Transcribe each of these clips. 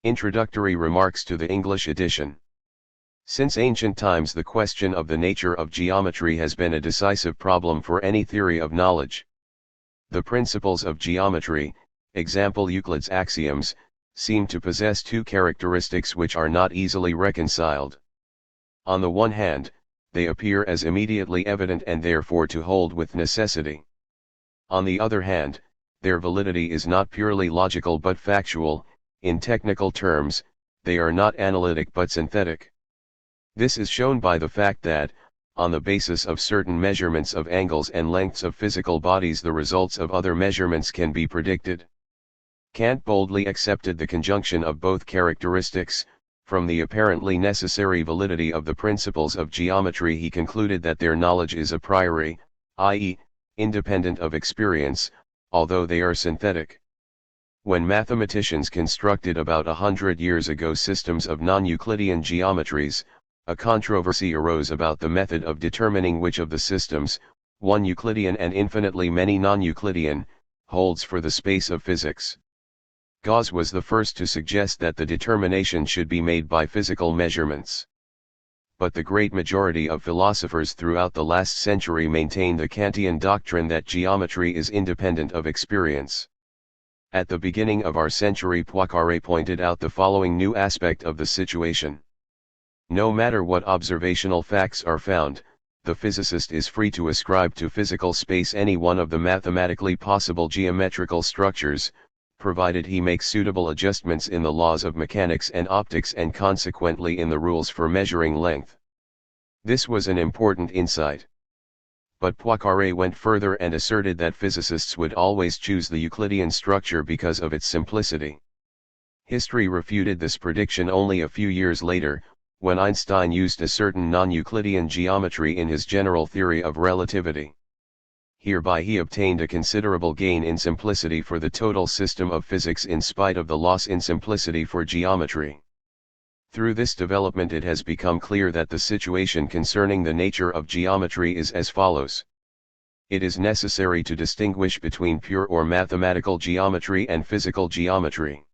Introductory remarks to the English edition. Since ancient times the question of the nature of geometry has been a decisive problem for any theory of knowledge. The principles of geometry, example Euclid's axioms, seem to possess two characteristics which are not easily reconciled. On the one hand, they appear as immediately evident and therefore to hold with necessity. On the other hand, their validity is not purely logical but factual. In technical terms, they are not analytic but synthetic. This is shown by the fact that, on the basis of certain measurements of angles and lengths of physical bodies, the results of other measurements can be predicted. Kant boldly accepted the conjunction of both characteristics. From the apparently necessary validity of the principles of geometry he concluded that their knowledge is a priori, i.e., independent of experience, although they are synthetic. When mathematicians constructed about 100 years ago systems of non-Euclidean geometries, a controversy arose about the method of determining which of the systems, one Euclidean and infinitely many non-Euclidean, holds for the space of physics. Gauss was the first to suggest that the determination should be made by physical measurements. But the great majority of philosophers throughout the last century maintained the Kantian doctrine that geometry is independent of experience. At the beginning of our century, Poincaré pointed out the following new aspect of the situation. No matter what observational facts are found, the physicist is free to ascribe to physical space any one of the mathematically possible geometrical structures, provided he makes suitable adjustments in the laws of mechanics and optics and consequently in the rules for measuring length. This was an important insight. But Poincaré went further and asserted that physicists would always choose the Euclidean structure because of its simplicity. History refuted this prediction only a few years later, when Einstein used a certain non-Euclidean geometry in his general theory of relativity. Hereby he obtained a considerable gain in simplicity for the total system of physics in spite of the loss in simplicity for geometry. Through this development it has become clear that the situation concerning the nature of geometry is as follows. It is necessary to distinguish between pure or mathematical geometry and physical geometry.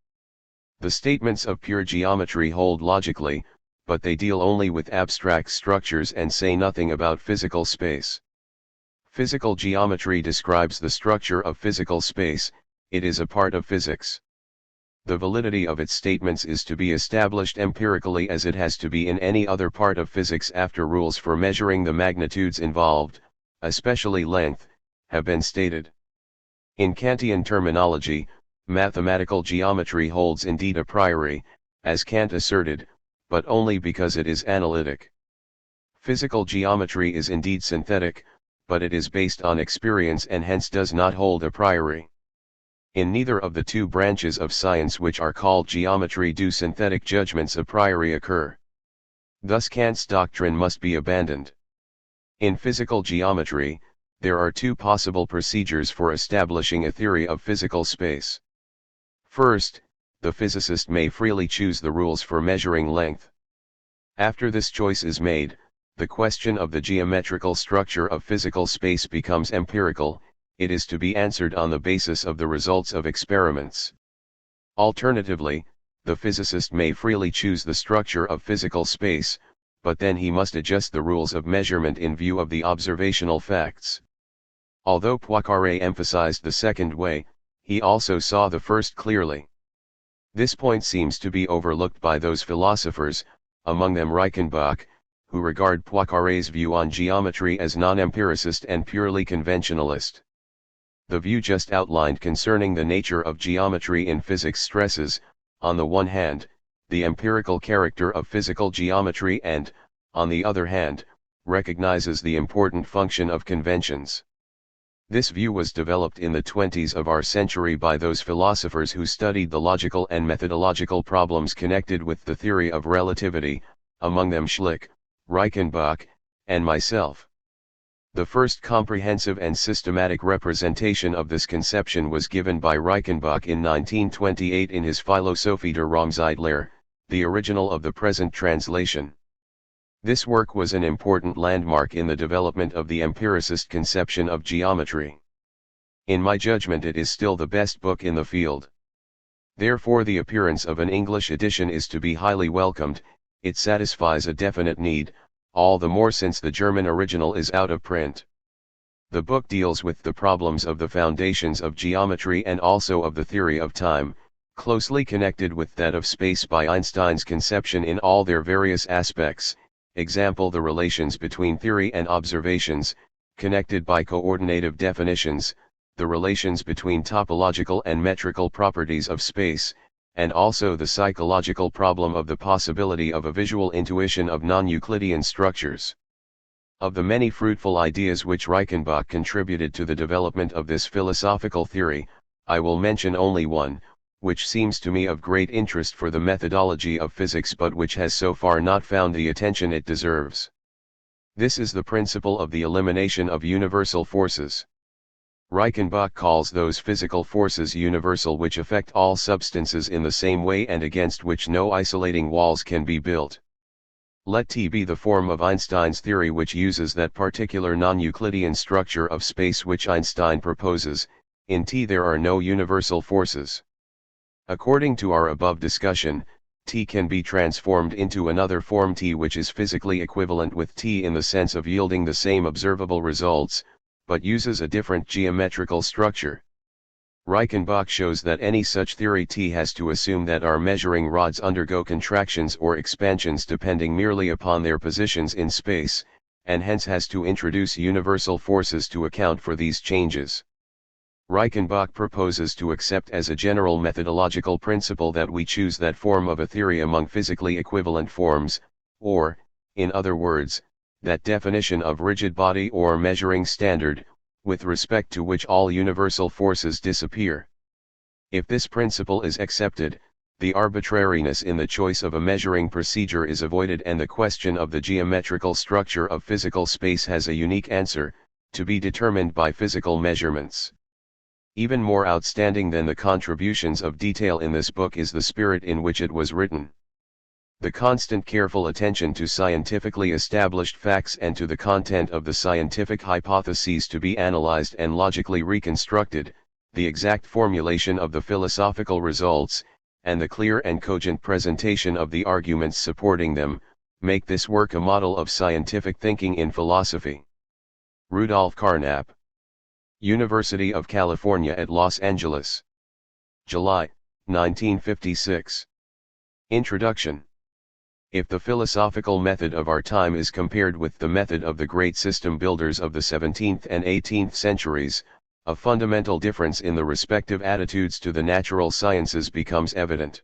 The statements of pure geometry hold logically, but they deal only with abstract structures and say nothing about physical space. Physical geometry describes the structure of physical space, it is a part of physics. The validity of its statements is to be established empirically as it has to be in any other part of physics after rules for measuring the magnitudes involved, especially length, have been stated. In Kantian terminology, mathematical geometry holds indeed a priori, as Kant asserted, but only because it is analytic. Physical geometry is indeed synthetic, but it is based on experience and hence does not hold a priori. In neither of the two branches of science which are called geometry do synthetic judgments a priori occur. Thus Kant's doctrine must be abandoned. In physical geometry, there are two possible procedures for establishing a theory of physical space. First, the physicist may freely choose the rules for measuring length. After this choice is made, the question of the geometrical structure of physical space becomes empirical. It is to be answered on the basis of the results of experiments. Alternatively, the physicist may freely choose the structure of physical space, but then he must adjust the rules of measurement in view of the observational facts. Although Poincaré emphasized the second way, he also saw the first clearly. This point seems to be overlooked by those philosophers, among them Reichenbach, who regard Poincaré's view on geometry as non-empiricist and purely conventionalist. The view just outlined concerning the nature of geometry in physics stresses, on the one hand, the empirical character of physical geometry and, on the other hand, recognizes the important function of conventions. This view was developed in the 20s of our century by those philosophers who studied the logical and methodological problems connected with the theory of relativity, among them Schlick, Reichenbach, and myself. The first comprehensive and systematic representation of this conception was given by Reichenbach in 1928 in his Philosophie der Raumzeitlehre, the original of the present translation. This work was an important landmark in the development of the empiricist conception of geometry. In my judgment, it is still the best book in the field. Therefore the appearance of an English edition is to be highly welcomed. It satisfies a definite need, all the more since the German original is out of print. The book deals with the problems of the foundations of geometry and also of the theory of time, closely connected with that of space by Einstein's conception in all their various aspects, example the relations between theory and observations, connected by coordinative definitions, the relations between topological and metrical properties of space, and also the psychological problem of the possibility of a visual intuition of non-Euclidean structures. Of the many fruitful ideas which Reichenbach contributed to the development of this philosophical theory, I will mention only one, which seems to me of great interest for the methodology of physics but which has so far not found the attention it deserves. This is the principle of the elimination of universal forces. Reichenbach calls those physical forces universal which affect all substances in the same way and against which no isolating walls can be built. Let T be the form of Einstein's theory which uses that particular non-Euclidean structure of space which Einstein proposes. In T there are no universal forces. According to our above discussion, T can be transformed into another form T which is physically equivalent with T in the sense of yielding the same observable results, but uses a different geometrical structure. Reichenbach shows that any such theory T has to assume that our measuring rods undergo contractions or expansions depending merely upon their positions in space, and hence has to introduce universal forces to account for these changes. Reichenbach proposes to accept as a general methodological principle that we choose that form of a theory among physically equivalent forms, or, in other words, that definition of rigid body or measuring standard, with respect to which all universal forces disappear. If this principle is accepted, the arbitrariness in the choice of a measuring procedure is avoided and the question of the geometrical structure of physical space has a unique answer, to be determined by physical measurements. Even more outstanding than the contributions of detail in this book is the spirit in which it was written. The constant careful attention to scientifically established facts and to the content of the scientific hypotheses to be analyzed and logically reconstructed, the exact formulation of the philosophical results, and the clear and cogent presentation of the arguments supporting them, make this work a model of scientific thinking in philosophy. Rudolf Carnap. University of California at Los Angeles. July, 1956. Introduction. If the philosophical method of our time is compared with the method of the great system builders of the 17th and 18th centuries, a fundamental difference in the respective attitudes to the natural sciences becomes evident.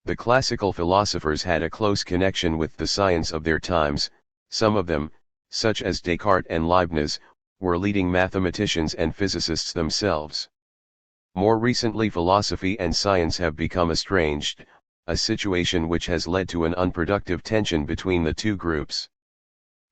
The classical philosophers had a close connection with the science of their times. Some of them, such as Descartes and Leibniz, were leading mathematicians and physicists themselves. More recently philosophy and science have become estranged, a situation which has led to an unproductive tension between the two groups.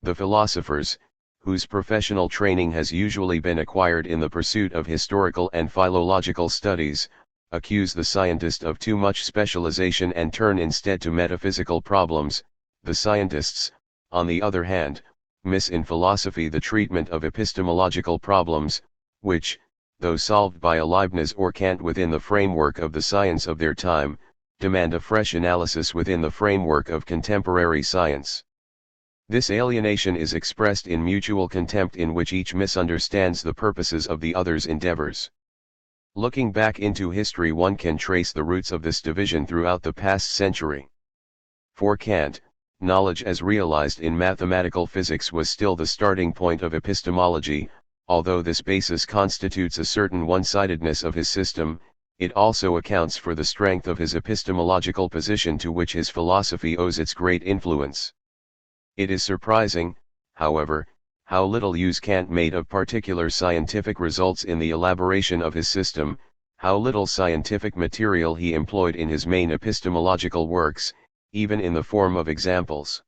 The philosophers, whose professional training has usually been acquired in the pursuit of historical and philological studies, accuse the scientist of too much specialization and turn instead to metaphysical problems. The scientists, on the other hand, miss in philosophy the treatment of epistemological problems, which, though solved by a Leibniz or Kant within the framework of the science of their time, demand a fresh analysis within the framework of contemporary science. This alienation is expressed in mutual contempt in which each misunderstands the purposes of the other's endeavors. Looking back into history, one can trace the roots of this division throughout the past century. For Kant, knowledge as realized in mathematical physics was still the starting point of epistemology. Although this basis constitutes a certain one-sidedness of his system, it also accounts for the strength of his epistemological position to which his philosophy owes its great influence. It is surprising, however, how little use Kant made of particular scientific results in the elaboration of his system, how little scientific material he employed in his main epistemological works, even in the form of examples.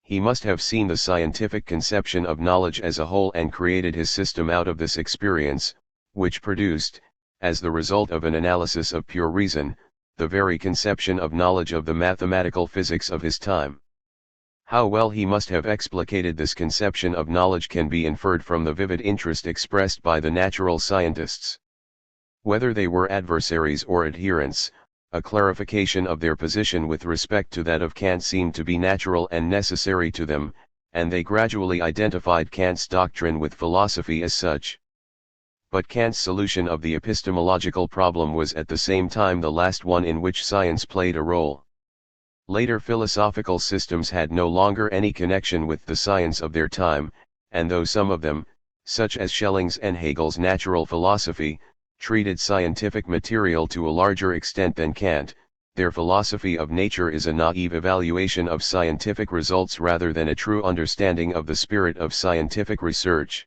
He must have seen the scientific conception of knowledge as a whole and created his system out of this experience, which produced, as the result of an analysis of pure reason, the very conception of knowledge of the mathematical physics of his time. How well he must have explicated this conception of knowledge can be inferred from the vivid interest expressed by the natural scientists. Whether they were adversaries or adherents, a clarification of their position with respect to that of Kant seemed to be natural and necessary to them, and they gradually identified Kant's doctrine with philosophy as such. But Kant's solution of the epistemological problem was at the same time the last one in which science played a role. Later philosophical systems had no longer any connection with the science of their time, and though some of them, such as Schelling's and Hegel's natural philosophy, treated scientific material to a larger extent than Kant, their philosophy of nature is a naive evaluation of scientific results rather than a true understanding of the spirit of scientific research.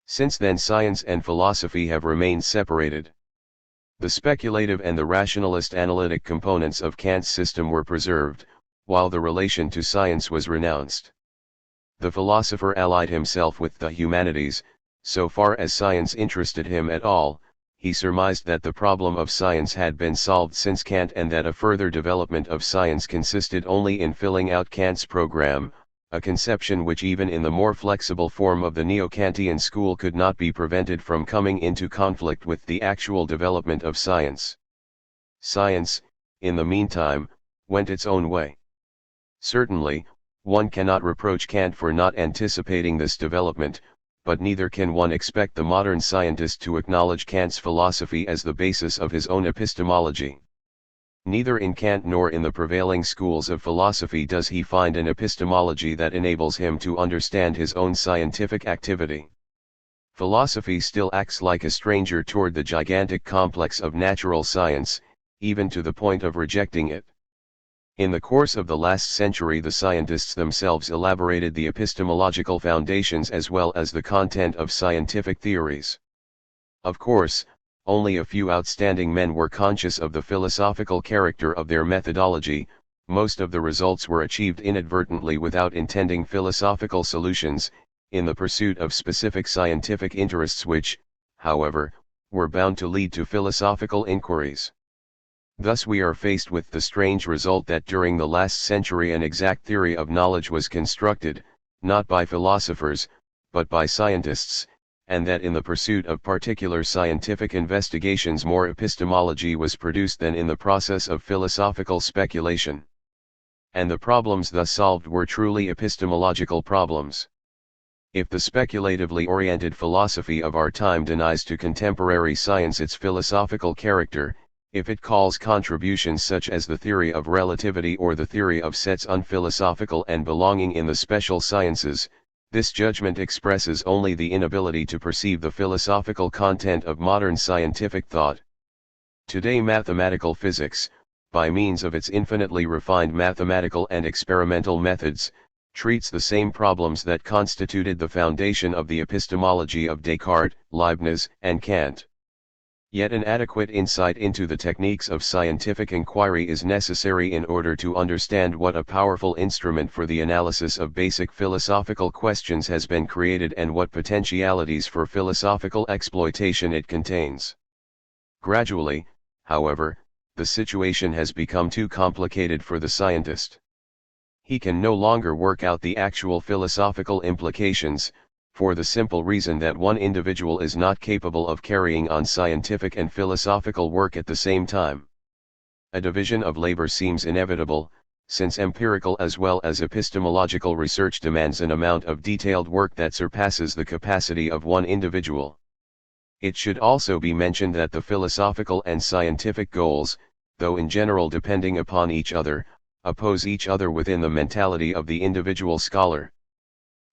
Since then science and philosophy have remained separated. The speculative and the rationalist analytic components of Kant's system were preserved, while the relation to science was renounced. The philosopher allied himself with the humanities, so far as science interested him at all. He surmised that the problem of science had been solved since Kant and that a further development of science consisted only in filling out Kant's program, a conception which even in the more flexible form of the Neo-Kantian school could not be prevented from coming into conflict with the actual development of science. Science, in the meantime, went its own way. Certainly, one cannot reproach Kant for not anticipating this development, but neither can one expect the modern scientist to acknowledge Kant's philosophy as the basis of his own epistemology. Neither in Kant nor in the prevailing schools of philosophy does he find an epistemology that enables him to understand his own scientific activity. Philosophy still acts like a stranger toward the gigantic complex of natural science, even to the point of rejecting it. In the course of the last century the scientists themselves elaborated the epistemological foundations as well as the content of scientific theories. Of course, only a few outstanding men were conscious of the philosophical character of their methodology. Most of the results were achieved inadvertently without intending philosophical solutions, in the pursuit of specific scientific interests which, however, were bound to lead to philosophical inquiries. Thus we are faced with the strange result that during the last century an exact theory of knowledge was constructed, not by philosophers, but by scientists, and that in the pursuit of particular scientific investigations more epistemology was produced than in the process of philosophical speculation. And the problems thus solved were truly epistemological problems. If the speculatively oriented philosophy of our time denies to contemporary science its philosophical character, if it calls contributions such as the theory of relativity or the theory of sets unphilosophical and belonging in the special sciences, this judgment expresses only the inability to perceive the philosophical content of modern scientific thought. Today mathematical physics, by means of its infinitely refined mathematical and experimental methods, treats the same problems that constituted the foundation of the epistemology of Descartes, Leibniz, and Kant. Yet an adequate insight into the techniques of scientific inquiry is necessary in order to understand what a powerful instrument for the analysis of basic philosophical questions has been created and what potentialities for philosophical exploitation it contains. Gradually, however, the situation has become too complicated for the scientist. He can no longer work out the actual philosophical implications, for the simple reason that one individual is not capable of carrying on scientific and philosophical work at the same time. A division of labor seems inevitable, since empirical as well as epistemological research demands an amount of detailed work that surpasses the capacity of one individual. It should also be mentioned that the philosophical and scientific goals, though in general depending upon each other, oppose each other within the mentality of the individual scholar.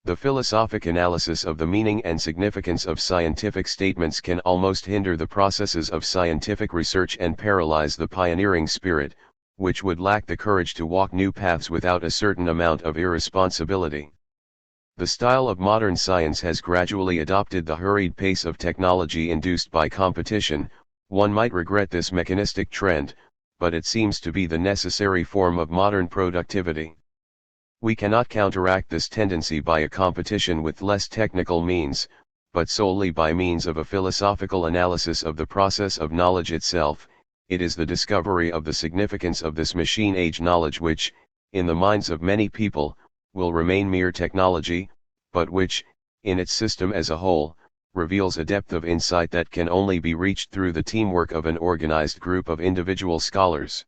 The philosophic analysis of the meaning and significance of scientific statements can almost hinder the processes of scientific research and paralyze the pioneering spirit, which would lack the courage to walk new paths without a certain amount of irresponsibility. The style of modern science has gradually adopted the hurried pace of technology induced by competition. One might regret this mechanistic trend, but it seems to be the necessary form of modern productivity. We cannot counteract this tendency by a competition with less technical means, but solely by means of a philosophical analysis of the process of knowledge itself. It is the discovery of the significance of this machine-age knowledge which, in the minds of many people, will remain mere technology, but which, in its system as a whole, reveals a depth of insight that can only be reached through the teamwork of an organized group of individual scholars.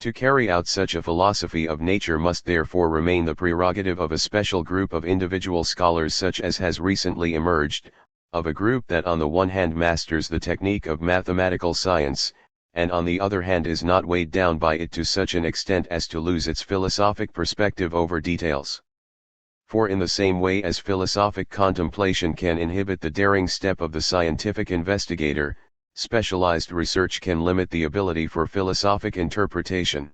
To carry out such a philosophy of nature must therefore remain the prerogative of a special group of individual scholars such as has recently emerged, of a group that on the one hand masters the technique of mathematical science, and on the other hand is not weighed down by it to such an extent as to lose its philosophic perspective over details. For in the same way as philosophic contemplation can inhibit the daring step of the scientific investigator, specialized research can limit the ability for philosophic interpretation.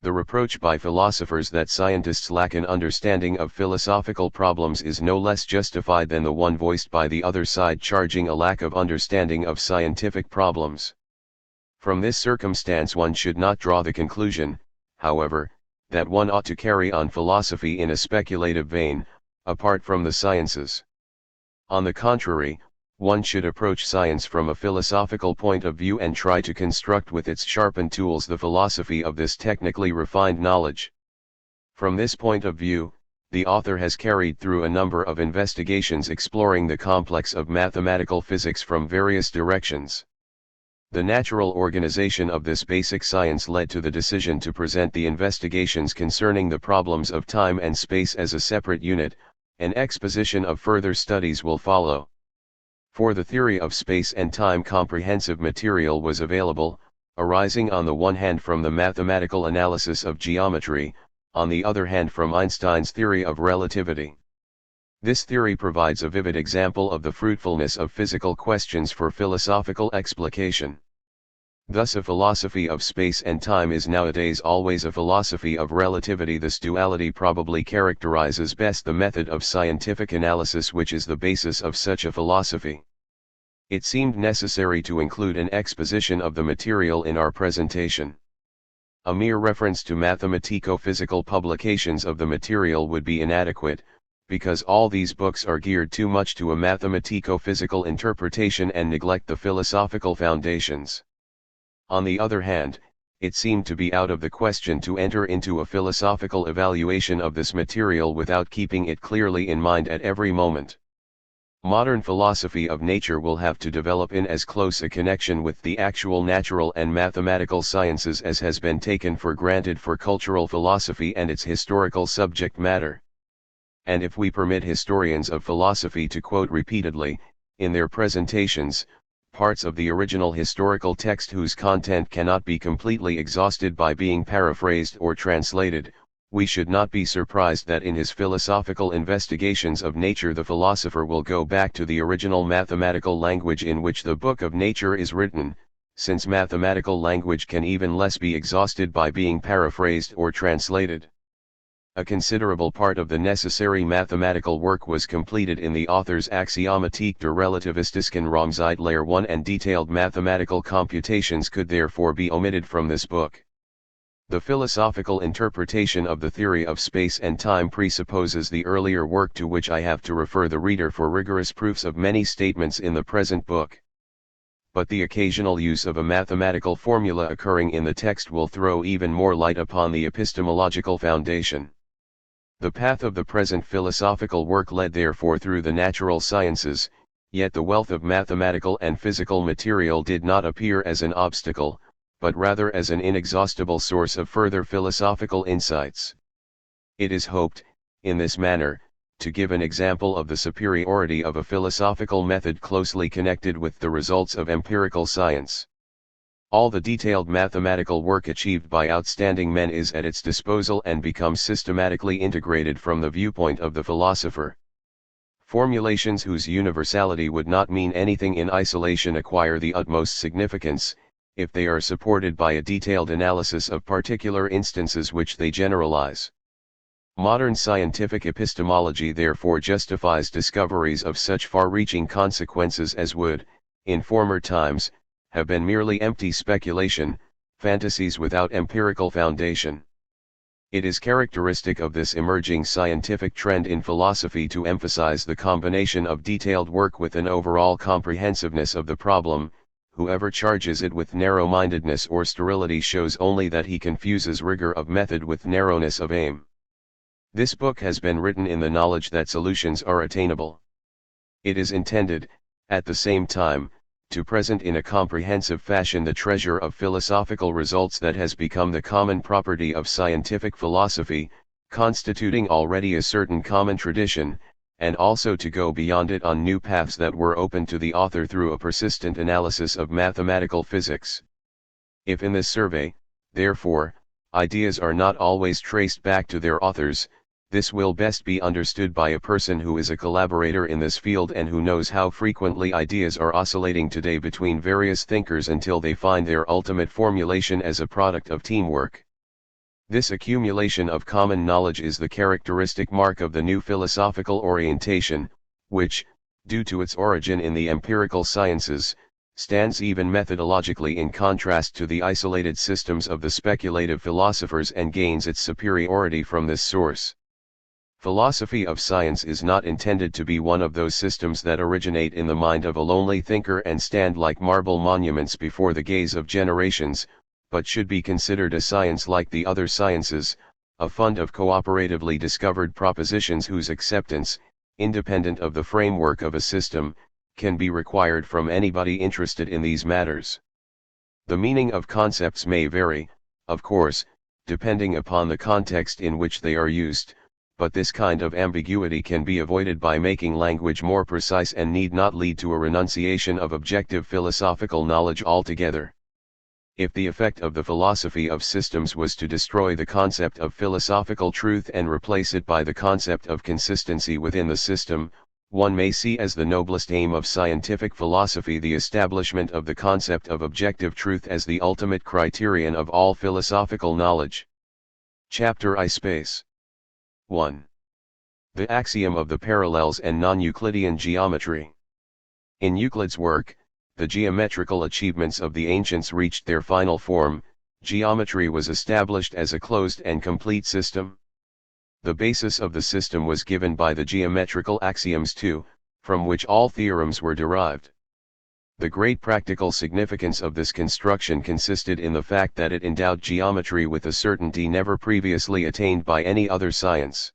The reproach by philosophers that scientists lack an understanding of philosophical problems is no less justified than the one voiced by the other side charging a lack of understanding of scientific problems. From this circumstance one should not draw the conclusion, however, that one ought to carry on philosophy in a speculative vein, apart from the sciences. On the contrary, one should approach science from a philosophical point of view and try to construct with its sharpened tools the philosophy of this technically refined knowledge. From this point of view, the author has carried through a number of investigations exploring the complex of mathematical physics from various directions. The natural organization of this basic science led to the decision to present the investigations concerning the problems of time and space as a separate unit. An exposition of further studies will follow. For the theory of space and time comprehensive material was available, arising on the one hand from the mathematical analysis of geometry, on the other hand from Einstein's theory of relativity. This theory provides a vivid example of the fruitfulness of physical questions for philosophical explication. Thus a philosophy of space and time is nowadays always a philosophy of relativity. This duality probably characterizes best the method of scientific analysis which is the basis of such a philosophy. It seemed necessary to include an exposition of the material in our presentation. A mere reference to mathematico-physical publications of the material would be inadequate, because all these books are geared too much to a mathematico-physical interpretation and neglect the philosophical foundations. On the other hand, it seemed to be out of the question to enter into a philosophical evaluation of this material without keeping it clearly in mind at every moment. Modern philosophy of nature will have to develop in as close a connection with the actual natural and mathematical sciences as has been taken for granted for cultural philosophy and its historical subject matter. And if we permit historians of philosophy to quote repeatedly, in their presentations, parts of the original historical text whose content cannot be completely exhausted by being paraphrased or translated, we should not be surprised that in his philosophical investigations of nature the philosopher will go back to the original mathematical language in which the book of nature is written, since mathematical language can even less be exhausted by being paraphrased or translated. A considerable part of the necessary mathematical work was completed in the author's Axiomatik der Relativistischen Raumzeitlehre 1 and detailed mathematical computations could therefore be omitted from this book. The philosophical interpretation of the theory of space and time presupposes the earlier work to which I have to refer the reader for rigorous proofs of many statements in the present book. But the occasional use of a mathematical formula occurring in the text will throw even more light upon the epistemological foundation. The path of the present philosophical work led therefore through the natural sciences, yet the wealth of mathematical and physical material did not appear as an obstacle, but rather as an inexhaustible source of further philosophical insights. It is hoped, in this manner, to give an example of the superiority of a philosophical method closely connected with the results of empirical science. All the detailed mathematical work achieved by outstanding men is at its disposal and becomes systematically integrated from the viewpoint of the philosopher. Formulations whose universality would not mean anything in isolation acquire the utmost significance, if they are supported by a detailed analysis of particular instances which they generalize. Modern scientific epistemology therefore justifies discoveries of such far-reaching consequences as would, in former times, have been merely empty speculation, fantasies without empirical foundation. It is characteristic of this emerging scientific trend in philosophy to emphasize the combination of detailed work with an overall comprehensiveness of the problem. Whoever charges it with narrow-mindedness or sterility shows only that he confuses rigor of method with narrowness of aim. This book has been written in the knowledge that solutions are attainable. It is intended, at the same time, to present in a comprehensive fashion the treasure of philosophical results that has become the common property of scientific philosophy, constituting already a certain common tradition, and also to go beyond it on new paths that were opened to the author through a persistent analysis of mathematical physics. If in this survey, therefore, ideas are not always traced back to their authors, this will best be understood by a person who is a collaborator in this field and who knows how frequently ideas are oscillating today between various thinkers until they find their ultimate formulation as a product of teamwork. This accumulation of common knowledge is the characteristic mark of the new philosophical orientation, which, due to its origin in the empirical sciences, stands even methodologically in contrast to the isolated systems of the speculative philosophers and gains its superiority from this source. Philosophy of science is not intended to be one of those systems that originate in the mind of a lonely thinker and stand like marble monuments before the gaze of generations, but should be considered a science like the other sciences, a fund of cooperatively discovered propositions whose acceptance, independent of the framework of a system, can be required from anybody interested in these matters. The meaning of concepts may vary, of course, depending upon the context in which they are used, but this kind of ambiguity can be avoided by making language more precise and need not lead to a renunciation of objective philosophical knowledge altogether. If the effect of the philosophy of systems was to destroy the concept of philosophical truth and replace it by the concept of consistency within the system, one may see as the noblest aim of scientific philosophy the establishment of the concept of objective truth as the ultimate criterion of all philosophical knowledge. Chapter I Space 1. The axiom of the parallels and non-Euclidean geometry. In Euclid's work, the geometrical achievements of the ancients reached their final form. Geometry was established as a closed and complete system. The basis of the system was given by the geometrical axioms too, from which all theorems were derived. The great practical significance of this construction consisted in the fact that it endowed geometry with a certainty never previously attained by any other science.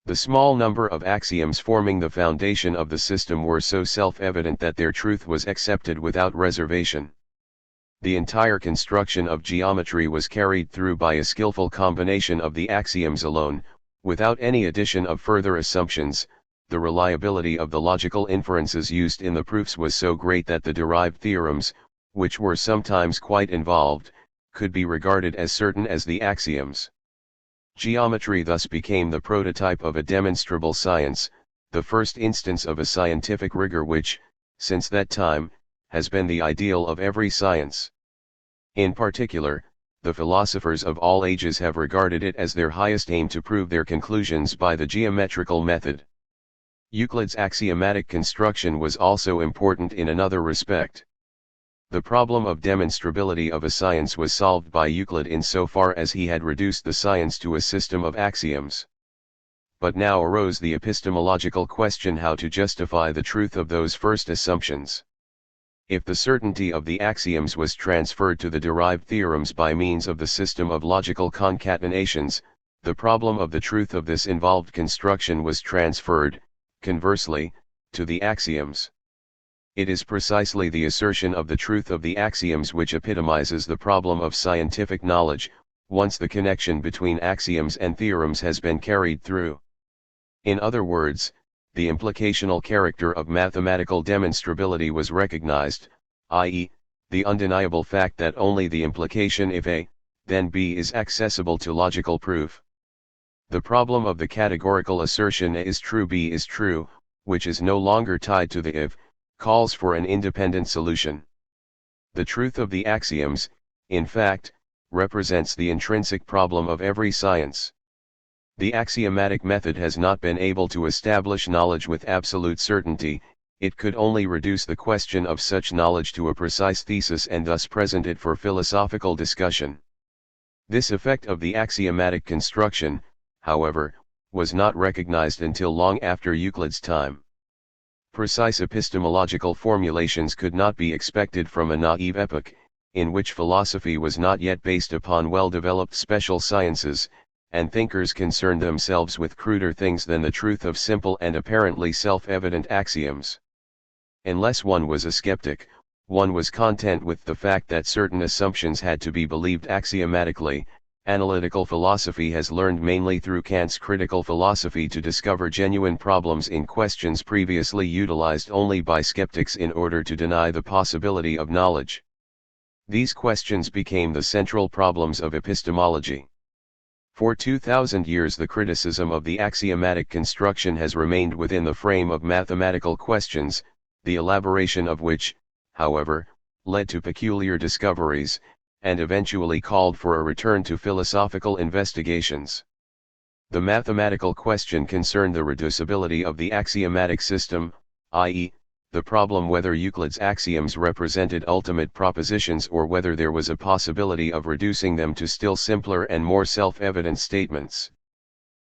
The small number of axioms forming the foundation of the system were so self-evident that their truth was accepted without reservation. The entire construction of geometry was carried through by a skillful combination of the axioms alone, without any addition of further assumptions. The reliability of the logical inferences used in the proofs was so great that the derived theorems, which were sometimes quite involved, could be regarded as certain as the axioms. Geometry thus became the prototype of a demonstrable science, the first instance of a scientific rigor which, since that time, has been the ideal of every science. In particular, the philosophers of all ages have regarded it as their highest aim to prove their conclusions by the geometrical method. Euclid's axiomatic construction was also important in another respect. The problem of demonstrability of a science was solved by Euclid insofar as he had reduced the science to a system of axioms. But now arose the epistemological question how to justify the truth of those first assumptions. If the certainty of the axioms was transferred to the derived theorems by means of the system of logical concatenations, the problem of the truth of this involved construction was transferred, conversely, to the axioms. It is precisely the assertion of the truth of the axioms which epitomizes the problem of scientific knowledge, once the connection between axioms and theorems has been carried through. In other words, the implicational character of mathematical demonstrability was recognized, i.e., the undeniable fact that only the implication if A, then B is accessible to logical proof. The problem of the categorical assertion A is true B is true, which is no longer tied to the if, calls for an independent solution. The truth of the axioms, in fact, represents the intrinsic problem of every science. The axiomatic method has not been able to establish knowledge with absolute certainty, it could only reduce the question of such knowledge to a precise thesis and thus present it for philosophical discussion. This effect of the axiomatic construction, however, was not recognized until long after Euclid's time. Precise epistemological formulations could not be expected from a naive epoch, in which philosophy was not yet based upon well-developed special sciences, and thinkers concerned themselves with cruder things than the truth of simple and apparently self-evident axioms. Unless one was a skeptic, one was content with the fact that certain assumptions had to be believed axiomatically. Analytical philosophy has learned mainly through Kant's critical philosophy to discover genuine problems in questions previously utilized only by skeptics in order to deny the possibility of knowledge. These questions became the central problems of epistemology. For 2000 years the criticism of the axiomatic construction has remained within the frame of mathematical questions, the elaboration of which, however, led to peculiar discoveries, and eventually called for a return to philosophical investigations. The mathematical question concerned the reducibility of the axiomatic system, i.e., the problem whether Euclid's axioms represented ultimate propositions or whether there was a possibility of reducing them to still simpler and more self-evident statements.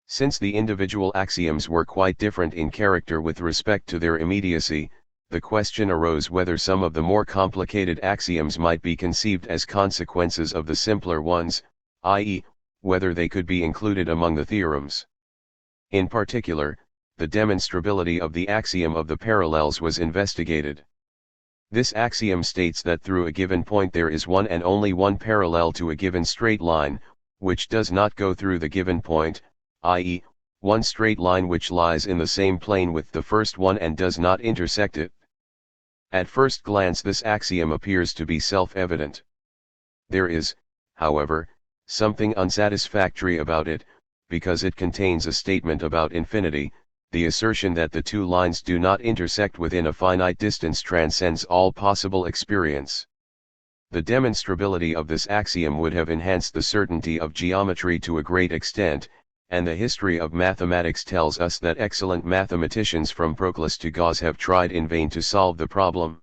Since the individual axioms were quite different in character with respect to their immediacy, the question arose whether some of the more complicated axioms might be conceived as consequences of the simpler ones, i.e., whether they could be included among the theorems. In particular, the demonstrability of the axiom of the parallels was investigated. This axiom states that through a given point there is one and only one parallel to a given straight line, which does not go through the given point, i.e., one straight line which lies in the same plane with the first one and does not intersect it. At first glance this axiom appears to be self-evident. There is, however, something unsatisfactory about it, because it contains a statement about infinity. The assertion that the two lines do not intersect within a finite distance transcends all possible experience. The demonstrability of this axiom would have enhanced the certainty of geometry to a great extent, and the history of mathematics tells us that excellent mathematicians from Proclus to Gauss have tried in vain to solve the problem.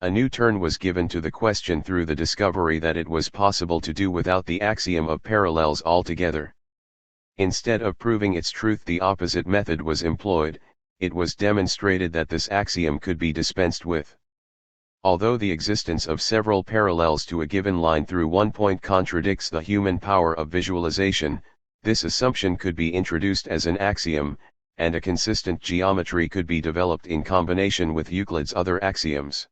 A new turn was given to the question through the discovery that it was possible to do without the axiom of parallels altogether. Instead of proving its truth, the opposite method was employed. It was demonstrated that this axiom could be dispensed with. Although the existence of several parallels to a given line through one point contradicts the human power of visualization, this assumption could be introduced as an axiom, and a consistent geometry could be developed in combination with Euclid's other axioms.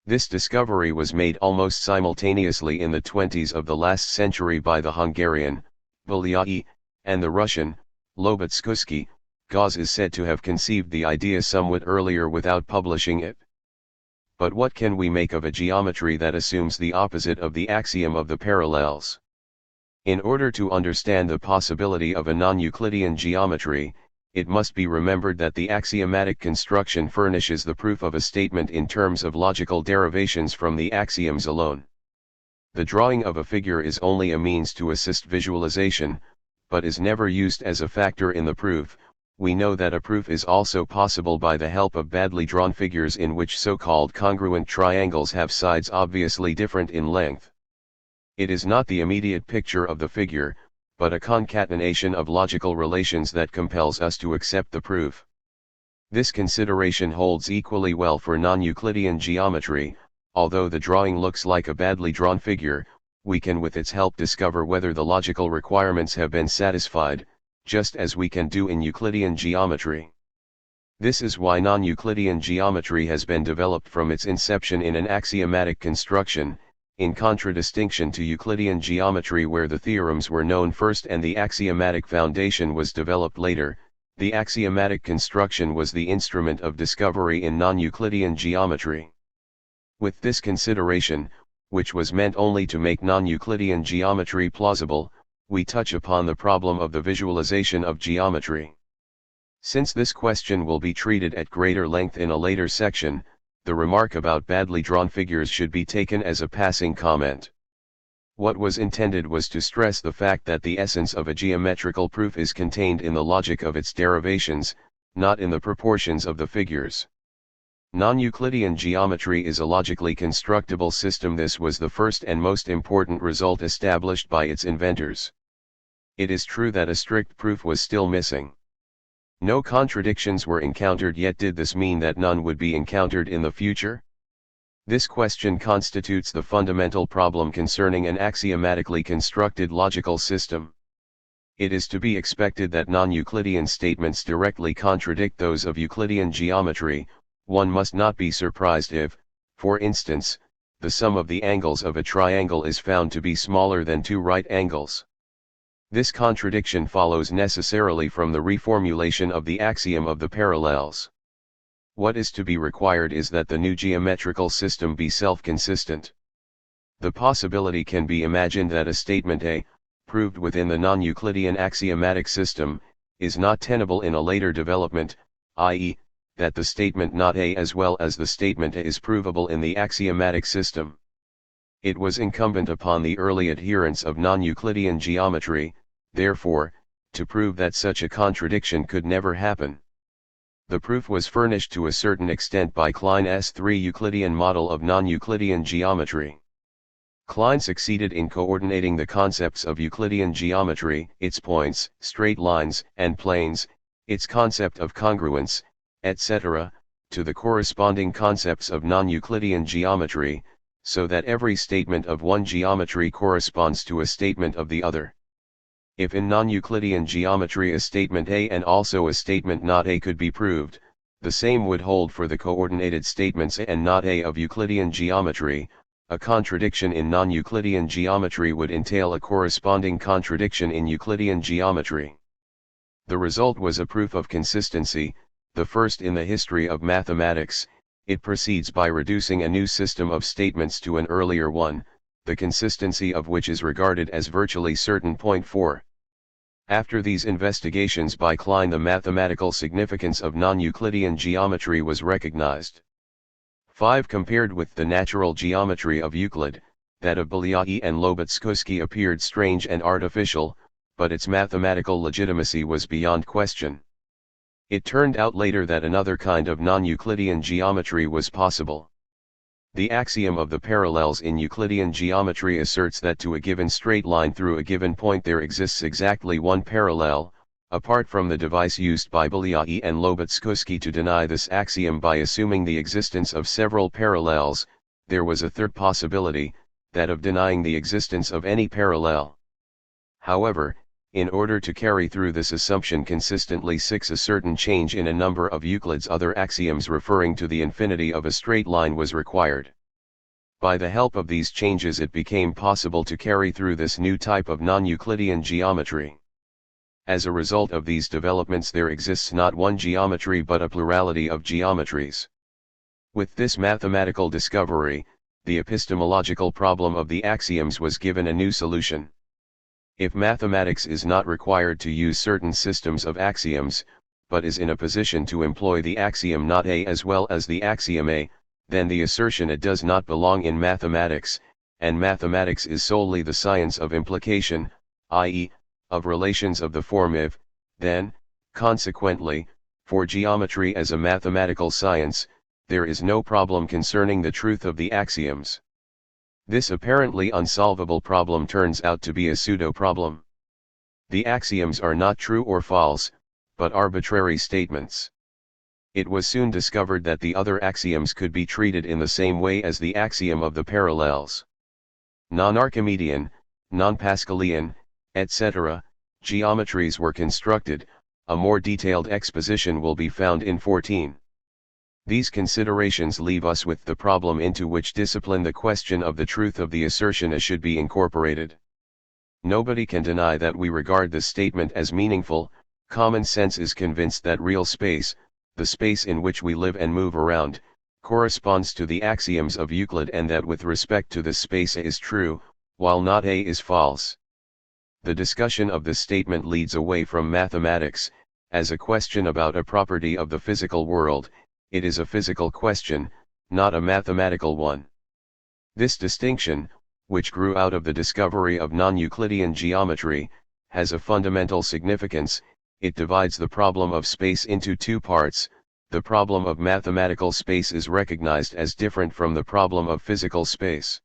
This discovery was made almost simultaneously in the 20s of the last century by the Hungarian, Bolyai, and the Russian, Lobotsuski. Gauss is said to have conceived the idea somewhat earlier without publishing it. But what can we make of a geometry that assumes the opposite of the axiom of the parallels? In order to understand the possibility of a non-Euclidean geometry, it must be remembered that the axiomatic construction furnishes the proof of a statement in terms of logical derivations from the axioms alone. The drawing of a figure is only a means to assist visualization, but is never used as a factor in the proof. We know that a proof is also possible by the help of badly drawn figures in which so-called congruent triangles have sides obviously different in length. It is not the immediate picture of the figure, but a concatenation of logical relations that compels us to accept the proof. This consideration holds equally well for non-Euclidean geometry. Although the drawing looks like a badly drawn figure, we can with its help discover whether the logical requirements have been satisfied, just as we can do in Euclidean geometry. This is why non-Euclidean geometry has been developed from its inception in an axiomatic construction, in contradistinction to Euclidean geometry where the theorems were known first and the axiomatic foundation was developed later. The axiomatic construction was the instrument of discovery in non-Euclidean geometry. With this consideration, which was meant only to make non-Euclidean geometry plausible, we touch upon the problem of the visualization of geometry. Since this question will be treated at greater length in a later section, the remark about badly drawn figures should be taken as a passing comment. What was intended was to stress the fact that the essence of a geometrical proof is contained in the logic of its derivations, not in the proportions of the figures. Non-Euclidean geometry is a logically constructible system. This was the first and most important result established by its inventors. It is true that a strict proof was still missing. No contradictions were encountered, yet did this mean that none would be encountered in the future? This question constitutes the fundamental problem concerning an axiomatically constructed logical system. It is to be expected that non-Euclidean statements directly contradict those of Euclidean geometry. One must not be surprised if, for instance, the sum of the angles of a triangle is found to be smaller than two right angles. This contradiction follows necessarily from the reformulation of the axiom of the parallels. What is to be required is that the new geometrical system be self-consistent. The possibility can be imagined that a statement A, proved within the non-Euclidean axiomatic system, is not tenable in a later development, i.e., that the statement not A as well as the statement A is provable in the axiomatic system. It was incumbent upon the early adherents of non-Euclidean geometry, therefore, to prove that such a contradiction could never happen. The proof was furnished to a certain extent by Klein's 3 Euclidean model of non-Euclidean geometry. Klein succeeded in coordinating the concepts of Euclidean geometry, its points, straight lines, and planes, its concept of congruence, etc., to the corresponding concepts of non-Euclidean geometry, so that every statement of one geometry corresponds to a statement of the other. If in non-Euclidean geometry a statement A and also a statement not A could be proved, the same would hold for the coordinated statements A and not A of Euclidean geometry. A contradiction in non-Euclidean geometry would entail a corresponding contradiction in Euclidean geometry. The result was a proof of consistency, the first in the history of mathematics. It proceeds by reducing a new system of statements to an earlier one, the consistency of which is regarded as virtually certain. 4. After these investigations by Klein, the mathematical significance of non-Euclidean geometry was recognized. 5. Compared with the natural geometry of Euclid, that of Bolyai and Lobachevsky appeared strange and artificial, but its mathematical legitimacy was beyond question. It turned out later that another kind of non-Euclidean geometry was possible. The axiom of the parallels in Euclidean geometry asserts that to a given straight line through a given point there exists exactly one parallel. Apart from the device used by Bolyai and Lobachevsky to deny this axiom by assuming the existence of several parallels, there was a third possibility, that of denying the existence of any parallel. However, in order to carry through this assumption consistently, a certain change in a number of Euclid's other axioms referring to the infinity of a straight line was required. By the help of these changes it became possible to carry through this new type of non-Euclidean geometry. As a result of these developments there exists not one geometry but a plurality of geometries. With this mathematical discovery, the epistemological problem of the axioms was given a new solution. If mathematics is not required to use certain systems of axioms, but is in a position to employ the axiom not A as well as the axiom A, then the assertion it does not belong in mathematics, and mathematics is solely the science of implication, i.e., of relations of the form if, then, consequently, for geometry as a mathematical science, there is no problem concerning the truth of the axioms. This apparently unsolvable problem turns out to be a pseudo-problem. The axioms are not true or false, but arbitrary statements. It was soon discovered that the other axioms could be treated in the same way as the axiom of the parallels. Non-Archimedean, non-Pascalian, etc., geometries were constructed. A more detailed exposition will be found in 14. These considerations leave us with the problem into which discipline the question of the truth of the assertion should be incorporated. Nobody can deny that we regard this statement as meaningful. Common sense is convinced that real space, the space in which we live and move around, corresponds to the axioms of Euclid, and that with respect to this space A is true, while not A is false. The discussion of this statement leads away from mathematics. As a question about a property of the physical world, it is a physical question, not a mathematical one. This distinction, which grew out of the discovery of non-Euclidean geometry, has a fundamental significance. It divides the problem of space into two parts. The problem of mathematical space is recognized as different from the problem of physical space.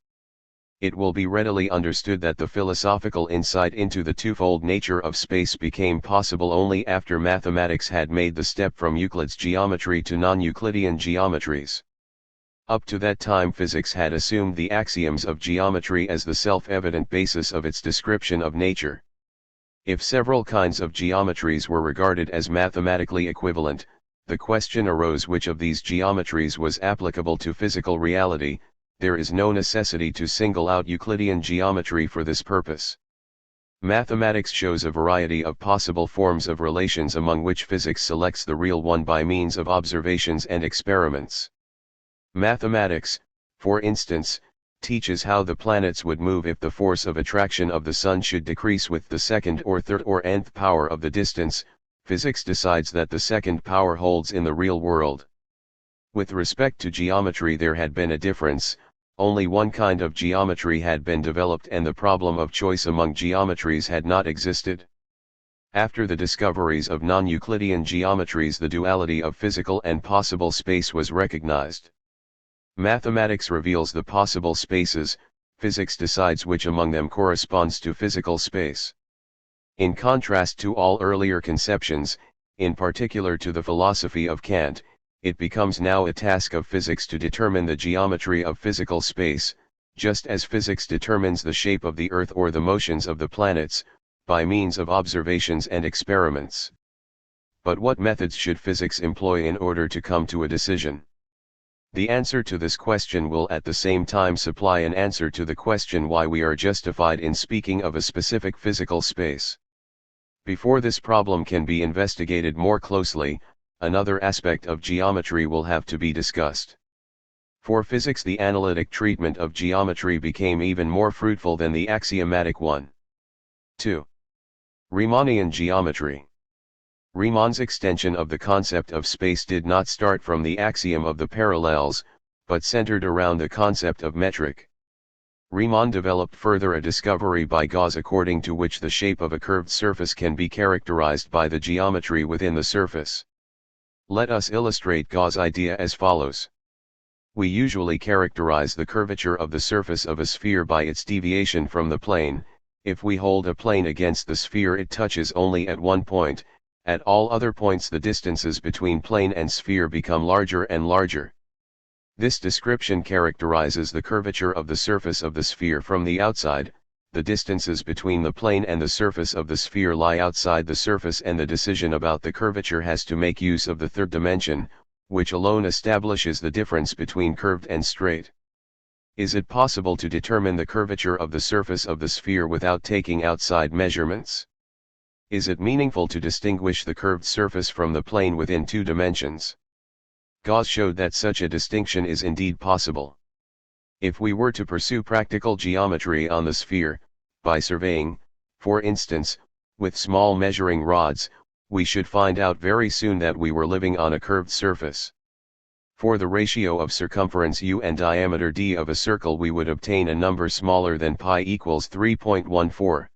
It will be readily understood that the philosophical insight into the twofold nature of space became possible only after mathematics had made the step from Euclid's geometry to non-Euclidean geometries. Up to that time physics had assumed the axioms of geometry as the self-evident basis of its description of nature. If several kinds of geometries were regarded as mathematically equivalent, the question arose which of these geometries was applicable to physical reality. There is no necessity to single out Euclidean geometry for this purpose. Mathematics shows a variety of possible forms of relations among which physics selects the real one by means of observations and experiments. Mathematics, for instance, teaches how the planets would move if the force of attraction of the Sun should decrease with the second or third or nth power of the distance. Physics decides that the second power holds in the real world. With respect to geometry there had been a difference. Only one kind of geometry had been developed and the problem of choice among geometries had not existed. After the discoveries of non-Euclidean geometries the duality of physical and possible space was recognized. Mathematics reveals the possible spaces, physics decides which among them corresponds to physical space. In contrast to all earlier conceptions, in particular to the philosophy of Kant, it becomes now a task of physics to determine the geometry of physical space, just as physics determines the shape of the Earth or the motions of the planets, by means of observations and experiments. But what methods should physics employ in order to come to a decision? The answer to this question will at the same time supply an answer to the question why we are justified in speaking of a specific physical space. Before this problem can be investigated more closely, another aspect of geometry will have to be discussed. For physics the analytic treatment of geometry became even more fruitful than the axiomatic one. 2. Riemannian geometry. Riemann's extension of the concept of space did not start from the axiom of the parallels, but centered around the concept of metric. Riemann developed further a discovery by Gauss according to which the shape of a curved surface can be characterized by the geometry within the surface. Let us illustrate Gauss' idea as follows. We usually characterize the curvature of the surface of a sphere by its deviation from the plane. If we hold a plane against the sphere it touches only at one point. At all other points the distances between plane and sphere become larger and larger. This description characterizes the curvature of the surface of the sphere from the outside. The distances between the plane and the surface of the sphere lie outside the surface and the decision about the curvature has to make use of the third dimension, which alone establishes the difference between curved and straight. Is it possible to determine the curvature of the surface of the sphere without taking outside measurements? Is it meaningful to distinguish the curved surface from the plane within two dimensions? Gauss showed that such a distinction is indeed possible. If we were to pursue practical geometry on the sphere, by surveying, for instance, with small measuring rods, we should find out very soon that we were living on a curved surface. For the ratio of circumference u and diameter d of a circle we would obtain a number smaller than pi equals 3.14.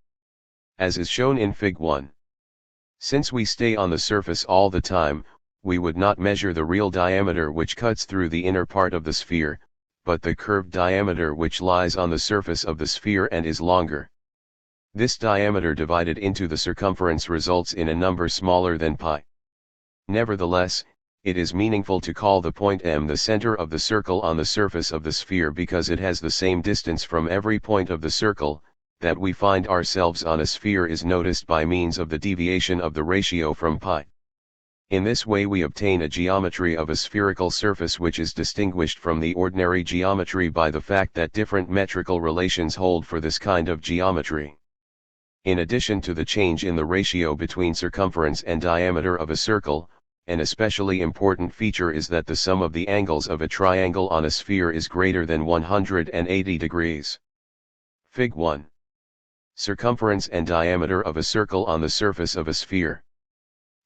As is shown in Fig. 1. Since we stay on the surface all the time, we would not measure the real diameter which cuts through the inner part of the sphere, but the curved diameter which lies on the surface of the sphere and is longer. This diameter divided into the circumference results in a number smaller than pi. Nevertheless, it is meaningful to call the point M the center of the circle on the surface of the sphere because it has the same distance from every point of the circle. That we find ourselves on a sphere is noticed by means of the deviation of the ratio from pi. In this way we obtain a geometry of a spherical surface which is distinguished from the ordinary geometry by the fact that different metrical relations hold for this kind of geometry. In addition to the change in the ratio between circumference and diameter of a circle, an especially important feature is that the sum of the angles of a triangle on a sphere is greater than 180 degrees. Fig. 1. Circumference and diameter of a circle on the surface of a sphere.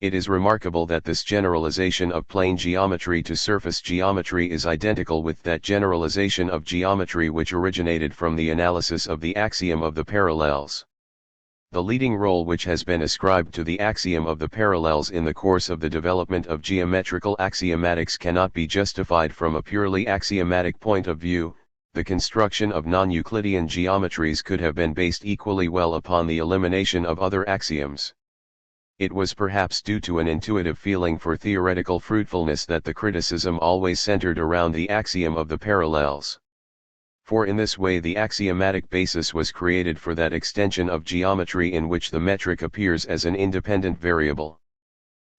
It is remarkable that this generalization of plane geometry to surface geometry is identical with that generalization of geometry which originated from the analysis of the axiom of the parallels. The leading role which has been ascribed to the axiom of the parallels in the course of the development of geometrical axiomatics cannot be justified from a purely axiomatic point of view. The construction of non-Euclidean geometries could have been based equally well upon the elimination of other axioms. It was perhaps due to an intuitive feeling for theoretical fruitfulness that the criticism always centered around the axiom of the parallels. For in this way the axiomatic basis was created for that extension of geometry in which the metric appears as an independent variable.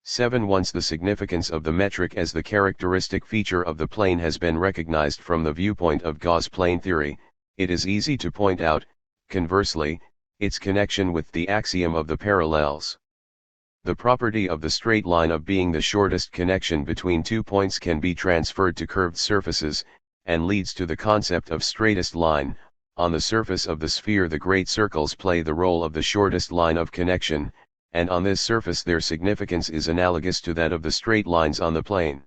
7. Once the significance of the metric as the characteristic feature of the plane has been recognized from the viewpoint of Gauss plane theory, it is easy to point out, conversely, its connection with the axiom of the parallels. The property of the straight line of being the shortest connection between two points can be transferred to curved surfaces, and leads to the concept of straightest line. On the surface of the sphere the great circles play the role of the shortest line of connection, and on this surface their significance is analogous to that of the straight lines on the plane.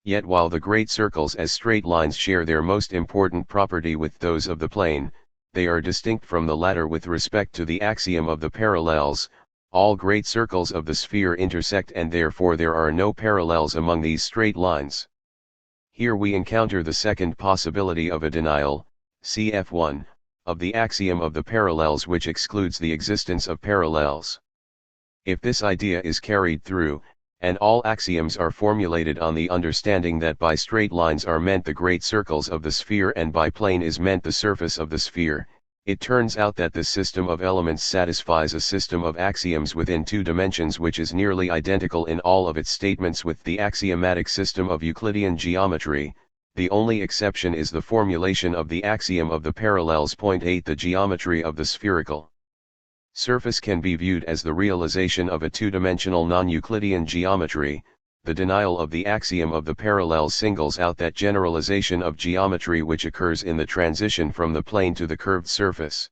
Yet while the great circles as straight lines share their most important property with those of the plane, they are distinct from the latter with respect to the axiom of the parallels. All great circles of the sphere intersect and therefore there are no parallels among these straight lines. Here we encounter the second possibility of a denial, cf1, of the axiom of the parallels which excludes the existence of parallels. If this idea is carried through, and all axioms are formulated on the understanding that by straight lines are meant the great circles of the sphere and by plane is meant the surface of the sphere, it turns out that this system of elements satisfies a system of axioms within two dimensions which is nearly identical in all of its statements with the axiomatic system of Euclidean geometry. The only exception is the formulation of the axiom of the parallels. 8. The geometry of the spherical surface can be viewed as the realization of a two-dimensional non-Euclidean geometry. The denial of the axiom of the parallels singles out that generalization of geometry which occurs in the transition from the plane to the curved surface.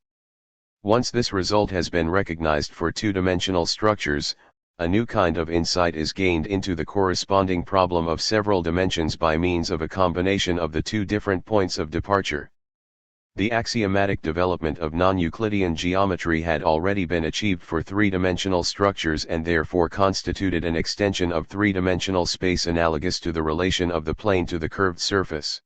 Once this result has been recognized for two-dimensional structures, a new kind of insight is gained into the corresponding problem of several dimensions by means of a combination of the two different points of departure. The axiomatic development of non-Euclidean geometry had already been achieved for three-dimensional structures and therefore constituted an extension of three-dimensional space analogous to the relation of the plane to the curved surface.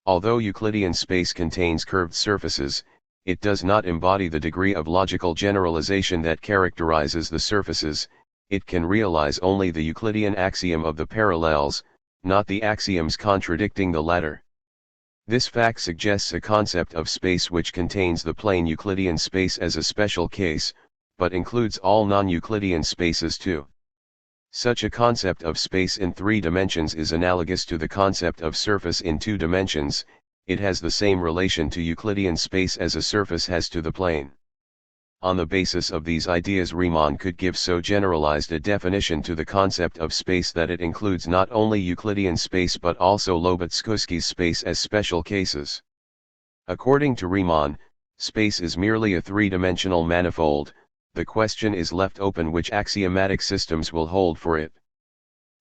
Although Euclidean space contains curved surfaces, it does not embody the degree of logical generalization that characterizes the surfaces. It can realize only the Euclidean axiom of the parallels, not the axioms contradicting the latter. This fact suggests a concept of space which contains the plane Euclidean space as a special case, but includes all non-Euclidean spaces too. Such a concept of space in three dimensions is analogous to the concept of surface in two dimensions. It has the same relation to Euclidean space as a surface has to the plane. On the basis of these ideas, Riemann could give so generalized a definition to the concept of space that it includes not only Euclidean space but also Lobachevsky's space as special cases. According to Riemann, space is merely a three-dimensional manifold. The question is left open which axiomatic systems will hold for it.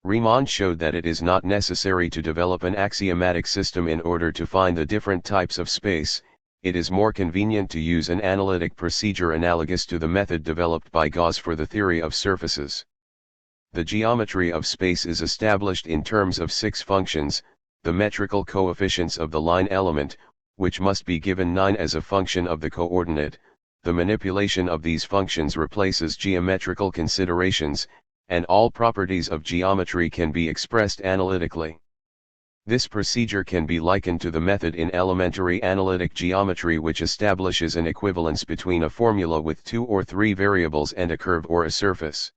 Riemann showed that it is not necessary to develop an axiomatic system in order to find the different types of space. It is more convenient to use an analytic procedure analogous to the method developed by Gauss for the theory of surfaces. The geometry of space is established in terms of six functions: the metrical coefficients of the line element, which must be given 9 as a function of the coordinate. The manipulation of these functions replaces geometrical considerations, and all properties of geometry can be expressed analytically. This procedure can be likened to the method in elementary analytic geometry which establishes an equivalence between a formula with 2 or 3 variables and a curve or a surface.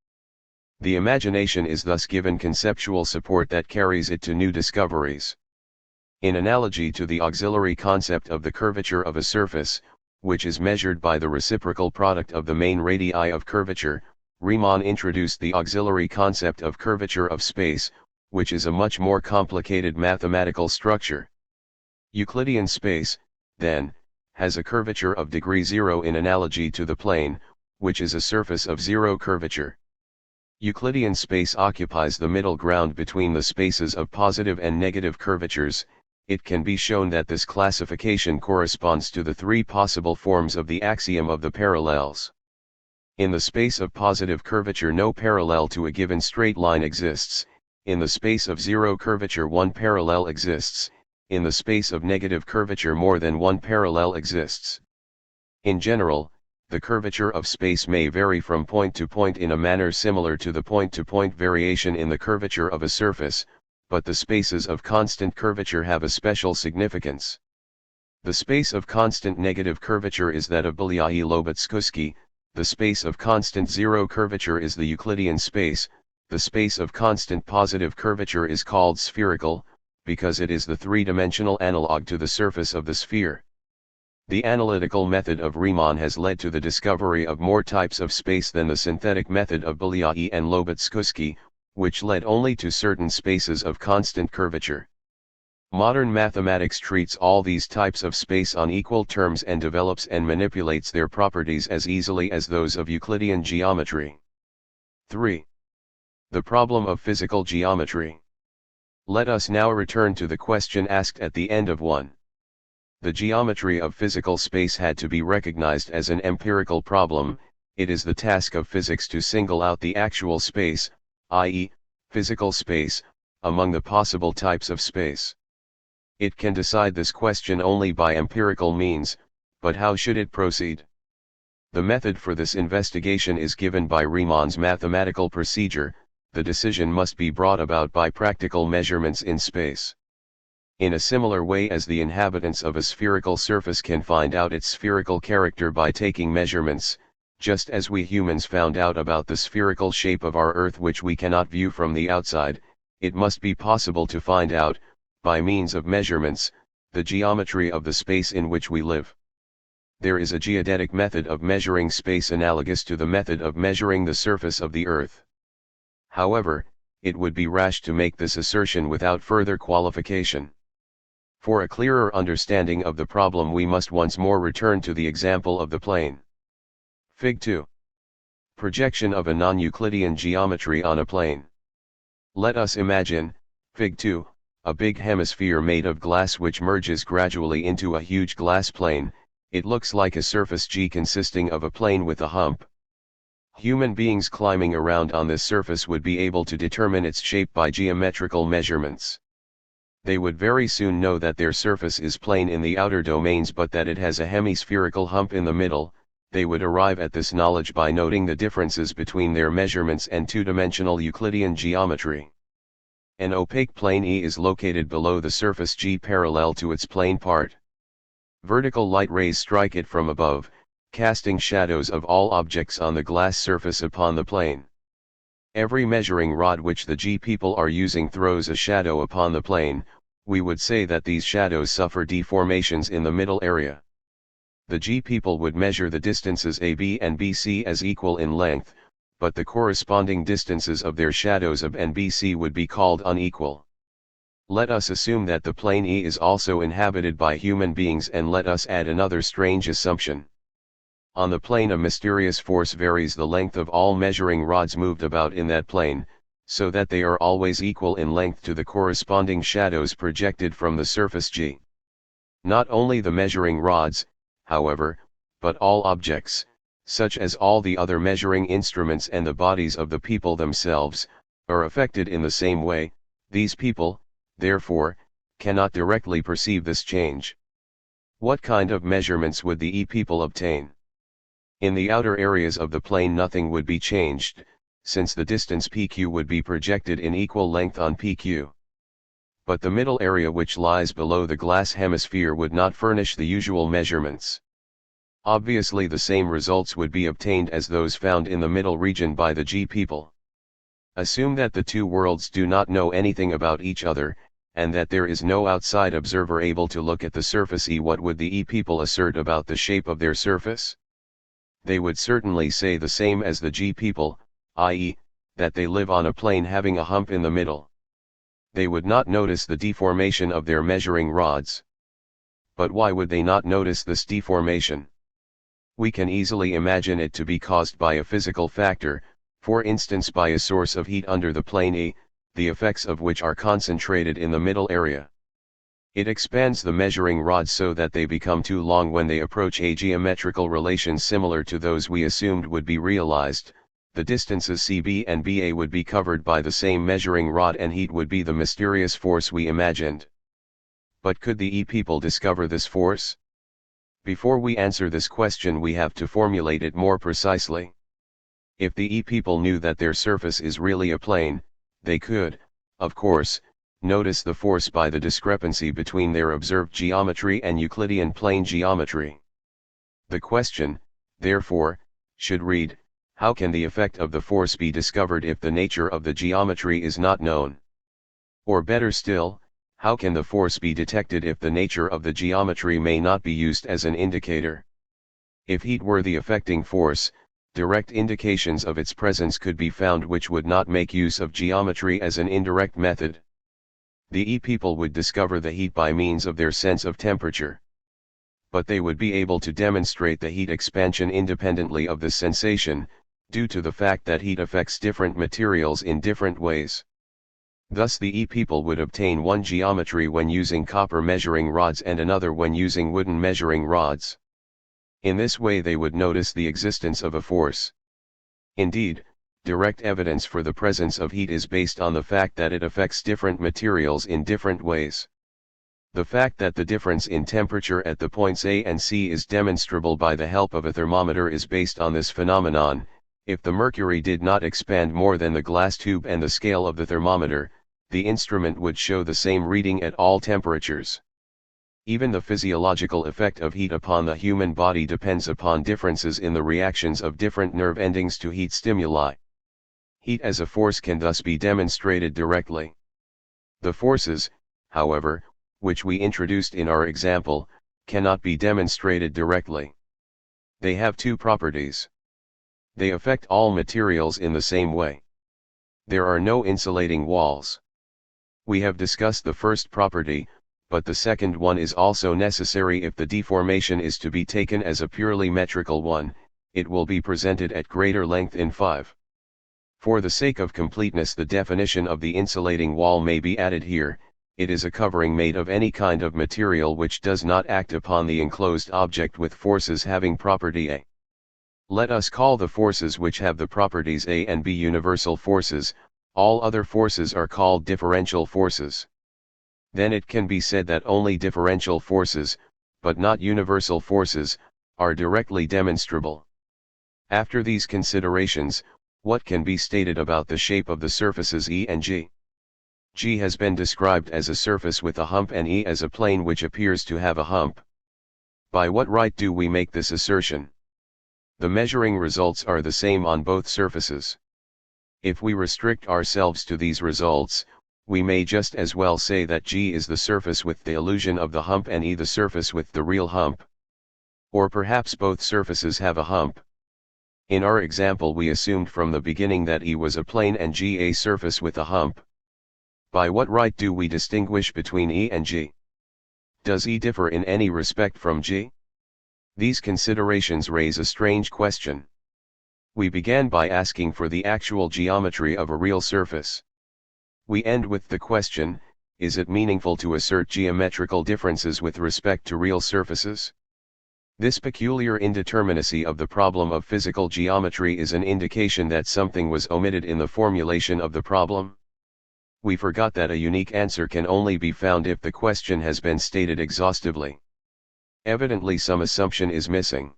The imagination is thus given conceptual support that carries it to new discoveries. In analogy to the auxiliary concept of the curvature of a surface, which is measured by the reciprocal product of the main radii of curvature, Riemann introduced the auxiliary concept of curvature of space, which is a much more complicated mathematical structure. Euclidean space, then, has a curvature of degree 0 in analogy to the plane, which is a surface of zero curvature. Euclidean space occupies the middle ground between the spaces of positive and negative curvatures. It can be shown that this classification corresponds to the three possible forms of the axiom of the parallels. In the space of positive curvature no parallel to a given straight line exists. In the space of zero curvature one parallel exists. In the space of negative curvature more than one parallel exists. In general, the curvature of space may vary from point to point in a manner similar to the point-to-point variation in the curvature of a surface, but the spaces of constant curvature have a special significance. The space of constant negative curvature is that of Bolyai-Lobachevsky, the space of constant zero curvature is the Euclidean space, the space of constant positive curvature is called spherical, because it is the three-dimensional analog to the surface of the sphere. The analytical method of Riemann has led to the discovery of more types of space than the synthetic method of Bolyai and Lobachevsky, which led only to certain spaces of constant curvature. Modern mathematics treats all these types of space on equal terms and develops and manipulates their properties as easily as those of Euclidean geometry. 3. The problem of physical geometry. Let us now return to the question asked at the end of 1. The geometry of physical space had to be recognized as an empirical problem. It is the task of physics to single out the actual space, i.e., physical space, among the possible types of space. It can decide this question only by empirical means, but how should it proceed? The method for this investigation is given by Riemann's mathematical procedure. The decision must be brought about by practical measurements in space. In a similar way as the inhabitants of a spherical surface can find out its spherical character by taking measurements, just as we humans found out about the spherical shape of our Earth which we cannot view from the outside, it must be possible to find out, by means of measurements, the geometry of the space in which we live. There is a geodetic method of measuring space analogous to the method of measuring the surface of the Earth. However, it would be rash to make this assertion without further qualification. For a clearer understanding of the problem we must once more return to the example of the plane. Fig. 2. Projection of a non-Euclidean geometry on a plane. Let us imagine, Fig. 2, a big hemisphere made of glass which merges gradually into a huge glass plane. It looks like a surface G consisting of a plane with a hump. Human beings climbing around on this surface would be able to determine its shape by geometrical measurements. They would very soon know that their surface is plane in the outer domains but that it has a hemispherical hump in the middle. They would arrive at this knowledge by noting the differences between their measurements and two-dimensional Euclidean geometry. An opaque plane E is located below the surface G parallel to its plane part. Vertical light rays strike it from above, casting shadows of all objects on the glass surface upon the plane. Every measuring rod which the G people are using throws a shadow upon the plane. We would say that these shadows suffer deformations in the middle area. The G people would measure the distances AB and BC as equal in length, but the corresponding distances of their shadows AB and BC would be called unequal. Let us assume that the plane E is also inhabited by human beings and let us add another strange assumption. On the plane a mysterious force varies the length of all measuring rods moved about in that plane, so that they are always equal in length to the corresponding shadows projected from the surface G. Not only the measuring rods, however, but all objects, such as all the other measuring instruments and the bodies of the people themselves, are affected in the same way. These people, therefore, cannot directly perceive this change. What kind of measurements would the E people obtain? In the outer areas of the plane nothing would be changed, since the distance PQ would be projected in equal length on PQ. But the middle area which lies below the glass hemisphere would not furnish the usual measurements. Obviously the same results would be obtained as those found in the middle region by the G people. Assume that the two worlds do not know anything about each other, and that there is no outside observer able to look at the surface E. What would the E people assert about the shape of their surface? They would certainly say the same as the G people, i.e., that they live on a plane having a hump in the middle. They would not notice the deformation of their measuring rods. But why would they not notice this deformation? We can easily imagine it to be caused by a physical factor, for instance by a source of heat under the plane E, the effects of which are concentrated in the middle area. It expands the measuring rods so that they become too long when they approach a geometrical relation similar to those we assumed would be realized. The distances CB and BA would be covered by the same measuring rod and heat would be the mysterious force we imagined. But could the E people discover this force? Before we answer this question we have to formulate it more precisely. If the E people knew that their surface is really a plane, they could, of course, notice the force by the discrepancy between their observed geometry and Euclidean plane geometry. The question, therefore, should read, how can the effect of the force be discovered if the nature of the geometry is not known? Or better still, how can the force be detected if the nature of the geometry may not be used as an indicator? If heat were the affecting force, direct indications of its presence could be found which would not make use of geometry as an indirect method. The people would discover the heat by means of their sense of temperature. But they would be able to demonstrate the heat expansion independently of the sensation, due to the fact that heat affects different materials in different ways. Thus the people would obtain one geometry when using copper measuring rods and another when using wooden measuring rods. In this way they would notice the existence of a force. Indeed, direct evidence for the presence of heat is based on the fact that it affects different materials in different ways. The fact that the difference in temperature at the points A and C is demonstrable by the help of a thermometer is based on this phenomenon. If the mercury did not expand more than the glass tube and the scale of the thermometer, the instrument would show the same reading at all temperatures. Even the physiological effect of heat upon the human body depends upon differences in the reactions of different nerve endings to heat stimuli. Heat as a force can thus be demonstrated directly. The forces, however, which we introduced in our example, cannot be demonstrated directly. They have two properties. They affect all materials in the same way. There are no insulating walls. We have discussed the first property, but the second one is also necessary if the deformation is to be taken as a purely metrical one. It will be presented at greater length in 5. For the sake of completeness, the definition of the insulating wall may be added here. It is a covering made of any kind of material which does not act upon the enclosed object with forces having property A. Let us call the forces which have the properties A and B universal forces. All other forces are called differential forces. Then it can be said that only differential forces, but not universal forces, are directly demonstrable. After these considerations, what can be stated about the shape of the surfaces E and G? G has been described as a surface with a hump and E as a plane which appears to have a hump. By what right do we make this assertion? The measuring results are the same on both surfaces. If we restrict ourselves to these results, we may just as well say that G is the surface with the illusion of the hump and E the surface with the real hump. Or perhaps both surfaces have a hump. In our example we assumed from the beginning that E was a plane and G a surface with a hump. By what right do we distinguish between E and G? Does E differ in any respect from G? These considerations raise a strange question. We began by asking for the actual geometry of a real surface. We end with the question, is it meaningful to assert geometrical differences with respect to real surfaces? This peculiar indeterminacy of the problem of physical geometry is an indication that something was omitted in the formulation of the problem. We forgot that a unique answer can only be found if the question has been stated exhaustively. Evidently some assumption is missing.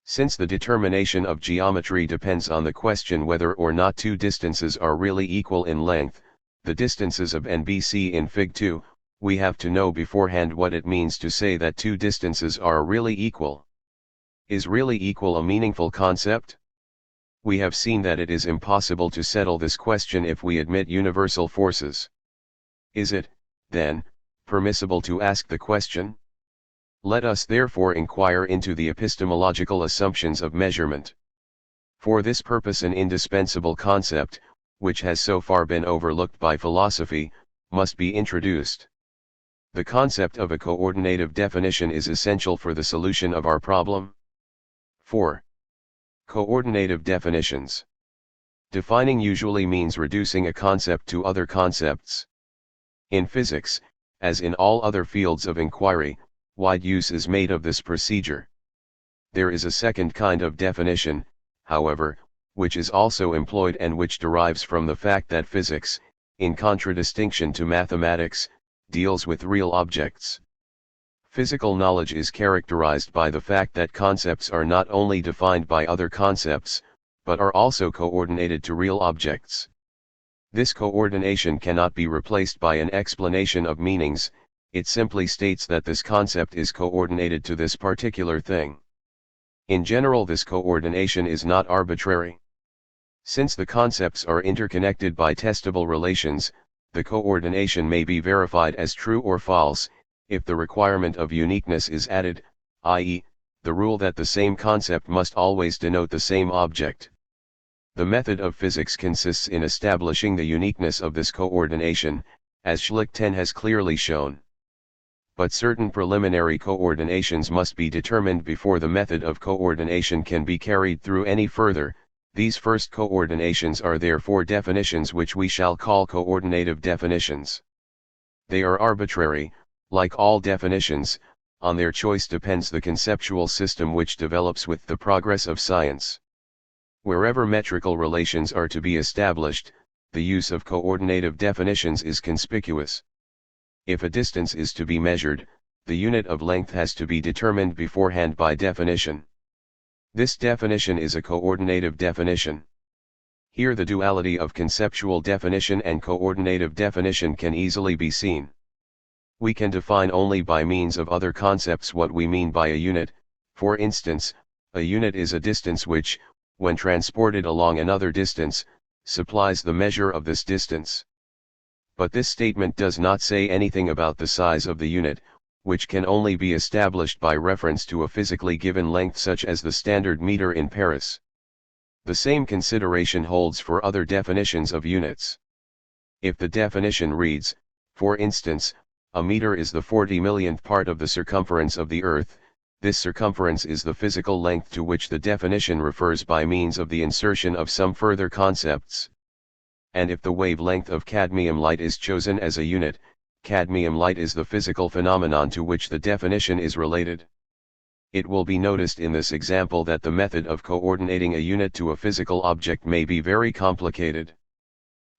Since the determination of geometry depends on the question whether or not two distances are really equal in length, the distances of and BC in Fig 2, we have to know beforehand what it means to say that two distances are really equal. Is really equal a meaningful concept? We have seen that it is impossible to settle this question if we admit universal forces. Is it, then, permissible to ask the question? Let us therefore inquire into the epistemological assumptions of measurement. For this purpose an indispensable concept, which has so far been overlooked by philosophy, must be introduced. The concept of a coordinative definition is essential for the solution of our problem. 4. Coordinative definitions. Defining usually means reducing a concept to other concepts. In physics, as in all other fields of inquiry, wide use is made of this procedure. There is a second kind of definition, however, which is also employed and which derives from the fact that physics, in contradistinction to mathematics, deals with real objects. Physical knowledge is characterized by the fact that concepts are not only defined by other concepts, but are also coordinated to real objects. This coordination cannot be replaced by an explanation of meanings, it simply states that this concept is coordinated to this particular thing. In general, this coordination is not arbitrary. Since the concepts are interconnected by testable relations, the coordination may be verified as true or false, if the requirement of uniqueness is added, i.e., the rule that the same concept must always denote the same object. The method of physics consists in establishing the uniqueness of this coordination, as Schlick 10 has clearly shown. But certain preliminary coordinations must be determined before the method of coordination can be carried through any further. These first coordinations are therefore definitions which we shall call coordinative definitions. They are arbitrary, like all definitions, on their choice depends the conceptual system which develops with the progress of science. Wherever metrical relations are to be established, the use of coordinative definitions is conspicuous. If a distance is to be measured, the unit of length has to be determined beforehand by definition. This definition is a coordinative definition. Here the duality of conceptual definition and coordinative definition can easily be seen. We can define only by means of other concepts what we mean by a unit. For instance, a unit is a distance which, when transported along another distance, supplies the measure of this distance. But this statement does not say anything about the size of the unit, which can only be established by reference to a physically given length such as the standard meter in Paris. The same consideration holds for other definitions of units. If the definition reads, for instance, a meter is the 40 millionth part of the circumference of the Earth, this circumference is the physical length to which the definition refers by means of the insertion of some further concepts. And if the wavelength of cadmium light is chosen as a unit, cadmium light is the physical phenomenon to which the definition is related. It will be noticed in this example that the method of coordinating a unit to a physical object may be very complicated.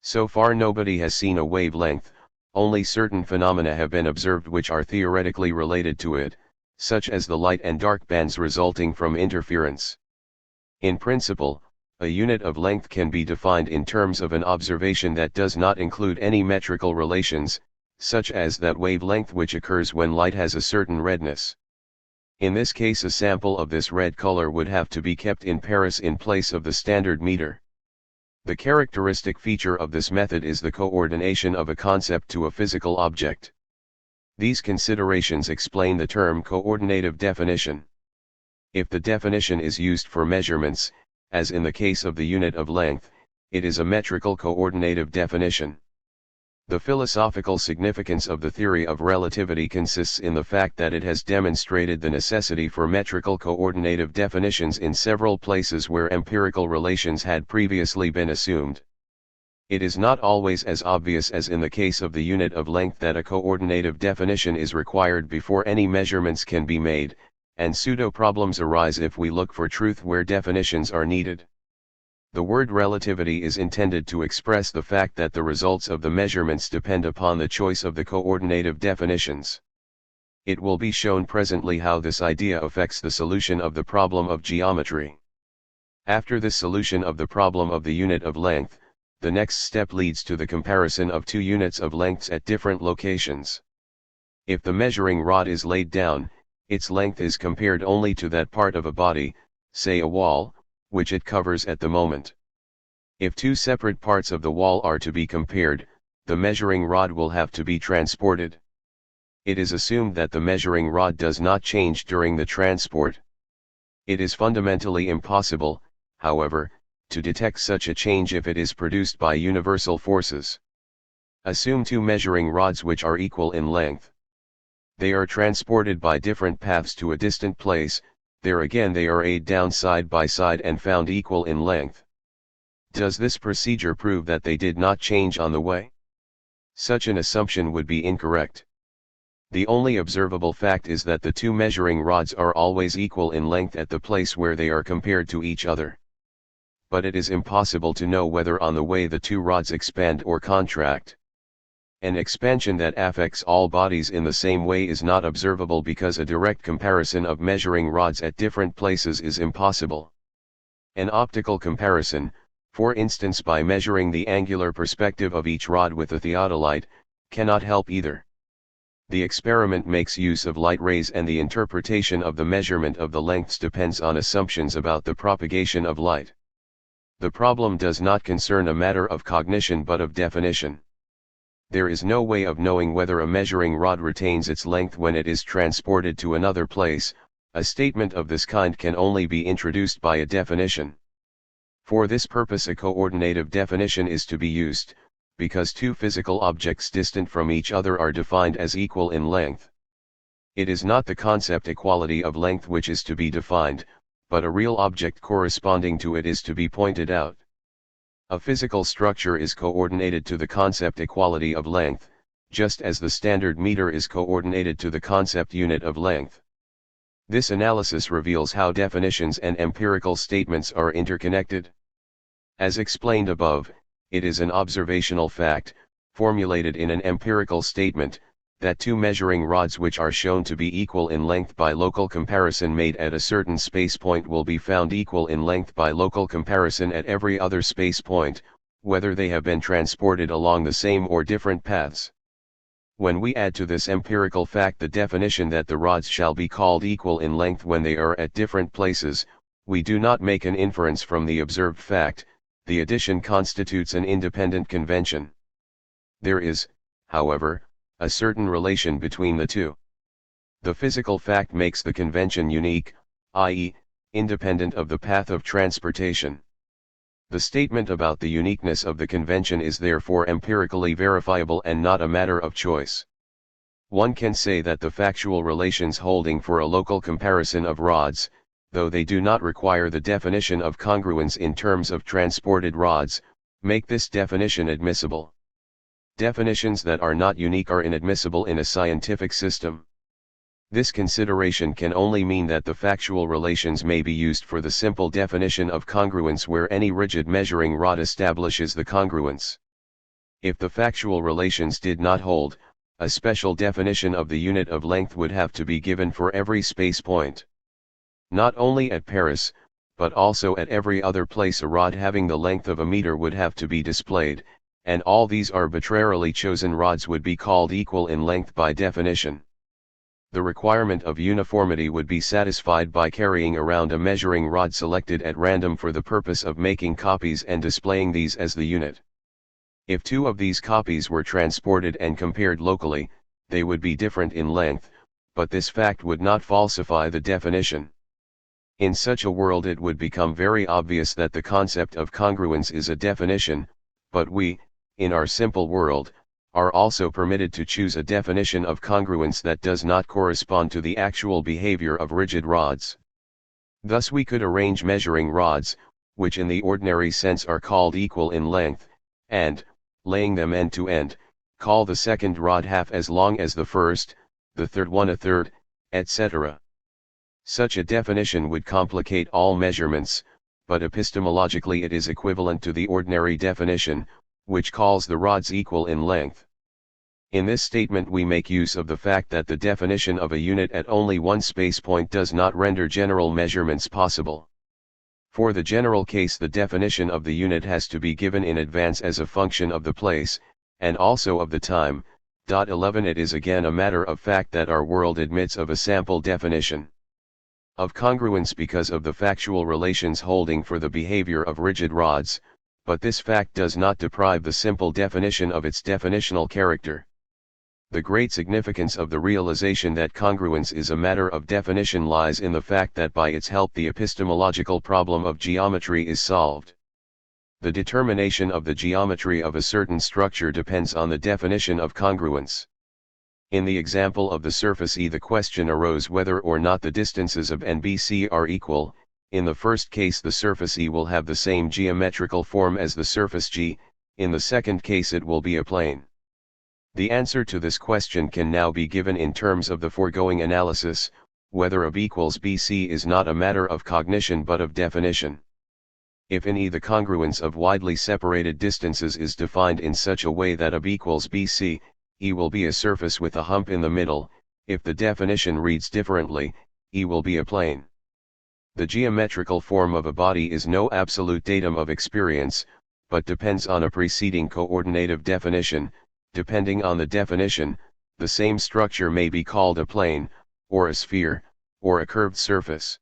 So far nobody has seen a wavelength, only certain phenomena have been observed which are theoretically related to it, such as the light and dark bands resulting from interference. In principle, a unit of length can be defined in terms of an observation that does not include any metrical relations, such as that wavelength which occurs when light has a certain redness. In this case a sample of this red color would have to be kept in Paris in place of the standard meter. The characteristic feature of this method is the coordination of a concept to a physical object. These considerations explain the term coordinative definition. If the definition is used for measurements, as in the case of the unit of length, it is a metrical coordinative definition. The philosophical significance of the theory of relativity consists in the fact that it has demonstrated the necessity for metrical coordinative definitions in several places where empirical relations had previously been assumed. It is not always as obvious as in the case of the unit of length that a coordinative definition is required before any measurements can be made, and pseudo-problems arise if we look for truth where definitions are needed. The word relativity is intended to express the fact that the results of the measurements depend upon the choice of the coordinative definitions. It will be shown presently how this idea affects the solution of the problem of geometry. After the solution of the problem of the unit of length, the next step leads to the comparison of two units of lengths at different locations. If the measuring rod is laid down, its length is compared only to that part of a body, say a wall, which it covers at the moment. If two separate parts of the wall are to be compared, the measuring rod will have to be transported. It is assumed that the measuring rod does not change during the transport. It is fundamentally impossible, however, to detect such a change if it is produced by universal forces. Assume two measuring rods which are equal in length. They are transported by different paths to a distant place. There again they are laid down side by side and found equal in length. Does this procedure prove that they did not change on the way? Such an assumption would be incorrect. The only observable fact is that the two measuring rods are always equal in length at the place where they are compared to each other. But it is impossible to know whether on the way the two rods expand or contract. An expansion that affects all bodies in the same way is not observable because a direct comparison of measuring rods at different places is impossible. An optical comparison, for instance by measuring the angular perspective of each rod with a theodolite, cannot help either. The experiment makes use of light rays and the interpretation of the measurement of the lengths depends on assumptions about the propagation of light. The problem does not concern a matter of cognition but of definition. There is no way of knowing whether a measuring rod retains its length when it is transported to another place. A statement of this kind can only be introduced by a definition. For this purpose a coordinative definition is to be used, because two physical objects distant from each other are defined as equal in length. It is not the concept equality of length which is to be defined, but a real object corresponding to it is to be pointed out. A physical structure is coordinated to the concept equality of length, just as the standard meter is coordinated to the concept unit of length. This analysis reveals how definitions and empirical statements are interconnected. As explained above, it is an observational fact, formulated in an empirical statement, that two measuring rods which are shown to be equal in length by local comparison made at a certain space point will be found equal in length by local comparison at every other space point, whether they have been transported along the same or different paths. When we add to this empirical fact the definition that the rods shall be called equal in length when they are at different places, we do not make an inference from the observed fact. The addition constitutes an independent convention. There is, however, a certain relation between the two. The physical fact makes the convention unique, i.e., independent of the path of transportation. The statement about the uniqueness of the convention is therefore empirically verifiable and not a matter of choice. One can say that the factual relations holding for a local comparison of rods, though they do not require the definition of congruence in terms of transported rods, make this definition admissible. Definitions that are not unique are inadmissible in a scientific system. This consideration can only mean that the factual relations may be used for the simple definition of congruence where any rigid measuring rod establishes the congruence. If the factual relations did not hold, a special definition of the unit of length would have to be given for every space point. Not only at Paris, but also at every other place a rod having the length of a meter would have to be displayed, and all these arbitrarily chosen rods would be called equal in length by definition. The requirement of uniformity would be satisfied by carrying around a measuring rod selected at random for the purpose of making copies and displaying these as the unit. If two of these copies were transported and compared locally, they would be different in length, but this fact would not falsify the definition. In such a world it would become very obvious that the concept of congruence is a definition, but we, in our simple world, are also permitted to choose a definition of congruence that does not correspond to the actual behavior of rigid rods. Thus we could arrange measuring rods, which in the ordinary sense are called equal in length, and, laying them end to end, call the second rod half as long as the first, the third one a third, etc. Such a definition would complicate all measurements, but epistemologically it is equivalent to the ordinary definition, which calls the rods equal in length. In this statement we make use of the fact that the definition of a unit at only one space point does not render general measurements possible. For the general case the definition of the unit has to be given in advance as a function of the place, and also of the time. 11 It is again a matter of fact that our world admits of a sample definition of congruence because of the factual relations holding for the behavior of rigid rods, but this fact does not deprive the simple definition of its definitional character. The great significance of the realization that congruence is a matter of definition lies in the fact that by its help the epistemological problem of geometry is solved. The determination of the geometry of a certain structure depends on the definition of congruence. In the example of the surface E, the question arose whether or not the distances of n, b, c are equal. In the first case the surface E will have the same geometrical form as the surface G, in the second case it will be a plane. The answer to this question can now be given in terms of the foregoing analysis. Whether of equals bc is not a matter of cognition but of definition. If in E the congruence of widely separated distances is defined in such a way that of equals bc, E will be a surface with a hump in the middle. If the definition reads differently, E will be a plane. The geometrical form of a body is no absolute datum of experience, but depends on a preceding coordinative definition. Depending on the definition, the same structure may be called a plane, or a sphere, or a curved surface.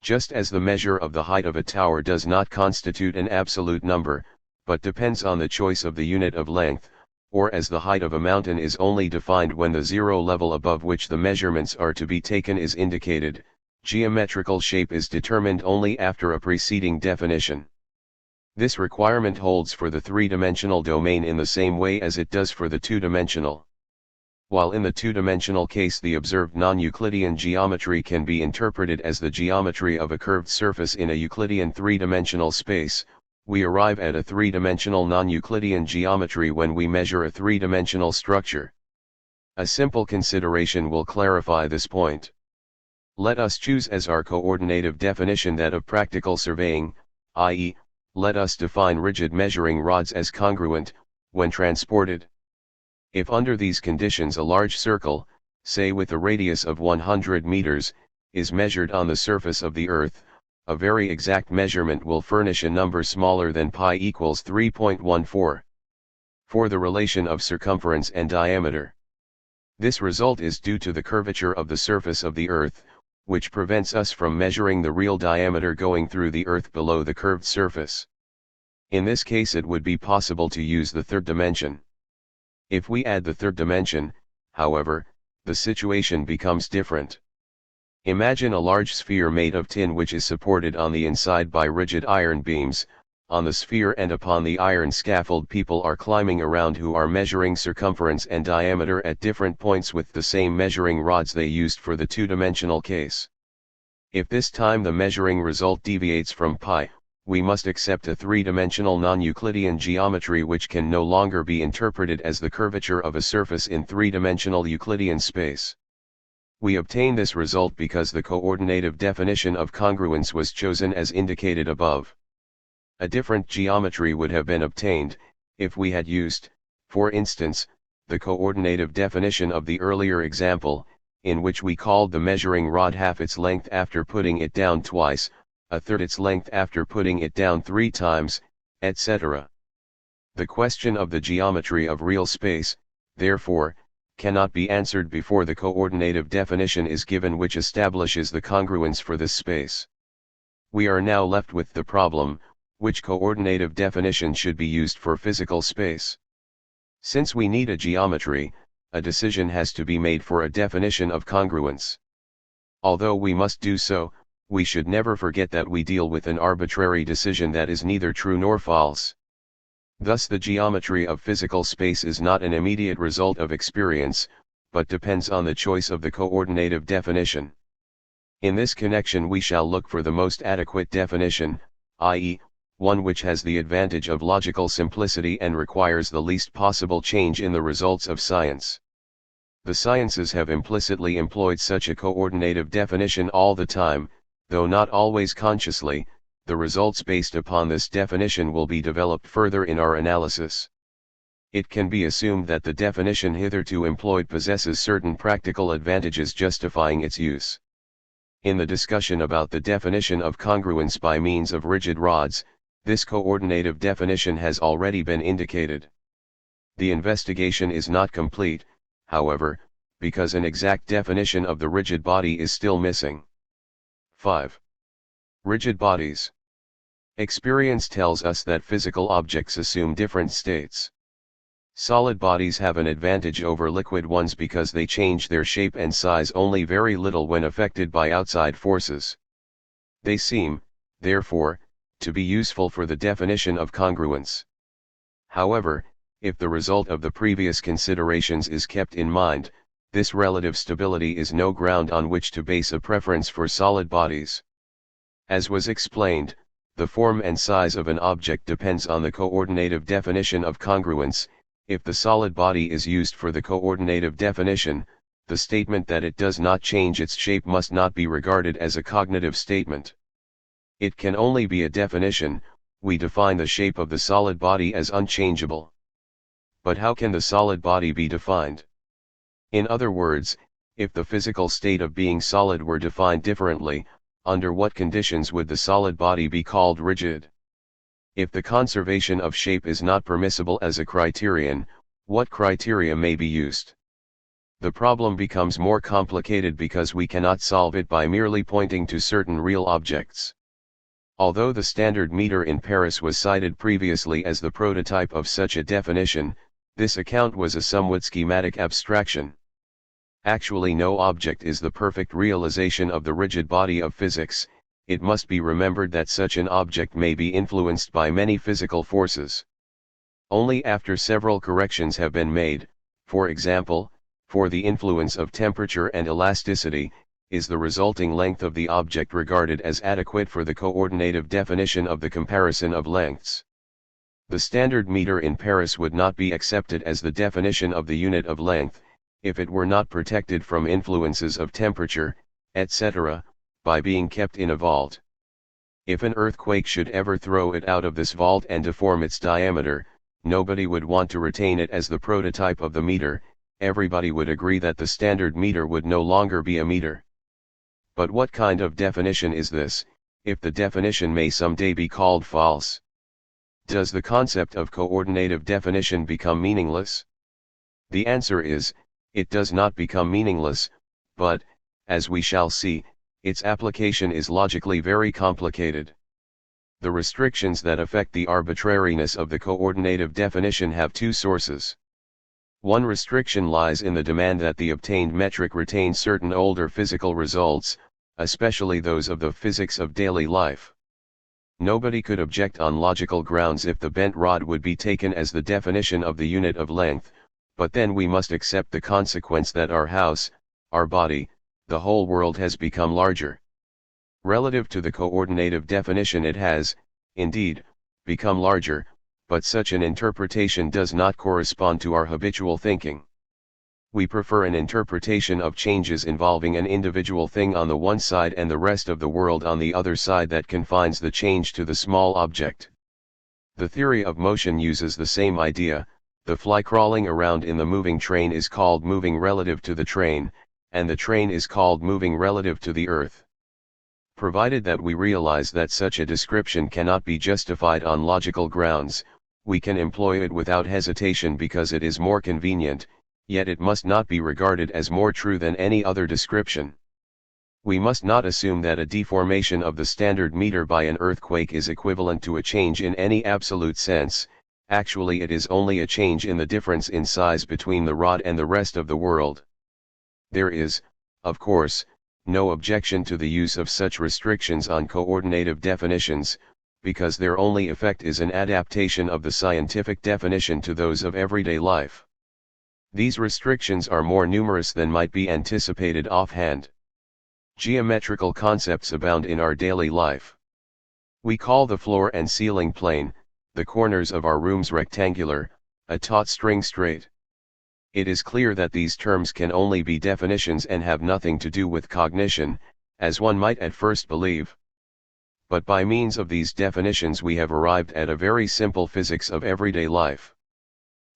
Just as the measure of the height of a tower does not constitute an absolute number, but depends on the choice of the unit of length, or as the height of a mountain is only defined when the zero level above which the measurements are to be taken is indicated, geometrical shape is determined only after a preceding definition. This requirement holds for the three-dimensional domain in the same way as it does for the two-dimensional. While in the two-dimensional case the observed non-Euclidean geometry can be interpreted as the geometry of a curved surface in a Euclidean three-dimensional space, we arrive at a three-dimensional non-Euclidean geometry when we measure a three-dimensional structure. A simple consideration will clarify this point. Let us choose as our coordinative definition that of practical surveying, i.e., let us define rigid measuring rods as congruent, when transported. If under these conditions a large circle, say with a radius of 100 meters, is measured on the surface of the Earth, a very exact measurement will furnish a number smaller than pi equals 3.14. For the relation of circumference and diameter. This result is due to the curvature of the surface of the Earth, which prevents us from measuring the real diameter going through the Earth below the curved surface. In this case it would be possible to use the third dimension. If we add the third dimension, however, the situation becomes different. Imagine a large sphere made of tin which is supported on the inside by rigid iron beams. On the sphere and upon the iron scaffold people are climbing around who are measuring circumference and diameter at different points with the same measuring rods they used for the two-dimensional case. If this time the measuring result deviates from pi, we must accept a three-dimensional non-Euclidean geometry which can no longer be interpreted as the curvature of a surface in three-dimensional Euclidean space. We obtain this result because the coordinative definition of congruence was chosen as indicated above. A different geometry would have been obtained, if we had used, for instance, the coordinative definition of the earlier example, in which we called the measuring rod half its length after putting it down twice, a third its length after putting it down 3 times, etc. The question of the geometry of real space, therefore, cannot be answered before the coordinative definition is given which establishes the congruence for this space. We are now left with the problem, which coordinative definition should be used for physical space. Since we need a geometry, a decision has to be made for a definition of congruence. Although we must do so, we should never forget that we deal with an arbitrary decision that is neither true nor false. Thus the geometry of physical space is not an immediate result of experience, but depends on the choice of the coordinative definition. In this connection we shall look for the most adequate definition, i.e., one which has the advantage of logical simplicity and requires the least possible change in the results of science. The sciences have implicitly employed such a coordinative definition all the time, though not always consciously. The results based upon this definition will be developed further in our analysis. It can be assumed that the definition hitherto employed possesses certain practical advantages justifying its use. In the discussion about the definition of congruence by means of rigid rods, this coordinative definition has already been indicated. The investigation is not complete, however, because an exact definition of the rigid body is still missing. 5. Rigid bodies. Experience tells us that physical objects assume different states. Solid bodies have an advantage over liquid ones because they change their shape and size only very little when affected by outside forces. They seem, therefore, to be useful for the definition of congruence. However, if the result of the previous considerations is kept in mind, this relative stability is no ground on which to base a preference for solid bodies. As was explained, the form and size of an object depends on the coordinative definition of congruence. If the solid body is used for the coordinative definition, the statement that it does not change its shape must not be regarded as a cognitive statement. It can only be a definition. We define the shape of the solid body as unchangeable. But how can the solid body be defined? In other words, if the physical state of being solid were defined differently, under what conditions would the solid body be called rigid? If the conservation of shape is not permissible as a criterion, what criteria may be used? The problem becomes more complicated because we cannot solve it by merely pointing to certain real objects. Although the standard meter in Paris was cited previously as the prototype of such a definition, this account was a somewhat schematic abstraction. Actually, no object is the perfect realization of the rigid body of physics. It must be remembered that such an object may be influenced by many physical forces. Only after several corrections have been made, for example, for the influence of temperature and elasticity, is the resulting length of the object regarded as adequate for the coordinative definition of the comparison of lengths. The standard meter in Paris would not be accepted as the definition of the unit of length, if it were not protected from influences of temperature, etc., by being kept in a vault. If an earthquake should ever throw it out of this vault and deform its diameter, nobody would want to retain it as the prototype of the meter. Everybody would agree that the standard meter would no longer be a meter. But what kind of definition is this, if the definition may someday be called false? Does the concept of coordinative definition become meaningless? The answer is, it does not become meaningless, but, as we shall see, its application is logically very complicated. The restrictions that affect the arbitrariness of the coordinative definition have two sources. One restriction lies in the demand that the obtained metric retain certain older physical results, especially those of the physics of daily life. Nobody could object on logical grounds if the bent rod would be taken as the definition of the unit of length, but then we must accept the consequence that our house, our body, the whole world has become larger. Relative to the coordinative definition it has, indeed, become larger, but such an interpretation does not correspond to our habitual thinking. We prefer an interpretation of changes involving an individual thing on the one side and the rest of the world on the other side that confines the change to the small object. The theory of motion uses the same idea. The fly crawling around in the moving train is called moving relative to the train, and the train is called moving relative to the earth. Provided that we realize that such a description cannot be justified on logical grounds, we can employ it without hesitation because it is more convenient, yet it must not be regarded as more true than any other description. We must not assume that a deformation of the standard meter by an earthquake is equivalent to a change in any absolute sense. Actually, it is only a change in the difference in size between the rod and the rest of the world. There is, of course, no objection to the use of such restrictions on coordinative definitions, because their only effect is an adaptation of the scientific definition to those of everyday life. These restrictions are more numerous than might be anticipated offhand. Geometrical concepts abound in our daily life. We call the floor and ceiling plane, the corners of our rooms rectangular, a taut string straight. It is clear that these terms can only be definitions and have nothing to do with cognition, as one might at first believe. But by means of these definitions we have arrived at a very simple physics of everyday life.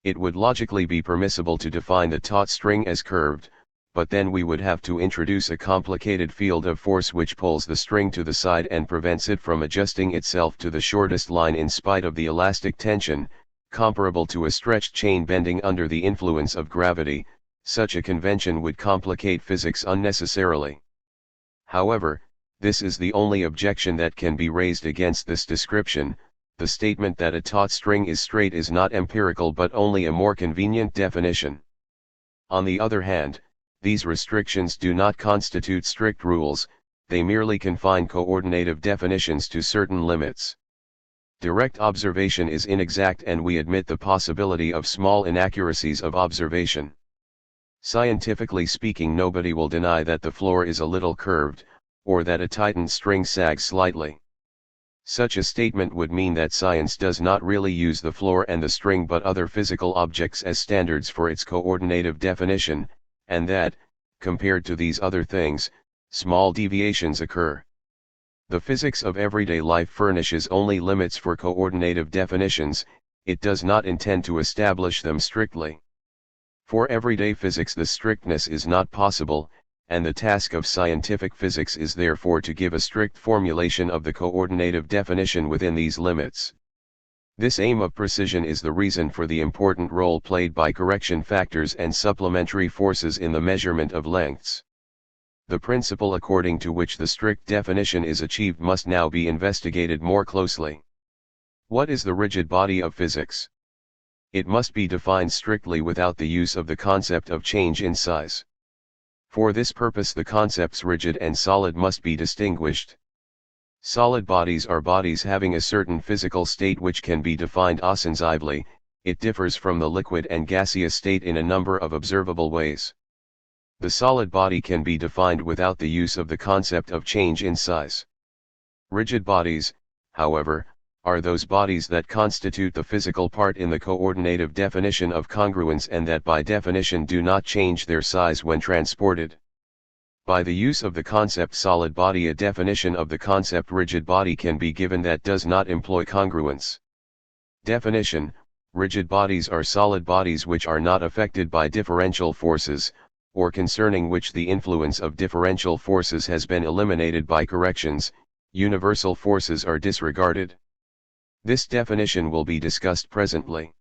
It would logically be permissible to define the taut string as curved, but then we would have to introduce a complicated field of force which pulls the string to the side and prevents it from adjusting itself to the shortest line in spite of the elastic tension, comparable to a stretched chain bending under the influence of gravity. Such a convention would complicate physics unnecessarily. However, this is the only objection that can be raised against this description. The statement that a taut string is straight is not empirical but only a more convenient definition. On the other hand, these restrictions do not constitute strict rules, they merely confine coordinative definitions to certain limits. Direct observation is inexact and we admit the possibility of small inaccuracies of observation. Scientifically speaking, nobody will deny that the floor is a little curved, or that a tightened string sags slightly. Such a statement would mean that science does not really use the floor and the string but other physical objects as standards for its coordinative definition, and that, compared to these other things, small deviations occur. The physics of everyday life furnishes only limits for coordinative definitions, it does not intend to establish them strictly. For everyday physics the strictness is not possible, and the task of scientific physics is therefore to give a strict formulation of the coordinative definition within these limits. This aim of precision is the reason for the important role played by correction factors and supplementary forces in the measurement of lengths. The principle according to which the strict definition is achieved must now be investigated more closely. What is the rigid body of physics? It must be defined strictly without the use of the concept of change in size. For this purpose the concepts rigid and solid must be distinguished. Solid bodies are bodies having a certain physical state which can be defined ostensibly. It differs from the liquid and gaseous state in a number of observable ways. The solid body can be defined without the use of the concept of change in size. Rigid bodies, however, are those bodies that constitute the physical part in the coordinative definition of congruence and that by definition do not change their size when transported. By the use of the concept solid body, a definition of the concept rigid body can be given that does not employ congruence. Definition: rigid bodies are solid bodies which are not affected by differential forces, or concerning which the influence of differential forces has been eliminated by corrections. Universal forces are disregarded. This definition will be discussed presently.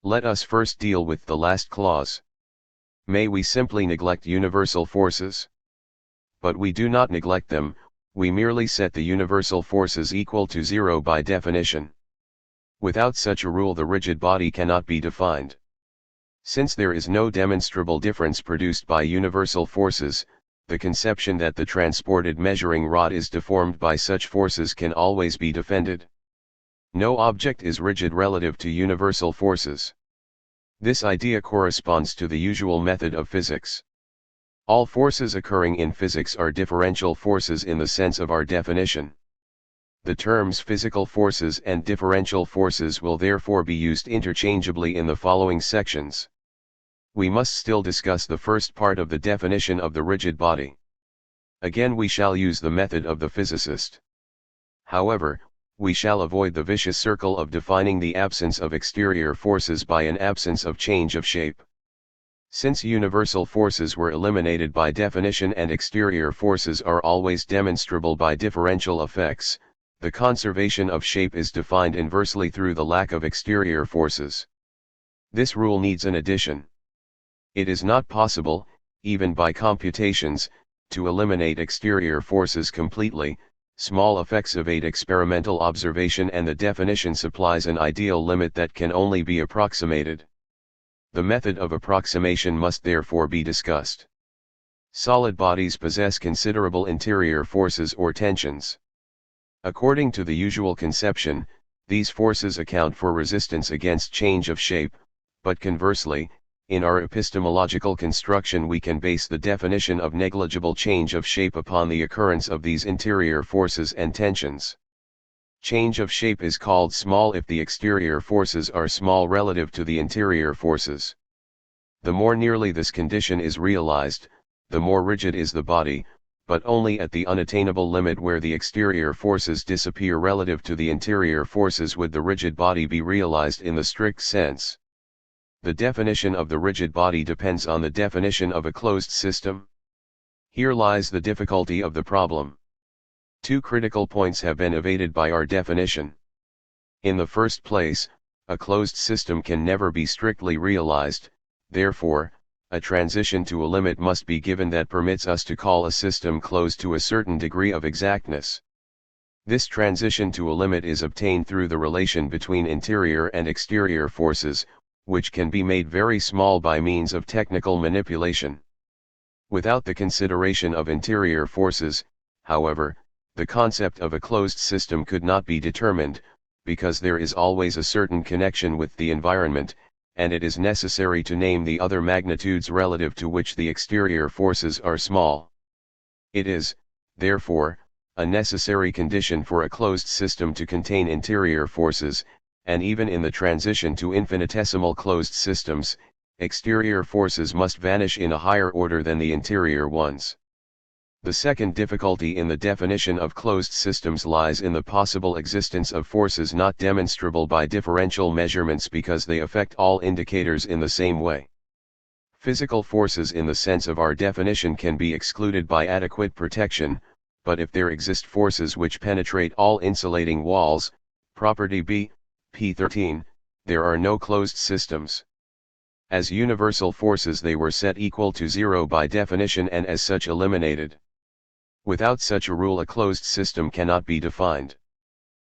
Let us first deal with the last clause. May we simply neglect universal forces? But we do not neglect them, we merely set the universal forces equal to zero by definition. Without such a rule the rigid body cannot be defined. Since there is no demonstrable difference produced by universal forces, the conception that the transported measuring rod is deformed by such forces can always be defended. No object is rigid relative to universal forces. This idea corresponds to the usual method of physics. All forces occurring in physics are differential forces in the sense of our definition. The terms physical forces and differential forces will therefore be used interchangeably in the following sections. We must still discuss the first part of the definition of the rigid body. Again we shall use the method of the physicist. However, we shall avoid the vicious circle of defining the absence of exterior forces by an absence of change of shape. Since universal forces were eliminated by definition and exterior forces are always demonstrable by differential effects, the conservation of shape is defined inversely through the lack of exterior forces. This rule needs an addition. It is not possible, even by computations, to eliminate exterior forces completely. Small effects evade experimental observation and the definition supplies an ideal limit that can only be approximated. The method of approximation must therefore be discussed. Solid bodies possess considerable interior forces or tensions. According to the usual conception, these forces account for resistance against change of shape, but conversely, in our epistemological construction we can base the definition of negligible change of shape upon the occurrence of these interior forces and tensions. Change of shape is called small if the exterior forces are small relative to the interior forces. The more nearly this condition is realized, the more rigid is the body, but only at the unattainable limit where the exterior forces disappear relative to the interior forces would the rigid body be realized in the strict sense. The definition of the rigid body depends on the definition of a closed system. Here lies the difficulty of the problem. Two critical points have been evaded by our definition. In the first place, a closed system can never be strictly realized, therefore, a transition to a limit must be given that permits us to call a system closed to a certain degree of exactness. This transition to a limit is obtained through the relation between interior and exterior forces, which can be made very small by means of technical manipulation. Without the consideration of interior forces, however, the concept of a closed system could not be determined, because there is always a certain connection with the environment, and it is necessary to name the other magnitudes relative to which the exterior forces are small. It is, therefore, a necessary condition for a closed system to contain interior forces, and even in the transition to infinitesimal closed systems, exterior forces must vanish in a higher order than the interior ones. The second difficulty in the definition of closed systems lies in the possible existence of forces not demonstrable by differential measurements because they affect all indicators in the same way. Physical forces in the sense of our definition can be excluded by adequate protection, but if there exist forces which penetrate all insulating walls, property B, p13, there are no closed systems. As universal forces they were set equal to zero by definition and as such eliminated. Without such a rule a closed system cannot be defined.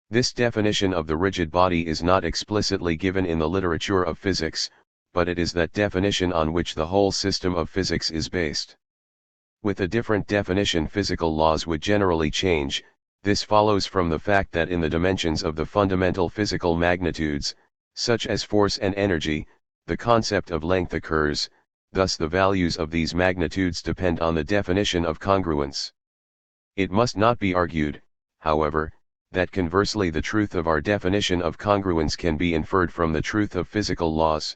This definition of the rigid body is not explicitly given in the literature of physics, but it is that definition on which the whole system of physics is based. With a different definition physical laws would generally change. This follows from the fact that in the dimensions of the fundamental physical magnitudes, such as force and energy, the concept of length occurs, thus the values of these magnitudes depend on the definition of congruence. It must not be argued, however, that conversely the truth of our definition of congruence can be inferred from the truth of physical laws.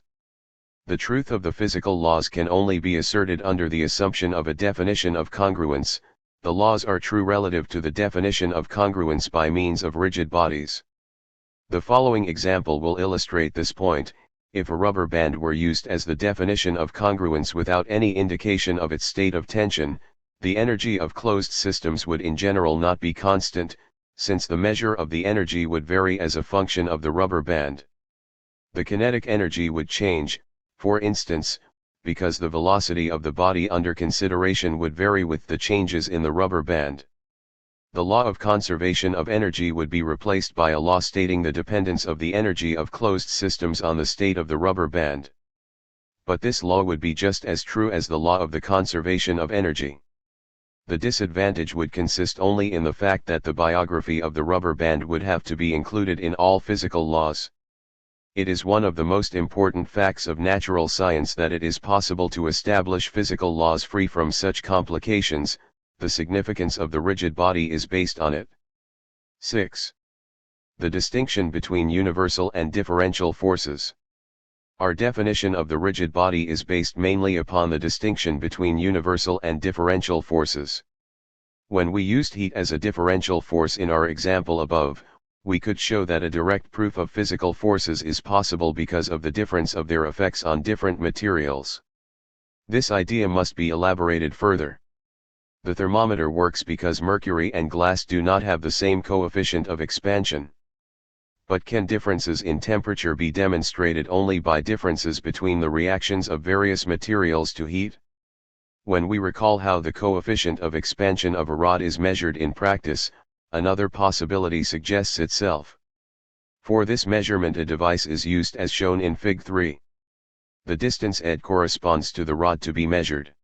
The truth of the physical laws can only be asserted under the assumption of a definition of congruence. The laws are true relative to the definition of congruence by means of rigid bodies. The following example will illustrate this point. If a rubber band were used as the definition of congruence without any indication of its state of tension, the energy of closed systems would in general not be constant, since the measure of the energy would vary as a function of the rubber band. The kinetic energy would change, for instance, because the velocity of the body under consideration would vary with the changes in the rubber band. The law of conservation of energy would be replaced by a law stating the dependence of the energy of closed systems on the state of the rubber band. But this law would be just as true as the law of the conservation of energy. The disadvantage would consist only in the fact that the biography of the rubber band would have to be included in all physical laws. It is one of the most important facts of natural science that it is possible to establish physical laws free from such complications. The significance of the rigid body is based on it. 6. The distinction between universal and differential forces. Our definition of the rigid body is based mainly upon the distinction between universal and differential forces. When we used heat as a differential force in our example above, we could show that a direct proof of physical forces is possible because of the difference of their effects on different materials. This idea must be elaborated further. The thermometer works because mercury and glass do not have the same coefficient of expansion. But can differences in temperature be demonstrated only by differences between the reactions of various materials to heat? When we recall how the coefficient of expansion of a rod is measured in practice, another possibility suggests itself. For this measurement a device is used as shown in Fig. 3. The distance ed corresponds to the rod to be measured.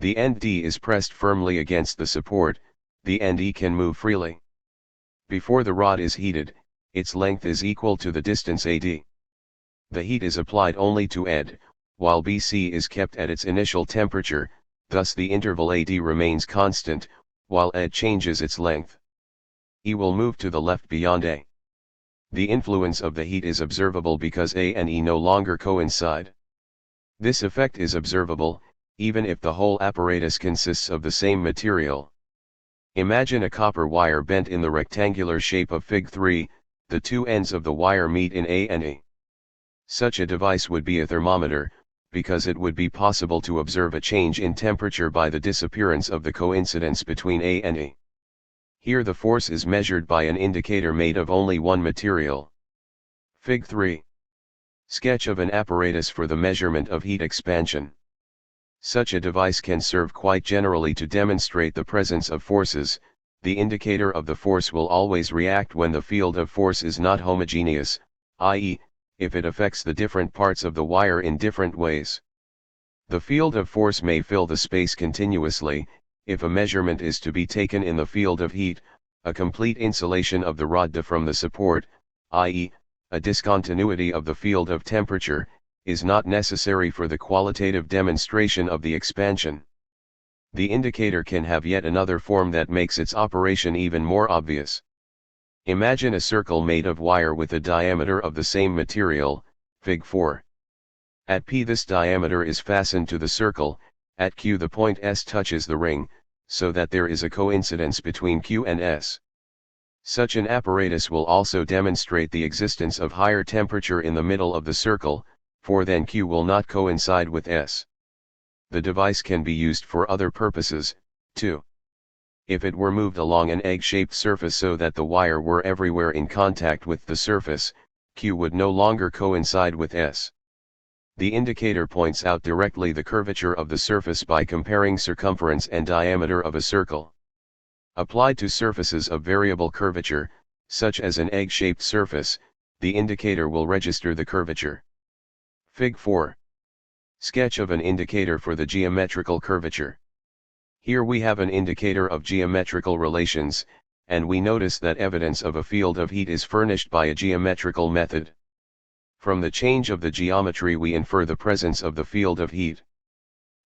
The end D is pressed firmly against the support, the end E can move freely. Before the rod is heated, its length is equal to the distance AD. The heat is applied only to ed, while BC is kept at its initial temperature, thus the interval AD remains constant, while ed changes its length. E will move to the left beyond A. The influence of the heat is observable because A and E no longer coincide. This effect is observable, even if the whole apparatus consists of the same material. Imagine a copper wire bent in the rectangular shape of Fig. 3, the two ends of the wire meet in A and E. Such a device would be a thermometer, because it would be possible to observe a change in temperature by the disappearance of the coincidence between A and E. Here the force is measured by an indicator made of only one material. Fig. 3. Sketch of an apparatus for the measurement of heat expansion. Such a device can serve quite generally to demonstrate the presence of forces. The indicator of the force will always react when the field of force is not homogeneous, i.e., if it affects the different parts of the wire in different ways. The field of force may fill the space continuously. If a measurement is to be taken in the field of heat, a complete insulation of the rod from the support, i.e., a discontinuity of the field of temperature, is not necessary for the qualitative demonstration of the expansion. The indicator can have yet another form that makes its operation even more obvious. Imagine a circle made of wire with a diameter of the same material, Fig. 4. At P this diameter is fastened to the circle, at Q the point S touches the ring, so that there is a coincidence between Q and S. Such an apparatus will also demonstrate the existence of higher temperature in the middle of the circle, for then Q will not coincide with S. the device can be used for other purposes, too. If it were moved along an egg-shaped surface so that the wire were everywhere in contact with the surface, Q would no longer coincide with S. The indicator points out directly the curvature of the surface by comparing circumference and diameter of a circle. Applied to surfaces of variable curvature, such as an egg-shaped surface, the indicator will register the curvature. Fig. 4. Sketch of an indicator for the geometrical curvature. Here we have an indicator of geometrical relations, and we notice that evidence of a field of heat is furnished by a geometrical method. From the change of the geometry we infer the presence of the field of heat.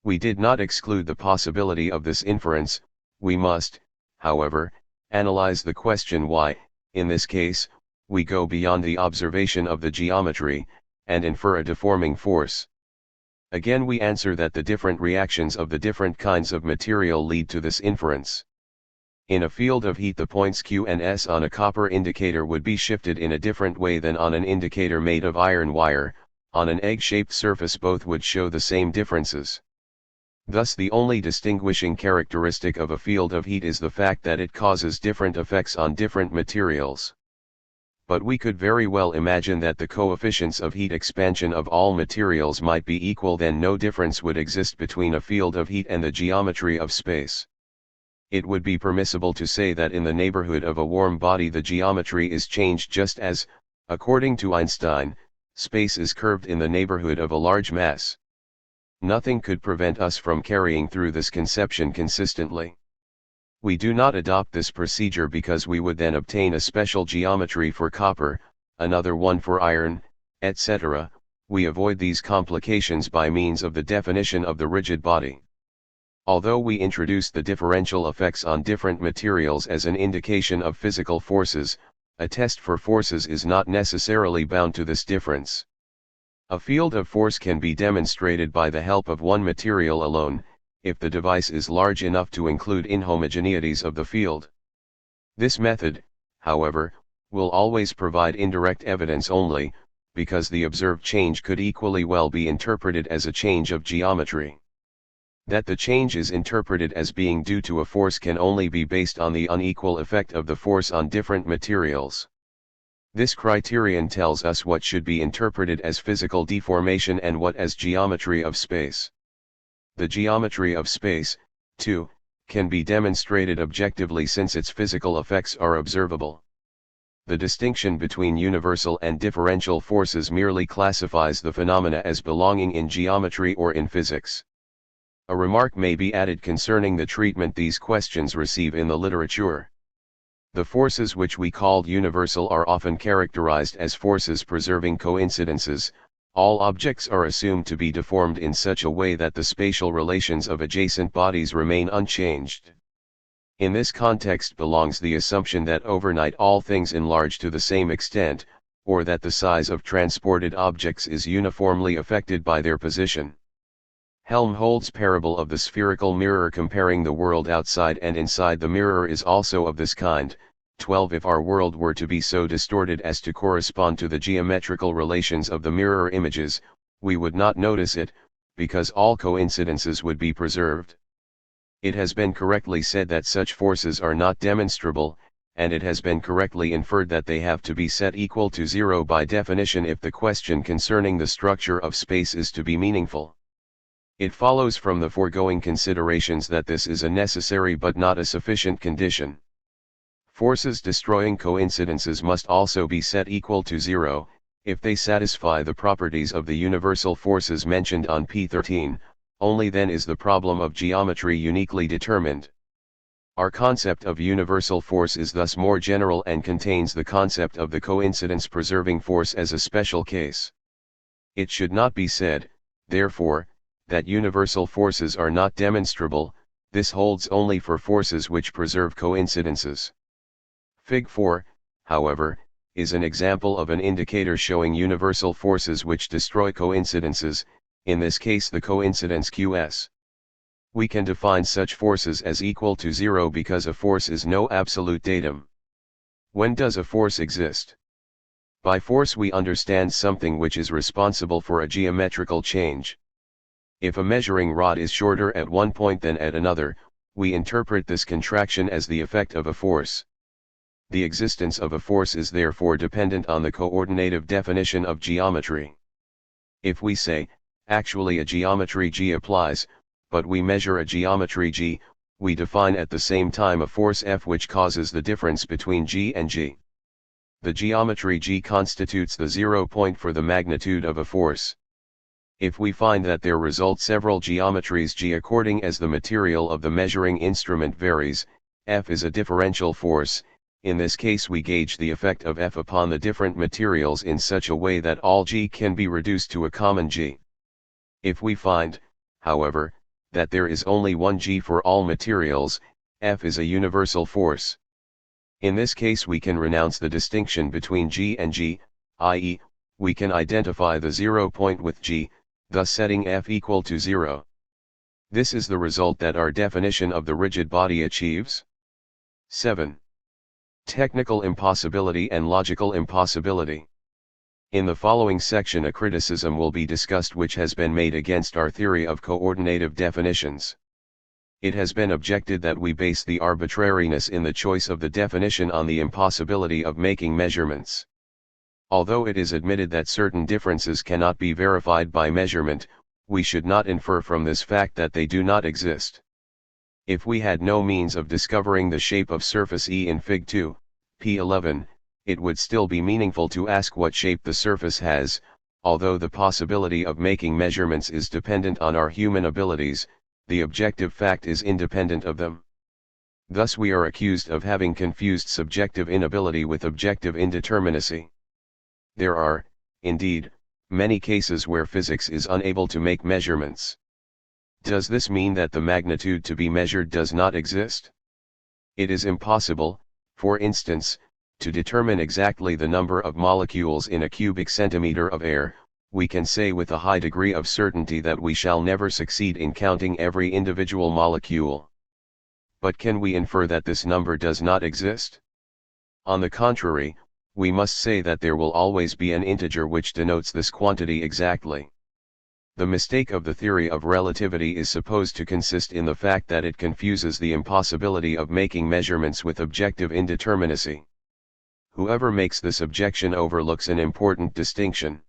We did not exclude the possibility of this inference. We must, however, analyze the question why, in this case, we go beyond the observation of the geometry, and infer a deforming force. Again we answer that the different reactions of the different kinds of material lead to this inference. In a field of heat the points Q and S on a copper indicator would be shifted in a different way than on an indicator made of iron wire. On an egg-shaped surface both would show the same differences. Thus the only distinguishing characteristic of a field of heat is the fact that it causes different effects on different materials. But we could very well imagine that the coefficients of heat expansion of all materials might be equal, then no difference would exist between a field of heat and the geometry of space. It would be permissible to say that in the neighborhood of a warm body the geometry is changed just as, according to Einstein, space is curved in the neighborhood of a large mass. Nothing could prevent us from carrying through this conception consistently. We do not adopt this procedure because we would then obtain a special geometry for copper, another one for iron, etc. We avoid these complications by means of the definition of the rigid body. Although we introduce the differential effects on different materials as an indication of physical forces, a test for forces is not necessarily bound to this difference. A field of force can be demonstrated by the help of one material alone, if the device is large enough to include inhomogeneities of the field. This method, however, will always provide indirect evidence only, because the observed change could equally well be interpreted as a change of geometry. That the change is interpreted as being due to a force can only be based on the unequal effect of the force on different materials. This criterion tells us what should be interpreted as physical deformation and what as geometry of space. The geometry of space, too, can be demonstrated objectively since its physical effects are observable. The distinction between universal and differential forces merely classifies the phenomena as belonging in geometry or in physics. A remark may be added concerning the treatment these questions receive in the literature. The forces which we called universal are often characterized as forces preserving coincidences. All objects are assumed to be deformed in such a way that the spatial relations of adjacent bodies remain unchanged. In this context belongs the assumption that overnight all things enlarge to the same extent, or that the size of transported objects is uniformly affected by their position. Helmholtz's parable of the spherical mirror comparing the world outside and inside the mirror is also of this kind. 12 If our world were to be so distorted as to correspond to the geometrical relations of the mirror images, we would not notice it, because all coincidences would be preserved. It has been correctly said that such forces are not demonstrable, and it has been correctly inferred that they have to be set equal to zero by definition if the question concerning the structure of space is to be meaningful. It follows from the foregoing considerations that this is a necessary but not a sufficient condition. Forces destroying coincidences must also be set equal to zero, if they satisfy the properties of the universal forces mentioned on p13, only then is the problem of geometry uniquely determined. Our concept of universal force is thus more general and contains the concept of the coincidence-preserving force as a special case. It should not be said, therefore, that universal forces are not demonstrable. This holds only for forces which preserve coincidences. Fig. 4, however, is an example of an indicator showing universal forces which destroy coincidences, in this case the coincidence Qs. We can define such forces as equal to zero because a force is no absolute datum. When does a force exist? By force we understand something which is responsible for a geometrical change. If a measuring rod is shorter at one point than at another, we interpret this contraction as the effect of a force. The existence of a force is therefore dependent on the coordinative definition of geometry. If we say, actually a geometry G applies, but we measure a geometry G, we define at the same time a force F which causes the difference between G and G. The geometry G constitutes the 0 point for the magnitude of a force. If we find that there result several geometries G according as the material of the measuring instrument varies, F is a differential force. In this case we gauge the effect of F upon the different materials in such a way that all G can be reduced to a common G. If we find, however, that there is only one G for all materials, F is a universal force. In this case we can renounce the distinction between G and G, i.e., we can identify the 0 point with G, thus setting F equal to 0. This is the result that our definition of the rigid body achieves. 7. Technical impossibility and logical impossibility. In the following section a criticism will be discussed which has been made against our theory of coordinative definitions. It has been objected that we base the arbitrariness in the choice of the definition on the impossibility of making measurements. Although it is admitted that certain differences cannot be verified by measurement, we should not infer from this fact that they do not exist. If we had no means of discovering the shape of surface E in Fig. 2, p11, it would still be meaningful to ask what shape the surface has, although the possibility of making measurements is dependent on our human abilities, the objective fact is independent of them. Thus we are accused of having confused subjective inability with objective indeterminacy. There are, indeed, many cases where physics is unable to make measurements. Does this mean that the magnitude to be measured does not exist? It is impossible, for instance, to determine exactly the number of molecules in a cubic centimeter of air. We can say with a high degree of certainty that we shall never succeed in counting every individual molecule. But can we infer that this number does not exist? On the contrary, we must say that there will always be an integer which denotes this quantity exactly. The mistake of the theory of relativity is supposed to consist in the fact that it confuses the impossibility of making measurements with objective indeterminacy. Whoever makes this objection overlooks an important distinction.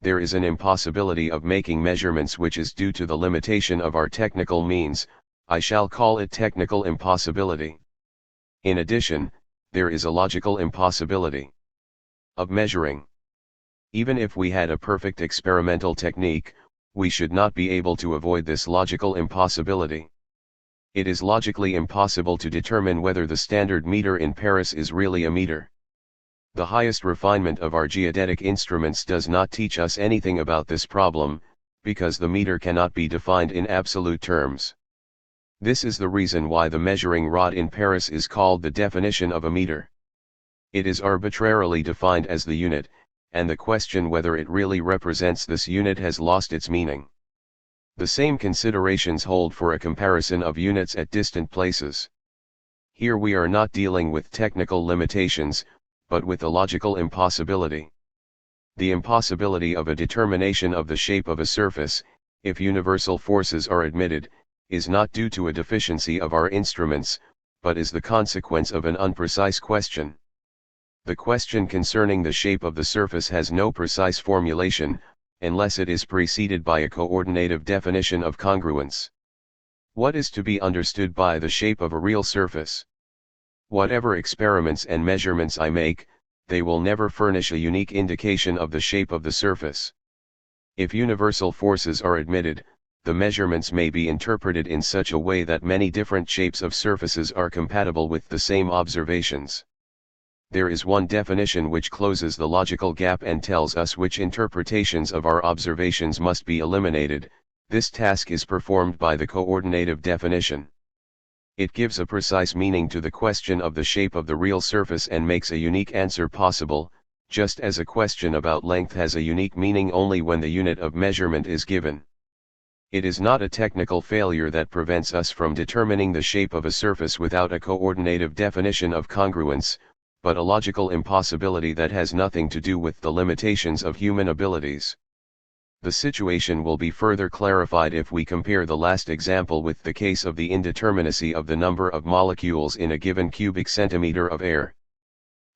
There is an impossibility of making measurements which is due to the limitation of our technical means. I shall call it technical impossibility. In addition, there is a logical impossibility of measuring. Even if we had a perfect experimental technique, we should not be able to avoid this logical impossibility. It is logically impossible to determine whether the standard meter in Paris is really a meter. The highest refinement of our geodetic instruments does not teach us anything about this problem, because the meter cannot be defined in absolute terms. This is the reason why the measuring rod in Paris is called the definition of a meter. It is arbitrarily defined as the unit, and the question whether it really represents this unit has lost its meaning. The same considerations hold for a comparison of units at distant places. Here we are not dealing with technical limitations, but with a logical impossibility. The impossibility of a determination of the shape of a surface, if universal forces are admitted, is not due to a deficiency of our instruments, but is the consequence of an unprecise question. The question concerning the shape of the surface has no precise formulation, unless it is preceded by a coordinative definition of congruence. What is to be understood by the shape of a real surface? Whatever experiments and measurements I make, they will never furnish a unique indication of the shape of the surface. If universal forces are admitted, the measurements may be interpreted in such a way that many different shapes of surfaces are compatible with the same observations. There is one definition which closes the logical gap and tells us which interpretations of our observations must be eliminated. This task is performed by the coordinative definition. It gives a precise meaning to the question of the shape of the real surface and makes a unique answer possible, just as a question about length has a unique meaning only when the unit of measurement is given. It is not a technical failure that prevents us from determining the shape of a surface without a coordinative definition of congruence, but a logical impossibility that has nothing to do with the limitations of human abilities. The situation will be further clarified if we compare the last example with the case of the indeterminacy of the number of molecules in a given cubic centimeter of air.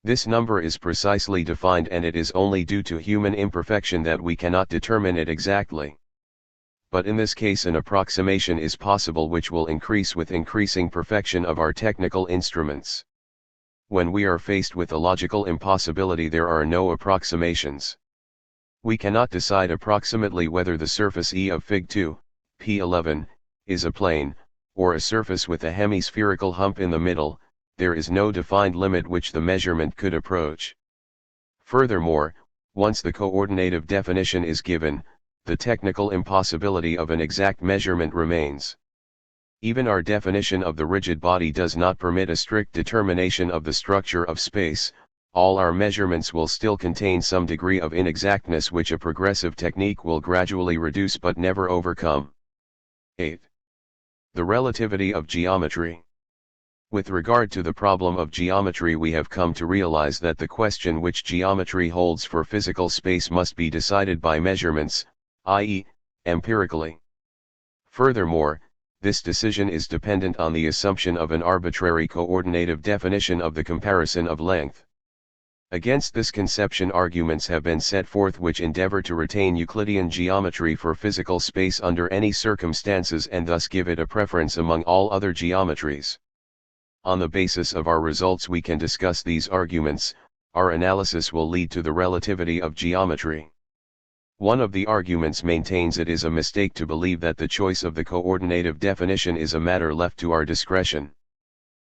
This number is precisely defined, and it is only due to human imperfection that we cannot determine it exactly. But in this case an approximation is possible which will increase with increasing perfection of our technical instruments. When we are faced with a logical impossibility, there are no approximations. We cannot decide approximately whether the surface E of Fig 2, P11, is a plane, or a surface with a hemispherical hump in the middle. There is no defined limit which the measurement could approach. Furthermore, once the coordinative definition is given, the technical impossibility of an exact measurement remains. Even our definition of the rigid body does not permit a strict determination of the structure of space. All our measurements will still contain some degree of inexactness which a progressive technique will gradually reduce but never overcome. 8. The relativity of geometry. With regard to the problem of geometry, we have come to realize that the question which geometry holds for physical space must be decided by measurements, i.e., empirically. Furthermore, this decision is dependent on the assumption of an arbitrary coordinative definition of the comparison of length. Against this conception, arguments have been set forth which endeavor to retain Euclidean geometry for physical space under any circumstances and thus give it a preference among all other geometries. On the basis of our results we can discuss these arguments. Our analysis will lead to the relativity of geometry. One of the arguments maintains it is a mistake to believe that the choice of the coordinative definition is a matter left to our discretion.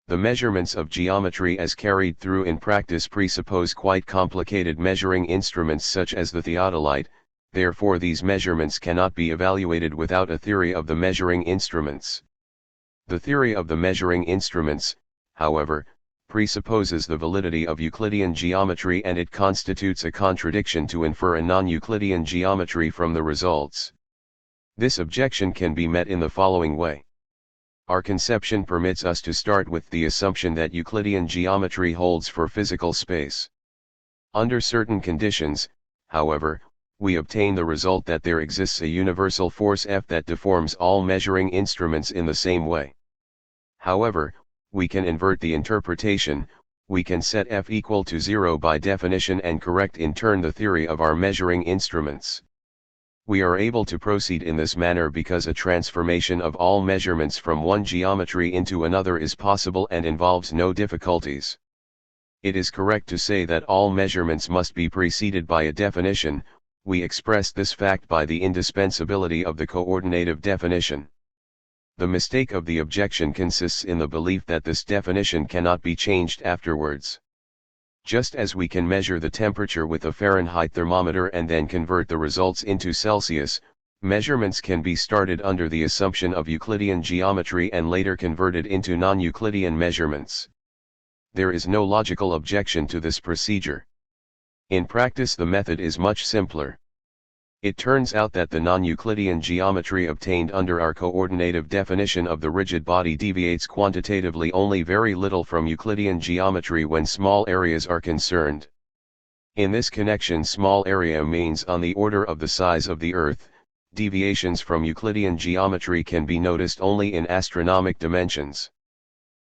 The measurements of geometry as carried through in practice presuppose quite complicated measuring instruments such as the theodolite, therefore these measurements cannot be evaluated without a theory of the measuring instruments. The theory of the measuring instruments, however, presupposes the validity of Euclidean geometry, and it constitutes a contradiction to infer a non-Euclidean geometry from the results. This objection can be met in the following way. Our conception permits us to start with the assumption that Euclidean geometry holds for physical space. Under certain conditions, however, we obtain the result that there exists a universal force F that deforms all measuring instruments in the same way. However, we can invert the interpretation. We can set F equal to 0 by definition and correct in turn the theory of our measuring instruments. We are able to proceed in this manner because a transformation of all measurements from one geometry into another is possible and involves no difficulties. It is correct to say that all measurements must be preceded by a definition. We express this fact by the indispensability of the coordinative definition. The mistake of the objection consists in the belief that this definition cannot be changed afterwards. Just as we can measure the temperature with a Fahrenheit thermometer and then convert the results into Celsius, measurements can be started under the assumption of Euclidean geometry and later converted into non-Euclidean measurements. There is no logical objection to this procedure. In practice the method is much simpler. It turns out that the non-Euclidean geometry obtained under our coordinative definition of the rigid body deviates quantitatively only very little from Euclidean geometry when small areas are concerned. In this connection, small area means on the order of the size of the Earth. Deviations from Euclidean geometry can be noticed only in astronomic dimensions.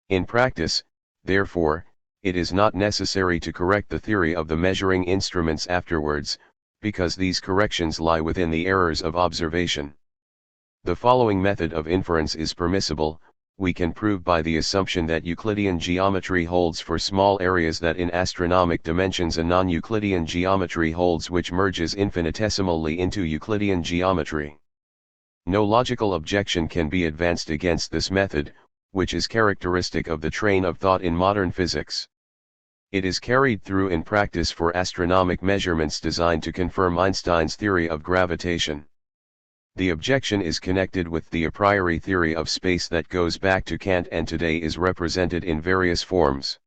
In practice, therefore, it is not necessary to correct the theory of the measuring instruments afterwards, because these corrections lie within the errors of observation. The following method of inference is permissible. We can prove by the assumption that Euclidean geometry holds for small areas that in astronomic dimensions a non-Euclidean geometry holds which merges infinitesimally into Euclidean geometry. No logical objection can be advanced against this method, which is characteristic of the train of thought in modern physics. It is carried through in practice for astronomic measurements designed to confirm Einstein's theory of gravitation. The objection is connected with the a priori theory of space that goes back to Kant and today is represented in various forms.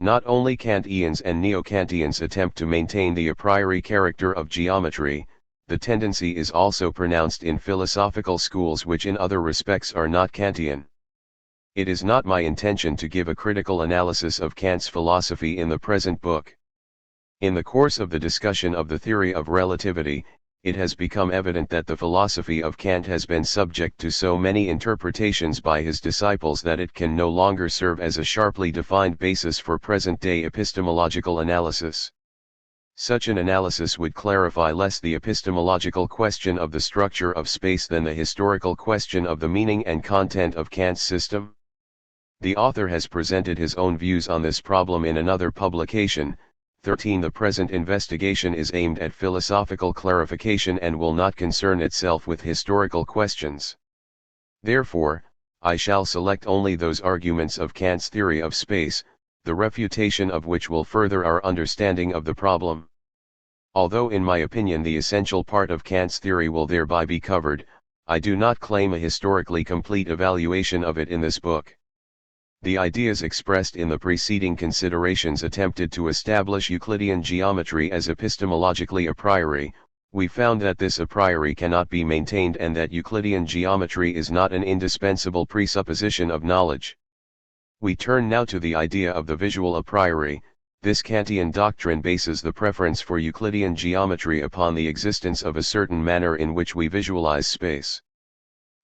Not only Kantians and Neo-Kantians attempt to maintain the a priori character of geometry, the tendency is also pronounced in philosophical schools which in other respects are not Kantian. It is not my intention to give a critical analysis of Kant's philosophy in the present book. In the course of the discussion of the theory of relativity, it has become evident that the philosophy of Kant has been subject to so many interpretations by his disciples that it can no longer serve as a sharply defined basis for present-day epistemological analysis. Such an analysis would clarify less the epistemological question of the structure of space than the historical question of the meaning and content of Kant's system. The author has presented his own views on this problem in another publication. 13. The present investigation is aimed at philosophical clarification and will not concern itself with historical questions. Therefore, I shall select only those arguments of Kant's theory of space, the refutation of which will further our understanding of the problem. Although in my opinion the essential part of Kant's theory will thereby be covered, I do not claim a historically complete evaluation of it in this book. The ideas expressed in the preceding considerations attempted to establish Euclidean geometry as epistemologically a priori. We found that this a priori cannot be maintained and that Euclidean geometry is not an indispensable presupposition of knowledge. We turn now to the idea of the visual a priori. This Kantian doctrine bases the preference for Euclidean geometry upon the existence of a certain manner in which we visualize space.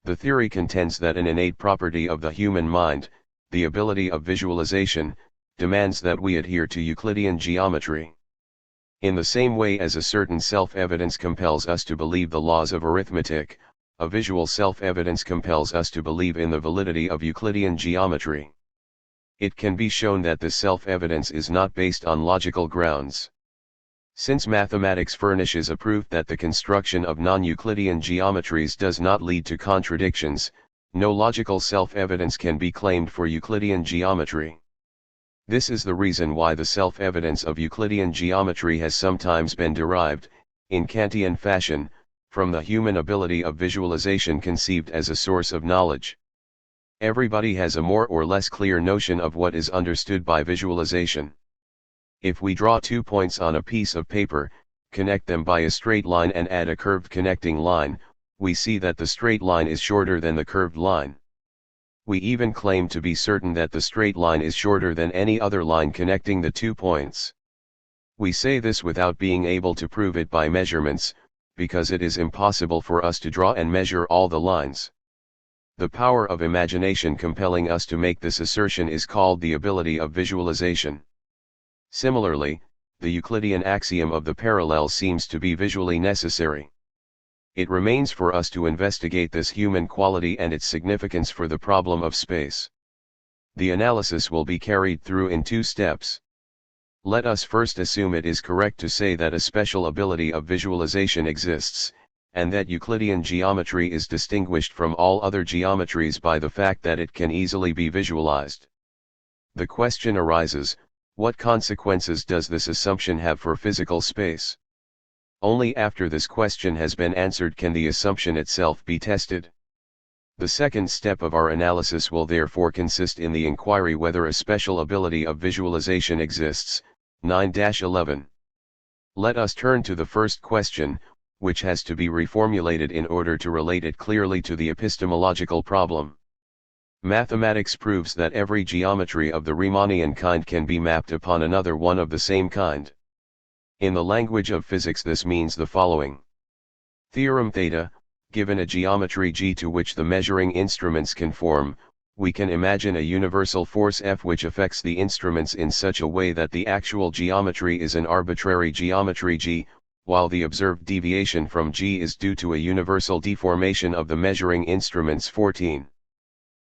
The theory contends that an innate property of the human mind, the ability of visualization, demands that we adhere to Euclidean geometry. In the same way as a certain self-evidence compels us to believe the laws of arithmetic, a visual self-evidence compels us to believe in the validity of Euclidean geometry. It can be shown that this self-evidence is not based on logical grounds. Since mathematics furnishes a proof that the construction of non-Euclidean geometries does not lead to contradictions, no logical self-evidence can be claimed for Euclidean geometry. This is the reason why the self-evidence of Euclidean geometry has sometimes been derived, in Kantian fashion, from the human ability of visualization conceived as a source of knowledge. Everybody has a more or less clear notion of what is understood by visualization. If we draw 2 points on a piece of paper, connect them by a straight line and add a curved connecting line, we see that the straight line is shorter than the curved line. We even claim to be certain that the straight line is shorter than any other line connecting the 2 points. We say this without being able to prove it by measurements, because it is impossible for us to draw and measure all the lines. The power of imagination compelling us to make this assertion is called the ability of visualization. Similarly, the Euclidean axiom of the parallel seems to be visually necessary. It remains for us to investigate this human quality and its significance for the problem of space. The analysis will be carried through in 2 steps. Let us first assume it is correct to say that a special ability of visualization exists, and that Euclidean geometry is distinguished from all other geometries by the fact that it can easily be visualized. The question arises, what consequences does this assumption have for physical space? Only after this question has been answered can the assumption itself be tested. The second step of our analysis will therefore consist in the inquiry whether a special ability of visualization exists. 9-11. Let us turn to the first question, which has to be reformulated in order to relate it clearly to the epistemological problem. Mathematics proves that every geometry of the Riemannian kind can be mapped upon another one of the same kind. In the language of physics this means the following. Theorem theta, given a geometry G to which the measuring instruments conform, we can imagine a universal force F which affects the instruments in such a way that the actual geometry is an arbitrary geometry G, while the observed deviation from G is due to a universal deformation of the measuring instruments. 14.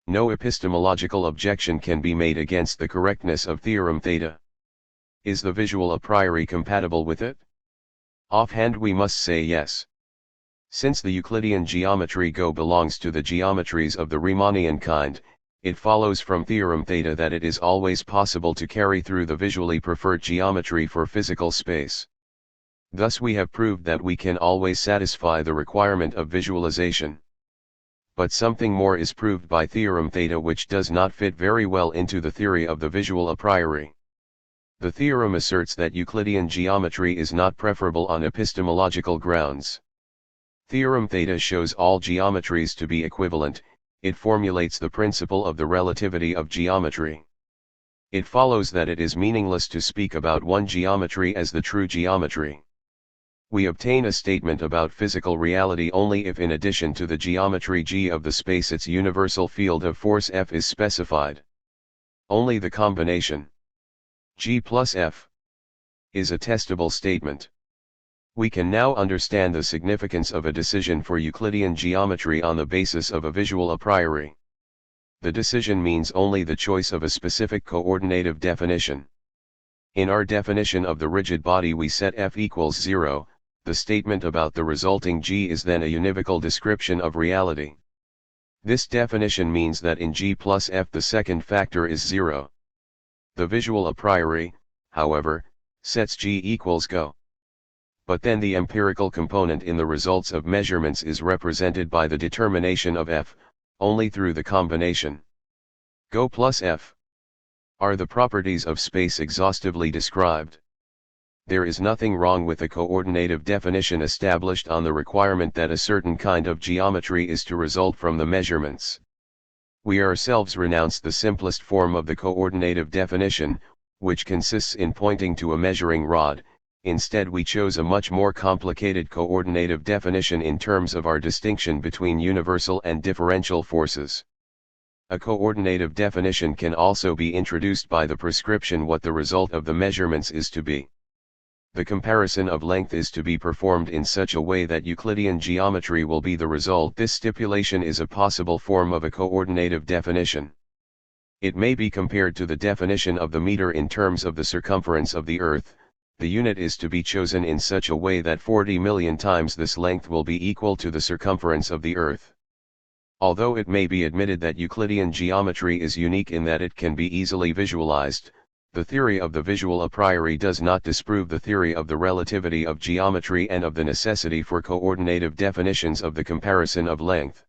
No epistemological objection can be made against the correctness of theorem theta. Is the visual a priori compatible with it? Offhand we must say yes. Since the Euclidean geometry Go belongs to the geometries of the Riemannian kind, it follows from theorem theta that it is always possible to carry through the visually preferred geometry for physical space. Thus we have proved that we can always satisfy the requirement of visualization. But something more is proved by theorem theta which does not fit very well into the theory of the visual a priori. The theorem asserts that Euclidean geometry is not preferable on epistemological grounds. Theorem theta shows all geometries to be equivalent. It formulates the principle of the relativity of geometry. It follows that it is meaningless to speak about one geometry as the true geometry. We obtain a statement about physical reality only if in addition to the geometry G of the space its universal field of force F is specified. Only the combination G plus F is a testable statement. We can now understand the significance of a decision for Euclidean geometry on the basis of a visual a priori. The decision means only the choice of a specific coordinative definition. In our definition of the rigid body we set F equals 0, the statement about the resulting G is then a univocal description of reality. This definition means that in G plus F the second factor is 0. The visual a priori, however, sets G equals go. But then the empirical component in the results of measurements is represented by the determination of F, only through the combination go plus F. Are the properties of space exhaustively described? There is nothing wrong with a coordinative definition established on the requirement that a certain kind of geometry is to result from the measurements. We ourselves renounce the simplest form of the coordinative definition, which consists in pointing to a measuring rod. Instead we chose a much more complicated coordinative definition in terms of our distinction between universal and differential forces. A coordinative definition can also be introduced by the prescription what the result of the measurements is to be. The comparison of length is to be performed in such a way that Euclidean geometry will be the result. This stipulation is a possible form of a coordinative definition. It may be compared to the definition of the meter in terms of the circumference of the Earth. The unit is to be chosen in such a way that 40 million times this length will be equal to the circumference of the Earth. Although it may be admitted that Euclidean geometry is unique in that it can be easily visualized, the theory of the visual a priori does not disprove the theory of the relativity of geometry and of the necessity for coordinative definitions of the comparison of length.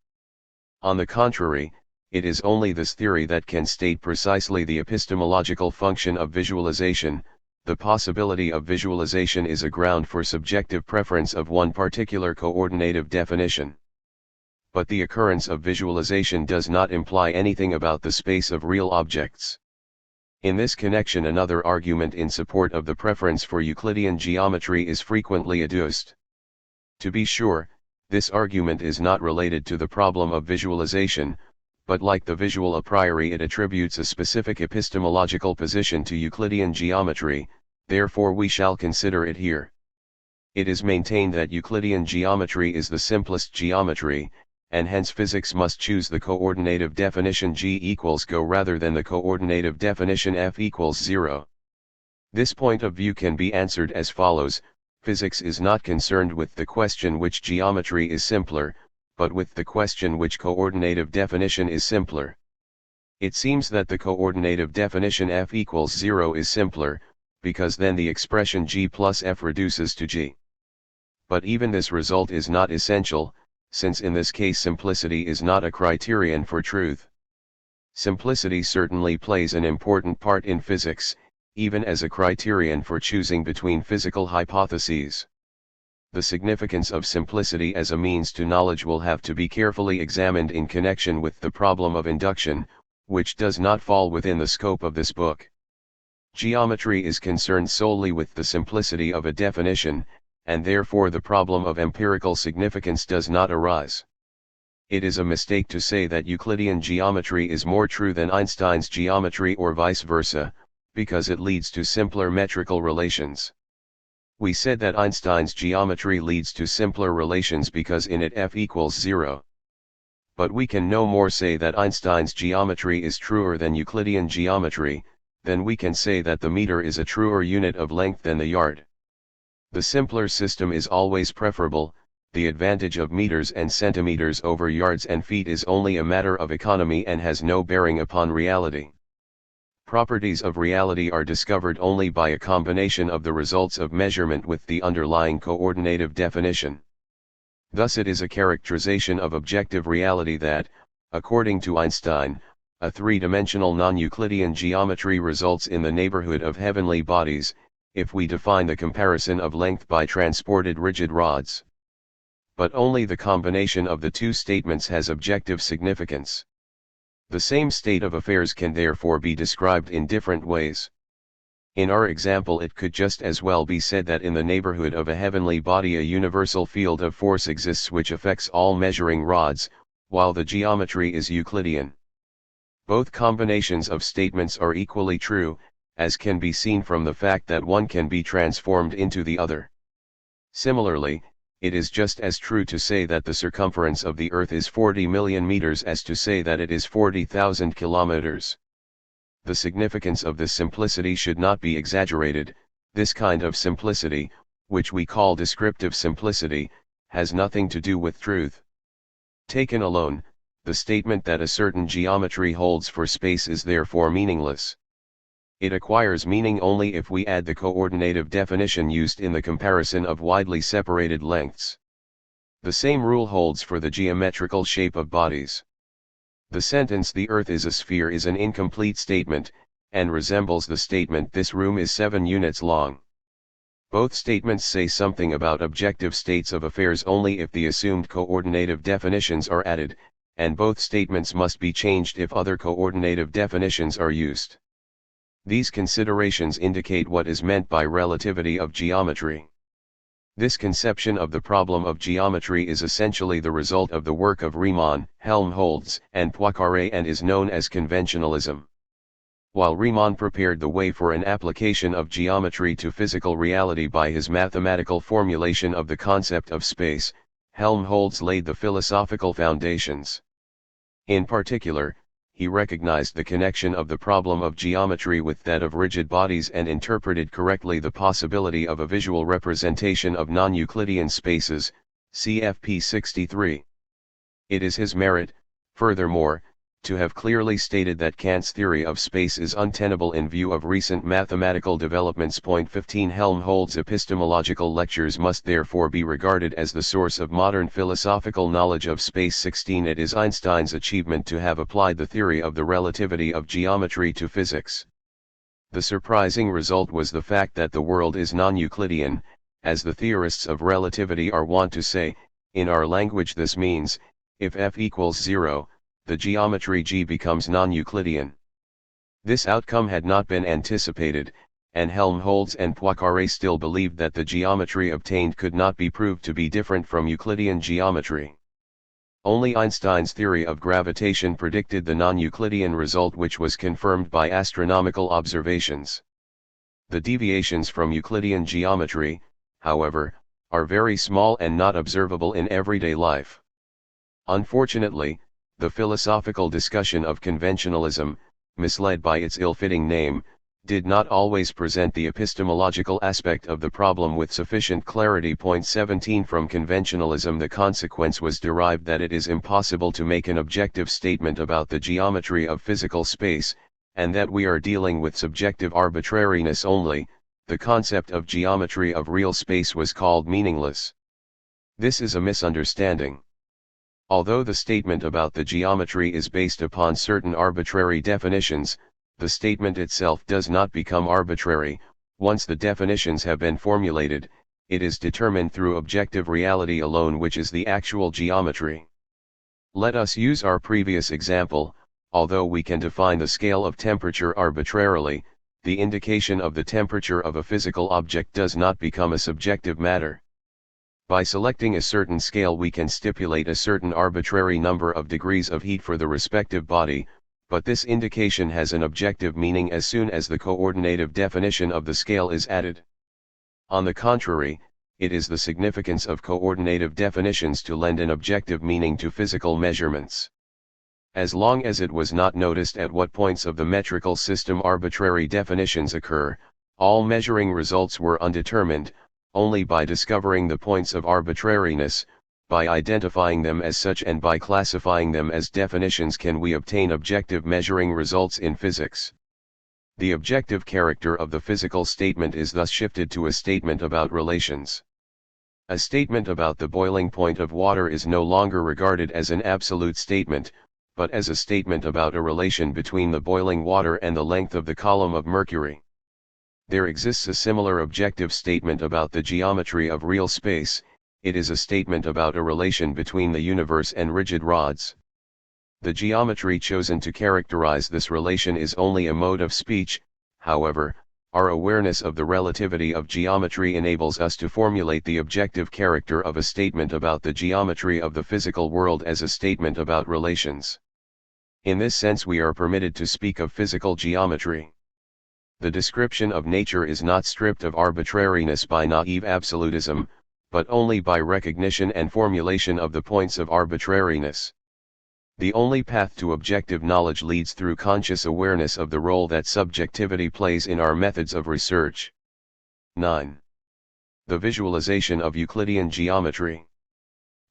On the contrary, it is only this theory that can state precisely the epistemological function of visualization. The possibility of visualization is a ground for subjective preference of one particular coordinative definition. But the occurrence of visualization does not imply anything about the space of real objects. In this connection another argument in support of the preference for Euclidean geometry is frequently adduced. To be sure, this argument is not related to the problem of visualization, but like the visual a priori it attributes a specific epistemological position to Euclidean geometry, therefore we shall consider it here. It is maintained that Euclidean geometry is the simplest geometry, and hence physics must choose the coordinative definition G equals go rather than the coordinative definition F equals 0. This point of view can be answered as follows: physics is not concerned with the question which geometry is simpler, but with the question which coordinative definition is simpler. It seems that the coordinative definition F equals 0 is simpler, because then the expression G plus F reduces to G. But even this result is not essential, since in this case simplicity is not a criterion for truth. Simplicity certainly plays an important part in physics, even as a criterion for choosing between physical hypotheses. The significance of simplicity as a means to knowledge will have to be carefully examined in connection with the problem of induction, which does not fall within the scope of this book. Geometry is concerned solely with the simplicity of a definition, and therefore the problem of empirical significance does not arise. It is a mistake to say that Euclidean geometry is more true than Einstein's geometry or vice versa, because it leads to simpler metrical relations. We said that Einstein's geometry leads to simpler relations because in it F equals 0. But we can no more say that Einstein's geometry is truer than Euclidean geometry, than we can say that the meter is a truer unit of length than the yard. The simpler system is always preferable. The advantage of meters and centimeters over yards and feet is only a matter of economy and has no bearing upon reality. Properties of reality are discovered only by a combination of the results of measurement with the underlying coordinative definition. Thus it is a characterization of objective reality that, according to Einstein, a three-dimensional non-Euclidean geometry results in the neighborhood of heavenly bodies, if we define the comparison of length by transported rigid rods. But only the combination of the two statements has objective significance. The same state of affairs can therefore be described in different ways. In our example, it could just as well be said that in the neighborhood of a heavenly body a universal field of force exists which affects all measuring rods, while the geometry is Euclidean. Both combinations of statements are equally true, as can be seen from the fact that one can be transformed into the other. Similarly, it is just as true to say that the circumference of the Earth is 40 million meters as to say that it is 40,000 kilometers. The significance of this simplicity should not be exaggerated. This kind of simplicity, which we call descriptive simplicity, has nothing to do with truth. Taken alone, the statement that a certain geometry holds for space is therefore meaningless. It acquires meaning only if we add the coordinative definition used in the comparison of widely separated lengths. The same rule holds for the geometrical shape of bodies. The sentence "the Earth is a sphere" is an incomplete statement, and resembles the statement "this room is 7 units long." Both statements say something about objective states of affairs only if the assumed coordinative definitions are added, and both statements must be changed if other coordinative definitions are used. These considerations indicate what is meant by relativity of geometry. This conception of the problem of geometry is essentially the result of the work of Riemann, Helmholtz, and Poincaré and is known as conventionalism. While Riemann prepared the way for an application of geometry to physical reality by his mathematical formulation of the concept of space, Helmholtz laid the philosophical foundations. In particular, he recognized the connection of the problem of geometry with that of rigid bodies and interpreted correctly the possibility of a visual representation of non-Euclidean spaces, cfp 63. It is his merit, furthermore, to have clearly stated that Kant's theory of space is untenable in view of recent mathematical developments. Point 15 Helmholtz's epistemological lectures must therefore be regarded as the source of modern philosophical knowledge of space. 16 It is Einstein's achievement to have applied the theory of the relativity of geometry to physics. The surprising result was the fact that the world is non-Euclidean, as the theorists of relativity are wont to say. In our language this means, if f equals 0, the geometry G becomes non-Euclidean. This outcome had not been anticipated, and Helmholtz and Poincaré still believed that the geometry obtained could not be proved to be different from Euclidean geometry. Only Einstein's theory of gravitation predicted the non-Euclidean result, which was confirmed by astronomical observations. The deviations from Euclidean geometry, however, are very small and not observable in everyday life. Unfortunately, the philosophical discussion of conventionalism, misled by its ill-fitting name, did not always present the epistemological aspect of the problem with sufficient clarity. Point 17 From conventionalism the consequence was derived that it is impossible to make an objective statement about the geometry of physical space, and that we are dealing with subjective arbitrariness only. The concept of geometry of real space was called meaningless. This is a misunderstanding. Although the statement about the geometry is based upon certain arbitrary definitions, the statement itself does not become arbitrary. Once the definitions have been formulated, it is determined through objective reality alone, which is the actual geometry. Let us use our previous example. Although we can define the scale of temperature arbitrarily, the indication of the temperature of a physical object does not become a subjective matter. By selecting a certain scale we can stipulate a certain arbitrary number of degrees of heat for the respective body, but this indication has an objective meaning as soon as the coordinative definition of the scale is added. On the contrary, it is the significance of coordinative definitions to lend an objective meaning to physical measurements. As long as it was not noticed at what points of the metrical system arbitrary definitions occur, all measuring results were undetermined. Only by discovering the points of arbitrariness, by identifying them as such and by classifying them as definitions can we obtain objective measuring results in physics. The objective character of the physical statement is thus shifted to a statement about relations. A statement about the boiling point of water is no longer regarded as an absolute statement, but as a statement about a relation between the boiling water and the length of the column of mercury. There exists a similar objective statement about the geometry of real space. It is a statement about a relation between the universe and rigid rods. The geometry chosen to characterize this relation is only a mode of speech. However, Our awareness of the relativity of geometry enables us to formulate the objective character of a statement about the geometry of the physical world as a statement about relations. In this sense we are permitted to speak of physical geometry. The description of nature is not stripped of arbitrariness by naive absolutism, but only by recognition and formulation of the points of arbitrariness. The only path to objective knowledge leads through conscious awareness of the role that subjectivity plays in our methods of research. 9. The visualization of Euclidean geometry.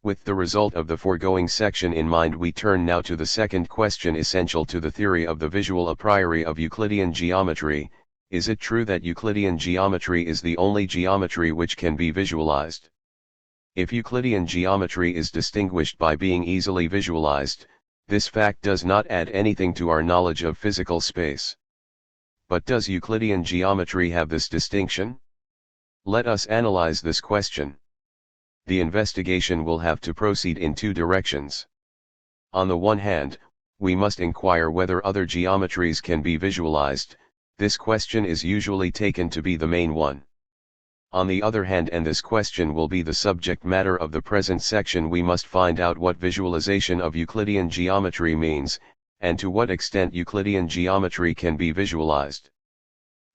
With the result of the foregoing section in mind, we turn now to the second question essential to the theory of the visual a priori of Euclidean geometry: is it true that Euclidean geometry is the only geometry which can be visualized? If Euclidean geometry is distinguished by being easily visualized, this fact does not add anything to our knowledge of physical space. But does Euclidean geometry have this distinction? Let us analyze this question. The investigation will have to proceed in two directions. On the one hand, we must inquire whether other geometries can be visualized. This question is usually taken to be the main one. On the other hand, and this question will be the subject matter of the present section, we must find out what visualization of Euclidean geometry means, and to what extent Euclidean geometry can be visualized.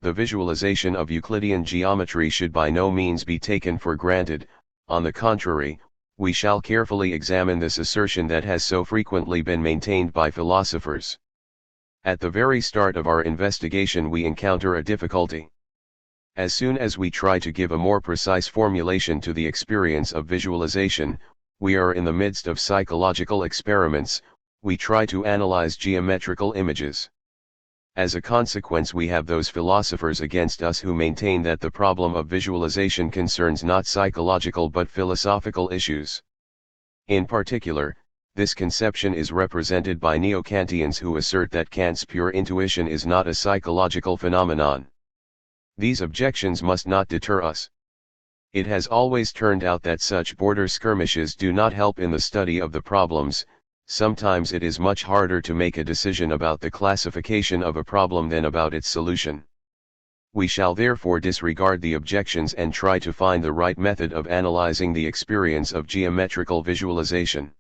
The visualization of Euclidean geometry should by no means be taken for granted. On the contrary, we shall carefully examine this assertion that has so frequently been maintained by philosophers. At the very start of our investigation we encounter a difficulty. As soon as we try to give a more precise formulation to the experience of visualization, we are in the midst of psychological experiments. We try to analyze geometrical images. As a consequence, we have those philosophers against us who maintain that the problem of visualization concerns not psychological but philosophical issues. In particular, this conception is represented by neo-Kantians who assert that Kant's pure intuition is not a psychological phenomenon. These objections must not deter us. It has always turned out that such border skirmishes do not help in the study of the problems. Sometimes it is much harder to make a decision about the classification of a problem than about its solution. We shall therefore disregard the objections and try to find the right method of analyzing the experience of geometrical visualization.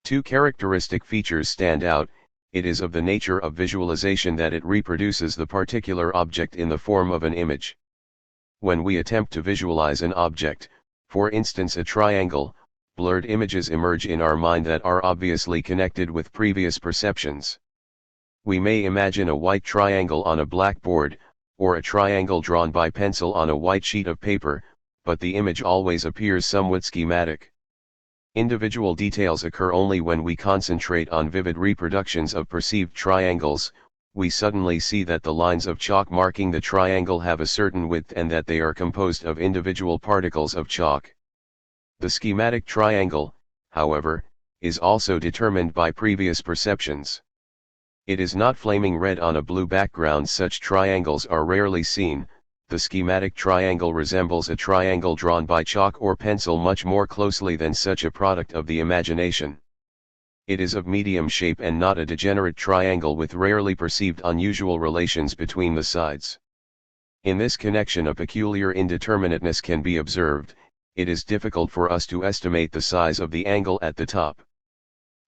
Two characteristic features stand out. It is of the nature of visualization that it reproduces the particular object in the form of an image. When we attempt to visualize an object, for instance a triangle, blurred images emerge in our mind that are obviously connected with previous perceptions. We may imagine a white triangle on a blackboard, or a triangle drawn by pencil on a white sheet of paper, but the image always appears somewhat schematic. Individual details occur only when we concentrate on vivid reproductions of perceived triangles. We suddenly see that the lines of chalk marking the triangle have a certain width and that they are composed of individual particles of chalk. The schematic triangle, however, is also determined by previous perceptions. It is not flaming red on a blue background. Such triangles are rarely seen. The schematic triangle resembles a triangle drawn by chalk or pencil much more closely than such a product of the imagination. It is of medium shape and not a degenerate triangle with rarely perceived unusual relations between the sides. In this connection a peculiar indeterminateness can be observed. It is difficult for us to estimate the size of the angle at the top.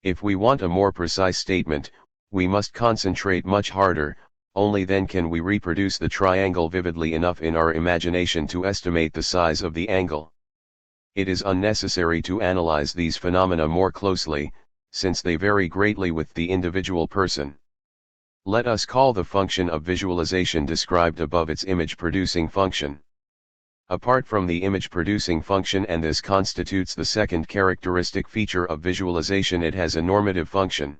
If we want a more precise statement, we must concentrate much harder. Only then can we reproduce the triangle vividly enough in our imagination to estimate the size of the angle. It is unnecessary to analyze these phenomena more closely, since they vary greatly with the individual person. Let us call the function of visualization described above its image-producing function. Apart from the image-producing function, and this constitutes the second characteristic feature of visualization, it has a normative function.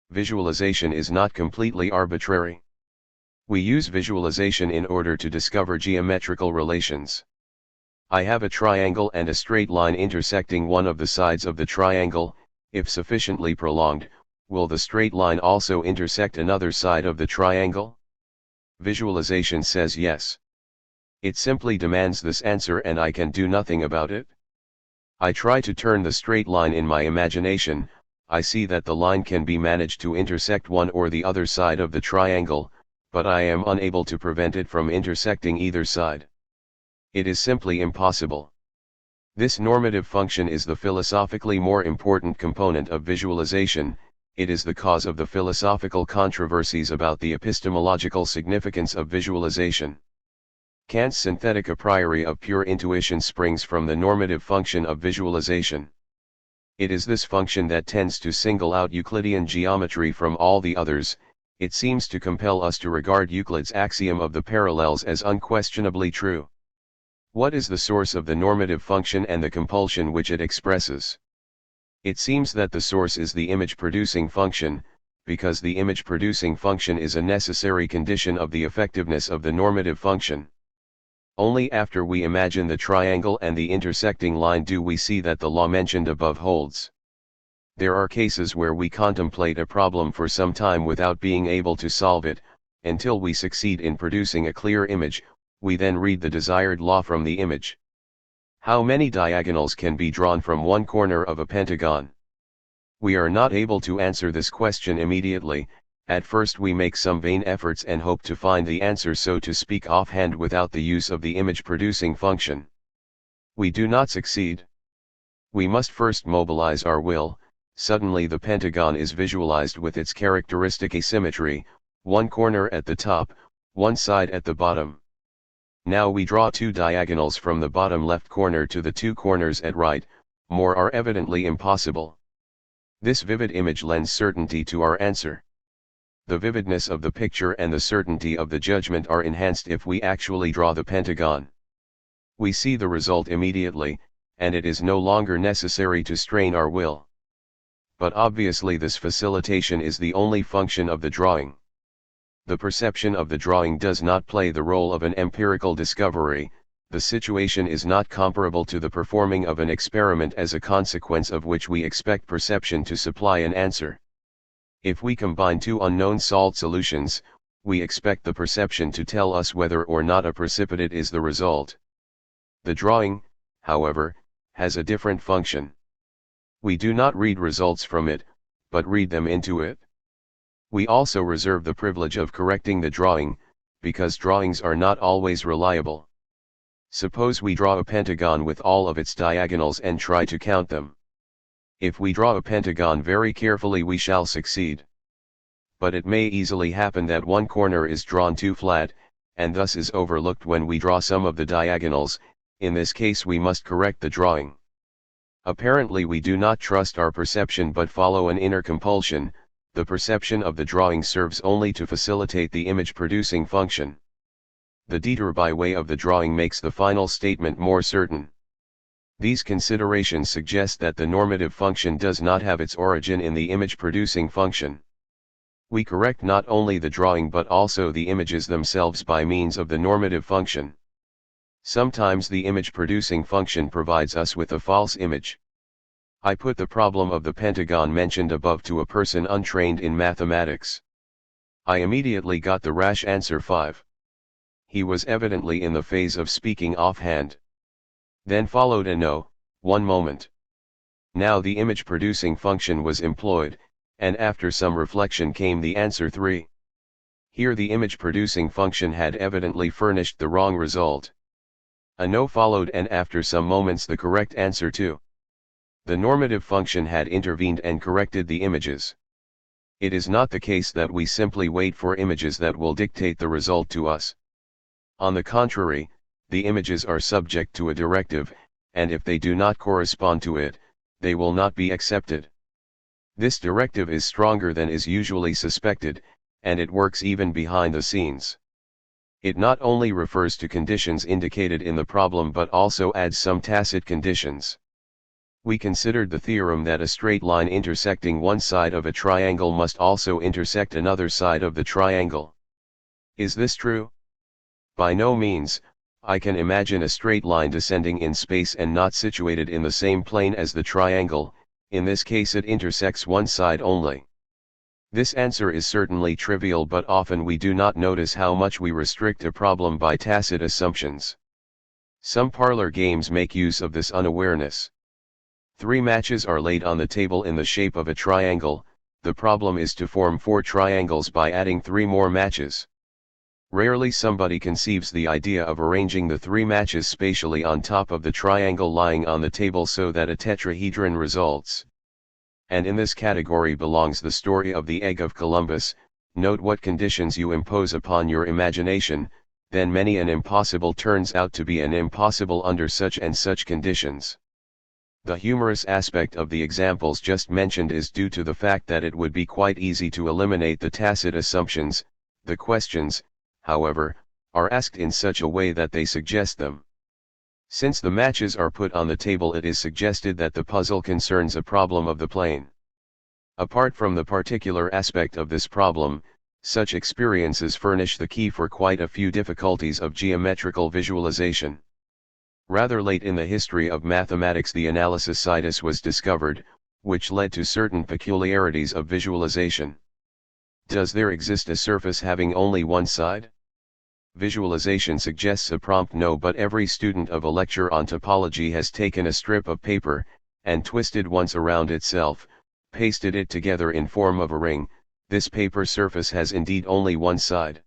Visualization is not completely arbitrary. We use visualization in order to discover geometrical relations. I have a triangle and a straight line intersecting one of the sides of the triangle. If sufficiently prolonged, will the straight line also intersect another side of the triangle? Visualization says yes. It simply demands this answer and I can do nothing about it. I try to turn the straight line in my imagination. I see that the line can be managed to intersect one or the other side of the triangle, but I am unable to prevent it from intersecting either side. It is simply impossible. This normative function is the philosophically more important component of visualization. It is the cause of the philosophical controversies about the epistemological significance of visualization. Kant's synthetic a priori of pure intuition springs from the normative function of visualization. It is this function that tends to single out Euclidean geometry from all the others. It seems to compel us to regard Euclid's axiom of the parallels as unquestionably true. What is the source of the normative function and the compulsion which it expresses? It seems that the source is the image-producing function, because the image-producing function is a necessary condition of the effectiveness of the normative function. Only after we imagine the triangle and the intersecting line do we see that the law mentioned above holds. There are cases where we contemplate a problem for some time without being able to solve it, until we succeed in producing a clear image. We then read the desired law from the image. How many diagonals can be drawn from one corner of a pentagon? We are not able to answer this question immediately. At first we make some vain efforts and hope to find the answer, so to speak, offhand without the use of the image-producing function. We do not succeed. We must first mobilize our will. Suddenly the pentagon is visualized with its characteristic asymmetry, one corner at the top, one side at the bottom. Now we draw two diagonals from the bottom left corner to the two corners at right. More are evidently impossible. This vivid image lends certainty to our answer. The vividness of the picture and the certainty of the judgment are enhanced if we actually draw the pentagon. We see the result immediately, and it is no longer necessary to strain our will. But obviously this facilitation is the only function of the drawing. The perception of the drawing does not play the role of an empirical discovery. The situation is not comparable to the performing of an experiment, as a consequence of which we expect perception to supply an answer. If we combine two unknown salt solutions, we expect the perception to tell us whether or not a precipitate is the result. The drawing, however, has a different function. We do not read results from it, but read them into it. We also reserve the privilege of correcting the drawing, because drawings are not always reliable. Suppose we draw a pentagon with all of its diagonals and try to count them. If we draw a pentagon very carefully, we shall succeed. But it may easily happen that one corner is drawn too flat, and thus is overlooked when we draw some of the diagonals. In this case we must correct the drawing. Apparently we do not trust our perception but follow an inner compulsion. The perception of the drawing serves only to facilitate the image-producing function. The detour by way of the drawing makes the final statement more certain. These considerations suggest that the normative function does not have its origin in the image-producing function. We correct not only the drawing but also the images themselves by means of the normative function. Sometimes the image-producing function provides us with a false image. I put the problem of the pentagon mentioned above to a person untrained in mathematics. I immediately got the rash answer 5. He was evidently in the phase of speaking offhand. Then followed a no. One moment. Now the image-producing function was employed, and after some reflection came the answer 3. Here the image-producing function had evidently furnished the wrong result. A no followed, and after some moments the correct answer 2. The normative function had intervened and corrected the images. It is not the case that we simply wait for images that will dictate the result to us. On the contrary, the images are subject to a directive, and if they do not correspond to it, they will not be accepted. This directive is stronger than is usually suspected, and it works even behind the scenes. It not only refers to conditions indicated in the problem but also adds some tacit conditions. We considered the theorem that a straight line intersecting one side of a triangle must also intersect another side of the triangle. Is this true? By no means. I can imagine a straight line descending in space and not situated in the same plane as the triangle. In this case it intersects one side only. This answer is certainly trivial, but often we do not notice how much we restrict a problem by tacit assumptions. Some parlor games make use of this unawareness. 3 matches are laid on the table in the shape of a triangle. The problem is to form 4 triangles by adding 3 more matches. Rarely somebody conceives the idea of arranging the three matches spatially on top of the triangle lying on the table so that a tetrahedron results. And in this category belongs the story of the egg of Columbus. Note what conditions you impose upon your imagination, then many an impossible turns out to be an impossible under such and such conditions. The humorous aspect of the examples just mentioned is due to the fact that it would be quite easy to eliminate the tacit assumptions. The questions, however, are asked in such a way that they suggest them. Since the matches are put on the table, it is suggested that the puzzle concerns a problem of the plane. Apart from the particular aspect of this problem, such experiences furnish the key for quite a few difficulties of geometrical visualization. Rather late in the history of mathematics, the analysis situs was discovered, which led to certain peculiarities of visualization. Does there exist a surface having only one side? Visualization suggests a prompt no, but every student of a lecture on topology has taken a strip of paper, and twisted once around itself, pasted it together in form of a ring. This paper surface has indeed only one side.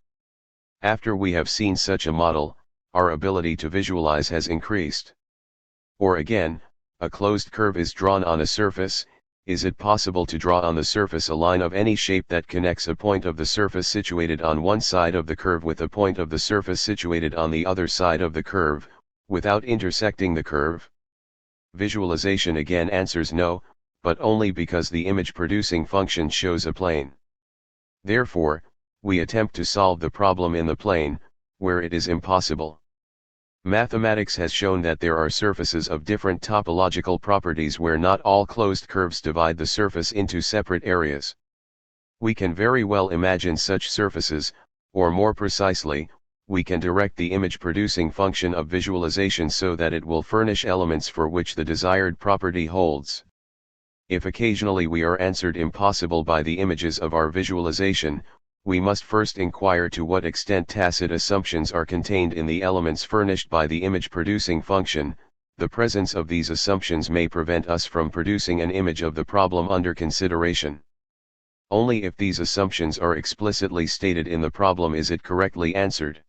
After we have seen such a model, our ability to visualize has increased. Or again, a closed curve is drawn on a surface. Is it possible to draw on the surface a line of any shape that connects a point of the surface situated on one side of the curve with a point of the surface situated on the other side of the curve, without intersecting the curve? Visualization again answers no, but only because the image-producing function shows a plane. Therefore, we attempt to solve the problem in the plane, where it is impossible. Mathematics has shown that there are surfaces of different topological properties where not all closed curves divide the surface into separate areas. We can very well imagine such surfaces, or more precisely, we can direct the image-producing function of visualization so that it will furnish elements for which the desired property holds. If occasionally we are answered impossible by the images of our visualization, we must first inquire to what extent tacit assumptions are contained in the elements furnished by the image-producing function. The presence of these assumptions may prevent us from producing an image of the problem under consideration. Only if these assumptions are explicitly stated in the problem is it correctly answered.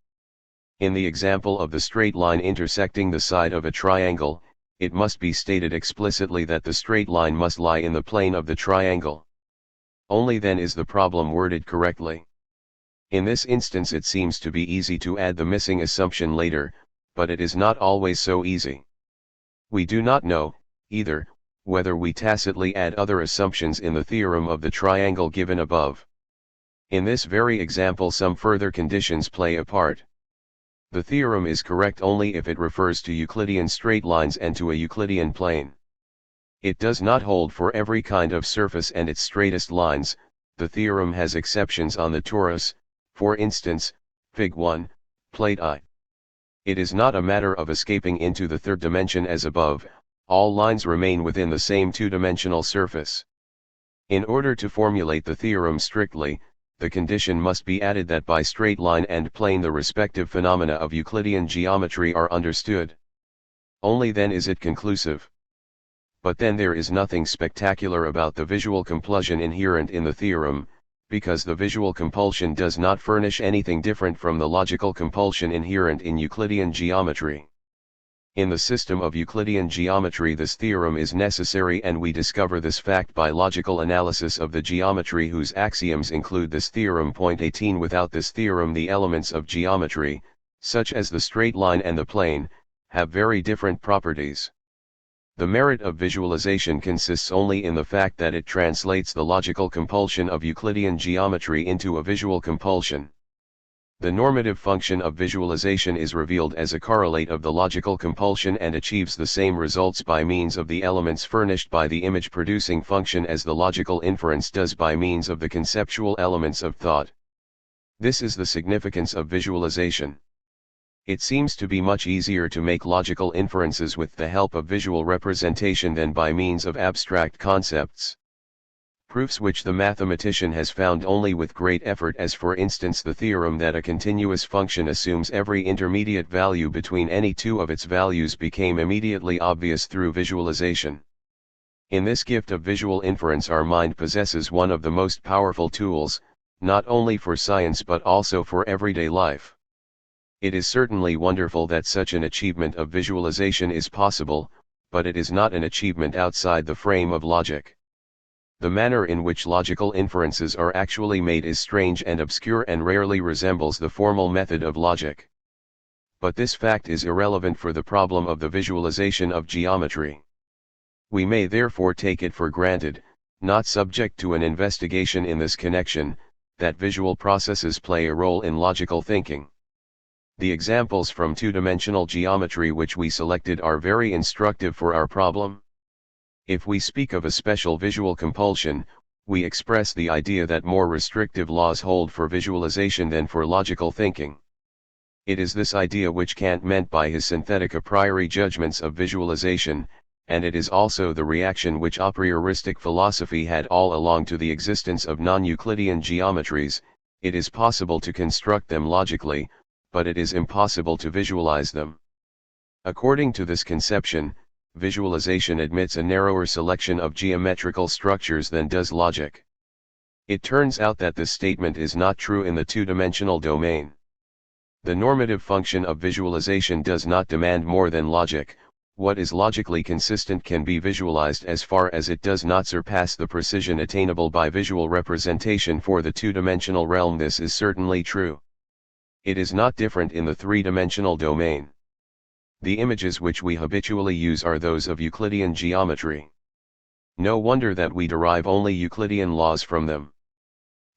In the example of the straight line intersecting the side of a triangle, it must be stated explicitly that the straight line must lie in the plane of the triangle. Only then is the problem worded correctly. In this instance it seems to be easy to add the missing assumption later, but it is not always so easy. We do not know, either, whether we tacitly add other assumptions in the theorem of the triangle given above. In this very example some further conditions play a part. The theorem is correct only if it refers to Euclidean straight lines and to a Euclidean plane. It does not hold for every kind of surface and its straightest lines. The theorem has exceptions on the torus, for instance, Fig. 1, Plate I. It is not a matter of escaping into the third dimension as above, all lines remain within the same two-dimensional surface. In order to formulate the theorem strictly, the condition must be added that by straight line and plane the respective phenomena of Euclidean geometry are understood. Only then is it conclusive. But then there is nothing spectacular about the visual compulsion inherent in the theorem, because the visual compulsion does not furnish anything different from the logical compulsion inherent in Euclidean geometry. In the system of Euclidean geometry this theorem is necessary, and we discover this fact by logical analysis of the geometry whose axioms include this theorem. Point 18. Without this theorem the elements of geometry, such as the straight line and the plane, have very different properties. The merit of visualization consists only in the fact that it translates the logical compulsion of Euclidean geometry into a visual compulsion. The normative function of visualization is revealed as a correlate of the logical compulsion and achieves the same results by means of the elements furnished by the image-producing function as the logical inference does by means of the conceptual elements of thought. This is the significance of visualization. It seems to be much easier to make logical inferences with the help of visual representation than by means of abstract concepts. Proofs which the mathematician has found only with great effort, as for instance the theorem that a continuous function assumes every intermediate value between any two of its values, became immediately obvious through visualization. In this gift of visual inference our mind possesses one of the most powerful tools, not only for science but also for everyday life. It is certainly wonderful that such an achievement of visualization is possible, but it is not an achievement outside the frame of logic. The manner in which logical inferences are actually made is strange and obscure and rarely resembles the formal method of logic. But this fact is irrelevant for the problem of the visualization of geometry. We may therefore take it for granted, not subject to an investigation in this connection, that visual processes play a role in logical thinking. The examples from two-dimensional geometry which we selected are very instructive for our problem. If we speak of a special visual compulsion, we express the idea that more restrictive laws hold for visualization than for logical thinking. It is this idea which Kant meant by his synthetic a priori judgments of visualization, and it is also the reaction which a prioristic philosophy had all along to the existence of non-Euclidean geometries. It is possible to construct them logically, but it is impossible to visualize them. According to this conception, visualization admits a narrower selection of geometrical structures than does logic. It turns out that this statement is not true in the two-dimensional domain. The normative function of visualization does not demand more than logic. What is logically consistent can be visualized as far as it does not surpass the precision attainable by visual representation for the two-dimensional realm. This is certainly true. It is not different in the three-dimensional domain. The images which we habitually use are those of Euclidean geometry. No wonder that we derive only Euclidean laws from them.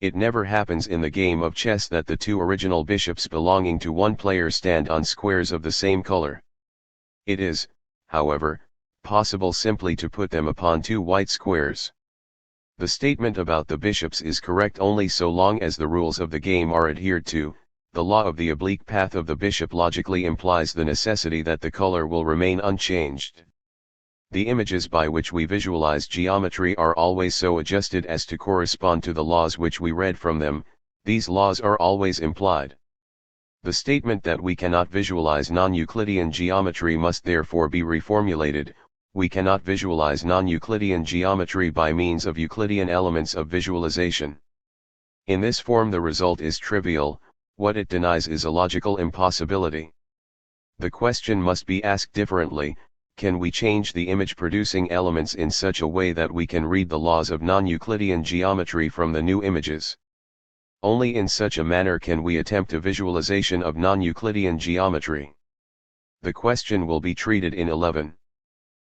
It never happens in the game of chess that the two original bishops belonging to one player stand on squares of the same color. It is, however, possible simply to put them upon two white squares. The statement about the bishops is correct only so long as the rules of the game are adhered to. The law of the oblique path of the bishop logically implies the necessity that the color will remain unchanged. The images by which we visualize geometry are always so adjusted as to correspond to the laws which we read from them. These laws are always implied. The statement that we cannot visualize non-Euclidean geometry must therefore be reformulated. We cannot visualize non-Euclidean geometry by means of Euclidean elements of visualization. In this form the result is trivial. What it denies is a logical impossibility. The question must be asked differently: can we change the image-producing elements in such a way that we can read the laws of non-Euclidean geometry from the new images? Only in such a manner can we attempt a visualization of non-Euclidean geometry. The question will be treated in 11.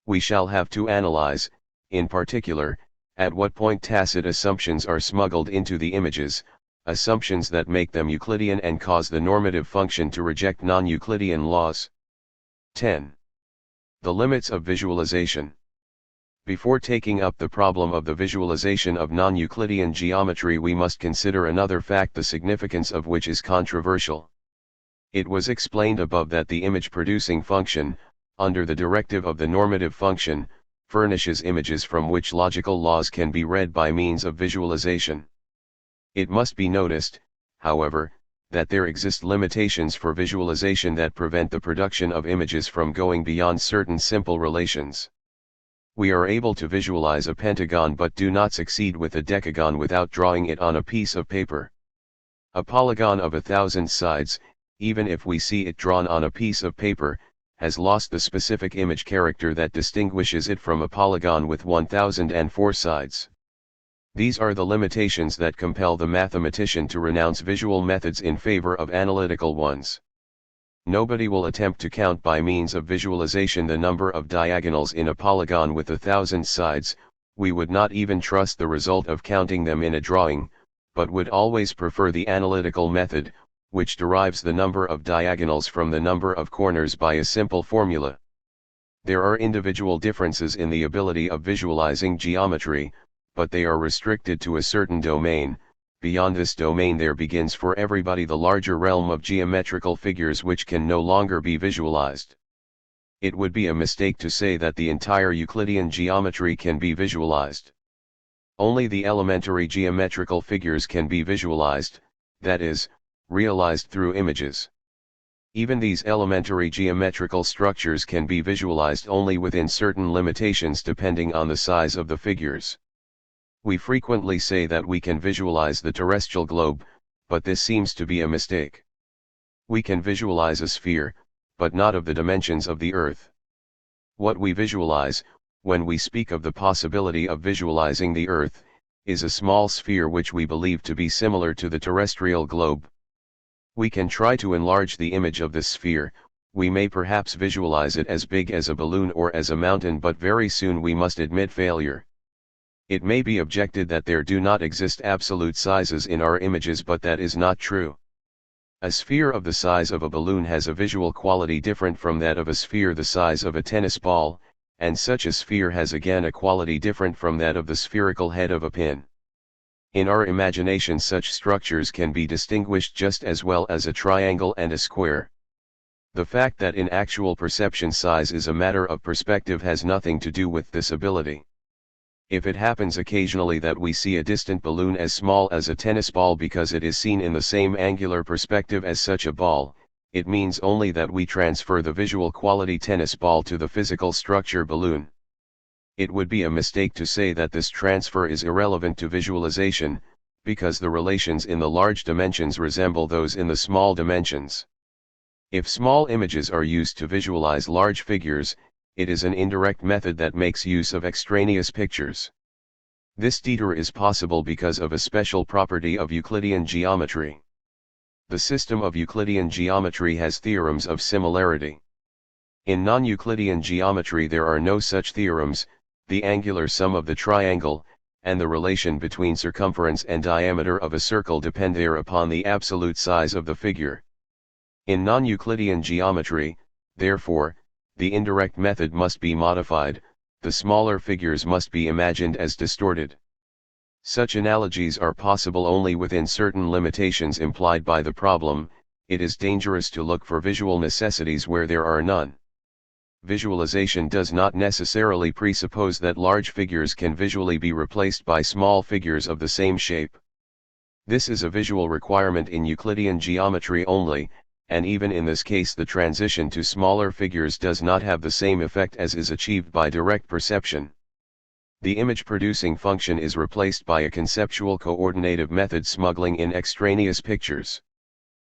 We shall have to analyze, in particular, at what point tacit assumptions are smuggled into the images, assumptions that make them Euclidean and cause the normative function to reject non-Euclidean laws. 10. The limits of visualization. Before taking up the problem of the visualization of non-Euclidean geometry, we must consider another fact, the significance of which is controversial. It was explained above that the image-producing function, under the directive of the normative function, furnishes images from which logical laws can be read by means of visualization. It must be noticed, however, that there exist limitations for visualization that prevent the production of images from going beyond certain simple relations. We are able to visualize a pentagon but do not succeed with a decagon without drawing it on a piece of paper. A polygon of 1,000 sides, even if we see it drawn on a piece of paper, has lost the specific image character that distinguishes it from a polygon with 1,004 sides. These are the limitations that compel the mathematician to renounce visual methods in favor of analytical ones. Nobody will attempt to count by means of visualization the number of diagonals in a polygon with 1,000 sides. We would not even trust the result of counting them in a drawing, but would always prefer the analytical method, which derives the number of diagonals from the number of corners by a simple formula. There are individual differences in the ability of visualizing geometry, but they are restricted to a certain domain. Beyond this domain there begins for everybody the larger realm of geometrical figures which can no longer be visualized. It would be a mistake to say that the entire Euclidean geometry can be visualized. Only the elementary geometrical figures can be visualized, that is, realized through images. Even these elementary geometrical structures can be visualized only within certain limitations depending on the size of the figures. We frequently say that we can visualize the terrestrial globe, but this seems to be a mistake. We can visualize a sphere, but not of the dimensions of the Earth. What we visualize, when we speak of the possibility of visualizing the Earth, is a small sphere which we believe to be similar to the terrestrial globe. We can try to enlarge the image of this sphere. We may perhaps visualize it as big as a balloon or as a mountain, but very soon we must admit failure. It may be objected that there do not exist absolute sizes in our images, but that is not true. A sphere of the size of a balloon has a visual quality different from that of a sphere the size of a tennis ball, and such a sphere has again a quality different from that of the spherical head of a pin. In our imagination such structures can be distinguished just as well as a triangle and a square. The fact that in actual perception size is a matter of perspective has nothing to do with this ability. If it happens occasionally that we see a distant balloon as small as a tennis ball because it is seen in the same angular perspective as such a ball, it means only that we transfer the visual quality tennis ball to the physical structure balloon. It would be a mistake to say that this transfer is irrelevant to visualization, because the relations in the large dimensions resemble those in the small dimensions. If small images are used to visualize large figures, it is an indirect method that makes use of extraneous pictures. This detour is possible because of a special property of Euclidean geometry. The system of Euclidean geometry has theorems of similarity. In non-Euclidean geometry there are no such theorems. The angular sum of the triangle, and the relation between circumference and diameter of a circle depend there upon the absolute size of the figure. In non-Euclidean geometry, therefore, the indirect method must be modified, the smaller figures must be imagined as distorted. Such analogies are possible only within certain limitations implied by the problem. It is dangerous to look for visual necessities where there are none. Visualization does not necessarily presuppose that large figures can visually be replaced by small figures of the same shape. This is a visual requirement in Euclidean geometry only, and even in this case the transition to smaller figures does not have the same effect as is achieved by direct perception. The image-producing function is replaced by a conceptual coordinative method smuggling in extraneous pictures.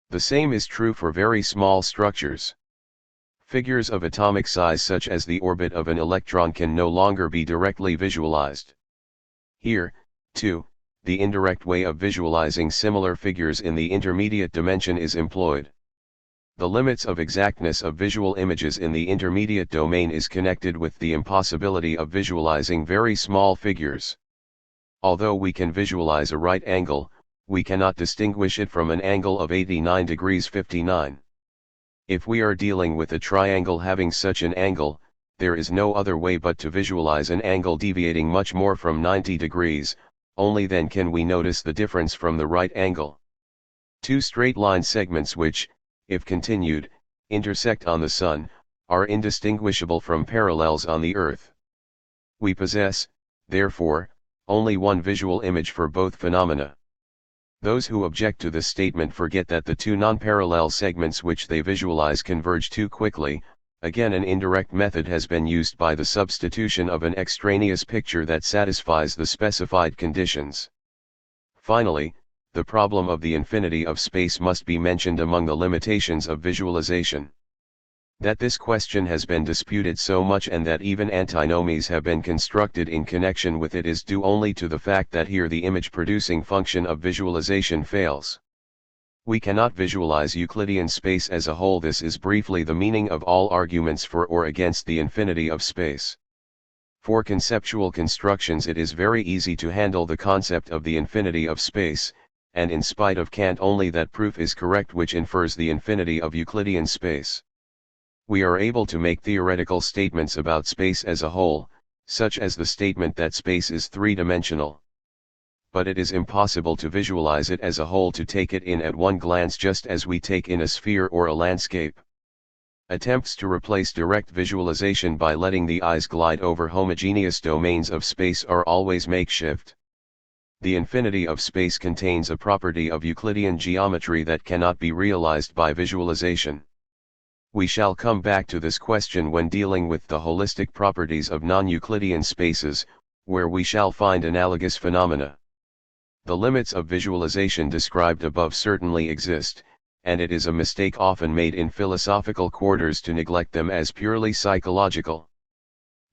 The same is true for very small structures. Figures of atomic size such as the orbit of an electron can no longer be directly visualized. Here, too, the indirect way of visualizing similar figures in the intermediate dimension is employed. The limits of exactness of visual images in the intermediate domain is connected with the impossibility of visualizing very small figures. Although we can visualize a right angle, we cannot distinguish it from an angle of 89 degrees 59. If we are dealing with a triangle having such an angle, there is no other way but to visualize an angle deviating much more from 90 degrees, only then can we notice the difference from the right angle. Two straight line segments which, if continued, intersect on the Sun, are indistinguishable from parallels on the Earth. We possess, therefore, only one visual image for both phenomena. Those who object to this statement forget that the two non-parallel segments which they visualize converge too quickly. Again, an indirect method has been used by the substitution of an extraneous picture that satisfies the specified conditions. Finally, the problem of the infinity of space must be mentioned among the limitations of visualization. That this question has been disputed so much and that even antinomies have been constructed in connection with it is due only to the fact that here the image-producing function of visualization fails. We cannot visualize Euclidean space as a whole. This is briefly the meaning of all arguments for or against the infinity of space. For conceptual constructions it is very easy to handle the concept of the infinity of space, and in spite of Kant only that proof is correct which infers the infinity of Euclidean space. We are able to make theoretical statements about space as a whole, such as the statement that space is three-dimensional. But it is impossible to visualize it as a whole, to take it in at one glance just as we take in a sphere or a landscape. Attempts to replace direct visualization by letting the eyes glide over homogeneous domains of space are always makeshift. The infinity of space contains a property of Euclidean geometry that cannot be realized by visualization. We shall come back to this question when dealing with the holistic properties of non-Euclidean spaces, where we shall find analogous phenomena. The limits of visualization described above certainly exist, and it is a mistake often made in philosophical quarters to neglect them as purely psychological.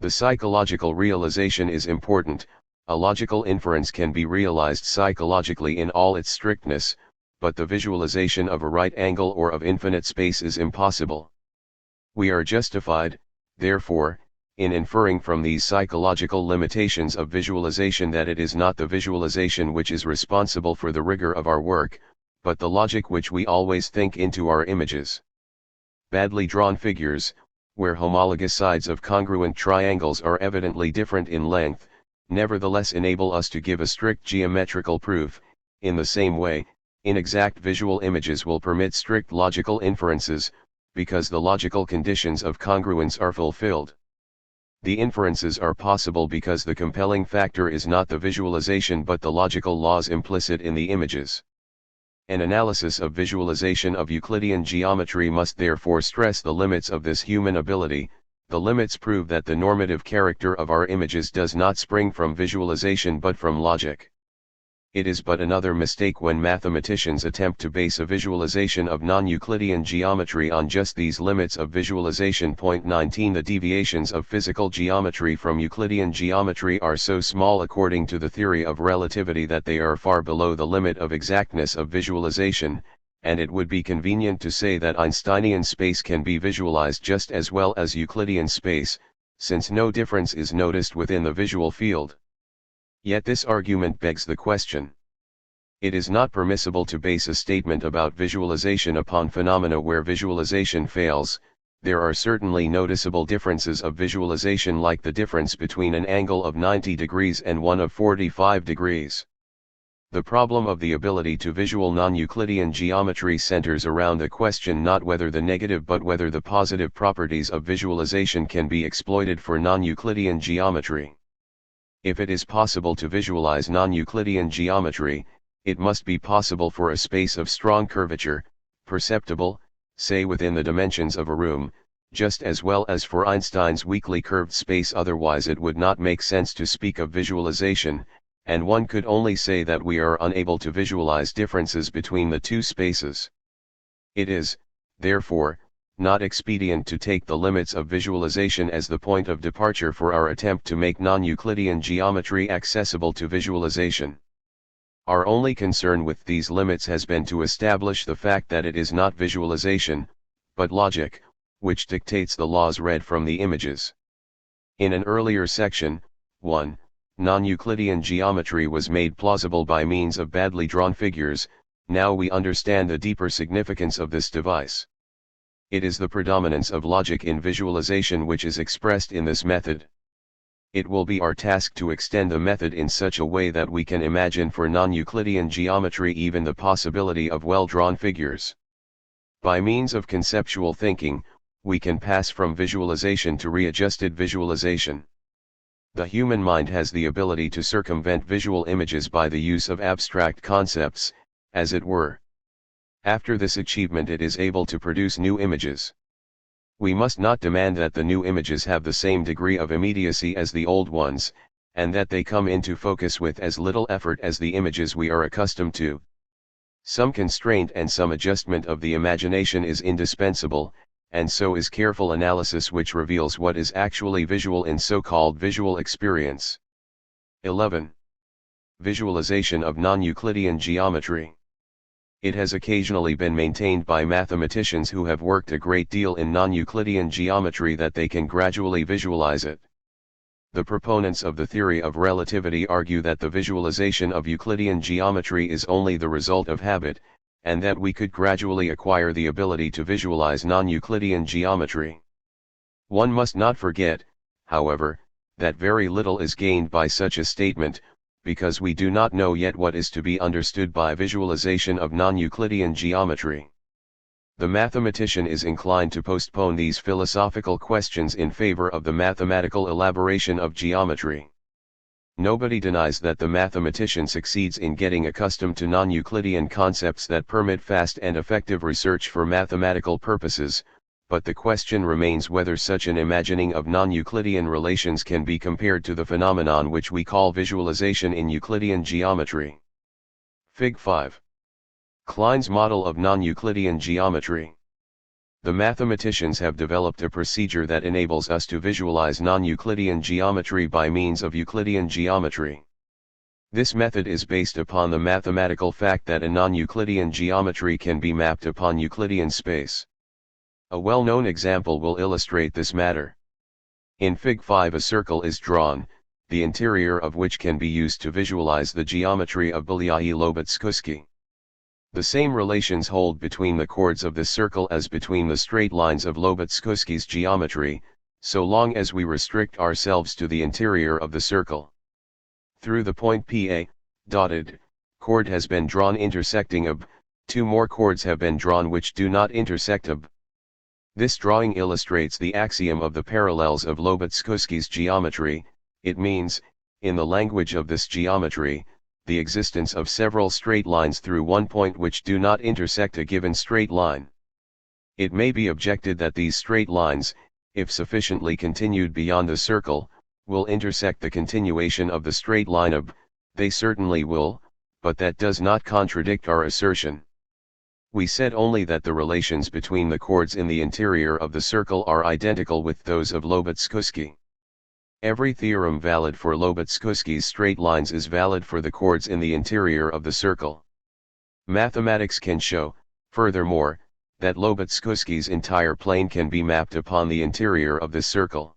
The psychological realization is important. A logical inference can be realized psychologically in all its strictness, but the visualization of a right angle or of infinite space is impossible. We are justified, therefore, in inferring from these psychological limitations of visualization that it is not the visualization which is responsible for the rigor of our work, but the logic which we always think into our images. Badly drawn figures, where homologous sides of congruent triangles are evidently different in length, nevertheless enable us to give a strict geometrical proof. In the same way, inexact visual images will permit strict logical inferences, because the logical conditions of congruence are fulfilled. The inferences are possible because the compelling factor is not the visualization but the logical laws implicit in the images. An analysis of visualization of Euclidean geometry must therefore stress the limits of this human ability. The limits prove that the normative character of our images does not spring from visualization but from logic. It is but another mistake when mathematicians attempt to base a visualization of non-Euclidean geometry on just these limits of visualization. 19 The deviations of physical geometry from Euclidean geometry are so small according to the theory of relativity that they are far below the limit of exactness of visualization, and it would be convenient to say that Einsteinian space can be visualized just as well as Euclidean space, since no difference is noticed within the visual field. Yet this argument begs the question. It is not permissible to base a statement about visualization upon phenomena where visualization fails. There are certainly noticeable differences of visualization, like the difference between an angle of 90 degrees and one of 45 degrees. The problem of the ability to visual non-Euclidean geometry centers around the question not whether the negative but whether the positive properties of visualization can be exploited for non-Euclidean geometry. If it is possible to visualize non-Euclidean geometry, it must be possible for a space of strong curvature, perceptible, say within the dimensions of a room, just as well as for Einstein's weakly curved space. Otherwise it would not make sense to speak of visualization, and one could only say that we are unable to visualize differences between the two spaces. It is, therefore, not expedient to take the limits of visualization as the point of departure for our attempt to make non-Euclidean geometry accessible to visualization. Our only concern with these limits has been to establish the fact that it is not visualization, but logic, which dictates the laws read from the images. In an earlier section, 1, non-Euclidean geometry was made plausible by means of badly drawn figures. Now we understand the deeper significance of this device. It is the predominance of logic in visualization which is expressed in this method. It will be our task to extend the method in such a way that we can imagine for non-Euclidean geometry even the possibility of well-drawn figures. By means of conceptual thinking, we can pass from visualization to readjusted visualization. The human mind has the ability to circumvent visual images by the use of abstract concepts, as it were. After this achievement it is able to produce new images. We must not demand that the new images have the same degree of immediacy as the old ones, and that they come into focus with as little effort as the images we are accustomed to. Some constraint and some adjustment of the imagination is indispensable, and so is careful analysis which reveals what is actually visual in so-called visual experience. 11. Visualization of non-Euclidean geometry. It has occasionally been maintained by mathematicians who have worked a great deal in non-Euclidean geometry that they can gradually visualize it. The proponents of the theory of relativity argue that the visualization of Euclidean geometry is only the result of habit, and that we could gradually acquire the ability to visualize non-Euclidean geometry. One must not forget, however, that very little is gained by such a statement, because we do not know yet what is to be understood by visualization of non-Euclidean geometry. The mathematician is inclined to postpone these philosophical questions in favor of the mathematical elaboration of geometry. Nobody denies that the mathematician succeeds in getting accustomed to non-Euclidean concepts that permit fast and effective research for mathematical purposes, but the question remains whether such an imagining of non-Euclidean relations can be compared to the phenomenon which we call visualization in Euclidean geometry. Fig. 5. Klein's model of non-Euclidean geometry. The mathematicians have developed a procedure that enables us to visualize non-Euclidean geometry by means of Euclidean geometry. This method is based upon the mathematical fact that a non-Euclidean geometry can be mapped upon Euclidean space. A well-known example will illustrate this matter. In Fig. 5 a circle is drawn, the interior of which can be used to visualize the geometry of Bolyai-Lobachevsky. The same relations hold between the chords of the circle as between the straight lines of Lobachevsky's geometry, so long as we restrict ourselves to the interior of the circle. Through the point PA, dotted, chord has been drawn intersecting a B, two more chords have been drawn which do not intersect a B. This drawing illustrates the axiom of the parallels of Lobachevsky's geometry. It means, in the language of this geometry, the existence of several straight lines through one point which do not intersect a given straight line. It may be objected that these straight lines, if sufficiently continued beyond the circle, will intersect the continuation of the straight line of B. They certainly will, but that does not contradict our assertion. We said only that the relations between the chords in the interior of the circle are identical with those of Lobachevsky. Every theorem valid for Lobachevsky's straight lines is valid for the chords in the interior of the circle. Mathematics can show, furthermore, that Lobachevsky's entire plane can be mapped upon the interior of this circle.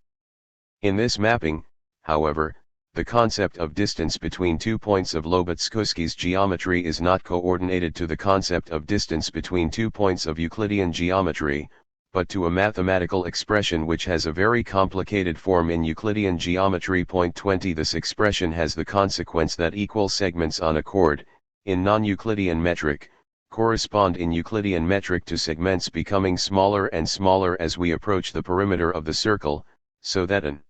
In this mapping, however, the concept of distance between 2 points of Lobachevsky's geometry is not coordinated to the concept of distance between 2 points of Euclidean geometry, but to a mathematical expression which has a very complicated form in Euclidean geometry. Point 20 This expression has the consequence that equal segments on a chord, in non-Euclidean metric, correspond in Euclidean metric to segments becoming smaller and smaller as we approach the perimeter of the circle, so that an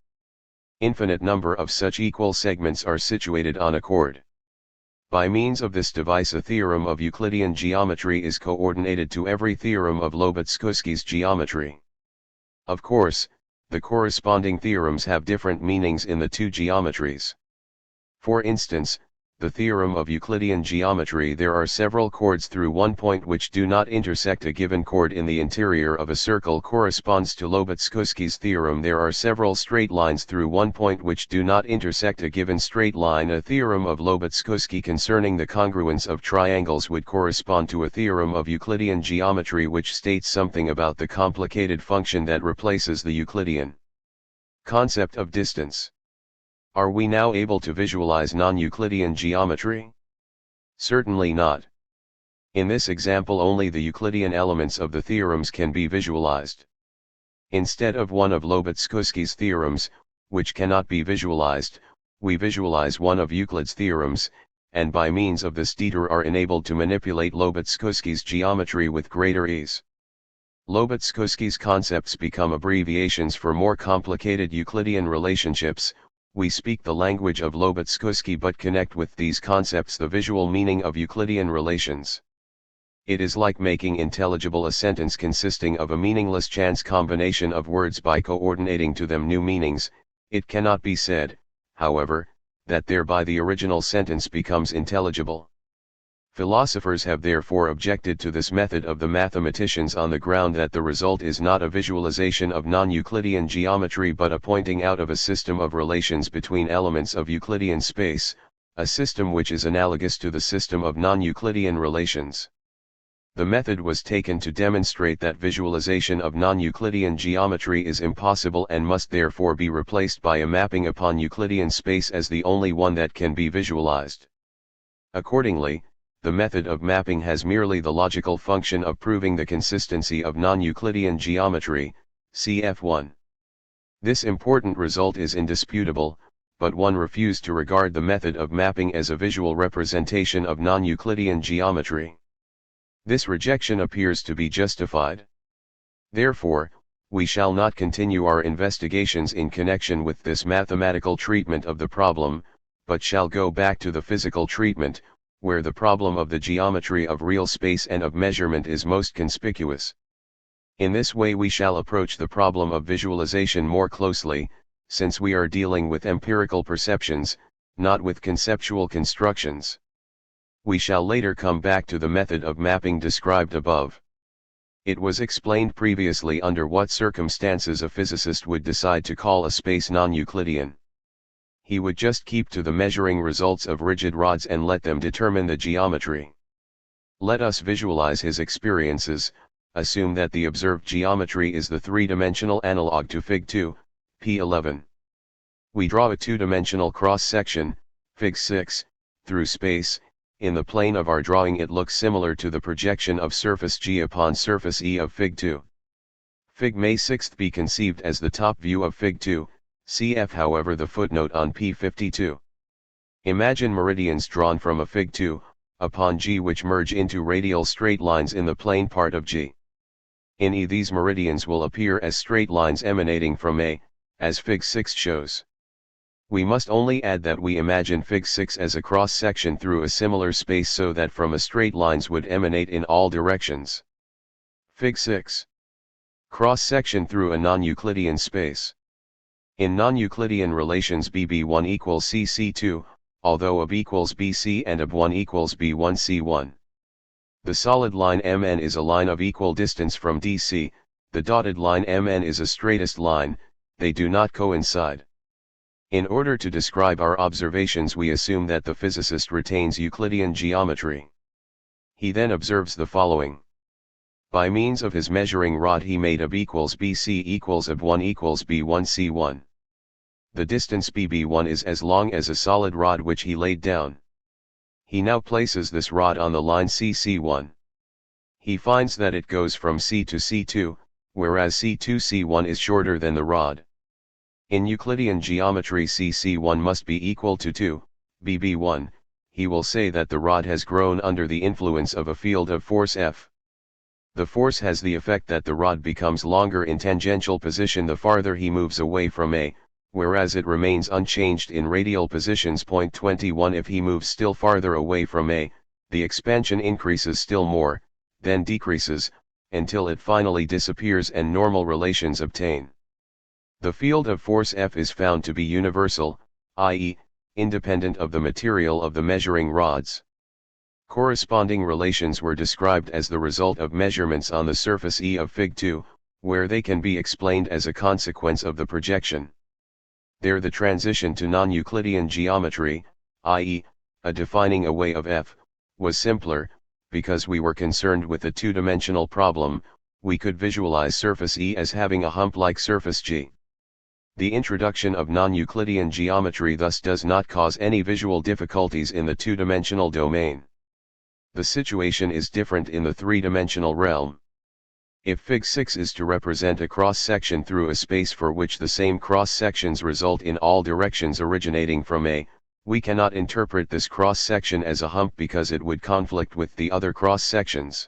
infinite number of such equal segments are situated on a chord. By means of this device a theorem of Euclidean geometry is coordinated to every theorem of Lobachevsky's geometry. Of course, the corresponding theorems have different meanings in the two geometries. For instance, the theorem of Euclidean geometry: there are several chords through one point which do not intersect a given chord in the interior of a circle, corresponds to Lobachevsky's theorem: there are several straight lines through one point which do not intersect a given straight line. A theorem of Lobachevsky concerning the congruence of triangles would correspond to a theorem of Euclidean geometry which states something about the complicated function that replaces the Euclidean concept of distance. Are we now able to visualize non-Euclidean geometry? Certainly not. In this example only the Euclidean elements of the theorems can be visualized. Instead of one of Lobachevsky's theorems, which cannot be visualized, we visualize one of Euclid's theorems, and by means of this detour are enabled to manipulate Lobachevsky's geometry with greater ease. Lobachevsky's concepts become abbreviations for more complicated Euclidean relationships. We speak the language of Lobachevsky but connect with these concepts the visual meaning of Euclidean relations. It is like making intelligible a sentence consisting of a meaningless chance combination of words by coordinating to them new meanings. It cannot be said, however, that thereby the original sentence becomes intelligible. Philosophers have therefore objected to this method of the mathematicians on the ground that the result is not a visualization of non-Euclidean geometry but a pointing out of a system of relations between elements of Euclidean space, a system which is analogous to the system of non-Euclidean relations. The method was taken to demonstrate that visualization of non-Euclidean geometry is impossible and must therefore be replaced by a mapping upon Euclidean space as the only one that can be visualized. Accordingly, the method of mapping has merely the logical function of proving the consistency of non-Euclidean geometry, cf. 1. This important result is indisputable, but one refused to regard the method of mapping as a visual representation of non-Euclidean geometry. This rejection appears to be justified. Therefore, we shall not continue our investigations in connection with this mathematical treatment of the problem, but shall go back to the physical treatment, where the problem of the geometry of real space and of measurement is most conspicuous. In this way we shall approach the problem of visualization more closely, since we are dealing with empirical perceptions, not with conceptual constructions. We shall later come back to the method of mapping described above. It was explained previously under what circumstances a physicist would decide to call a space non-Euclidean. He would just keep to the measuring results of rigid rods and let them determine the geometry. Let us visualize his experiences. Assume that the observed geometry is the three-dimensional analog to Fig 2, P11. We draw a two-dimensional cross-section, Fig 6, through space. In the plane of our drawing it looks similar to the projection of surface G upon surface E of Fig 2. Fig May 6 be conceived as the top view of Fig 2, cf however the footnote on P52. Imagine meridians drawn from a Fig 2, upon G which merge into radial straight lines in the plane part of G. In E these meridians will appear as straight lines emanating from A, as Fig 6 shows. We must only add that we imagine Fig 6 as a cross-section through a similar space so that from a straight lines would emanate in all directions. Fig 6. Cross-section through a non-Euclidean space. In non-Euclidean relations BB1 equals CC2, although AB equals BC and AB1 equals B1C1. The solid line MN is a line of equal distance from DC, the dotted line MN is a straightest line, they do not coincide. In order to describe our observations we assume that the physicist retains Euclidean geometry. He then observes the following. By means of his measuring rod he made AB equals BC equals AB1 equals B1C1. The distance BB1 is as long as a solid rod which he laid down. He now places this rod on the line CC1. He finds that it goes from C to C2, whereas C2C1 is shorter than the rod. In Euclidean geometry CC1 must be equal to 2, BB1, he will say that the rod has grown under the influence of a field of force F. The force has the effect that the rod becomes longer in tangential position the farther he moves away from A, whereas it remains unchanged in radial positions. Point 21 If he moves still farther away from A, the expansion increases still more, then decreases, until it finally disappears and normal relations obtain. The field of force F is found to be universal, i.e., independent of the material of the measuring rods. Corresponding relations were described as the result of measurements on the surface E of Fig 2, where they can be explained as a consequence of the projection. There the transition to non-Euclidean geometry, i.e., a defining away of F, was simpler, because we were concerned with a two-dimensional problem. We could visualize surface E as having a hump like surface G. The introduction of non-Euclidean geometry thus does not cause any visual difficulties in the two-dimensional domain. The situation is different in the three-dimensional realm. If Fig 6 is to represent a cross-section through a space for which the same cross-sections result in all directions originating from A, we cannot interpret this cross-section as a hump because it would conflict with the other cross-sections.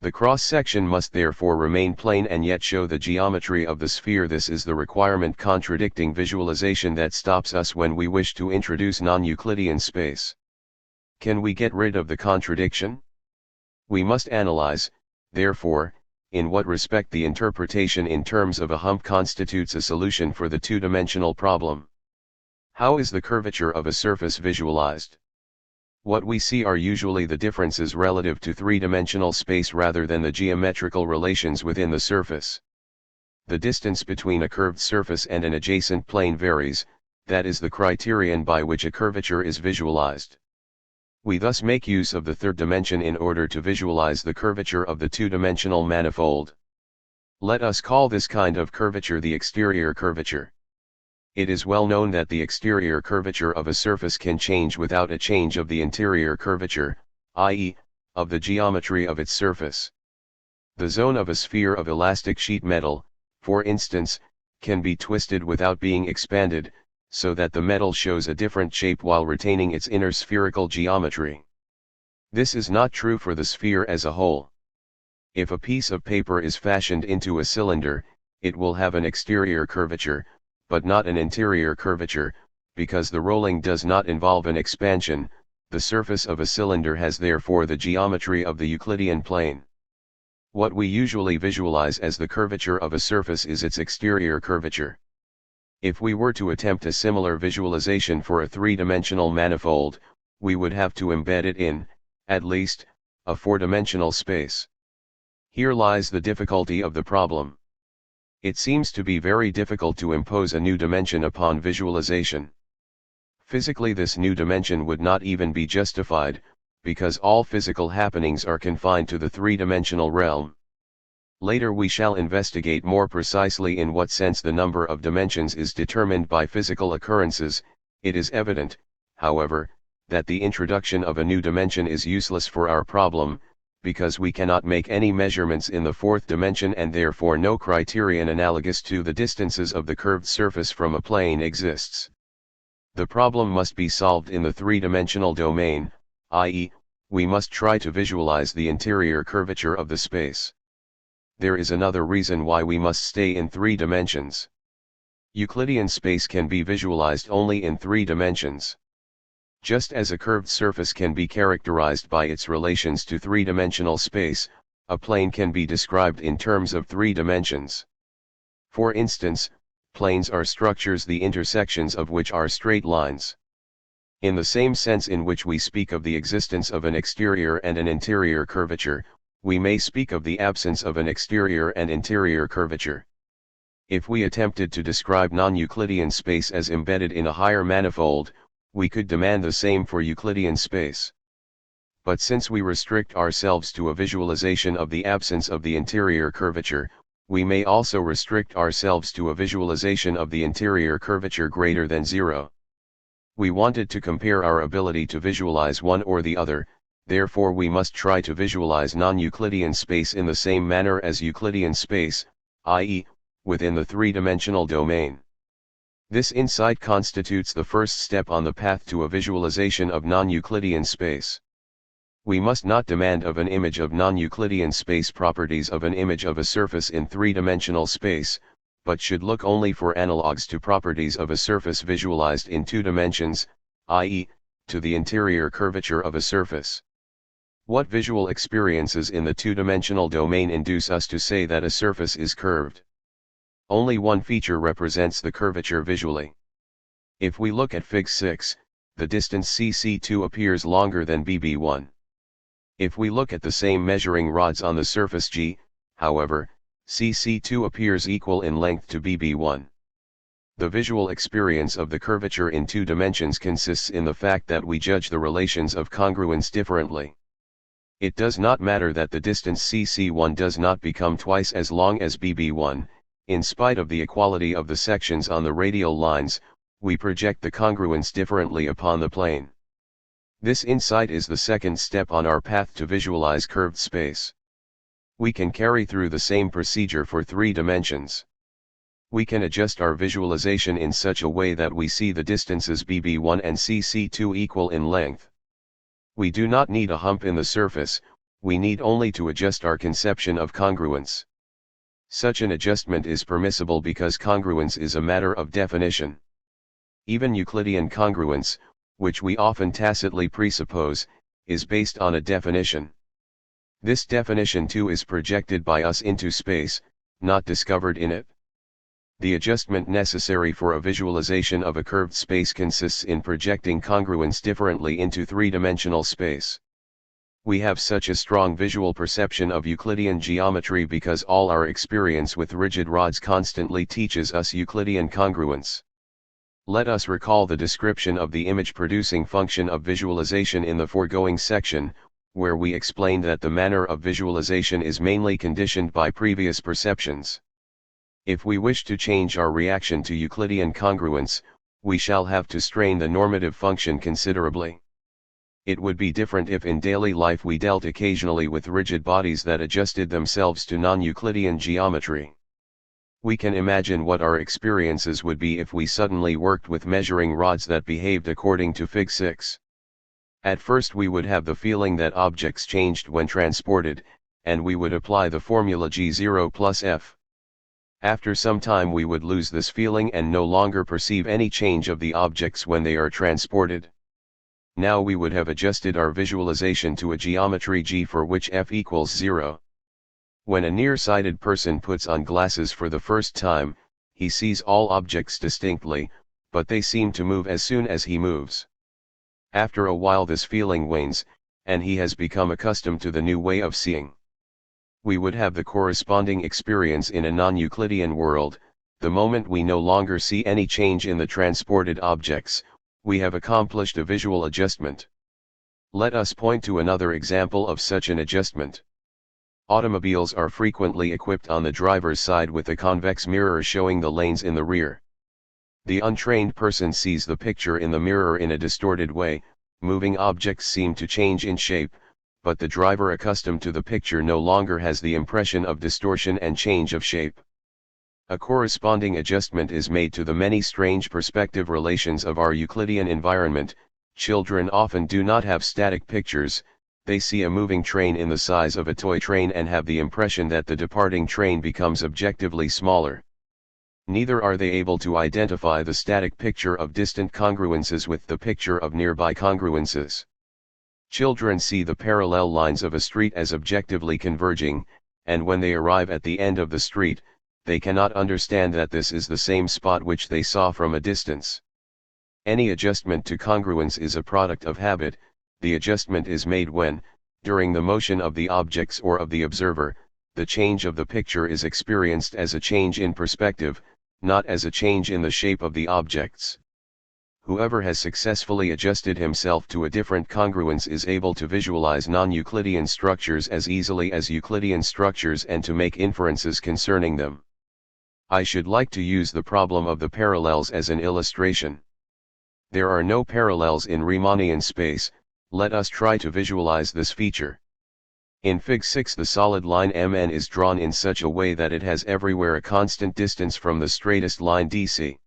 The cross-section must therefore remain plane and yet show the geometry of the sphere. This is the requirement contradicting visualization that stops us when we wish to introduce non-Euclidean space. Can we get rid of the contradiction? We must analyze, therefore, in what respect the interpretation in terms of a hump constitutes a solution for the two-dimensional problem. How is the curvature of a surface visualized? What we see are usually the differences relative to three-dimensional space rather than the geometrical relations within the surface. The distance between a curved surface and an adjacent plane varies, that is the criterion by which a curvature is visualized. We thus make use of the third dimension in order to visualize the curvature of the two-dimensional manifold. Let us call this kind of curvature the exterior curvature. It is well known that the exterior curvature of a surface can change without a change of the interior curvature, i.e., of the geometry of its surface. The zone of a sphere of elastic sheet metal, for instance, can be twisted without being expanded, so that the metal shows a different shape while retaining its inner spherical geometry. This is not true for the sphere as a whole. If a piece of paper is fashioned into a cylinder, it will have an exterior curvature, but not an interior curvature, because the rolling does not involve an expansion. The surface of a cylinder has therefore the geometry of the Euclidean plane. What we usually visualize as the curvature of a surface is its exterior curvature. If we were to attempt a similar visualization for a three-dimensional manifold, we would have to embed it in, at least, a four-dimensional space. Here lies the difficulty of the problem. It seems to be very difficult to impose a new dimension upon visualization. Physically, this new dimension would not even be justified, because all physical happenings are confined to the three-dimensional realm. Later we shall investigate more precisely in what sense the number of dimensions is determined by physical occurrences. It is evident, however, that the introduction of a new dimension is useless for our problem, because we cannot make any measurements in the fourth dimension and therefore no criterion analogous to the distances of the curved surface from a plane exists. The problem must be solved in the three-dimensional domain, i.e., we must try to visualize the interior curvature of the space. There is another reason why we must stay in three dimensions. Euclidean space can be visualized only in three dimensions. Just as a curved surface can be characterized by its relations to three-dimensional space, a plane can be described in terms of three dimensions. For instance, planes are structures the intersections of which are straight lines. In the same sense in which we speak of the existence of an exterior and an interior curvature, we may speak of the absence of an exterior and interior curvature. If we attempted to describe non-Euclidean space as embedded in a higher manifold, we could demand the same for Euclidean space. But since we restrict ourselves to a visualization of the absence of the interior curvature, we may also restrict ourselves to a visualization of the interior curvature greater than zero. We wanted to compare our ability to visualize one or the other, therefore we must try to visualize non-Euclidean space in the same manner as Euclidean space, i.e., within the three-dimensional domain. This insight constitutes the first step on the path to a visualization of non-Euclidean space. We must not demand of an image of non-Euclidean space properties of an image of a surface in three-dimensional space, but should look only for analogues to properties of a surface visualized in two dimensions, i.e., to the interior curvature of a surface. What visual experiences in the two-dimensional domain induce us to say that a surface is curved? Only one feature represents the curvature visually. If we look at Fig 6, the distance CC2 appears longer than BB1. If we look at the same measuring rods on the surface G, however, CC2 appears equal in length to BB1. The visual experience of the curvature in two dimensions consists in the fact that we judge the relations of congruence differently. It does not matter that the distance CC1 does not become twice as long as BB1, in spite of the equality of the sections on the radial lines, we project the congruence differently upon the plane. This insight is the second step on our path to visualize curved space. We can carry through the same procedure for three dimensions. We can adjust our visualization in such a way that we see the distances BB1 and CC2 equal in length. We do not need a hump in the surface, we need only to adjust our conception of congruence. Such an adjustment is permissible because congruence is a matter of definition. Even Euclidean congruence, which we often tacitly presuppose, is based on a definition. This definition too is projected by us into space, not discovered in it. The adjustment necessary for a visualization of a curved space consists in projecting congruence differently into three-dimensional space. We have such a strong visual perception of Euclidean geometry because all our experience with rigid rods constantly teaches us Euclidean congruence. Let us recall the description of the image-producing function of visualization in the foregoing section, where we explained that the manner of visualization is mainly conditioned by previous perceptions. If we wish to change our reaction to Euclidean congruence, we shall have to strain the normative function considerably. It would be different if in daily life we dealt occasionally with rigid bodies that adjusted themselves to non-Euclidean geometry. We can imagine what our experiences would be if we suddenly worked with measuring rods that behaved according to Fig 6. At first we would have the feeling that objects changed when transported, and we would apply the formula G0 plus F. After some time we would lose this feeling and no longer perceive any change of the objects when they are transported. Now we would have adjusted our visualization to a geometry G for which F equals 0. When a nearsighted person puts on glasses for the first time, he sees all objects distinctly, but they seem to move as soon as he moves. After a while this feeling wanes, and he has become accustomed to the new way of seeing. We would have the corresponding experience in a non-Euclidean world. The moment we no longer see any change in the transported objects, we have accomplished a visual adjustment. Let us point to another example of such an adjustment. Automobiles are frequently equipped on the driver's side with a convex mirror showing the lanes in the rear. The untrained person sees the picture in the mirror in a distorted way. Moving objects seem to change in shape, but the driver accustomed to the picture no longer has the impression of distortion and change of shape. A corresponding adjustment is made to the many strange perspective relations of our Euclidean environment. Children often do not have static pictures. They see a moving train in the size of a toy train and have the impression that the departing train becomes objectively smaller. Neither are they able to identify the static picture of distant congruences with the picture of nearby congruences. Children see the parallel lines of a street as objectively converging, and when they arrive at the end of the street, they cannot understand that this is the same spot which they saw from a distance. Any adjustment to congruence is a product of habit. The adjustment is made when, during the motion of the objects or of the observer, the change of the picture is experienced as a change in perspective, not as a change in the shape of the objects. Whoever has successfully adjusted himself to a different congruence is able to visualize non-Euclidean structures as easily as Euclidean structures and to make inferences concerning them. I should like to use the problem of the parallels as an illustration. There are no parallels in Riemannian space. Let us try to visualize this feature. In Fig 6 the solid line MN is drawn in such a way that it has everywhere a constant distance from the straightest line DC.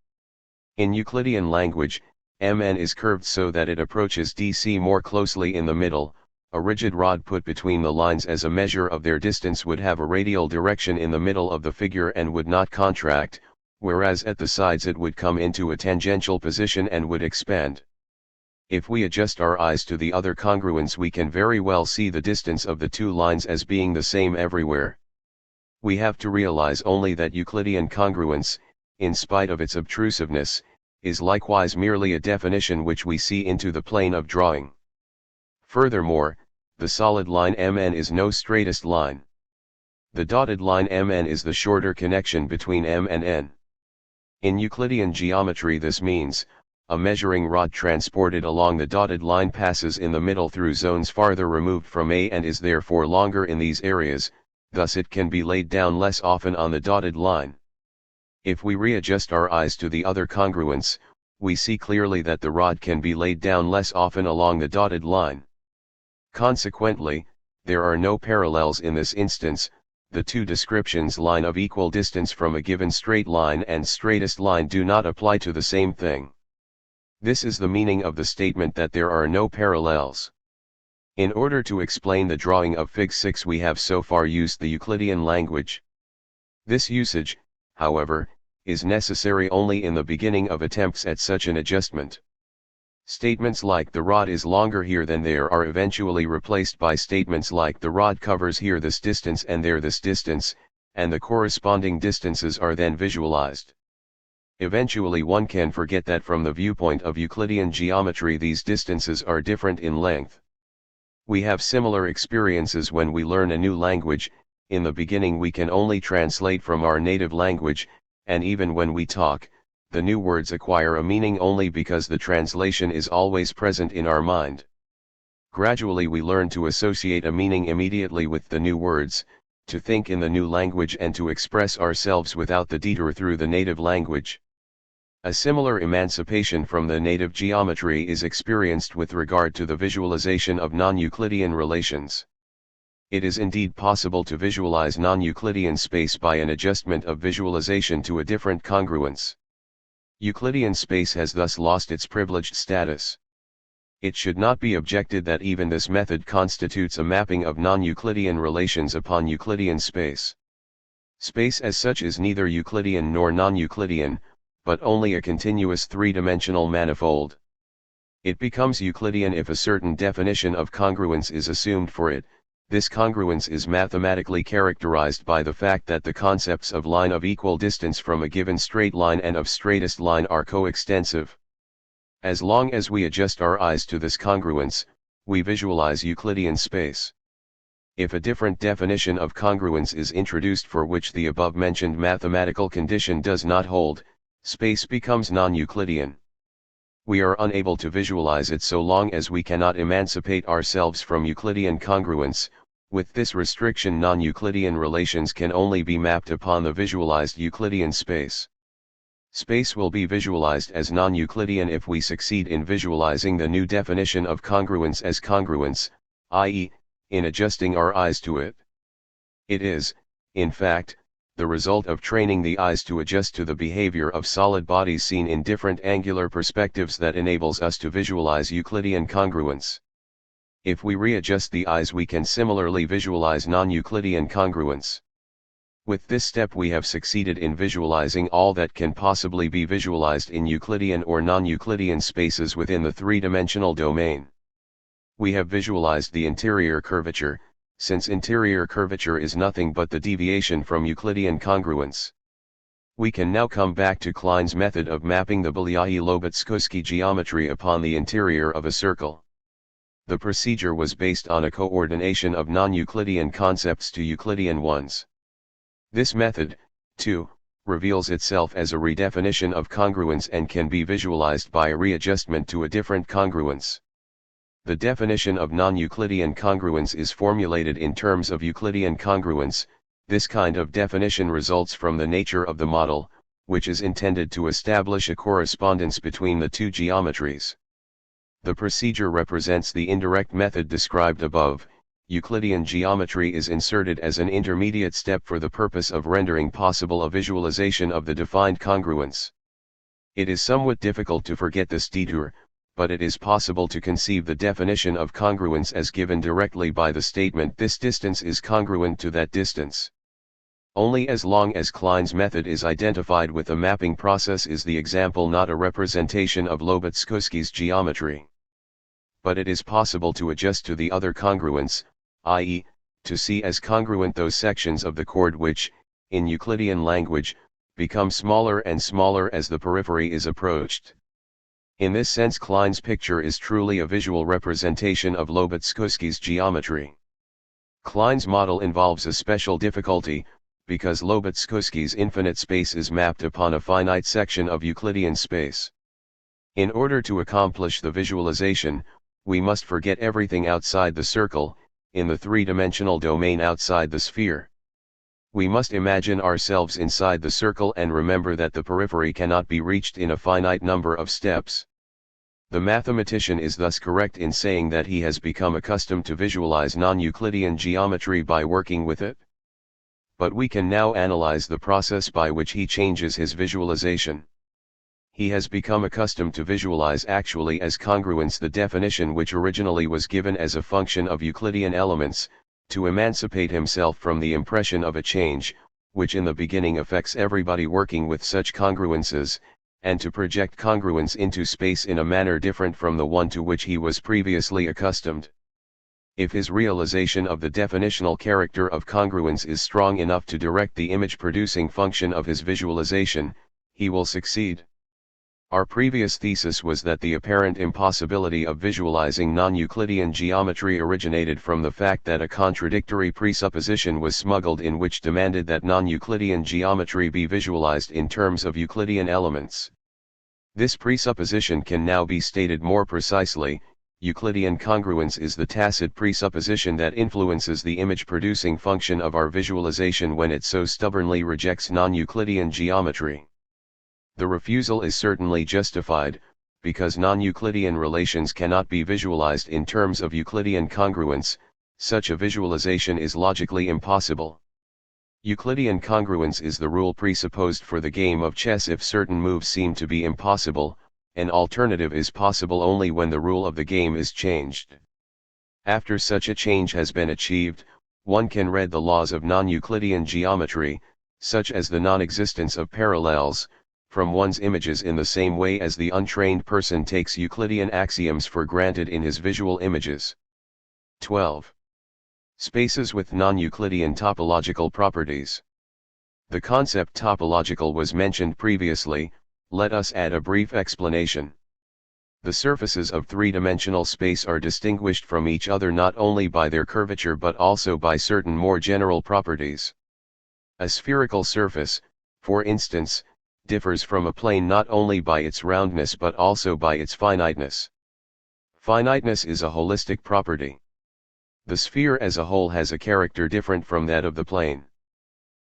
In Euclidean language, MN is curved so that it approaches DC more closely in the middle. A rigid rod put between the lines as a measure of their distance would have a radial direction in the middle of the figure and would not contract, whereas at the sides it would come into a tangential position and would expand. If we adjust our eyes to the other congruence we can very well see the distance of the two lines as being the same everywhere. We have to realize only that Euclidean congruence, in spite of its obtrusiveness, is likewise merely a definition which we see into the plane of drawing. Furthermore, the solid line MN is no straightest line. The dotted line MN is the shorter connection between M and N. In Euclidean geometry this means, a measuring rod transported along the dotted line passes in the middle through zones farther removed from A and is therefore longer in these areas, thus it can be laid down less often on the dotted line. If we readjust our eyes to the other congruence, we see clearly that the rod can be laid down less often along the dotted line. Consequently, there are no parallels in this instance. The two descriptions line of equal distance from a given straight line and straightest line do not apply to the same thing. This is the meaning of the statement that there are no parallels. In order to explain the drawing of Fig 6 we have so far used the Euclidean language. This usage, however, is necessary only in the beginning of attempts at such an adjustment. Statements like the rod is longer here than there are eventually replaced by statements like the rod covers here this distance and there this distance, and the corresponding distances are then visualized. Eventually one can forget that from the viewpoint of Euclidean geometry these distances are different in length. We have similar experiences when we learn a new language. In the beginning we can only translate from our native language, and even when we talk, the new words acquire a meaning only because the translation is always present in our mind. Gradually we learn to associate a meaning immediately with the new words, to think in the new language and to express ourselves without the detour through the native language. A similar emancipation from the native geometry is experienced with regard to the visualization of non-Euclidean relations. It is indeed possible to visualize non-Euclidean space by an adjustment of visualization to a different congruence. Euclidean space has thus lost its privileged status. It should not be objected that even this method constitutes a mapping of non-Euclidean relations upon Euclidean space. Space as such is neither Euclidean nor non-Euclidean, but only a continuous three-dimensional manifold. It becomes Euclidean if a certain definition of congruence is assumed for it. This congruence is mathematically characterized by the fact that the concepts of line of equal distance from a given straight line and of straightest line are coextensive. As long as we adjust our eyes to this congruence, we visualize Euclidean space. If a different definition of congruence is introduced for which the above-mentioned mathematical condition does not hold, space becomes non-Euclidean. We are unable to visualize it so long as we cannot emancipate ourselves from Euclidean congruence. With this restriction, non-Euclidean relations can only be mapped upon the visualized Euclidean space. Space will be visualized as non-Euclidean if we succeed in visualizing the new definition of congruence as congruence, i.e., in adjusting our eyes to it. It is, in fact, the result of training the eyes to adjust to the behavior of solid bodies seen in different angular perspectives that enables us to visualize Euclidean congruence. If we readjust the eyes, we can similarly visualize non-Euclidean congruence. With this step we have succeeded in visualizing all that can possibly be visualized in Euclidean or non-Euclidean spaces within the three-dimensional domain. We have visualized the interior curvature, since interior curvature is nothing but the deviation from Euclidean congruence. We can now come back to Klein's method of mapping the Bolyai-Lobachevsky geometry upon the interior of a circle. The procedure was based on a coordination of non-Euclidean concepts to Euclidean ones. This method, too, reveals itself as a redefinition of congruence and can be visualized by a readjustment to a different congruence. The definition of non-Euclidean congruence is formulated in terms of Euclidean congruence. This kind of definition results from the nature of the model, which is intended to establish a correspondence between the two geometries. The procedure represents the indirect method described above. Euclidean geometry is inserted as an intermediate step for the purpose of rendering possible a visualization of the defined congruence. It is somewhat difficult to forget this detour, but it is possible to conceive the definition of congruence as given directly by the statement "this distance is congruent to that distance." Only as long as Klein's method is identified with the mapping process is the example not a representation of Lobachevsky's geometry. But it is possible to adjust to the other congruence, i.e., to see as congruent those sections of the chord which, in Euclidean language, become smaller and smaller as the periphery is approached. In this sense, Klein's picture is truly a visual representation of Lobachevsky's geometry. Klein's model involves a special difficulty, because Lobachevsky's infinite space is mapped upon a finite section of Euclidean space. In order to accomplish the visualization, we must forget everything outside the circle, in the three-dimensional domain outside the sphere. We must imagine ourselves inside the circle and remember that the periphery cannot be reached in a finite number of steps. The mathematician is thus correct in saying that he has become accustomed to visualize non-Euclidean geometry by working with it. But we can now analyze the process by which he changes his visualization. He has become accustomed to visualize actually as congruence the definition which originally was given as a function of Euclidean elements, to emancipate himself from the impression of a change, which in the beginning affects everybody working with such congruences, and to project congruence into space in a manner different from the one to which he was previously accustomed. If his realization of the definitional character of congruence is strong enough to direct the image-producing function of his visualization, he will succeed. Our previous thesis was that the apparent impossibility of visualizing non-Euclidean geometry originated from the fact that a contradictory presupposition was smuggled in which demanded that non-Euclidean geometry be visualized in terms of Euclidean elements. This presupposition can now be stated more precisely. Euclidean congruence is the tacit presupposition that influences the image-producing function of our visualization when it so stubbornly rejects non-Euclidean geometry. The refusal is certainly justified, because non-Euclidean relations cannot be visualized in terms of Euclidean congruence. Such a visualization is logically impossible. Euclidean congruence is the rule presupposed for the game of chess. If certain moves seem to be impossible, an alternative is possible only when the rule of the game is changed. After such a change has been achieved, one can read the laws of non-Euclidean geometry, such as the non-existence of parallels, from one's images in the same way as the untrained person takes Euclidean axioms for granted in his visual images. 12. Spaces with non-Euclidean topological properties. The concept topological was mentioned previously, let us add a brief explanation. The surfaces of three-dimensional space are distinguished from each other not only by their curvature but also by certain more general properties. A spherical surface, for instance, differs from a plane not only by its roundness but also by its finiteness. Finiteness is a holistic property. The sphere as a whole has a character different from that of the plane.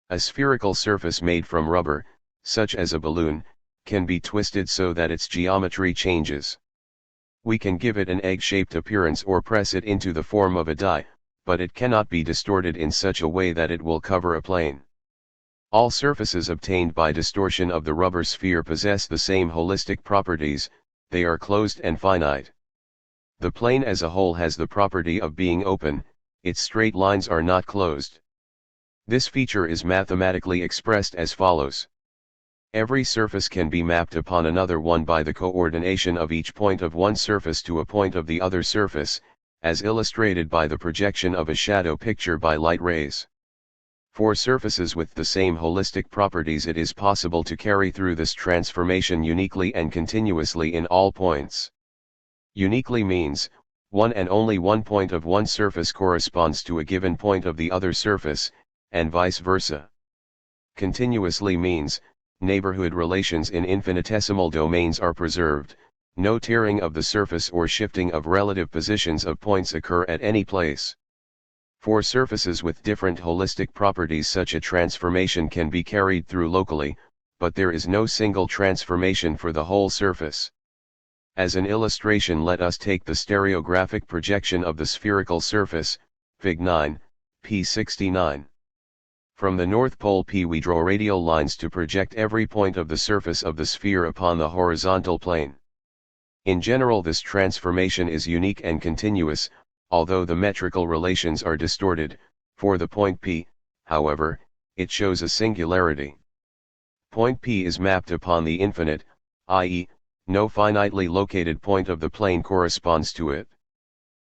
A spherical surface made from rubber, such as a balloon, can be twisted so that its geometry changes. We can give it an egg-shaped appearance or press it into the form of a die, but it cannot be distorted in such a way that it will cover a plane. All surfaces obtained by distortion of the rubber sphere possess the same holistic properties, they are closed and finite. The plane as a whole has the property of being open, its straight lines are not closed. This feature is mathematically expressed as follows. Every surface can be mapped upon another one by the coordination of each point of one surface to a point of the other surface, as illustrated by the projection of a shadow picture by light rays. For surfaces with the same holistic properties it is possible to carry through this transformation uniquely and continuously in all points. Uniquely means, one and only one point of one surface corresponds to a given point of the other surface, and vice versa. Continuously means, neighborhood relations in infinitesimal domains are preserved, no tearing of the surface or shifting of relative positions of points occur at any place. For surfaces with different holistic properties such a transformation can be carried through locally, but there is no single transformation for the whole surface. As an illustration, let us take the stereographic projection of the spherical surface, Fig 9, p. 69. From the North Pole P we draw radial lines to project every point of the surface of the sphere upon the horizontal plane. In general this transformation is unique and continuous, although the metrical relations are distorted. For the point P, however, it shows a singularity. Point P is mapped upon the infinite, i.e., no finitely located point of the plane corresponds to it.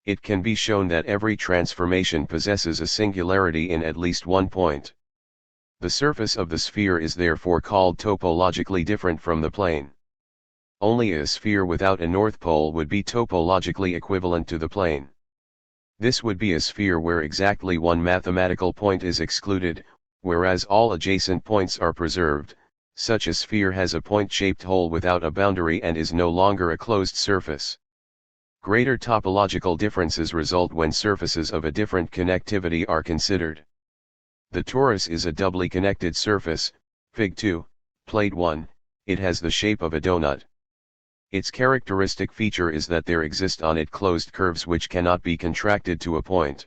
It can be shown that every transformation possesses a singularity in at least one point. The surface of the sphere is therefore called topologically different from the plane. Only a sphere without a north pole would be topologically equivalent to the plane. This would be a sphere where exactly one mathematical point is excluded, whereas all adjacent points are preserved. Such a sphere has a point-shaped hole without a boundary and is no longer a closed surface. Greater topological differences result when surfaces of a different connectivity are considered. The torus is a doubly connected surface, Fig 2, Plate 1, it has the shape of a donut. Its characteristic feature is that there exist on it closed curves which cannot be contracted to a point.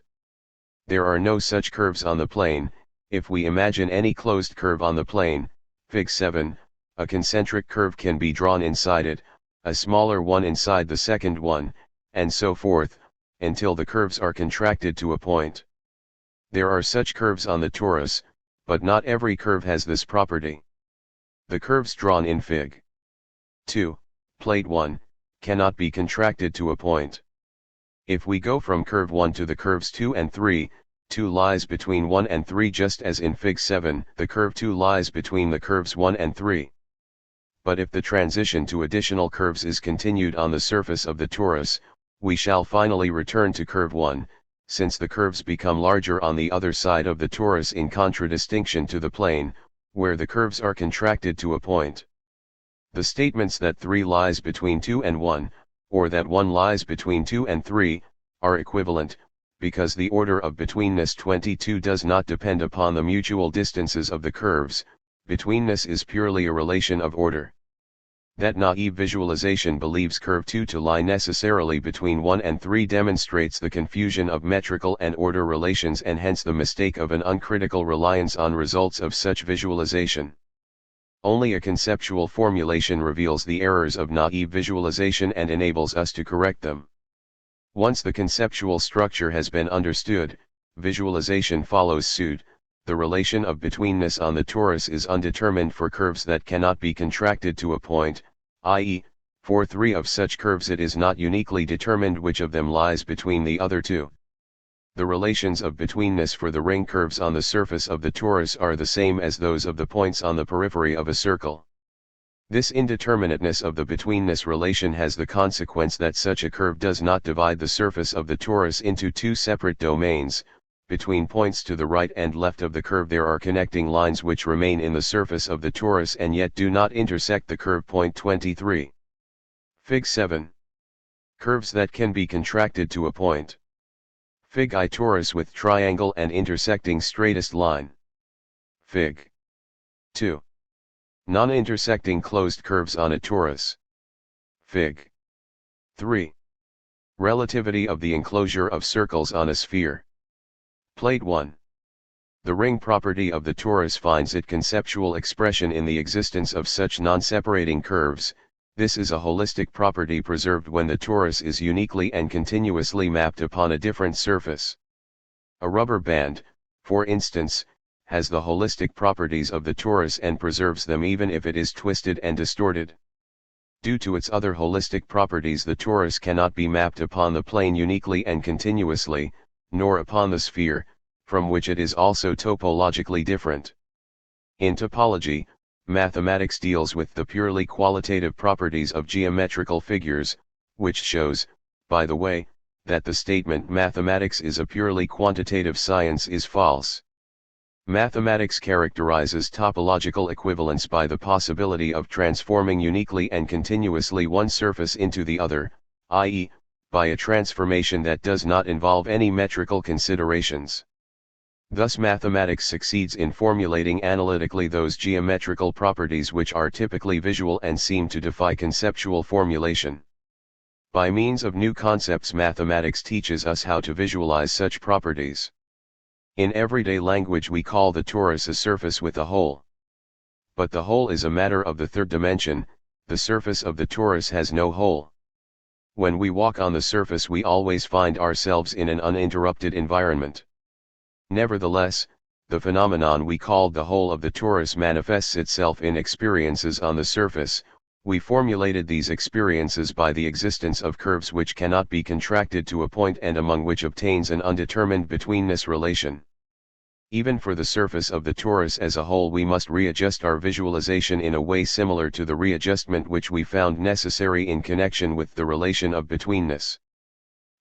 There are no such curves on the plane. If we imagine any closed curve on the plane, Fig 7, a concentric curve can be drawn inside it, a smaller one inside the second one, and so forth, until the curves are contracted to a point. There are such curves on the torus, but not every curve has this property. The curves drawn in Fig 2, Plate 1, cannot be contracted to a point. If we go from curve 1 to the curves 2 and 3, 2 lies between 1 and 3 just as in Fig 7, the curve 2 lies between the curves 1 and 3. But if the transition to additional curves is continued on the surface of the torus, we shall finally return to curve 1, since the curves become larger on the other side of the torus in contradistinction to the plane, where the curves are contracted to a point. The statements that 3 lies between 2 and 1, or that 1 lies between 2 and 3, are equivalent, because the order of betweenness 22 does not depend upon the mutual distances of the curves. Betweenness is purely a relation of order. That naive visualization believes curve 2 to lie necessarily between 1 and 3 demonstrates the confusion of metrical and order relations and hence the mistake of an uncritical reliance on results of such visualization. Only a conceptual formulation reveals the errors of naive visualization and enables us to correct them. Once the conceptual structure has been understood, visualization follows suit. The relation of betweenness on the torus is undetermined for curves that cannot be contracted to a point, i.e., for 3 of such curves it is not uniquely determined which of them lies between the other 2. the relations of betweenness for the ring curves on the surface of the torus are the same as those of the points on the periphery of a circle. This indeterminateness of the betweenness relation has the consequence that such a curve does not divide the surface of the torus into two separate domains. Between points to the right and left of the curve there are connecting lines which remain in the surface of the torus and yet do not intersect the curve. Point 23. Fig. 7. Curves that can be contracted to a point. Fig. I. Torus with triangle and intersecting straightest line. Fig. 2. Non-intersecting closed curves on a torus. Fig. 3. Relativity of the enclosure of circles on a sphere. Plate 1. The ring property of the torus finds its conceptual expression in the existence of such non-separating curves. This is a holistic property preserved when the torus is uniquely and continuously mapped upon a different surface. A rubber band, for instance, has the holistic properties of the torus and preserves them even if it is twisted and distorted. Due to its other holistic properties, the torus cannot be mapped upon the plane uniquely and continuously, nor upon the sphere, from which it is also topologically different. In topology, mathematics deals with the purely qualitative properties of geometrical figures, which shows, by the way, that the statement mathematics is a purely quantitative science is false. Mathematics characterizes topological equivalence by the possibility of transforming uniquely and continuously one surface into the other, i.e., by a transformation that does not involve any metrical considerations. Thus mathematics succeeds in formulating analytically those geometrical properties which are typically visual and seem to defy conceptual formulation. By means of new concepts, mathematics teaches us how to visualize such properties. In everyday language we call the torus a surface with a hole. But the hole is a matter of the third dimension. The surface of the torus has no hole. When we walk on the surface we always find ourselves in an uninterrupted environment. Nevertheless, the phenomenon we call the hole of the torus manifests itself in experiences on the surface. We formulated these experiences by the existence of curves which cannot be contracted to a point and among which obtains an undetermined betweenness relation. Even for the surface of the torus as a whole we must readjust our visualization in a way similar to the readjustment which we found necessary in connection with the relation of betweenness.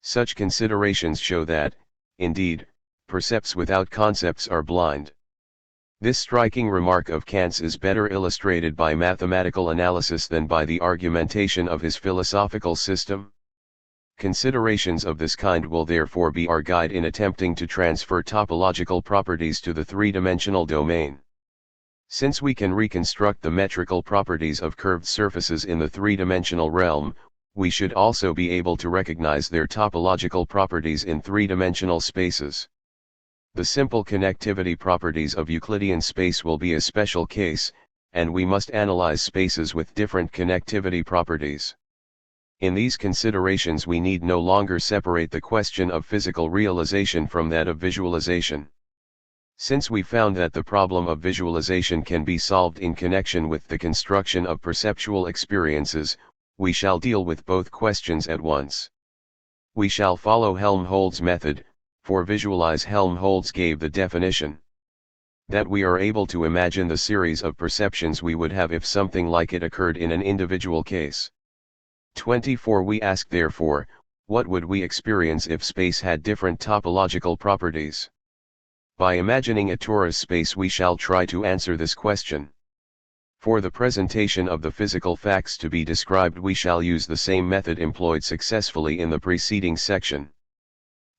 Such considerations show that, indeed, percepts without concepts are blind. This striking remark of Kant's is better illustrated by mathematical analysis than by the argumentation of his philosophical system. Considerations of this kind will therefore be our guide in attempting to transfer topological properties to the three-dimensional domain. Since we can reconstruct the metrical properties of curved surfaces in the three-dimensional realm, we should also be able to recognize their topological properties in three-dimensional spaces. The simple connectivity properties of Euclidean space will be a special case, and we must analyze spaces with different connectivity properties. In these considerations we need no longer separate the question of physical realization from that of visualization. Since we found that the problem of visualization can be solved in connection with the construction of perceptual experiences, we shall deal with both questions at once. We shall follow Helmholtz's method. For visualize, Helmholtz gave the definition that we are able to imagine the series of perceptions we would have if something like it occurred in an individual case. 24. We ask therefore, what would we experience if space had different topological properties? By imagining a torus space we shall try to answer this question. For the presentation of the physical facts to be described we shall use the same method employed successfully in the preceding section.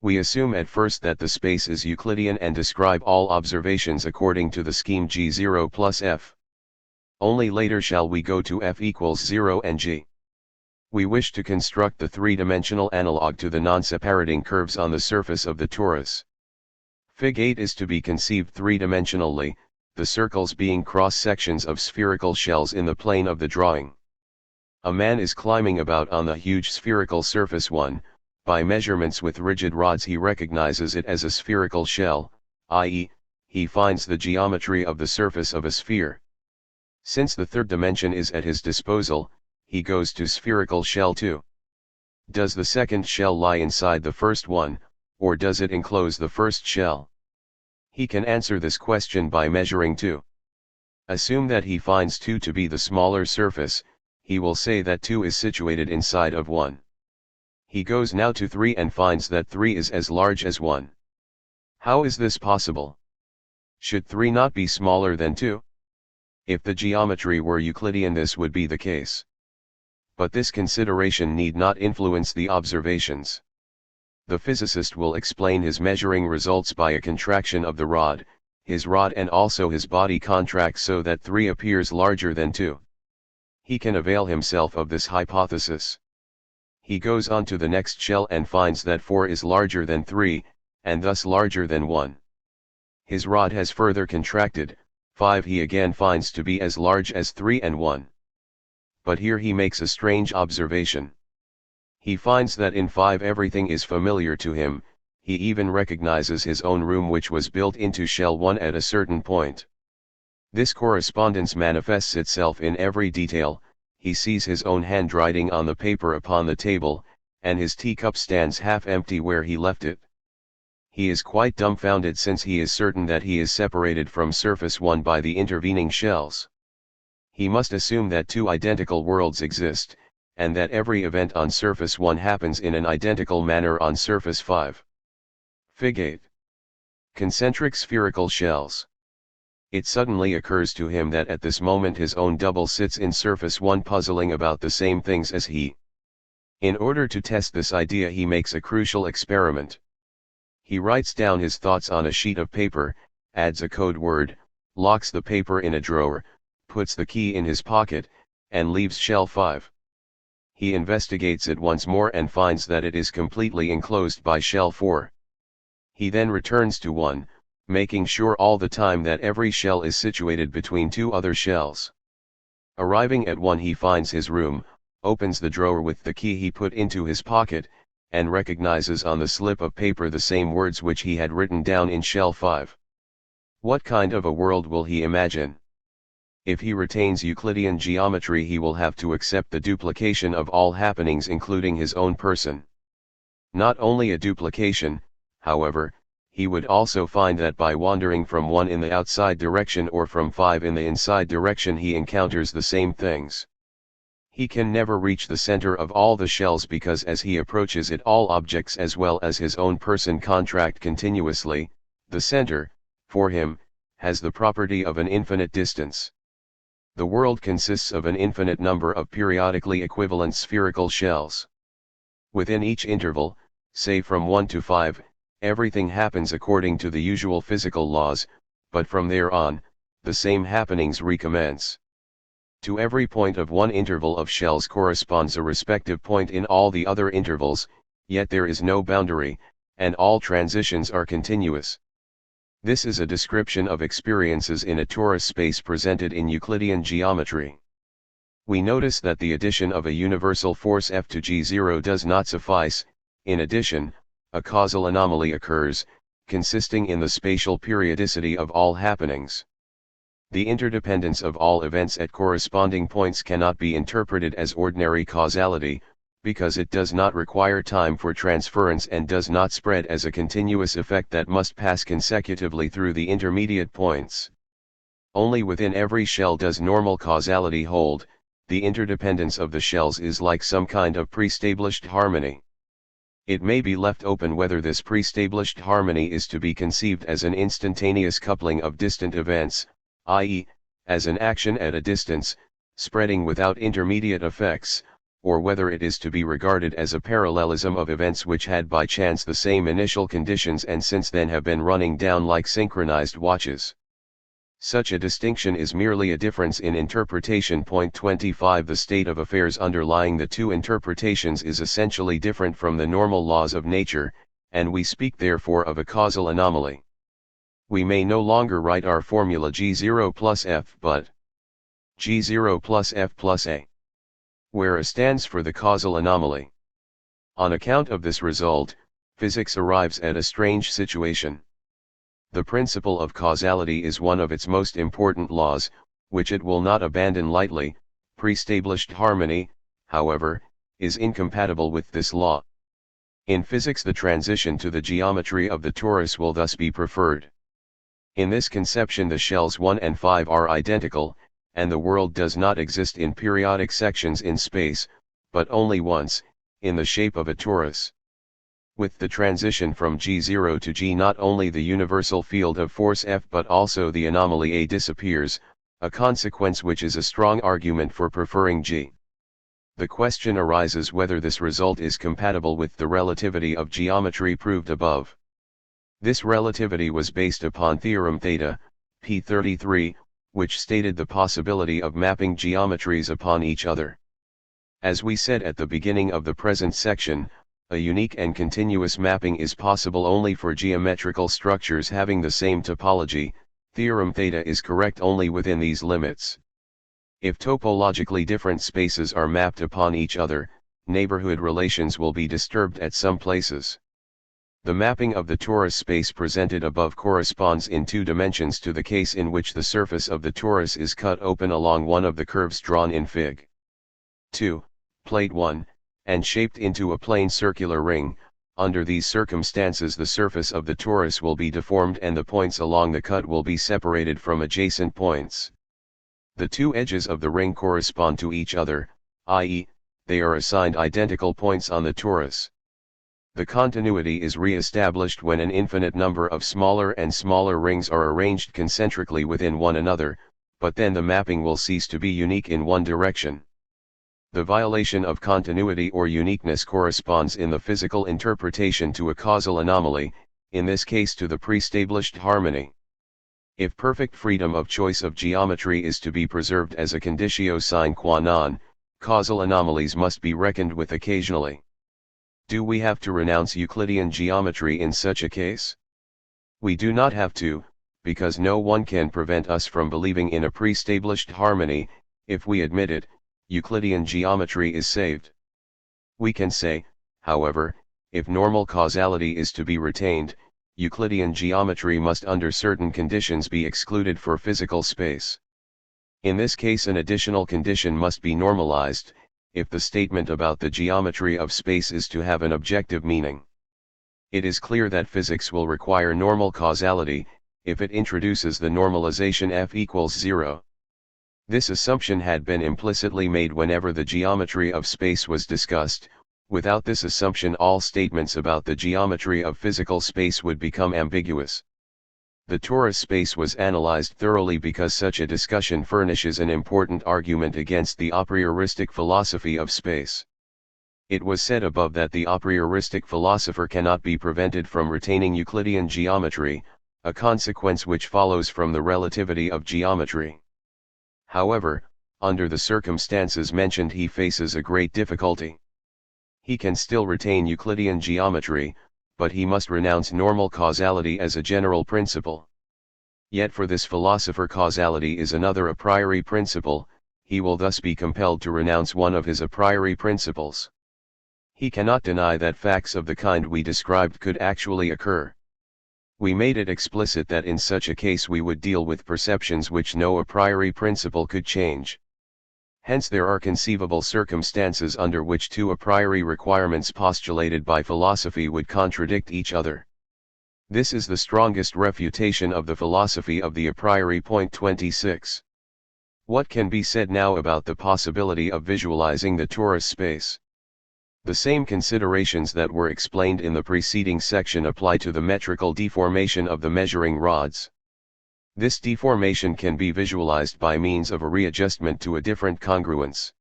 We assume at first that the space is Euclidean and describe all observations according to the scheme G0 plus F. Only later shall we go to F equals 0 and G. We wish to construct the three-dimensional analog to the non-separating curves on the surface of the torus. Fig. 8 is to be conceived three-dimensionally, the circles being cross-sections of spherical shells in the plane of the drawing. A man is climbing about on the huge spherical surface. By measurements with rigid rods he recognizes it as a spherical shell, i.e., he finds the geometry of the surface of a sphere. Since the third dimension is at his disposal, he goes to spherical shell 2. Does the second shell lie inside the first one? or does it enclose the first shell? He can answer this question by measuring 2. Assume that he finds 2 to be the smaller surface, he will say that 2 is situated inside of 1. He goes now to 3 and finds that 3 is as large as 1. How is this possible? Should 3 not be smaller than 2? If the geometry were Euclidean, this would be the case. But this consideration need not influence the observations. The physicist will explain his measuring results by a contraction of the rod, his rod and also his body contracts so that 3 appears larger than 2. He can avail himself of this hypothesis. He goes on to the next shell and finds that 4 is larger than 3, and thus larger than 1. His rod has further contracted, 5 he again finds to be as large as 3 and 1. But here he makes a strange observation. He finds that in 5 everything is familiar to him, he even recognizes his own room which was built into shell 1 at a certain point. This correspondence manifests itself in every detail. He sees his own handwriting on the paper upon the table, and his teacup stands half empty where he left it. He is quite dumbfounded since he is certain that he is separated from surface 1 by the intervening shells. He must assume that 2 identical worlds exist, and that every event on surface 1 happens in an identical manner on surface 5. Fig. 8. Concentric spherical shells. It suddenly occurs to him that at this moment his own double sits in surface 1 puzzling about the same things as he. In order to test this idea he makes a crucial experiment. He writes down his thoughts on a sheet of paper, adds a code word, locks the paper in a drawer, puts the key in his pocket, and leaves shell 5. He investigates it once more and finds that it is completely enclosed by shell 4. He then returns to 1, making sure all the time that every shell is situated between 2 other shells. Arriving at 1 he finds his room, opens the drawer with the key he put into his pocket, and recognizes on the slip of paper the same words which he had written down in shell 5. What kind of a world will he imagine? If he retains Euclidean geometry he will have to accept the duplication of all happenings including his own person. Not only a duplication, however, he would also find that by wandering from 1 in the outside direction or from 5 in the inside direction he encounters the same things. He can never reach the center of all the shells because as he approaches it all objects as well as his own person contract continuously. The center, for him, has the property of an infinite distance. The world consists of an infinite number of periodically equivalent spherical shells. Within each interval, say from 1 to 5, everything happens according to the usual physical laws, but from there on, the same happenings recommence. To every point of one interval of shells corresponds a respective point in all the other intervals, yet there is no boundary, and all transitions are continuous. This is a description of experiences in a torus space presented in Euclidean geometry. We notice that the addition of a universal force F to G0 does not suffice. In addition, a causal anomaly occurs, consisting in the spatial periodicity of all happenings. The interdependence of all events at corresponding points cannot be interpreted as ordinary causality, because it does not require time for transference and does not spread as a continuous effect that must pass consecutively through the intermediate points. Only within every shell does normal causality hold. The interdependence of the shells is like some kind of pre-established harmony. It may be left open whether this pre-established harmony is to be conceived as an instantaneous coupling of distant events, i.e., as an action at a distance, spreading without intermediate effects, or whether it is to be regarded as a parallelism of events which had by chance the same initial conditions and since then have been running down like synchronized watches. Such a distinction is merely a difference in interpretation. Point 25 The state of affairs underlying the two interpretations is essentially different from the normal laws of nature, and we speak therefore of a causal anomaly. We may no longer write our formula G0 plus F but G0 plus F plus A, where A stands for the causal anomaly. On account of this result, physics arrives at a strange situation. The principle of causality is one of its most important laws, which it will not abandon lightly. Pre-established harmony, however, is incompatible with this law. In physics, the transition to the geometry of the torus will thus be preferred. In this conception, the shells 1 and 5 are identical, and the world does not exist in periodic sections in space, but only once, in the shape of a torus. With the transition from G0 to G, not only the universal field of force F but also the anomaly A disappears, a consequence which is a strong argument for preferring G. The question arises whether this result is compatible with the relativity of geometry proved above. This relativity was based upon theorem theta, p33, which stated the possibility of mapping geometries upon each other. As we said at the beginning of the present section, a unique and continuous mapping is possible only for geometrical structures having the same topology. Theorem theta is correct only within these limits. If topologically different spaces are mapped upon each other, neighborhood relations will be disturbed at some places. The mapping of the torus space presented above corresponds in 2 dimensions to the case in which the surface of the torus is cut open along one of the curves drawn in Fig. 2, Plate 1, and shaped into a plane circular ring. Under these circumstances, the surface of the torus will be deformed and the points along the cut will be separated from adjacent points. The 2 edges of the ring correspond to each other, i.e., they are assigned identical points on the torus. The continuity is re-established when an infinite number of smaller and smaller rings are arranged concentrically within one another, but then the mapping will cease to be unique in one direction. The violation of continuity or uniqueness corresponds in the physical interpretation to a causal anomaly, in this case to the pre-established harmony. If perfect freedom of choice of geometry is to be preserved as a conditio sine qua non, causal anomalies must be reckoned with occasionally. Do we have to renounce Euclidean geometry in such a case? We do not have to, because no one can prevent us from believing in a pre-established harmony. If we admit it, Euclidean geometry is saved. We can say, however, if normal causality is to be retained, Euclidean geometry must under certain conditions be excluded for physical space. In this case, an additional condition must be normalized, if the statement about the geometry of space is to have an objective meaning. It is clear that physics will require normal causality, if it introduces the normalization F equals 0. This assumption had been implicitly made whenever the geometry of space was discussed. Without this assumption, all statements about the geometry of physical space would become ambiguous. The torus space was analyzed thoroughly because such a discussion furnishes an important argument against the a prioristic philosophy of space. It was said above that the a prioristic philosopher cannot be prevented from retaining Euclidean geometry, a consequence which follows from the relativity of geometry. However, under the circumstances mentioned, he faces a great difficulty. He can still retain Euclidean geometry, but he must renounce normal causality as a general principle. Yet for this philosopher, causality is another a priori principle. He will thus be compelled to renounce one of his a priori principles. He cannot deny that facts of the kind we described could actually occur. We made it explicit that in such a case we would deal with perceptions which no a priori principle could change. Hence there are conceivable circumstances under which 2 a priori requirements postulated by philosophy would contradict each other. This is the strongest refutation of the philosophy of the a priori. Point 26. What can be said now about the possibility of visualizing the torus space? The same considerations that were explained in the preceding section apply to the metrical deformation of the measuring rods. This deformation can be visualized by means of a readjustment to a different congruence.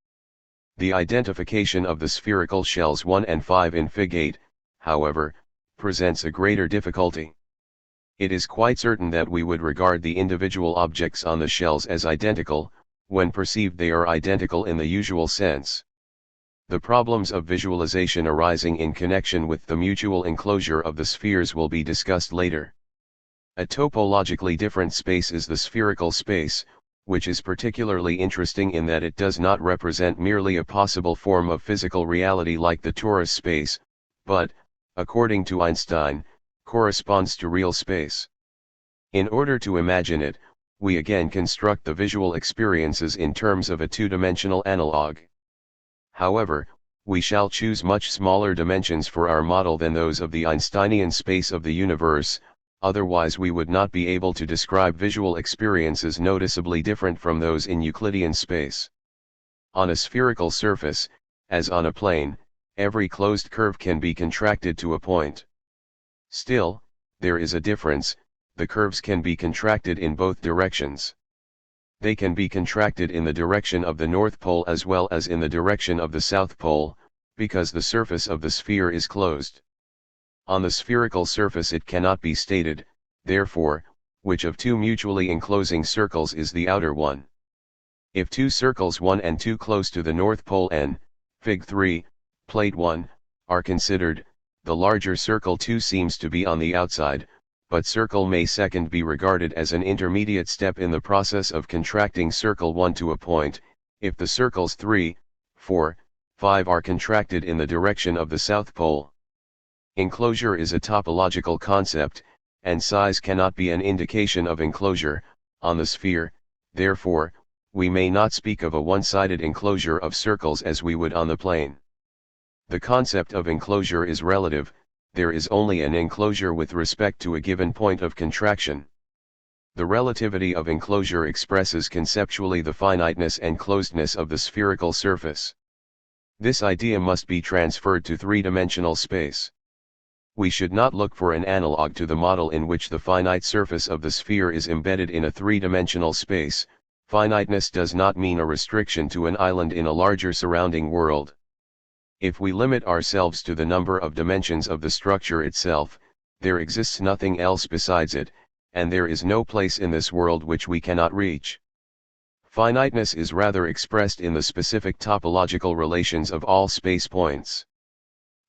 The identification of the spherical shells 1 and 5 in Fig 8, however, presents a greater difficulty. It is quite certain that we would regard the individual objects on the shells as identical. When perceived, they are identical in the usual sense. The problems of visualization arising in connection with the mutual enclosure of the spheres will be discussed later. A topologically different space is the spherical space, which is particularly interesting in that it does not represent merely a possible form of physical reality like the torus space, but, according to Einstein, corresponds to real space. In order to imagine it, we again construct the visual experiences in terms of a two-dimensional analog. However, We shall choose much smaller dimensions for our model than those of the Einsteinian space of the universe, otherwise we would not be able to describe visual experiences noticeably different from those in Euclidean space. On a spherical surface, as on a plane, every closed curve can be contracted to a point. Still, there is a difference: the curves can be contracted in both directions. They can be contracted in the direction of the North Pole as well as in the direction of the South Pole, because the surface of the sphere is closed. On the spherical surface it cannot be stated, therefore, which of two mutually enclosing circles is the outer one. If two circles 1 and 2 close to the North Pole n, Fig. 3, Plate 1, are considered, the larger circle 2 seems to be on the outside, but circle may second be regarded as an intermediate step in the process of contracting circle 1 to a point, if the circles 3, 4, 5 are contracted in the direction of the South Pole. Enclosure is a topological concept, and size cannot be an indication of enclosure. On the sphere, therefore, we may not speak of a one-sided enclosure of circles as we would on the plane. The concept of enclosure is relative. There is only an enclosure with respect to a given point of contraction. The relativity of enclosure expresses conceptually the finiteness and closedness of the spherical surface. This idea must be transferred to three-dimensional space. We should not look for an analog to the model in which the finite surface of the sphere is embedded in a three-dimensional space. Finiteness does not mean a restriction to an island in a larger surrounding world. If we limit ourselves to the number of dimensions of the structure itself, there exists nothing else besides it, and there is no place in this world which we cannot reach. Finiteness is rather expressed in the specific topological relations of all space points.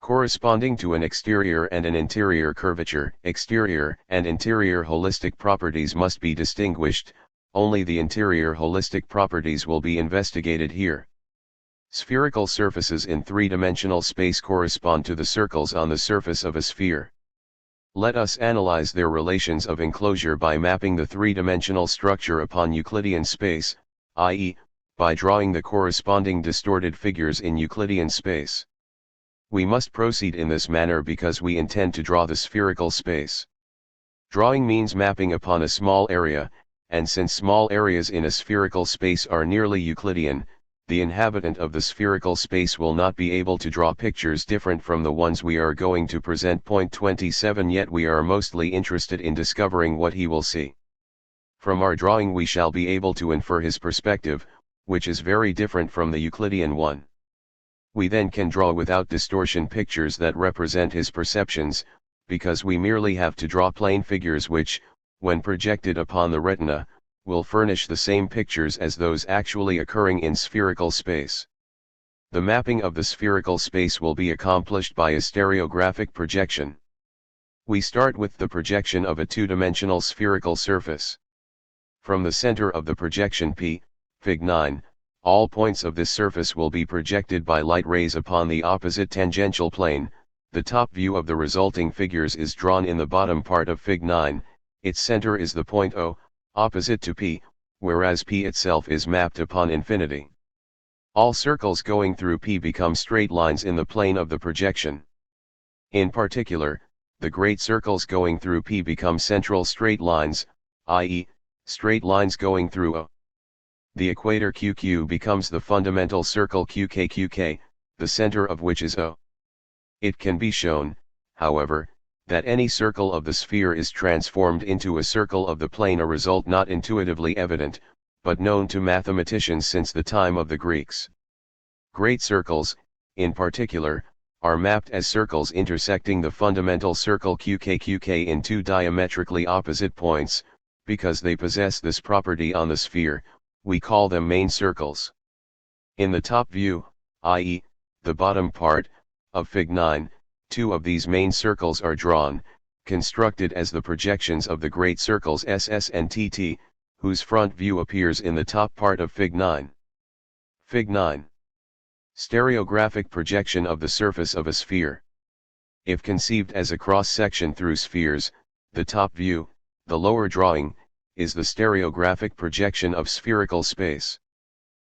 Corresponding to an exterior and an interior curvature, exterior and interior holistic properties must be distinguished. Only the interior holistic properties will be investigated here. Spherical surfaces in three-dimensional space correspond to the circles on the surface of a sphere. Let us analyze their relations of enclosure by mapping the three-dimensional structure upon Euclidean space, i.e., by drawing the corresponding distorted figures in Euclidean space. We must proceed in this manner because we intend to draw the spherical space. Drawing means mapping upon a small area, and since small areas in a spherical space are nearly Euclidean, the inhabitant of the spherical space will not be able to draw pictures different from the ones we are going to present. Point 27. Yet we are mostly interested in discovering what he will see. From our drawing we shall be able to infer his perspective, which is very different from the Euclidean one. We then can draw without distortion pictures that represent his perceptions, because we merely have to draw plane figures which, when projected upon the retina, will furnish the same pictures as those actually occurring in spherical space. The mapping of the spherical space will be accomplished by a stereographic projection. We start with the projection of a two-dimensional spherical surface. From the center of the projection P, Fig. 9, all points of this surface will be projected by light rays upon the opposite tangential plane. The top view of the resulting figures is drawn in the bottom part of Fig. 9, its center is the point O, opposite to P, whereas P itself is mapped upon infinity. All circles going through P become straight lines in the plane of the projection. In particular, the great circles going through P become central straight lines, i.e., straight lines going through O. The equator QQ becomes the fundamental circle QKQK, the center of which is O. It can be shown, however, that any circle of the sphere is transformed into a circle of the plane, a result not intuitively evident, but known to mathematicians since the time of the Greeks. Great circles, in particular, are mapped as circles intersecting the fundamental circle QKQK in two diametrically opposite points. Because they possess this property on the sphere, we call them main circles. In the top view, i.e., the bottom part, of Fig. 9, two of these main circles are drawn, constructed as the projections of the great circles SS and TT, whose front view appears in the top part of Fig. 9. Fig. 9. Stereographic projection of the surface of a sphere. If conceived as a cross-section through spheres, the top view, the lower drawing, is the stereographic projection of spherical space.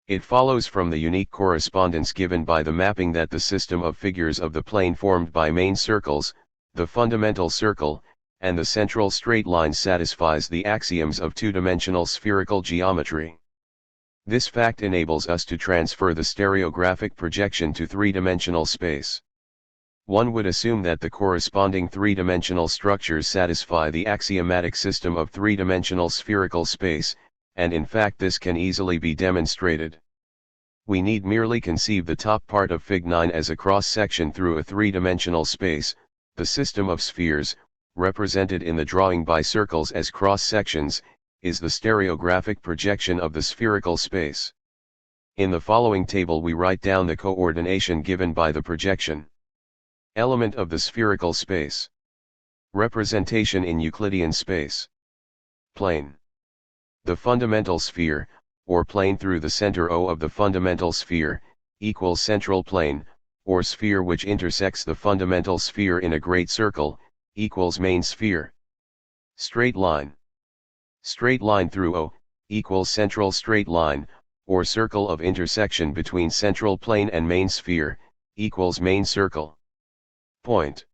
It follows from the unique correspondence given by the mapping that the system of figures of the plane formed by main circles, the fundamental circle, and the central straight line satisfies the axioms of two-dimensional spherical geometry. This fact enables us to transfer the stereographic projection to three-dimensional space. One would assume that the corresponding three-dimensional structures satisfy the axiomatic system of three-dimensional spherical space, and in fact this can easily be demonstrated. We need merely conceive the top part of Fig 9 as a cross-section through a three-dimensional space, the system of spheres, represented in the drawing by circles as cross-sections, is the stereographic projection of the spherical space. In the following table we write down the coordination given by the projection. Element of the spherical space. Representation in Euclidean space. Plane. The fundamental sphere, or plane through the center O of the fundamental sphere, equals central plane, or sphere which intersects the fundamental sphere in a great circle, equals main sphere. Straight line. Straight line through O, equals central straight line, or circle of intersection between central plane and main sphere, equals main circle. Point.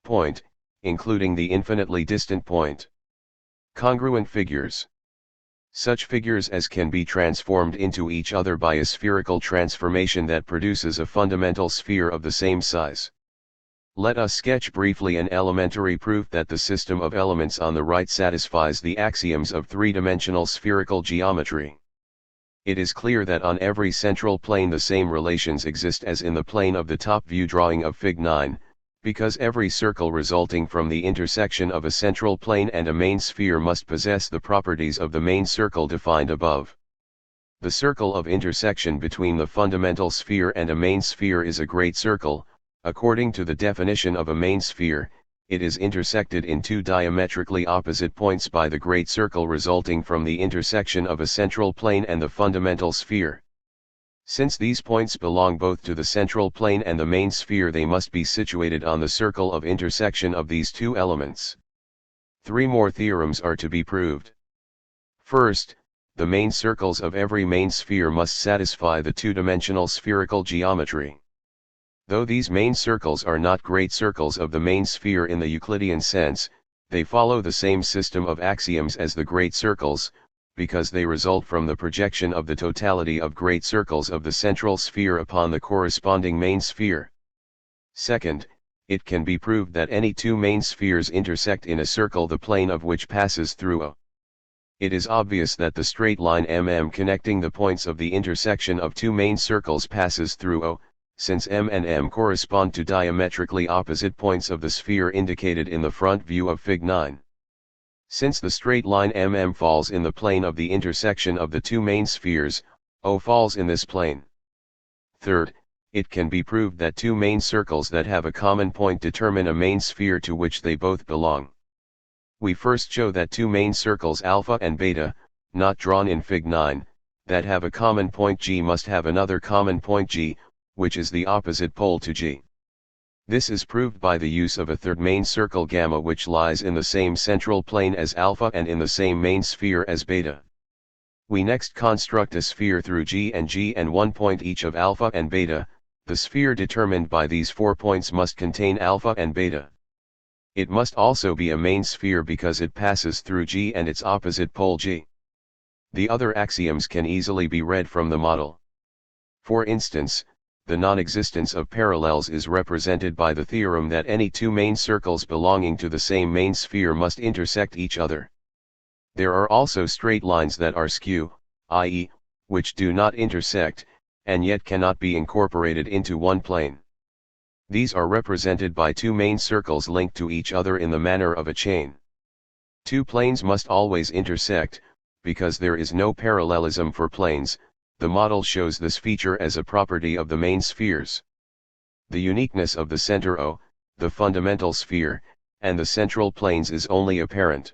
Point, including the infinitely distant point. Congruent figures. Such figures as can be transformed into each other by a spherical transformation that produces a fundamental sphere of the same size. Let us sketch briefly an elementary proof that the system of elements on the right satisfies the axioms of three-dimensional spherical geometry. It is clear that on every central plane the same relations exist as in the plane of the top view drawing of Fig 9, because every circle resulting from the intersection of a central plane and a main sphere must possess the properties of the main circle defined above. The circle of intersection between the fundamental sphere and a main sphere is a great circle. According to the definition of a main sphere, it is intersected in two diametrically opposite points by the great circle resulting from the intersection of a central plane and the fundamental sphere. Since these points belong both to the central plane and the main sphere, they must be situated on the circle of intersection of these two elements. Three more theorems are to be proved. First, the main circles of every main sphere must satisfy the two-dimensional spherical geometry. Though these main circles are not great circles of the main sphere in the Euclidean sense, they follow the same system of axioms as the great circles, because they result from the projection of the totality of great circles of the central sphere upon the corresponding main sphere. Second, it can be proved that any two main spheres intersect in a circle the plane of which passes through O. It is obvious that the straight line MM connecting the points of the intersection of two main circles passes through O, since M and M correspond to diametrically opposite points of the sphere indicated in the front view of Fig 9. Since the straight line MM falls in the plane of the intersection of the two main spheres, O falls in this plane. Third, it can be proved that two main circles that have a common point determine a main sphere to which they both belong. We first show that two main circles alpha and beta, not drawn in Fig 9, that have a common point G must have another common point G, which is the opposite pole to G. This is proved by the use of a third main circle gamma which lies in the same central plane as alpha and in the same main sphere as beta. We next construct a sphere through G and one point each of alpha and beta. The sphere determined by these 4 points must contain alpha and beta. It must also be a main sphere because it passes through G and its opposite pole G. The other axioms can easily be read from the model. For instance, the non-existence of parallels is represented by the theorem that any two main circles belonging to the same main sphere must intersect each other. There are also straight lines that are skew, i.e., which do not intersect, and yet cannot be incorporated into one plane. These are represented by two main circles linked to each other in the manner of a chain. Two planes must always intersect, because there is no parallelism for planes. The model shows this feature as a property of the main spheres. The uniqueness of the center O, the fundamental sphere, and the central planes is only apparent.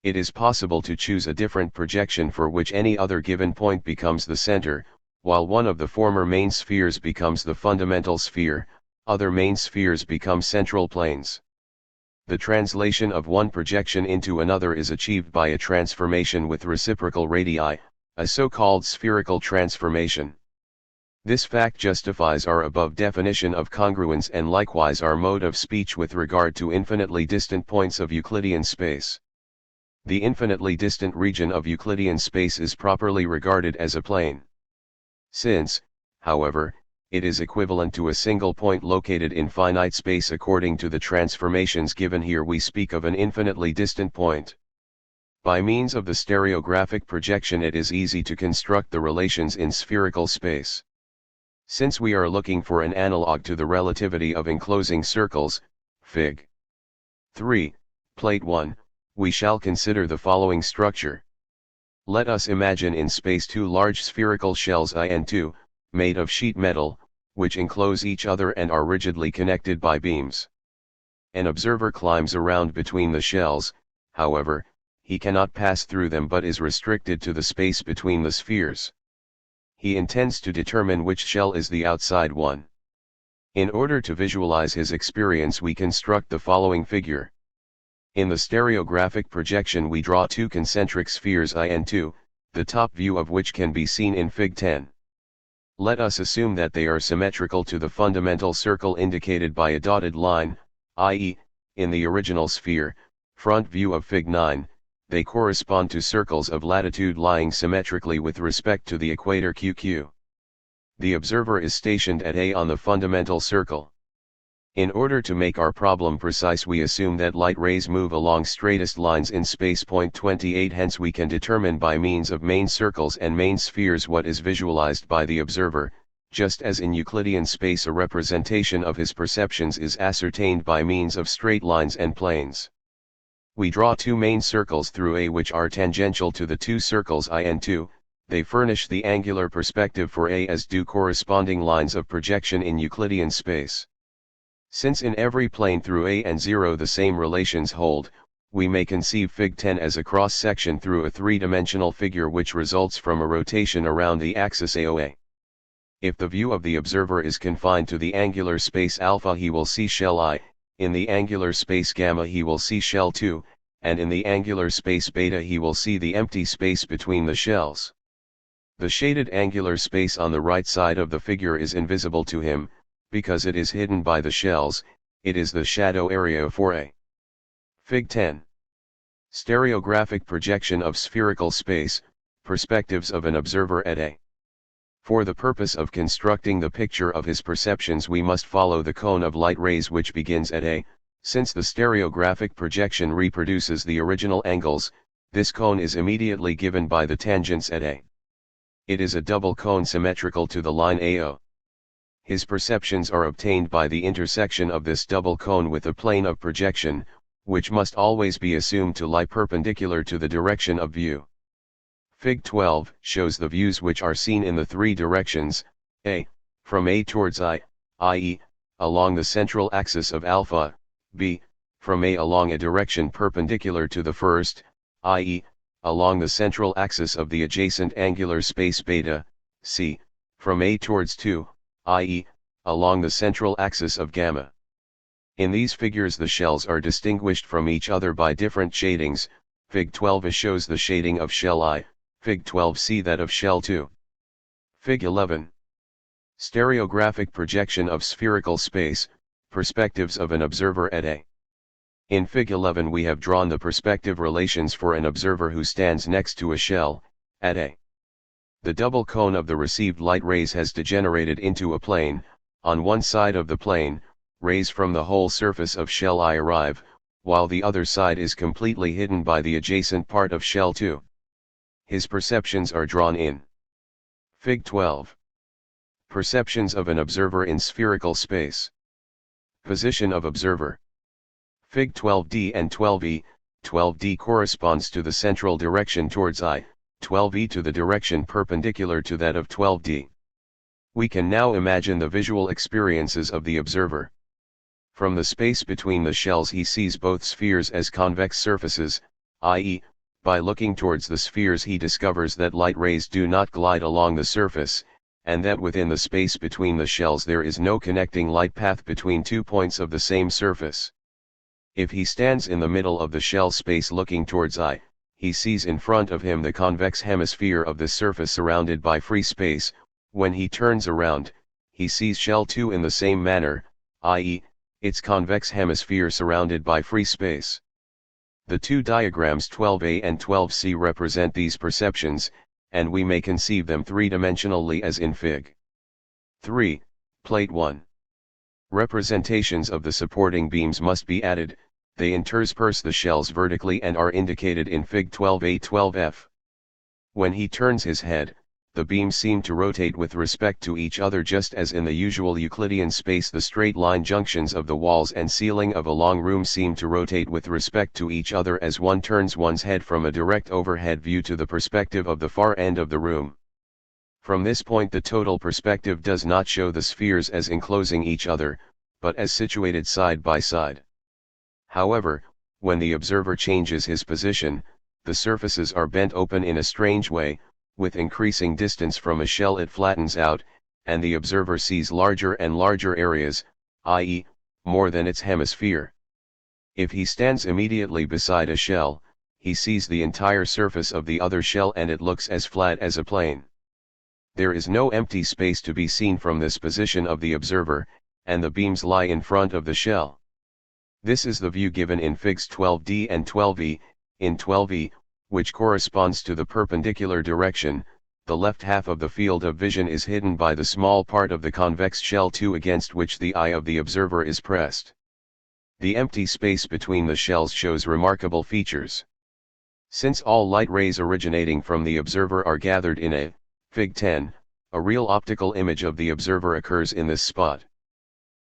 It is possible to choose a different projection for which any other given point becomes the center, while one of the former main spheres becomes the fundamental sphere. Other main spheres become central planes. The translation of one projection into another is achieved by a transformation with reciprocal radii, a so-called spherical transformation. This fact justifies our above definition of congruence and likewise our mode of speech with regard to infinitely distant points of Euclidean space. The infinitely distant region of Euclidean space is properly regarded as a plane. Since, however, it is equivalent to a single point located in finite space according to the transformations given here, we speak of an infinitely distant point. By means of the stereographic projection it is easy to construct the relations in spherical space. Since we are looking for an analog to the relativity of enclosing circles, Fig. 3, Plate 1, we shall consider the following structure. Let us imagine in space two large spherical shells I and II, made of sheet metal, which enclose each other and are rigidly connected by beams. An observer climbs around between the shells, however, he cannot pass through them but is restricted to the space between the spheres. He intends to determine which shell is the outside one. In order to visualize his experience we construct the following figure. In the stereographic projection we draw two concentric spheres I and II, the top view of which can be seen in Fig 10. Let us assume that they are symmetrical to the fundamental circle indicated by a dotted line, i.e., in the original sphere, front view of Fig 9, they correspond to circles of latitude lying symmetrically with respect to the equator QQ. The observer is stationed at A on the fundamental circle. In order to make our problem precise we assume that light rays move along straightest lines in space. Point 28. Hence we can determine by means of main circles and main spheres what is visualized by the observer, just as in Euclidean space a representation of his perceptions is ascertained by means of straight lines and planes. We draw two main circles through A which are tangential to the two circles I and II, they furnish the angular perspective for A as do corresponding lines of projection in Euclidean space. Since in every plane through A and 0 the same relations hold, we may conceive Fig 10 as a cross-section through a three-dimensional figure which results from a rotation around the axis AOA. If the view of the observer is confined to the angular space alpha he will see shell I, in the angular space gamma he will see shell 2, and in the angular space beta he will see the empty space between the shells. The shaded angular space on the right side of the figure is invisible to him, because it is hidden by the shells, it is the shadow area for A. Fig 10. Stereographic projection of spherical space, perspectives of an observer at A. For the purpose of constructing the picture of his perceptions we must follow the cone of light rays which begins at A. Since the stereographic projection reproduces the original angles, this cone is immediately given by the tangents at A. It is a double cone symmetrical to the line AO. His perceptions are obtained by the intersection of this double cone with a plane of projection, which must always be assumed to lie perpendicular to the direction of view. Fig 12 shows the views which are seen in the three directions, A, from A towards I, i.e., along the central axis of alpha, B, from A along a direction perpendicular to the first, i.e., along the central axis of the adjacent angular space beta, C, from A towards 2, i.e., along the central axis of gamma. In these figures the shells are distinguished from each other by different shadings. Fig 12a shows the shading of shell I, Fig 12c that of shell 2. Fig 11. Stereographic projection of spherical space, perspectives of an observer at A. In Fig 11 we have drawn the perspective relations for an observer who stands next to a shell, at A. The double cone of the received light rays has degenerated into a plane. On one side of the plane, rays from the whole surface of shell I arrive, while the other side is completely hidden by the adjacent part of shell 2. His perceptions are drawn in Fig 12. Perceptions of an observer in spherical space. Position of observer. Fig 12d and 12e, 12d corresponds to the central direction towards I, 12e to the direction perpendicular to that of 12d. We can now imagine the visual experiences of the observer. From the space between the shells he sees both spheres as convex surfaces, i.e., by looking towards the spheres he discovers that light rays do not glide along the surface, and that within the space between the shells there is no connecting light path between 2 points of the same surface. If he stands in the middle of the shell space looking towards I, he sees in front of him the convex hemisphere of the surface surrounded by free space. When he turns around, he sees shell 2 in the same manner, i.e., its convex hemisphere surrounded by free space. The two diagrams 12a and 12c represent these perceptions, and we may conceive them three-dimensionally as in Fig. 3, Plate 1. Representations of the supporting beams must be added. They intersperse the shells vertically and are indicated in Fig 12a 12f. When he turns his head, the beams seem to rotate with respect to each other, just as in the usual Euclidean space the straight line junctions of the walls and ceiling of a long room seem to rotate with respect to each other as one turns one's head from a direct overhead view to the perspective of the far end of the room. From this point the total perspective does not show the spheres as enclosing each other, but as situated side by side. However, when the observer changes his position, the surfaces are bent open in a strange way. With increasing distance from a shell it flattens out, and the observer sees larger and larger areas, i.e., more than its hemisphere. If he stands immediately beside a shell, he sees the entire surface of the other shell and it looks as flat as a plane. There is no empty space to be seen from this position of the observer, and the beams lie in front of the shell. This is the view given in Figs 12d and 12e. In 12e, which corresponds to the perpendicular direction, the left half of the field of vision is hidden by the small part of the convex shell 2 against which the eye of the observer is pressed. The empty space between the shells shows remarkable features. Since all light rays originating from the observer are gathered in a, Fig 10, a real optical image of the observer occurs in this spot.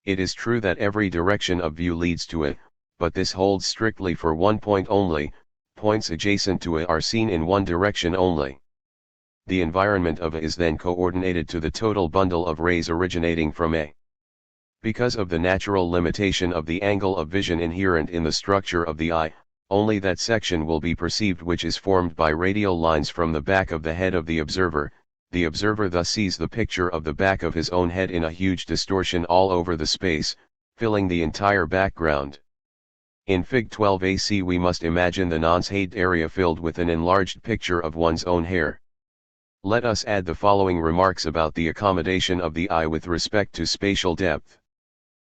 It is true that every direction of view leads to a, but this holds strictly for one point only. Points adjacent to A are seen in one direction only. The environment of A is then coordinated to the total bundle of rays originating from A. Because of the natural limitation of the angle of vision inherent in the structure of the eye, only that section will be perceived which is formed by radial lines from the back of the head of the observer. The observer thus sees the picture of the back of his own head in a huge distortion all over the space, filling the entire background. In Fig 12ac we must imagine the non-shaded area filled with an enlarged picture of one's own hair. Let us add the following remarks about the accommodation of the eye with respect to spatial depth.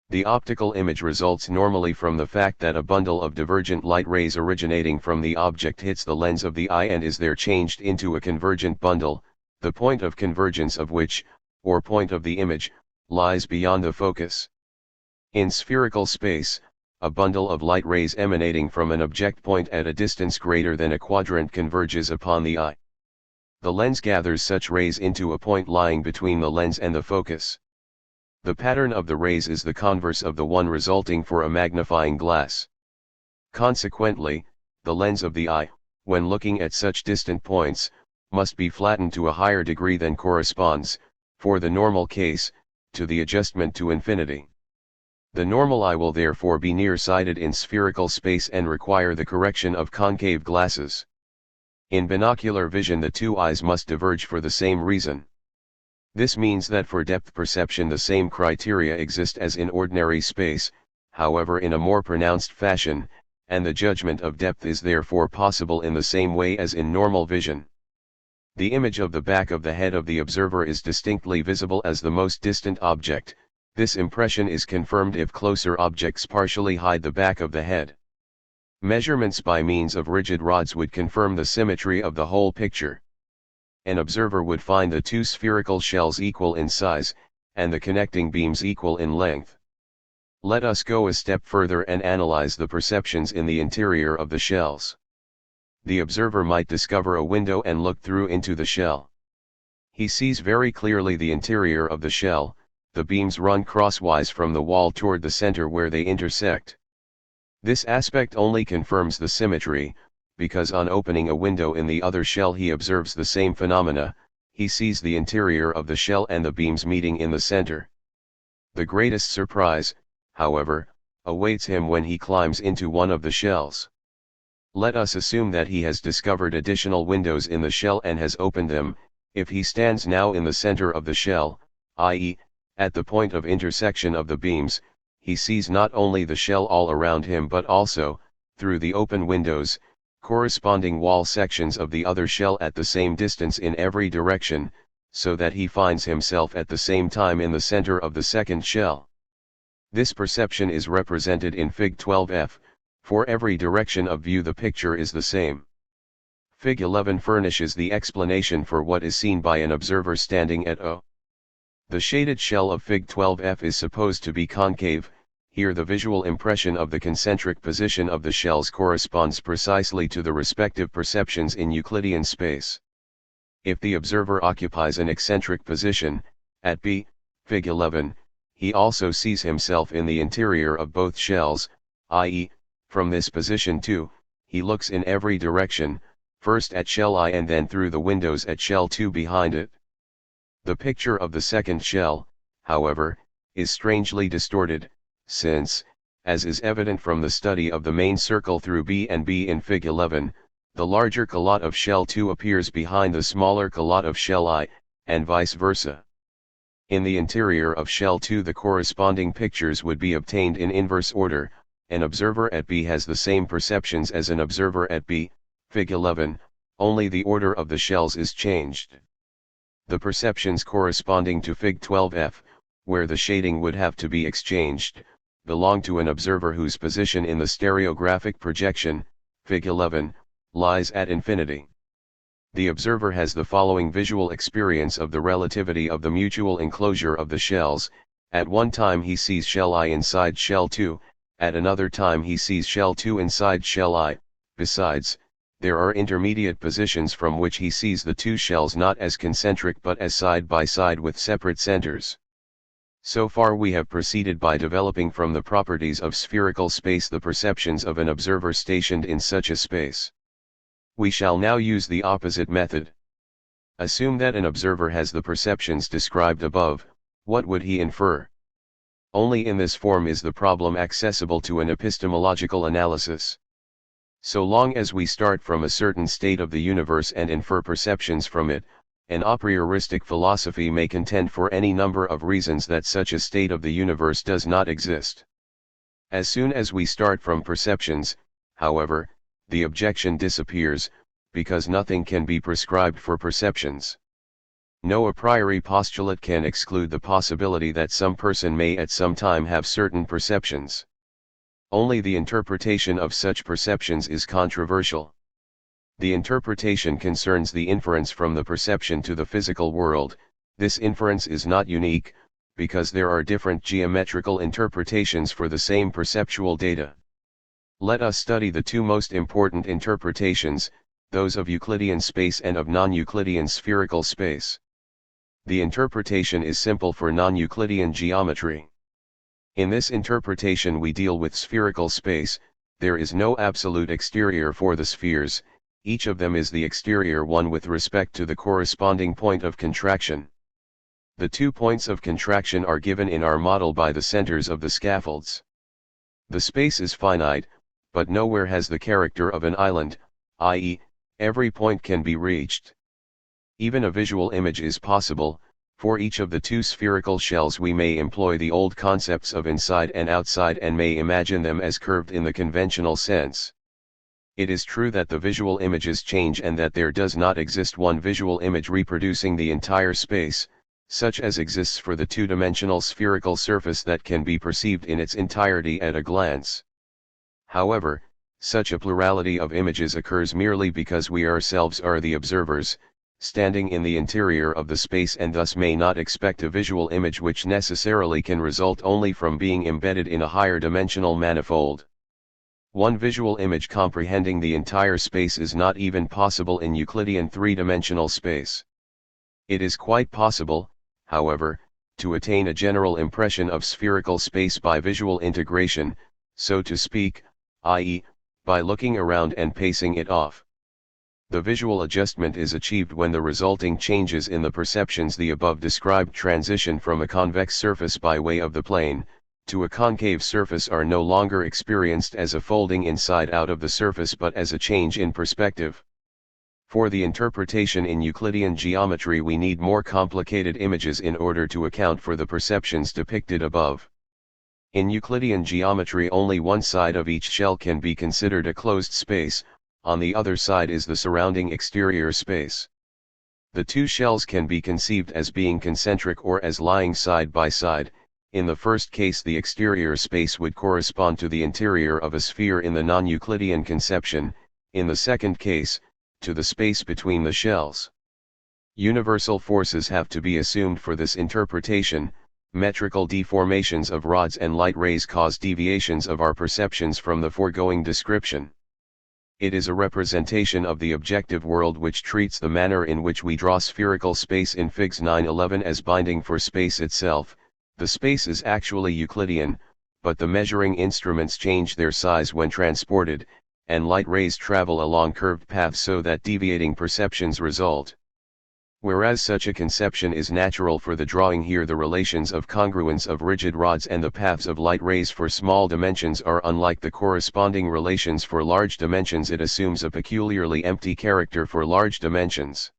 The optical image results normally from the fact that a bundle of divergent light rays originating from the object hits the lens of the eye and is there changed into a convergent bundle, the point of convergence of which, or point of the image, lies beyond the focus. In spherical space, a bundle of light rays emanating from an object point at a distance greater than a quadrant converges upon the eye. The lens gathers such rays into a point lying between the lens and the focus. The pattern of the rays is the converse of the one resulting for a magnifying glass. Consequently, the lens of the eye, when looking at such distant points, must be flattened to a higher degree than corresponds, for the normal case, to the adjustment to infinity. The normal eye will therefore be nearsighted in spherical space and require the correction of concave glasses. In binocular vision the two eyes must diverge for the same reason. This means that for depth perception the same criteria exist as in ordinary space, however in a more pronounced fashion, and the judgment of depth is therefore possible in the same way as in normal vision. The image of the back of the head of the observer is distinctly visible as the most distant object. This impression is confirmed if closer objects partially hide the back of the head. Measurements by means of rigid rods would confirm the symmetry of the whole picture. An observer would find the two spherical shells equal in size, and the connecting beams equal in length. Let us go a step further and analyze the perceptions in the interior of the shells. The observer might discover a window and look through into the shell. He sees very clearly the interior of the shell. The beams run crosswise from the wall toward the center where they intersect. This aspect only confirms the symmetry, because on opening a window in the other shell he observes the same phenomena. He sees the interior of the shell and the beams meeting in the center. The greatest surprise, however, awaits him when he climbs into one of the shells. Let us assume that he has discovered additional windows in the shell and has opened them. If he stands now in the center of the shell, i.e., at the point of intersection of the beams, he sees not only the shell all around him but also, through the open windows, corresponding wall sections of the other shell at the same distance in every direction, so that he finds himself at the same time in the center of the second shell. This perception is represented in Fig 12f, for every direction of view the picture is the same. Fig 11 furnishes the explanation for what is seen by an observer standing at O. The shaded shell of Fig 12f is supposed to be concave. Here the visual impression of the concentric position of the shells corresponds precisely to the respective perceptions in Euclidean space. If the observer occupies an eccentric position, at B, Fig 11, he also sees himself in the interior of both shells, i.e., from this position too, he looks in every direction, first at shell I and then through the windows at shell 2 behind it. The picture of the second shell, however, is strangely distorted, since, as is evident from the study of the main circle through B and B in Fig 11, the larger calotte of shell 2 appears behind the smaller calotte of shell I, and vice versa. In the interior of shell 2 the corresponding pictures would be obtained in inverse order. An observer at B has the same perceptions as an observer at B, Fig 11, only the order of the shells is changed. The perceptions corresponding to Fig 12f, where the shading would have to be exchanged, belong to an observer whose position in the stereographic projection, Fig 11, lies at infinity. The observer has the following visual experience of the relativity of the mutual enclosure of the shells. At one time he sees shell I inside shell 2, at another time he sees shell 2 inside shell I. Besides, there are intermediate positions from which he sees the two shells not as concentric but as side by side with separate centers. So far we have proceeded by developing from the properties of spherical space the perceptions of an observer stationed in such a space. We shall now use the opposite method. Assume that an observer has the perceptions described above. What would he infer? Only in this form is the problem accessible to an epistemological analysis. So long as we start from a certain state of the universe and infer perceptions from it, an a prioristic philosophy may contend for any number of reasons that such a state of the universe does not exist. As soon as we start from perceptions, however, the objection disappears, because nothing can be prescribed for perceptions. No a priori postulate can exclude the possibility that some person may at some time have certain perceptions. Only the interpretation of such perceptions is controversial. The interpretation concerns the inference from the perception to the physical world. This inference is not unique, because there are different geometrical interpretations for the same perceptual data. Let us study the two most important interpretations, those of Euclidean space and of non-Euclidean spherical space. The interpretation is simple for non-Euclidean geometry. In this interpretation we deal with spherical space. There is no absolute exterior for the spheres, each of them is the exterior one with respect to the corresponding point of contraction. The 2 points of contraction are given in our model by the centers of the scaffolds. The space is finite, but nowhere has the character of an island, i.e., every point can be reached. Even a visual image is possible. For each of the 2 spherical shells we may employ the old concepts of inside and outside and may imagine them as curved in the conventional sense. It is true that the visual images change and that there does not exist one visual image reproducing the entire space, such as exists for the 2-dimensional spherical surface that can be perceived in its entirety at a glance. However, such a plurality of images occurs merely because we ourselves are the observers, standing in the interior of the space, and thus may not expect a visual image which necessarily can result only from being embedded in a higher dimensional manifold. One visual image comprehending the entire space is not even possible in Euclidean 3-dimensional space. It is quite possible, however, to attain a general impression of spherical space by visual integration, so to speak, i.e., by looking around and pacing it off. The visual adjustment is achieved when the resulting changes in the perceptions the above described transition from a convex surface by way of the plane, to a concave surface are no longer experienced as a folding inside out of the surface but as a change in perspective. For the interpretation in Euclidean geometry we need more complicated images in order to account for the perceptions depicted above. In Euclidean geometry only one side of each shell can be considered a closed space, on the other side is the surrounding exterior space. The two shells can be conceived as being concentric or as lying side by side. In the first case the exterior space would correspond to the interior of a sphere in the non-Euclidean conception, in the second case, to the space between the shells. Universal forces have to be assumed for this interpretation. Metrical deformations of rods and light rays cause deviations of our perceptions from the foregoing description. It is a representation of the objective world which treats the manner in which we draw spherical space in Figs 9-11 as binding for space itself. The space is actually Euclidean, but the measuring instruments change their size when transported, and light rays travel along curved paths so that deviating perceptions result. Whereas such a conception is natural for the drawing here, the relations of congruence of rigid rods and the paths of light rays for small dimensions are unlike the corresponding relations for large dimensions. It assumes a peculiarly empty character for large dimensions.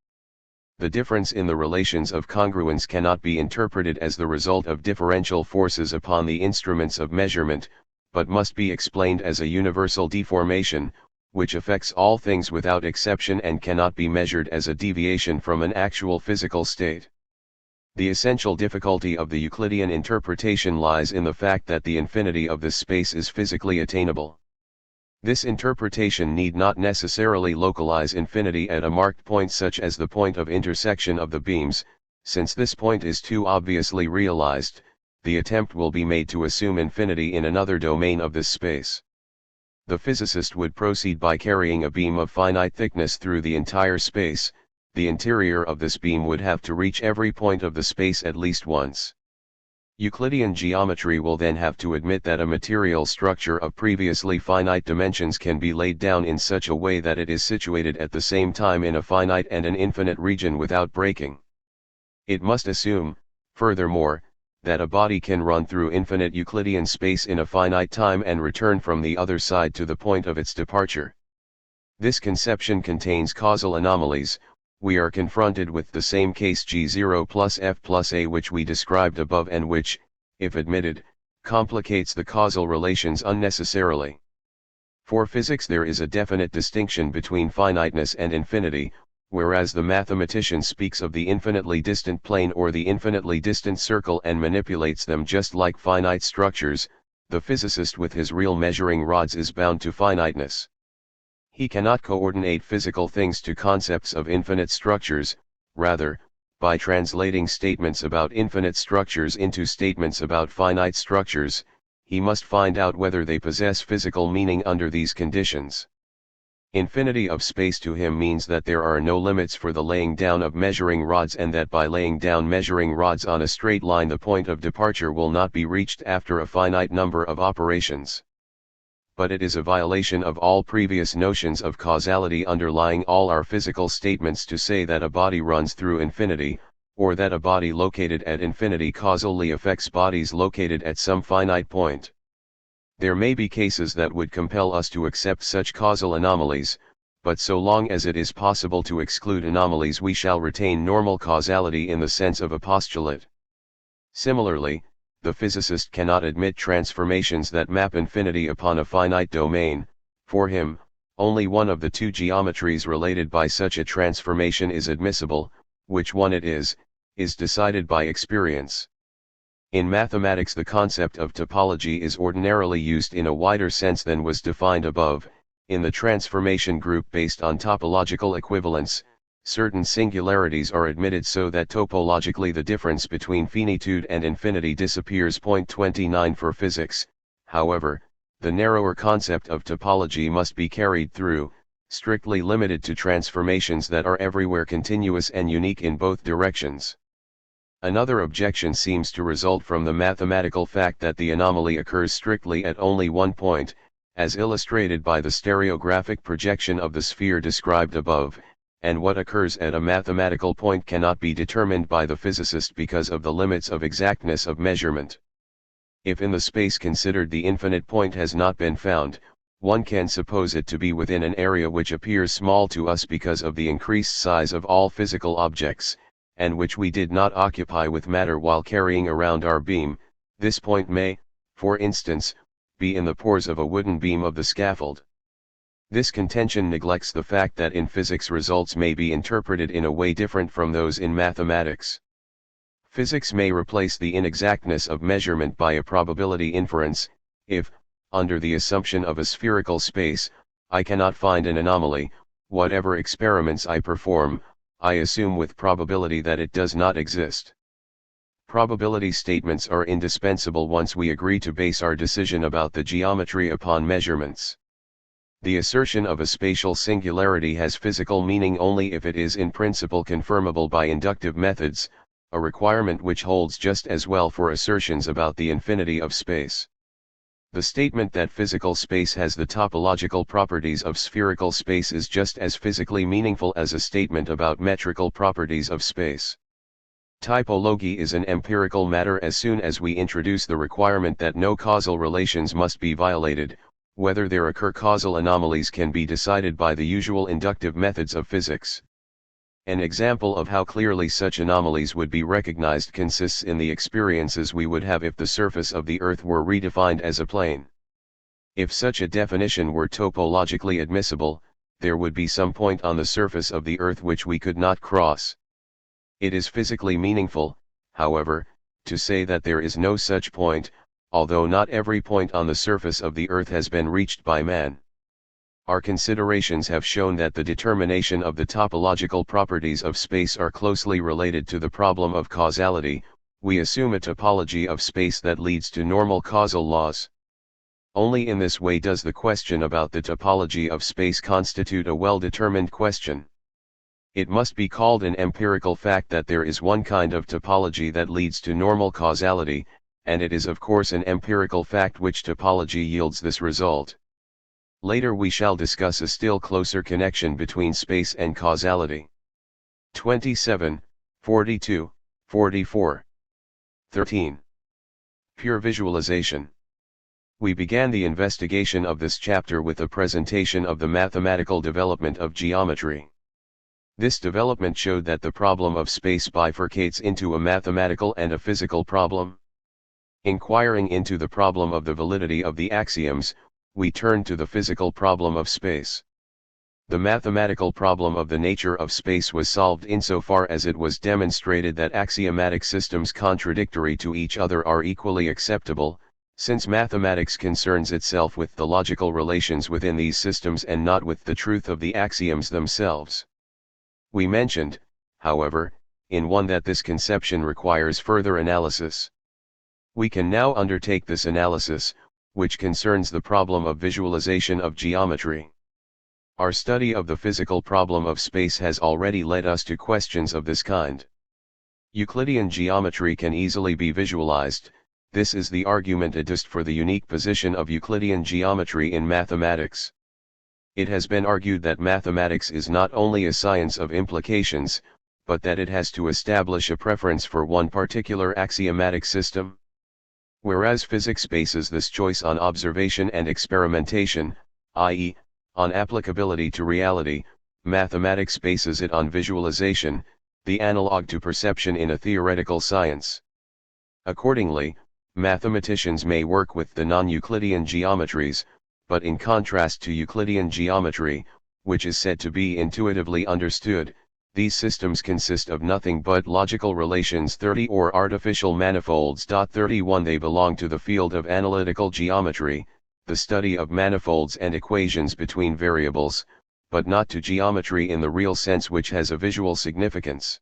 The difference in the relations of congruence cannot be interpreted as the result of differential forces upon the instruments of measurement, but must be explained as a universal deformation, which affects all things without exception and cannot be measured as a deviation from an actual physical state. The essential difficulty of the Euclidean interpretation lies in the fact that the infinity of this space is physically attainable. This interpretation need not necessarily localize infinity at a marked point such as the point of intersection of the beams. Since this point is too obviously realized, the attempt will be made to assume infinity in another domain of this space. The physicist would proceed by carrying a beam of finite thickness through the entire space. The interior of this beam would have to reach every point of the space at least once. Euclidean geometry will then have to admit that a material structure of previously finite dimensions can be laid down in such a way that it is situated at the same time in a finite and an infinite region without breaking. It must assume, furthermore, that a body can run through infinite Euclidean space in a finite time and return from the other side to the point of its departure. This conception contains causal anomalies. We are confronted with the same case G0 plus F plus A which we described above and which, if admitted, complicates the causal relations unnecessarily. For physics there is a definite distinction between finiteness and infinity, whereas the mathematician speaks of the infinitely distant plane or the infinitely distant circle and manipulates them just like finite structures, the physicist with his real measuring rods is bound to finiteness. He cannot coordinate physical things to concepts of infinite structures. Rather, by translating statements about infinite structures into statements about finite structures, he must find out whether they possess physical meaning under these conditions. Infinity of space to him means that there are no limits for the laying down of measuring rods and that by laying down measuring rods on a straight line the point of departure will not be reached after a finite number of operations. But it is a violation of all previous notions of causality underlying all our physical statements to say that a body runs through infinity, or that a body located at infinity causally affects bodies located at some finite point. There may be cases that would compel us to accept such causal anomalies, but so long as it is possible to exclude anomalies we shall retain normal causality in the sense of a postulate. Similarly, the physicist cannot admit transformations that map infinity upon a finite domain. For him, only one of the two geometries related by such a transformation is admissible. Which one it is decided by experience. In mathematics the concept of topology is ordinarily used in a wider sense than was defined above. In the transformation group based on topological equivalence, certain singularities are admitted so that topologically the difference between finitude and infinity disappears. Point 29 for physics. However, the narrower concept of topology must be carried through, strictly limited to transformations that are everywhere continuous and unique in both directions. Another objection seems to result from the mathematical fact that the anomaly occurs strictly at only one point, as illustrated by the stereographic projection of the sphere described above, and what occurs at a mathematical point cannot be determined by the physicist because of the limits of exactness of measurement. If in the space considered the infinite point has not been found, one can suppose it to be within an area which appears small to us because of the increased size of all physical objects, and which we did not occupy with matter while carrying around our beam. This point may, for instance, be in the pores of a wooden beam of the scaffold. This contention neglects the fact that in physics results may be interpreted in a way different from those in mathematics. Physics may replace the inexactness of measurement by a probability inference. If, under the assumption of a spherical space, I cannot find an anomaly, whatever experiments I perform, I assume with probability that it does not exist. Probability statements are indispensable once we agree to base our decision about the geometry upon measurements. The assertion of a spatial singularity has physical meaning only if it is in principle confirmable by inductive methods, a requirement which holds just as well for assertions about the infinity of space. The statement that physical space has the topological properties of spherical space is just as physically meaningful as a statement about metrical properties of space. Typology is an empirical matter as soon as we introduce the requirement that no causal relations must be violated. Whether there occur causal anomalies can be decided by the usual inductive methods of physics. An example of how clearly such anomalies would be recognized consists in the experiences we would have if the surface of the Earth were redefined as a plane. If such a definition were topologically admissible, there would be some point on the surface of the Earth which we could not cross. It is physically meaningful, however, to say that there is no such point, although not every point on the surface of the Earth has been reached by man. Our considerations have shown that the determination of the topological properties of space are closely related to the problem of causality. We assume a topology of space that leads to normal causal laws. Only in this way does the question about the topology of space constitute a well-determined question. It must be called an empirical fact that there is one kind of topology that leads to normal causality, and it is of course an empirical fact which topology yields this result. Later we shall discuss a still closer connection between space and causality. 27, 42, 44. 13. Pure visualization. We began the investigation of this chapter with a presentation of the mathematical development of geometry. This development showed that the problem of space bifurcates into a mathematical and a physical problem. Inquiring into the problem of the validity of the axioms, we turn to the physical problem of space. The mathematical problem of the nature of space was solved insofar as it was demonstrated that axiomatic systems contradictory to each other are equally acceptable, since mathematics concerns itself with the logical relations within these systems and not with the truth of the axioms themselves. We mentioned, however, in 1 that this conception requires further analysis. We can now undertake this analysis, which concerns the problem of visualization of geometry. Our study of the physical problem of space has already led us to questions of this kind. Euclidean geometry can easily be visualized. This is the argument adduced for the unique position of Euclidean geometry in mathematics. It has been argued that mathematics is not only a science of implications, but that it has to establish a preference for one particular axiomatic system. Whereas physics bases this choice on observation and experimentation, i.e., on applicability to reality, mathematics bases it on visualization, the analog to perception in a theoretical science. Accordingly, mathematicians may work with the non-Euclidean geometries, but in contrast to Euclidean geometry, which is said to be intuitively understood, these systems consist of nothing but logical relations 30 or artificial manifolds. 31 They belong to the field of analytical geometry, the study of manifolds and equations between variables, but not to geometry in the real sense which has a visual significance.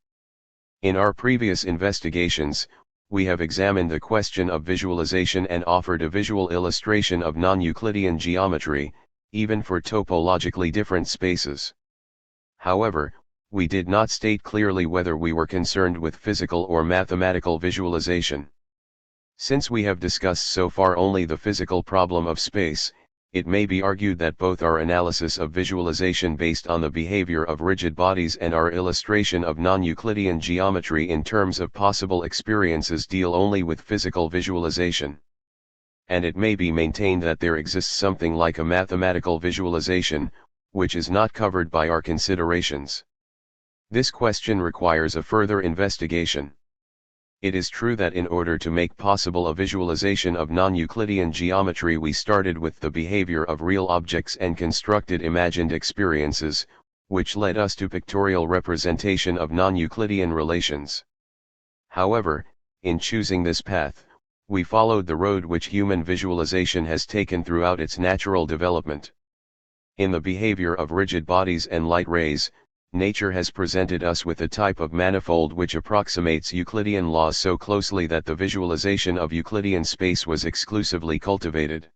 In our previous investigations, we have examined the question of visualization and offered a visual illustration of non-Euclidean geometry, even for topologically different spaces. However, we did not state clearly whether we were concerned with physical or mathematical visualization. Since we have discussed so far only the physical problem of space, it may be argued that both our analysis of visualization based on the behavior of rigid bodies and our illustration of non-Euclidean geometry in terms of possible experiences deal only with physical visualization. And it may be maintained that there exists something like a mathematical visualization, which is not covered by our considerations. This question requires a further investigation. It is true that in order to make possible a visualization of non-Euclidean geometry we started with the behavior of real objects and constructed imagined experiences, which led us to pictorial representation of non-Euclidean relations. However, in choosing this path, we followed the road which human visualization has taken throughout its natural development. In the behavior of rigid bodies and light rays, nature has presented us with a type of manifold which approximates Euclidean laws so closely that the visualization of Euclidean space was exclusively cultivated.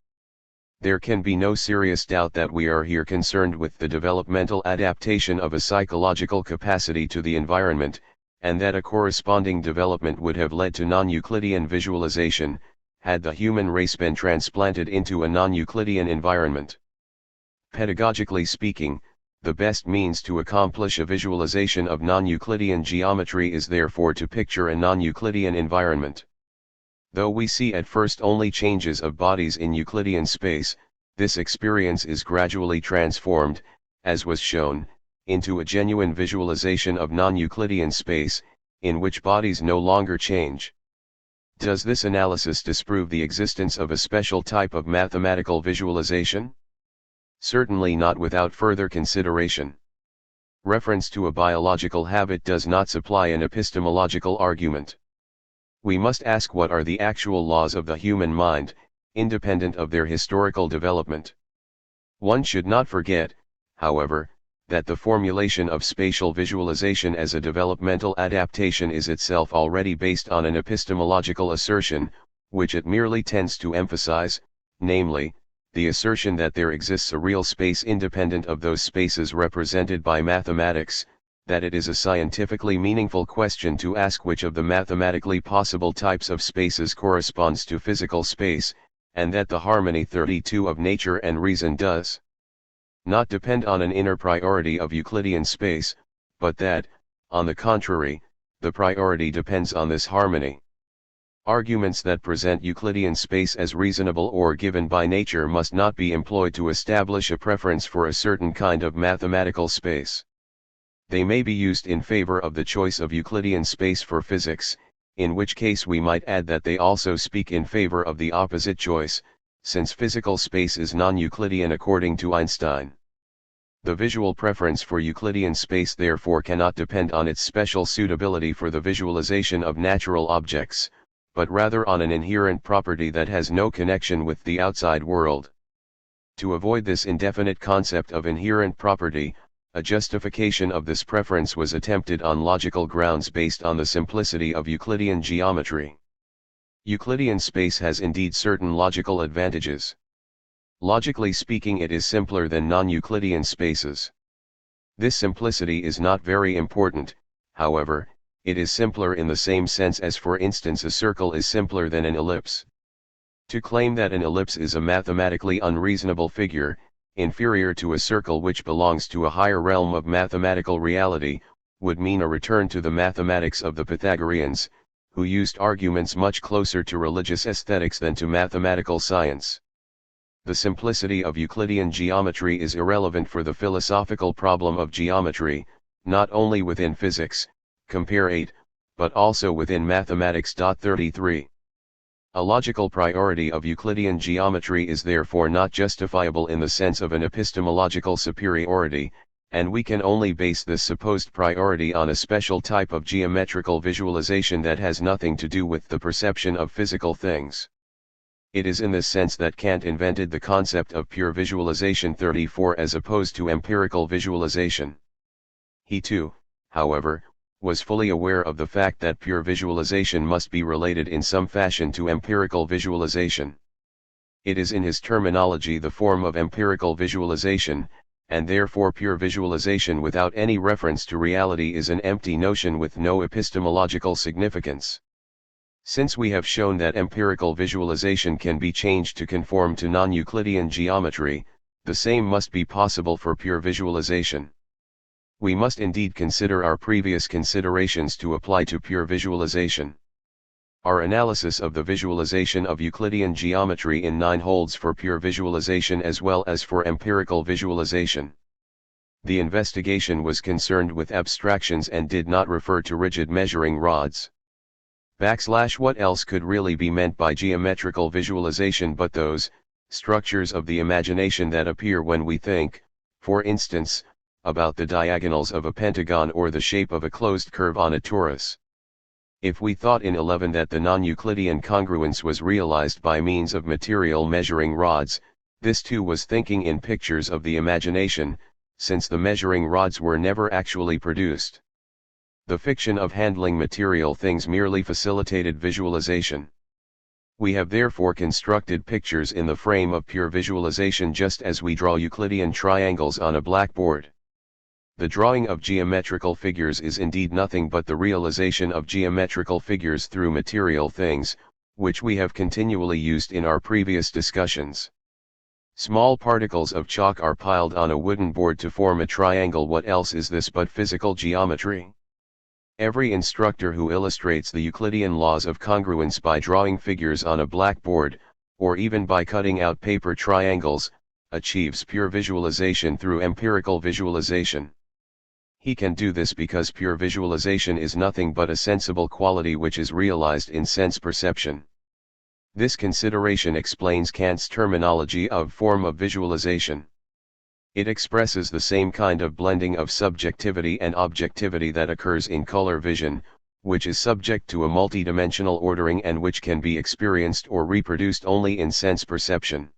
There can be no serious doubt that we are here concerned with the developmental adaptation of a psychological capacity to the environment, and that a corresponding development would have led to non-Euclidean visualization, had the human race been transplanted into a non-Euclidean environment. Pedagogically speaking, the best means to accomplish a visualization of non-Euclidean geometry is therefore to picture a non-Euclidean environment. Though we see at first only changes of bodies in Euclidean space, this experience is gradually transformed, as was shown, into a genuine visualization of non-Euclidean space, in which bodies no longer change. Does this analysis disprove the existence of a special type of mathematical visualization? Certainly not without further consideration. Reference to a biological habit does not supply an epistemological argument. We must ask what are the actual laws of the human mind, independent of their historical development. One should not forget, however, that the formulation of spatial visualization as a developmental adaptation is itself already based on an epistemological assertion, which it merely tends to emphasize, namely, the assertion that there exists a real space independent of those spaces represented by mathematics, that it is a scientifically meaningful question to ask which of the mathematically possible types of spaces corresponds to physical space, and that the harmony 32 of nature and reason does not depend on an inner priority of Euclidean space, but that, on the contrary, the priority depends on this harmony. Arguments that present Euclidean space as reasonable or given by nature must not be employed to establish a preference for a certain kind of mathematical space. They may be used in favor of the choice of Euclidean space for physics, in which case we might add that they also speak in favor of the opposite choice, since physical space is non-Euclidean according to Einstein. The visual preference for Euclidean space therefore cannot depend on its special suitability for the visualization of natural objects, but rather on an inherent property that has no connection with the outside world. To avoid this indefinite concept of inherent property, a justification of this preference was attempted on logical grounds based on the simplicity of Euclidean geometry. Euclidean space has indeed certain logical advantages. Logically speaking, it is simpler than non-Euclidean spaces. This simplicity is not very important, however. It is simpler in the same sense as, for instance, a circle is simpler than an ellipse. To claim that an ellipse is a mathematically unreasonable figure, inferior to a circle which belongs to a higher realm of mathematical reality, would mean a return to the mathematics of the Pythagoreans, who used arguments much closer to religious aesthetics than to mathematical science. The simplicity of Euclidean geometry is irrelevant for the philosophical problem of geometry, not only within physics, compare 8, but also within mathematics. 33. A logical priority of Euclidean geometry is therefore not justifiable in the sense of an epistemological superiority, and we can only base this supposed priority on a special type of geometrical visualization that has nothing to do with the perception of physical things. It is in this sense that Kant invented the concept of pure visualization 34 as opposed to empirical visualization. He too, however, was fully aware of the fact that pure visualization must be related in some fashion to empirical visualization. It is in his terminology the form of empirical visualization, and therefore pure visualization without any reference to reality is an empty notion with no epistemological significance. Since we have shown that empirical visualization can be changed to conform to non-Euclidean geometry, the same must be possible for pure visualization. We must indeed consider our previous considerations to apply to pure visualization. Our analysis of the visualization of Euclidean geometry in 9 holds for pure visualization as well as for empirical visualization. The investigation was concerned with abstractions and did not refer to rigid measuring rods. What else could really be meant by geometrical visualization but those structures of the imagination that appear when we think, for instance, about the diagonals of a pentagon or the shape of a closed curve on a torus. If we thought in 11 that the non-Euclidean congruence was realized by means of material measuring rods, this too was thinking in pictures of the imagination, since the measuring rods were never actually produced. The fiction of handling material things merely facilitated visualization. We have therefore constructed pictures in the frame of pure visualization just as we draw Euclidean triangles on a blackboard. The drawing of geometrical figures is indeed nothing but the realization of geometrical figures through material things, which we have continually used in our previous discussions. Small particles of chalk are piled on a wooden board to form a triangle. What else is this but physical geometry? Every instructor who illustrates the Euclidean laws of congruence by drawing figures on a blackboard, or even by cutting out paper triangles, achieves pure visualization through empirical visualization. He can do this because pure visualization is nothing but a sensible quality which is realized in sense perception. This consideration explains Kant's terminology of form of visualization. It expresses the same kind of blending of subjectivity and objectivity that occurs in color vision, which is subject to a multidimensional ordering and which can be experienced or reproduced only in sense perception.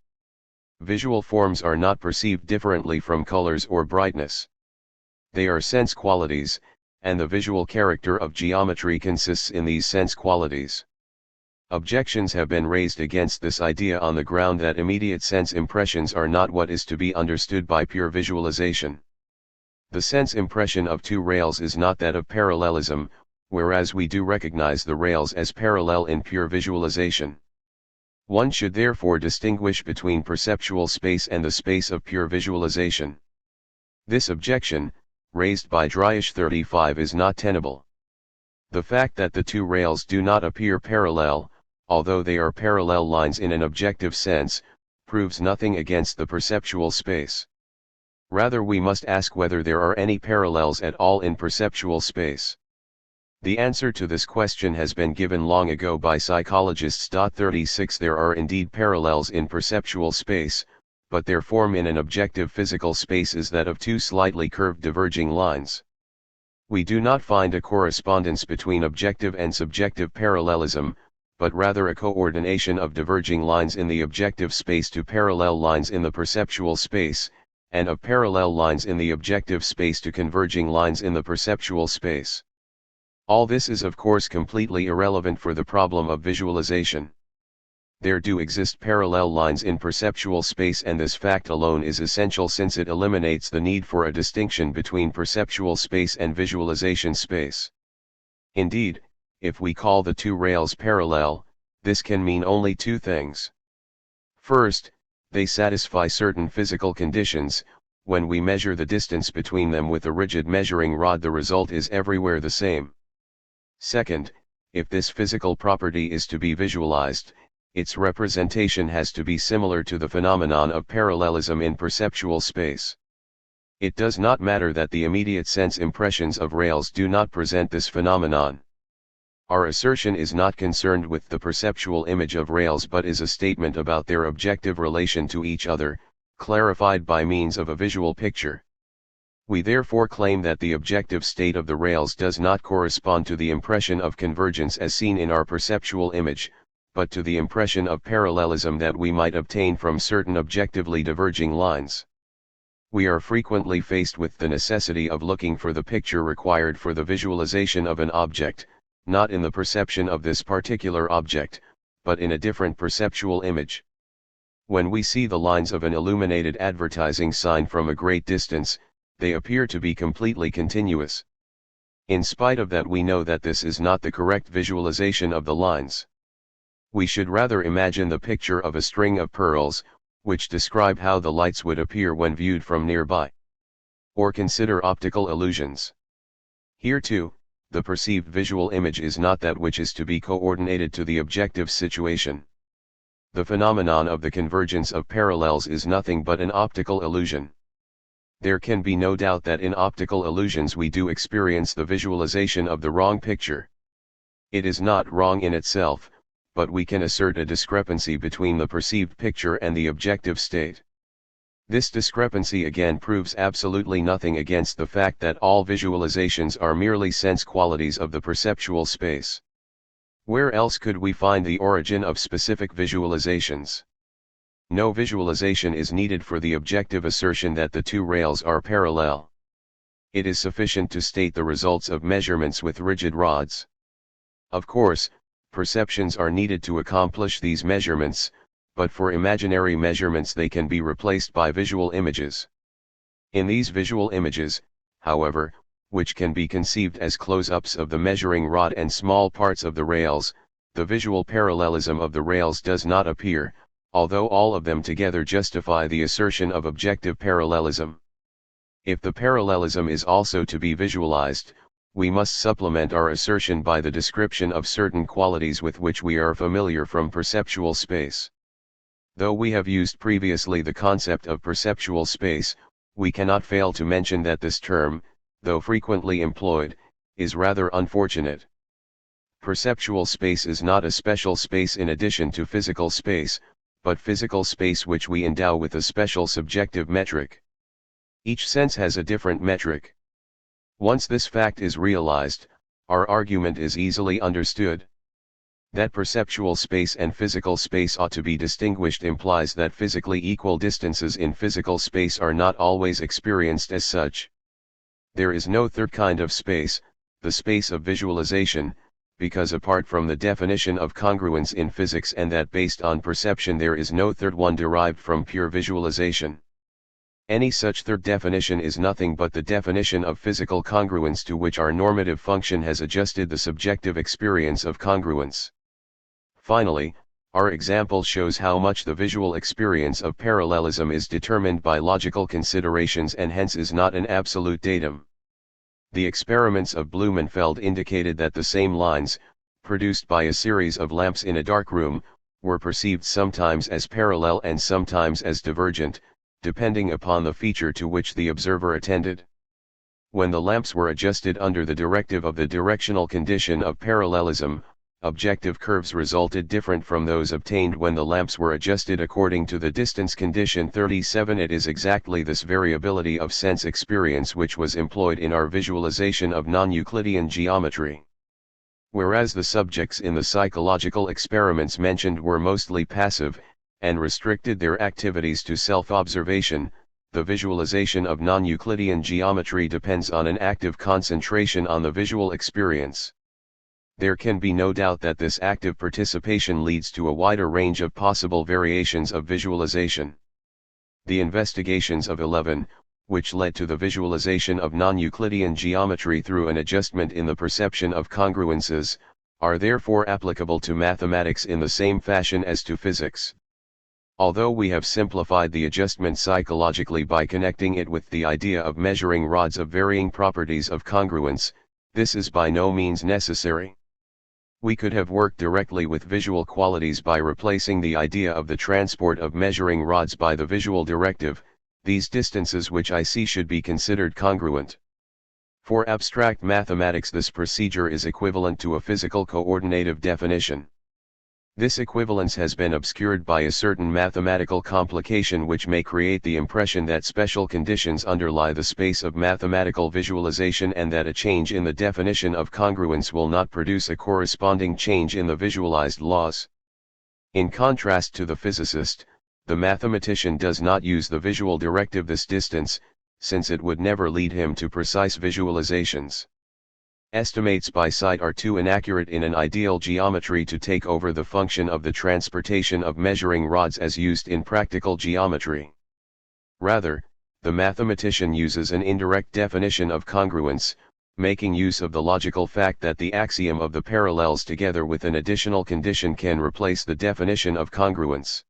Visual forms are not perceived differently from colors or brightness. They are sense qualities, and the visual character of geometry consists in these sense qualities. Objections have been raised against this idea on the ground that immediate sense impressions are not what is to be understood by pure visualization. The sense impression of two rails is not that of parallelism, whereas we do recognize the rails as parallel in pure visualization. One should therefore distinguish between perceptual space and the space of pure visualization. This objection, raised by Reichenbach 35, is not tenable. The fact that the two rails do not appear parallel, although they are parallel lines in an objective sense, proves nothing against the perceptual space. Rather, we must ask whether there are any parallels at all in perceptual space. The answer to this question has been given long ago by psychologists. 36 There are indeed parallels in perceptual space, but their form in an objective physical space is that of two slightly curved diverging lines. We do not find a correspondence between objective and subjective parallelism, but rather a coordination of diverging lines in the objective space to parallel lines in the perceptual space, and of parallel lines in the objective space to converging lines in the perceptual space. All this is of course completely irrelevant for the problem of visualization. There do exist parallel lines in perceptual space, and this fact alone is essential since it eliminates the need for a distinction between perceptual space and visualization space. Indeed, if we call the two rails parallel, this can mean only two things. First, they satisfy certain physical conditions. When we measure the distance between them with a rigid measuring rod, the result is everywhere the same. Second, if this physical property is to be visualized, its representation has to be similar to the phenomenon of parallelism in perceptual space. It does not matter that the immediate sense impressions of rails do not present this phenomenon. Our assertion is not concerned with the perceptual image of rails but is a statement about their objective relation to each other, clarified by means of a visual picture. We therefore claim that the objective state of the rails does not correspond to the impression of convergence as seen in our perceptual image, but to the impression of parallelism that we might obtain from certain objectively diverging lines. We are frequently faced with the necessity of looking for the picture required for the visualization of an object, not in the perception of this particular object, but in a different perceptual image. When we see the lines of an illuminated advertising sign from a great distance, they appear to be completely continuous. In spite of that, we know that this is not the correct visualization of the lines. We should rather imagine the picture of a string of pearls, which describe how the lights would appear when viewed from nearby. Or consider optical illusions. Here too, the perceived visual image is not that which is to be coordinated to the objective situation. The phenomenon of the convergence of parallels is nothing but an optical illusion. There can be no doubt that in optical illusions we do experience the visualization of the wrong picture. It is not wrong in itself, but we can assert a discrepancy between the perceived picture and the objective state. This discrepancy again proves absolutely nothing against the fact that all visualizations are merely sense qualities of the perceptual space. Where else could we find the origin of specific visualizations? No visualization is needed for the objective assertion that the two rails are parallel. It is sufficient to state the results of measurements with rigid rods. Of course, perceptions are needed to accomplish these measurements, but for imaginary measurements they can be replaced by visual images. In these visual images, however, which can be conceived as close-ups of the measuring rod and small parts of the rails, the visual parallelism of the rails does not appear, although all of them together justify the assertion of objective parallelism. If the parallelism is also to be visualized, we must supplement our assertion by the description of certain qualities with which we are familiar from perceptual space. Though we have used previously the concept of perceptual space, we cannot fail to mention that this term, though frequently employed, is rather unfortunate. Perceptual space is not a special space in addition to physical space, but physical space which we endow with a special subjective metric. Each sense has a different metric. Once this fact is realized, our argument is easily understood. That perceptual space and physical space ought to be distinguished implies that physically equal distances in physical space are not always experienced as such. There is no third kind of space, the space of visualization, because apart from the definition of congruence in physics and that based on perception there is no third one derived from pure visualization. Any such third definition is nothing but the definition of physical congruence to which our normative function has adjusted the subjective experience of congruence. Finally, our example shows how much the visual experience of parallelism is determined by logical considerations and hence is not an absolute datum. The experiments of Blumenfeld indicated that the same lines, produced by a series of lamps in a dark room, were perceived sometimes as parallel and sometimes as divergent, depending upon the feature to which the observer attended. When the lamps were adjusted under the directive of the directional condition of parallelism, objective curves resulted different from those obtained when the lamps were adjusted according to the distance condition 37. It is exactly this variability of sense experience which was employed in our visualization of non-Euclidean geometry. Whereas the subjects in the psychological experiments mentioned were mostly passive, and restricted their activities to self-observation, the visualization of non-Euclidean geometry depends on an active concentration on the visual experience. There can be no doubt that this active participation leads to a wider range of possible variations of visualization. The investigations of 11, which led to the visualization of non-Euclidean geometry through an adjustment in the perception of congruences, are therefore applicable to mathematics in the same fashion as to physics. Although we have simplified the adjustment psychologically by connecting it with the idea of measuring rods of varying properties of congruence, this is by no means necessary. We could have worked directly with visual qualities by replacing the idea of the transport of measuring rods by the visual directive, these distances which I see should be considered congruent. For abstract mathematics this procedure is equivalent to a physical coordinative definition. This equivalence has been obscured by a certain mathematical complication which may create the impression that special conditions underlie the space of mathematical visualization and that a change in the definition of congruence will not produce a corresponding change in the visualized laws. In contrast to the physicist, the mathematician does not use the visual directive this distance, since it would never lead him to precise visualizations. Estimates by sight are too inaccurate in an ideal geometry to take over the function of the transportation of measuring rods as used in practical geometry. Rather, the mathematician uses an indirect definition of congruence, making use of the logical fact that the axiom of the parallels together with an additional condition can replace the definition of congruence.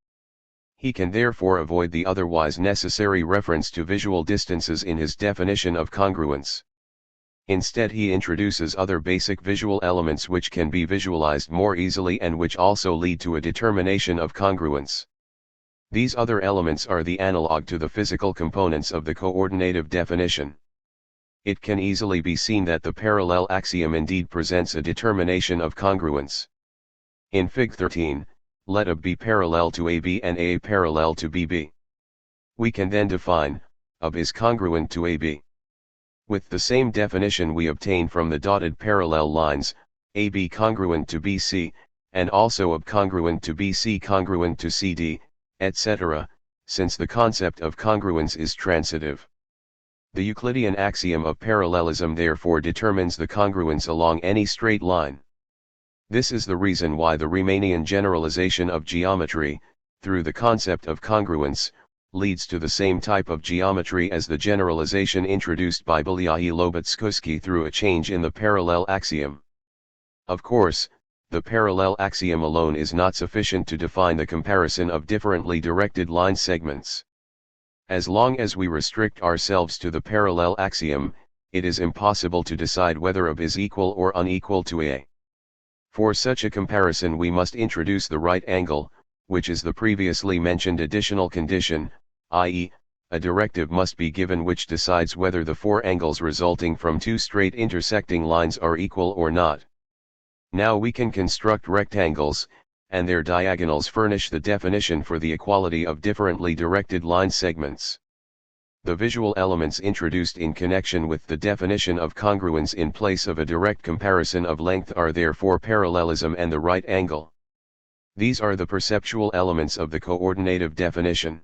He can therefore avoid the otherwise necessary reference to visual distances in his definition of congruence. Instead he introduces other basic visual elements which can be visualized more easily and which also lead to a determination of congruence. These other elements are the analog to the physical components of the coordinative definition. it can easily be seen that the parallel axiom indeed presents a determination of congruence. In Fig 13, let A be parallel to AB and A parallel to BB. We can then define, AB is congruent to AB. With the same definition we obtain from the dotted parallel lines, AB congruent to BC, and also AB congruent to BC congruent to CD, etc., since the concept of congruence is transitive. The Euclidean axiom of parallelism therefore determines the congruence along any straight line. This is the reason why the Riemannian generalization of geometry, through the concept of congruence, leads to the same type of geometry as the generalization introduced by Belyaev-Lobotsuski through a change in the parallel axiom. Of course, the parallel axiom alone is not sufficient to define the comparison of differently directed line segments. As long as we restrict ourselves to the parallel axiom, it is impossible to decide whether AB is equal or unequal to A. For such a comparison we must introduce the right angle, which is the previously mentioned additional condition, i.e., a directive must be given which decides whether the four angles resulting from two straight intersecting lines are equal or not. Now we can construct rectangles, and their diagonals furnish the definition for the equality of differently directed line segments. The visual elements introduced in connection with the definition of congruence in place of a direct comparison of length are therefore parallelism and the right angle. These are the perceptual elements of the coordinative definition.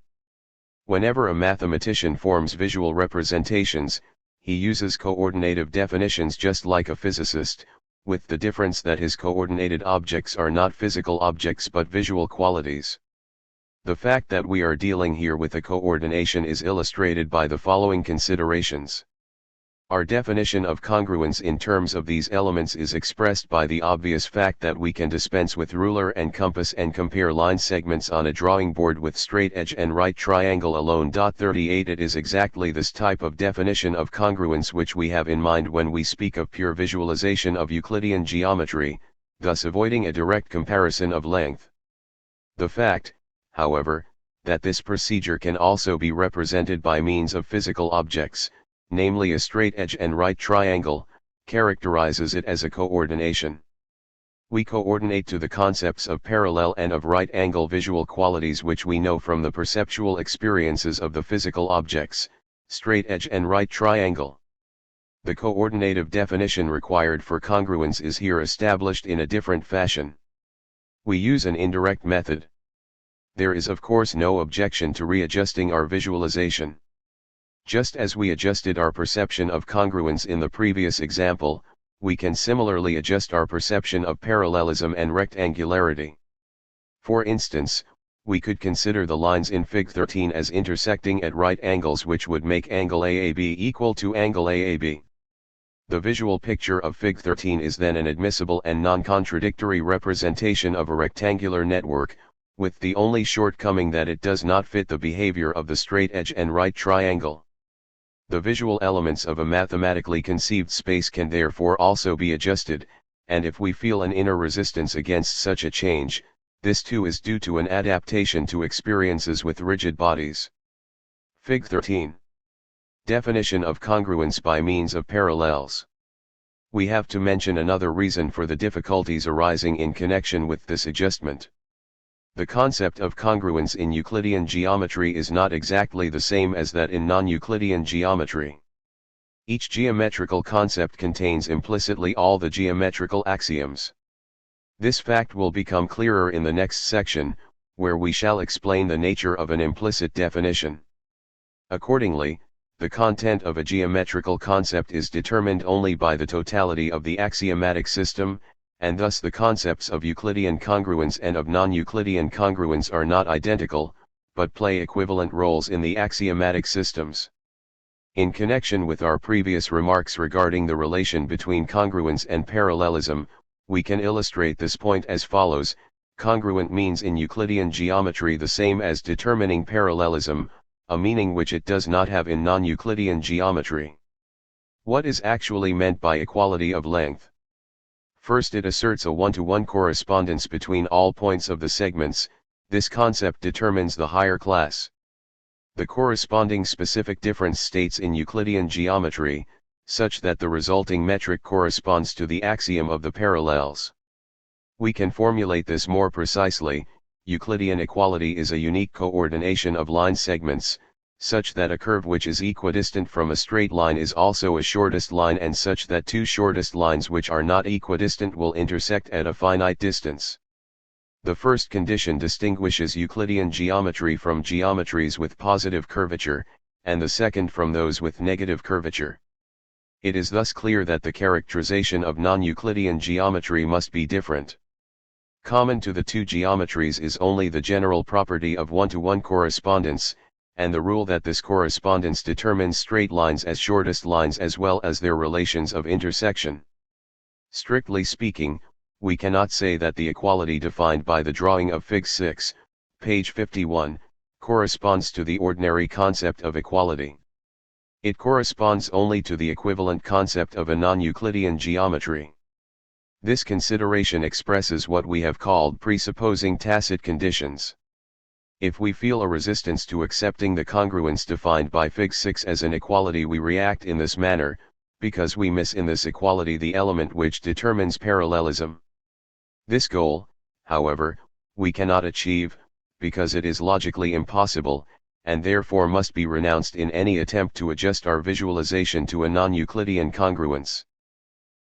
Whenever a mathematician forms visual representations, he uses coordinative definitions just like a physicist, with the difference that his coordinated objects are not physical objects but visual qualities. The fact that we are dealing here with a coordination is illustrated by the following considerations. Our definition of congruence in terms of these elements is expressed by the obvious fact that we can dispense with ruler and compass and compare line segments on a drawing board with straight edge and right triangle alone. 38 It is exactly this type of definition of congruence which we have in mind when we speak of pure visualization of Euclidean geometry, thus avoiding a direct comparison of length. The fact, however, that this procedure can also be represented by means of physical objects, namely a straight edge and right triangle, characterizes it as a coordination. We coordinate to the concepts of parallel and of right angle visual qualities which we know from the perceptual experiences of the physical objects, straight edge and right triangle. The coordinative definition required for congruence is here established in a different fashion. We use an indirect method. There is of course no objection to readjusting our visualization. Just as we adjusted our perception of congruence in the previous example, we can similarly adjust our perception of parallelism and rectangularity. For instance, we could consider the lines in Fig 13 as intersecting at right angles which would make angle AAB equal to angle AAB. The visual picture of Fig 13 is then an admissible and non-contradictory representation of a rectangular network, with the only shortcoming that it does not fit the behavior of the straight edge and right triangle. The visual elements of a mathematically conceived space can therefore also be adjusted, and if we feel an inner resistance against such a change, this too is due to an adaptation to experiences with rigid bodies. Fig 13. Definition of congruence by means of parallels. We have to mention another reason for the difficulties arising in connection with this adjustment. The concept of congruence in Euclidean geometry is not exactly the same as that in non-Euclidean geometry. Each geometrical concept contains implicitly all the geometrical axioms. This fact will become clearer in the next section, where we shall explain the nature of an implicit definition. Accordingly, the content of a geometrical concept is determined only by the totality of the axiomatic system, and thus the concepts of Euclidean congruence and of non-Euclidean congruence are not identical, but play equivalent roles in the axiomatic systems. In connection with our previous remarks regarding the relation between congruence and parallelism, we can illustrate this point as follows: congruent means in Euclidean geometry the same as determining parallelism, a meaning which it does not have in non-Euclidean geometry. What is actually meant by equality of length? First, it asserts a one-to-one correspondence between all points of the segments. This concept determines the higher class. The corresponding specific difference states in Euclidean geometry such that the resulting metric corresponds to the axiom of the parallels. We can formulate this more precisely. Euclidean equality is a unique coordination of line segments, such that a curve which is equidistant from a straight line is also a shortest line, and such that two shortest lines which are not equidistant will intersect at a finite distance. The first condition distinguishes Euclidean geometry from geometries with positive curvature, and the second from those with negative curvature. It is thus clear that the characterization of non-Euclidean geometry must be different. Common to the two geometries is only the general property of one-to-one correspondence, and the rule that this correspondence determines straight lines as shortest lines as well as their relations of intersection. Strictly speaking, we cannot say that the equality defined by the drawing of Fig. 6, page 51, corresponds to the ordinary concept of equality. It corresponds only to the equivalent concept of a non-Euclidean geometry. This consideration expresses what we have called presupposing tacit conditions. If we feel a resistance to accepting the congruence defined by Fig. 6 as an equality, we react in this manner, because we miss in this equality the element which determines parallelism. This goal, however, we cannot achieve, because it is logically impossible, and therefore must be renounced in any attempt to adjust our visualization to a non-Euclidean congruence.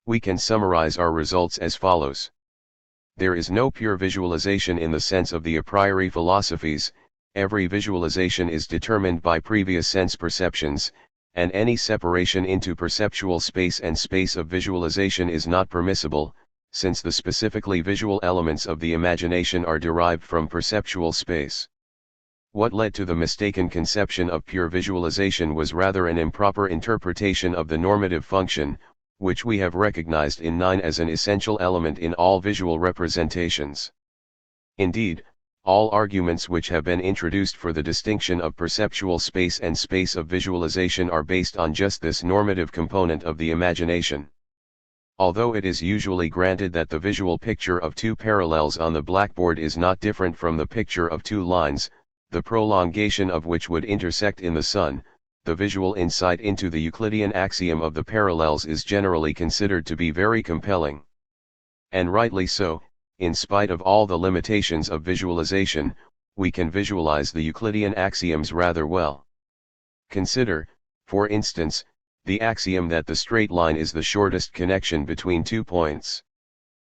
We can summarize our results as follows. There is no pure visualization in the sense of the a priori philosophies. Every visualization is determined by previous sense perceptions, and any separation into perceptual space and space of visualization is not permissible, since the specifically visual elements of the imagination are derived from perceptual space. What led to the mistaken conception of pure visualization was rather an improper interpretation of the normative function, which we have recognized in 9 as an essential element in all visual representations. Indeed, all arguments which have been introduced for the distinction of perceptual space and space of visualization are based on just this normative component of the imagination. Although it is usually granted that the visual picture of two parallels on the blackboard is not different from the picture of two lines, the prolongation of which would intersect in the sun, the visual insight into the Euclidean axiom of the parallels is generally considered to be very compelling. And rightly so. In spite of all the limitations of visualization, we can visualize the Euclidean axioms rather well. Consider, for instance, the axiom that the straight line is the shortest connection between two points.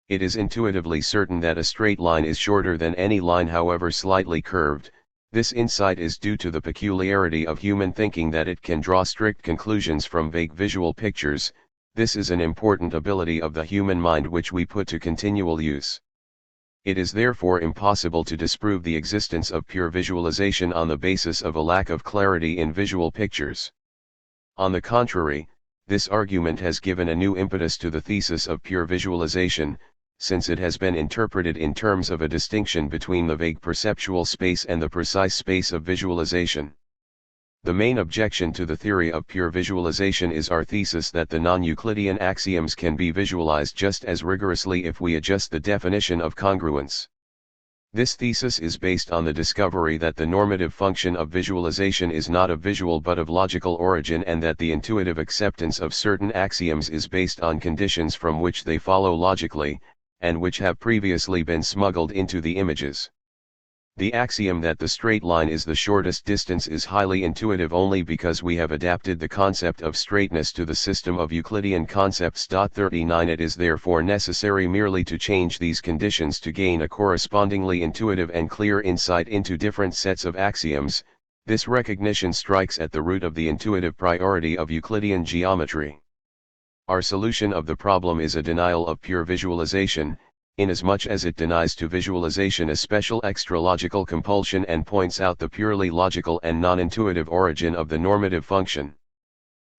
It is intuitively certain that a straight line is shorter than any line, however slightly curved. This insight is due to the peculiarity of human thinking that it can draw strict conclusions from vague visual pictures. This is an important ability of the human mind which we put to continual use. It is therefore impossible to disprove the existence of pure visualization on the basis of a lack of clarity in visual pictures. On the contrary, this argument has given a new impetus to the thesis of pure visualization, since it has been interpreted in terms of a distinction between the vague perceptual space and the precise space of visualization. The main objection to the theory of pure visualization is our thesis that the non-Euclidean axioms can be visualized just as rigorously if we adjust the definition of congruence. This thesis is based on the discovery that the normative function of visualization is not of visual but of logical origin, and that the intuitive acceptance of certain axioms is based on conditions from which they follow logically, and which have previously been smuggled into the images. The axiom that the straight line is the shortest distance is highly intuitive only because we have adapted the concept of straightness to the system of Euclidean concepts. 39 It is therefore necessary merely to change these conditions to gain a correspondingly intuitive and clear insight into different sets of axioms. This recognition strikes at the root of the intuitive priority of Euclidean geometry. Our solution of the problem is a denial of pure visualization, inasmuch as it denies to visualization a special extra-logical compulsion and points out the purely logical and non-intuitive origin of the normative function.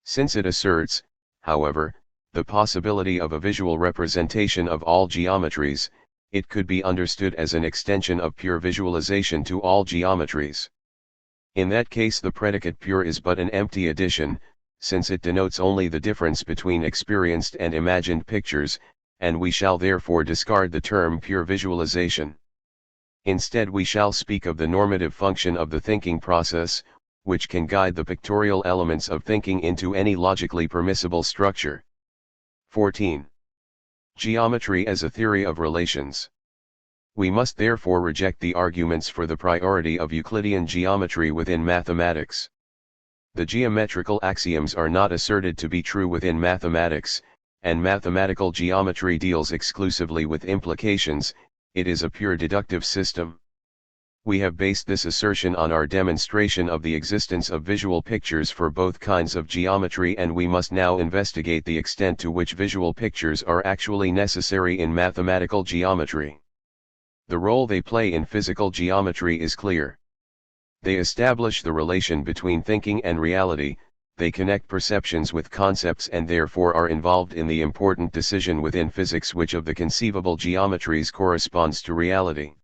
Since it asserts, however, the possibility of a visual representation of all geometries, it could be understood as an extension of pure visualization to all geometries. In that case the predicate pure is but an empty addition, since it denotes only the difference between experienced and imagined pictures, and we shall therefore discard the term pure visualization. Instead we shall speak of the normative function of the thinking process, which can guide the pictorial elements of thinking into any logically permissible structure. 14. Geometry as a theory of relations. We must therefore reject the arguments for the priority of Euclidean geometry within mathematics. The geometrical axioms are not asserted to be true within mathematics, and mathematical geometry deals exclusively with implications. It is a pure deductive system. We have based this assertion on our demonstration of the existence of visual pictures for both kinds of geometry, and we must now investigate the extent to which visual pictures are actually necessary in mathematical geometry. The role they play in physical geometry is clear. They establish the relation between thinking and reality, they connect perceptions with concepts, and therefore are involved in the important decision within physics which of the conceivable geometries corresponds to reality.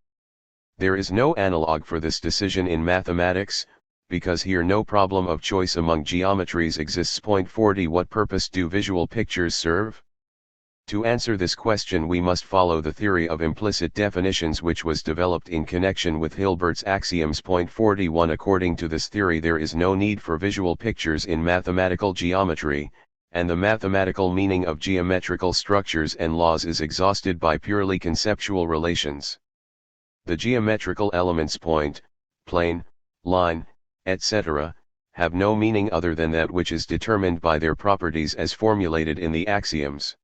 There is no analog for this decision in mathematics, because here no problem of choice among geometries exists. 40. What purpose do visual pictures serve? To answer this question we must follow the theory of implicit definitions which was developed in connection with Hilbert's axioms. 41. According to this theory there is no need for visual pictures in mathematical geometry, and the mathematical meaning of geometrical structures and laws is exhausted by purely conceptual relations. The geometrical elements point, plane, line, etc., have no meaning other than that which is determined by their properties as formulated in the axioms.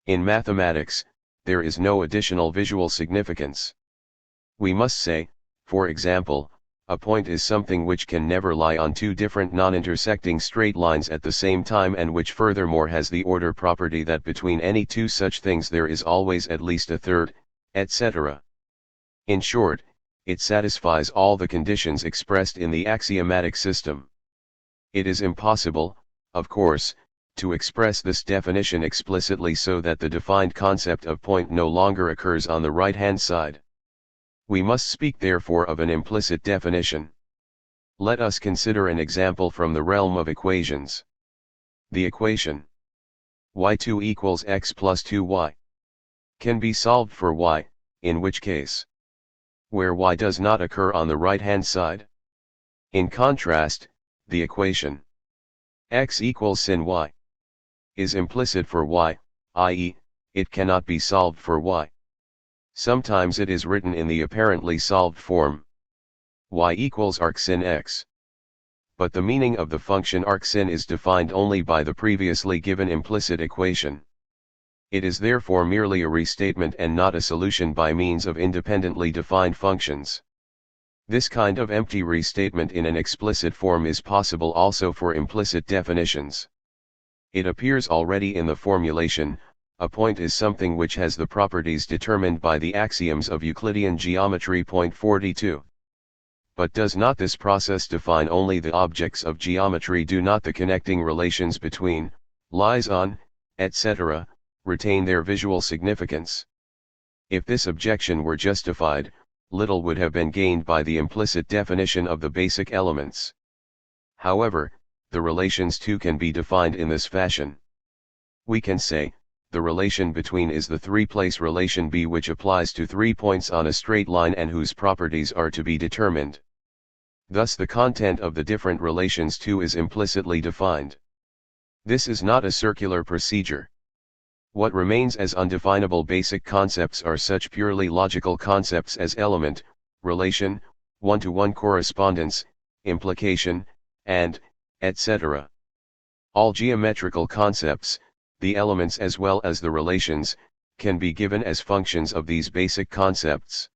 In mathematics, there is no additional visual significance. We must say, for example, a point is something which can never lie on two different non-intersecting straight lines at the same time, and which furthermore has the order property that between any two such things there is always at least a third, etc. In short, it satisfies all the conditions expressed in the axiomatic system. It is impossible, of course, to express this definition explicitly so that the defined concept of point no longer occurs on the right-hand side. We must speak therefore of an implicit definition. Let us consider an example from the realm of equations. The equation y2 equals x plus 2y can be solved for y, in which case, where y does not occur on the right-hand side. In contrast, the equation x equals sin y is implicit for y, i.e., it cannot be solved for y. Sometimes it is written in the apparently solved form y equals arc sin x. But the meaning of the function arc sin is defined only by the previously given implicit equation. It is therefore merely a restatement and not a solution by means of independently defined functions. This kind of empty restatement in an explicit form is possible also for implicit definitions. It appears already in the formulation, a point is something which has the properties determined by the axioms of Euclidean geometry. 42. But does not this process define only the objects of geometry? Do not the connecting relations between, lies on, etc., retain their visual significance? If this objection were justified, little would have been gained by the implicit definition of the basic elements. However, the relations too can be defined in this fashion. We can say, the relation between is the three-place relation B which applies to 3 points on a straight line and whose properties are to be determined. Thus the content of the different relations too is implicitly defined. This is not a circular procedure. What remains as undefinable basic concepts are such purely logical concepts as element, relation, one-to-one correspondence, implication, and, etc. All geometrical concepts, the elements as well as the relations, can be given as functions of these basic concepts.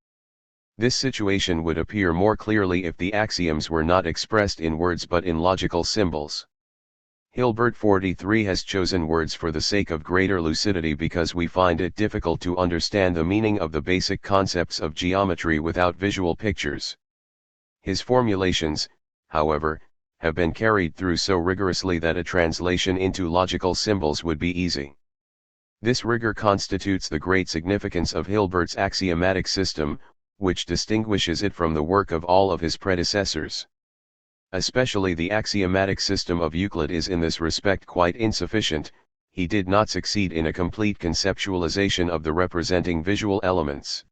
This situation would appear more clearly if the axioms were not expressed in words but in logical symbols. Hilbert 43 has chosen words for the sake of greater lucidity because we find it difficult to understand the meaning of the basic concepts of geometry without visual pictures. His formulations, however, have been carried through so rigorously that a translation into logical symbols would be easy. This rigor constitutes the great significance of Hilbert's axiomatic system, which distinguishes it from the work of all of his predecessors. Especially the axiomatic system of Euclid is in this respect quite insufficient. He did not succeed in a complete conceptualization of the representing visual elements.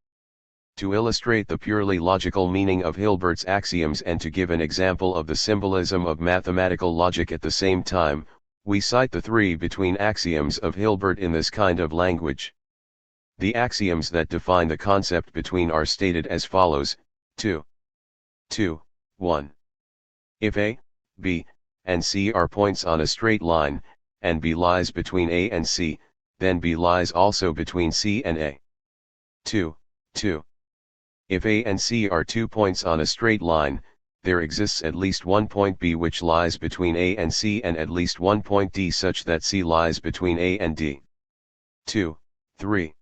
To illustrate the purely logical meaning of Hilbert's axioms and to give an example of the symbolism of mathematical logic at the same time, we cite the three between axioms of Hilbert in this kind of language. The axioms that define the concept between are stated as follows: 2. 1. If A, B, and C are points on a straight line, and B lies between A and C, then B lies also between C and A. 2. If A and C are 2 points on a straight line, there exists at least one point B which lies between A and C and at least one point D such that C lies between A and D. 3.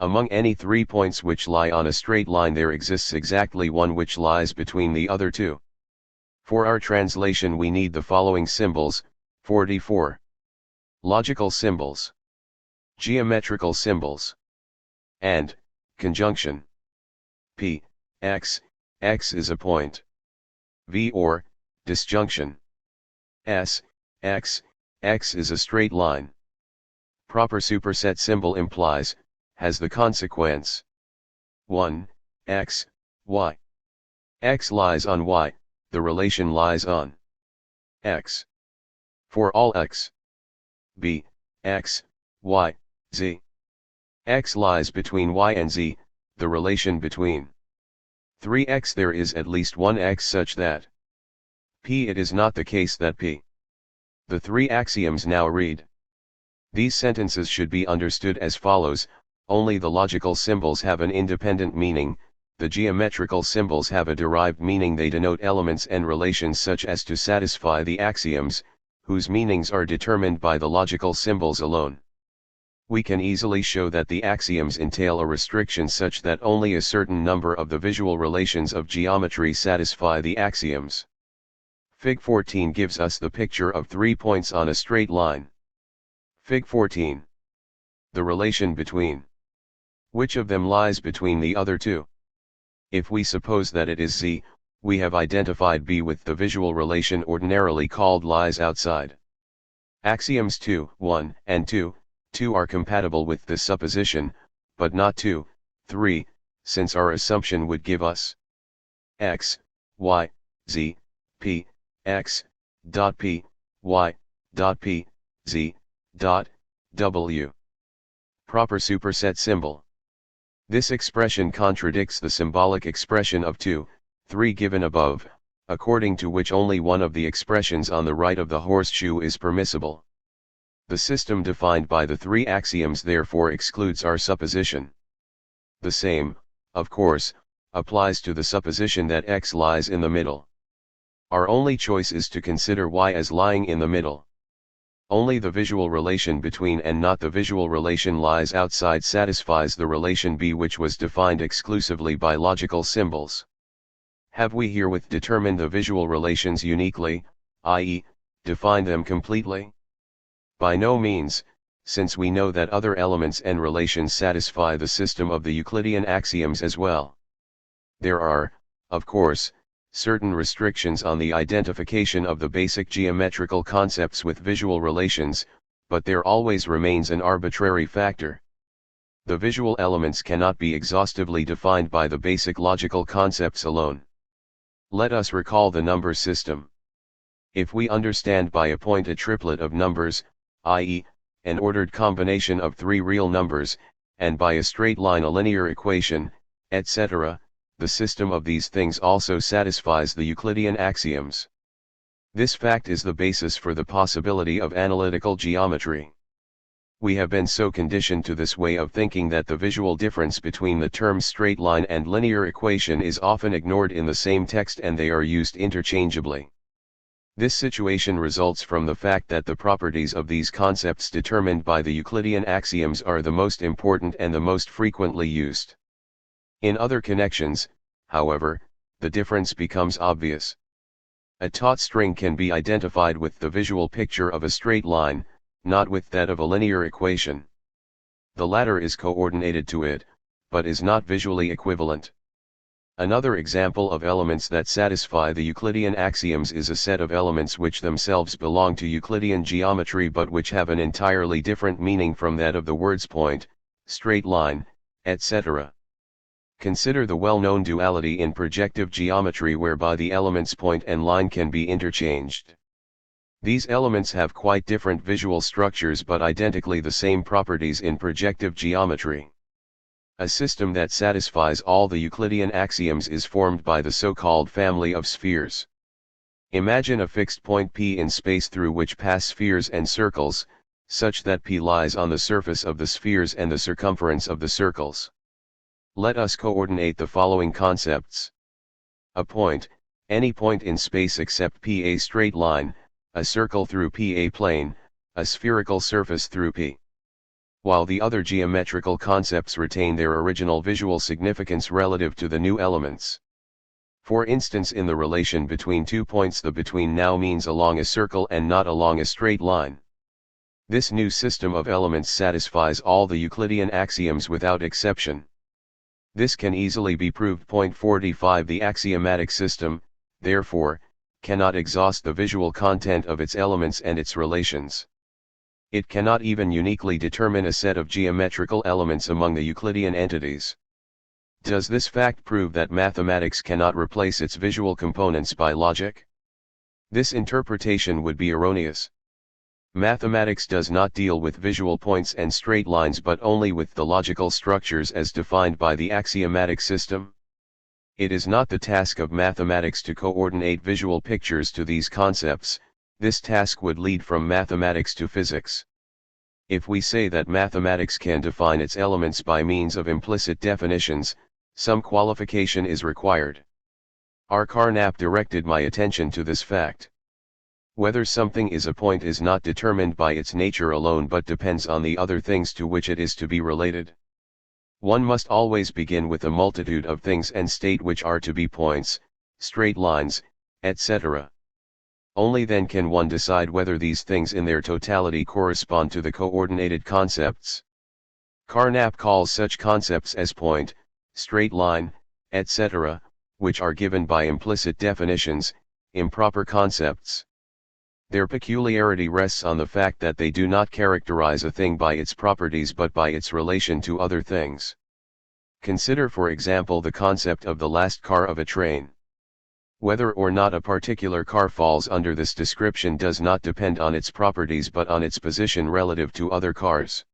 Among any 3 points which lie on a straight line there exists exactly one which lies between the other two. For our translation we need the following symbols: 44. Logical symbols, geometrical symbols, and conjunction. P, X, X is a point. V or disjunction. S, X, X is a straight line. Proper superset symbol implies, has the consequence 1, X, Y. X lies on Y, the relation lies on X. For all X, B, X, Y, Z. X lies between Y and Z, the relation between 3x there is at least one x such that P it is not the case that P. The three axioms now read. These sentences should be understood as follows: only the logical symbols have an independent meaning, the geometrical symbols have a derived meaning, they denote elements and relations such as to satisfy the axioms, whose meanings are determined by the logical symbols alone. We can easily show that the axioms entail a restriction such that only a certain number of the visual relations of geometry satisfy the axioms. Fig 14 gives us the picture of 3 points on a straight line. Fig 14. The relation between. Which of them lies between the other two? If we suppose that it is Z, we have identified B with the visual relation ordinarily called lies outside. Axioms 2, 1, and 2 are compatible with this supposition, but not 2, 3, since our assumption would give us X, Y, Z, P, X, dot P, Y, dot P, Z, dot, W. Proper superset symbol. This expression contradicts the symbolic expression of 2, 3 given above, according to which only one of the expressions on the right of the horseshoe is permissible. The system defined by the three axioms therefore excludes our supposition. The same, of course, applies to the supposition that X lies in the middle. Our only choice is to consider Y as lying in the middle. Only the visual relation between and not the visual relation lies outside satisfies the relation B which was defined exclusively by logical symbols. Have we herewith determined the visual relations uniquely, i.e., defined them completely? By no means, since we know that other elements and relations satisfy the system of the Euclidean axioms as well. There are, of course, certain restrictions on the identification of the basic geometrical concepts with visual relations, but there always remains an arbitrary factor. The visual elements cannot be exhaustively defined by the basic logical concepts alone. Let us recall the number system. If we understand by a point a triplet of numbers, i.e., an ordered combination of 3 real numbers, and by a straight line a linear equation, etc., the system of these things also satisfies the Euclidean axioms. This fact is the basis for the possibility of analytical geometry. We have been so conditioned to this way of thinking that the visual difference between the terms straight line and linear equation is often ignored in the same text and they are used interchangeably. This situation results from the fact that the properties of these concepts determined by the Euclidean axioms are the most important and the most frequently used. In other connections, however, the difference becomes obvious. A taut string can be identified with the visual picture of a straight line, not with that of a linear equation. The latter is coordinated to it, but is not visually equivalent. Another example of elements that satisfy the Euclidean axioms is a set of elements which themselves belong to Euclidean geometry but which have an entirely different meaning from that of the words point, straight line, etc. Consider the well-known duality in projective geometry whereby the elements point and line can be interchanged. These elements have quite different visual structures but identically the same properties in projective geometry. A system that satisfies all the Euclidean axioms is formed by the so-called family of spheres. Imagine a fixed point P in space through which pass spheres and circles, such that P lies on the surface of the spheres and the circumference of the circles. Let us coordinate the following concepts. A point, any point in space except P a straight line, a circle through P a plane, a spherical surface through P. While the other geometrical concepts retain their original visual significance relative to the new elements. For instance, in the relation between 2 points, the between now means along a circle and not along a straight line. This new system of elements satisfies all the Euclidean axioms without exception. This can easily be proved. 45 The axiomatic system, therefore, cannot exhaust the visual content of its elements and its relations. It cannot even uniquely determine a set of geometrical elements among the Euclidean entities. Does this fact prove that mathematics cannot replace its visual components by logic? This interpretation would be erroneous. Mathematics does not deal with visual points and straight lines but only with the logical structures as defined by the axiomatic system. It is not the task of mathematics to coordinate visual pictures to these concepts. This task would lead from mathematics to physics. If we say that mathematics can define its elements by means of implicit definitions, some qualification is required. R. Carnap directed my attention to this fact. Whether something is a point is not determined by its nature alone but depends on the other things to which it is to be related. One must always begin with a multitude of things and state which are to be points, straight lines, etc. Only then can one decide whether these things in their totality correspond to the coordinated concepts. Carnap calls such concepts as point, straight line, etc., which are given by implicit definitions, improper concepts. Their peculiarity rests on the fact that they do not characterize a thing by its properties but by its relation to other things. Consider for example the concept of the last car of a train. Whether or not a particular car falls under this description does not depend on its properties but on its position relative to other cars.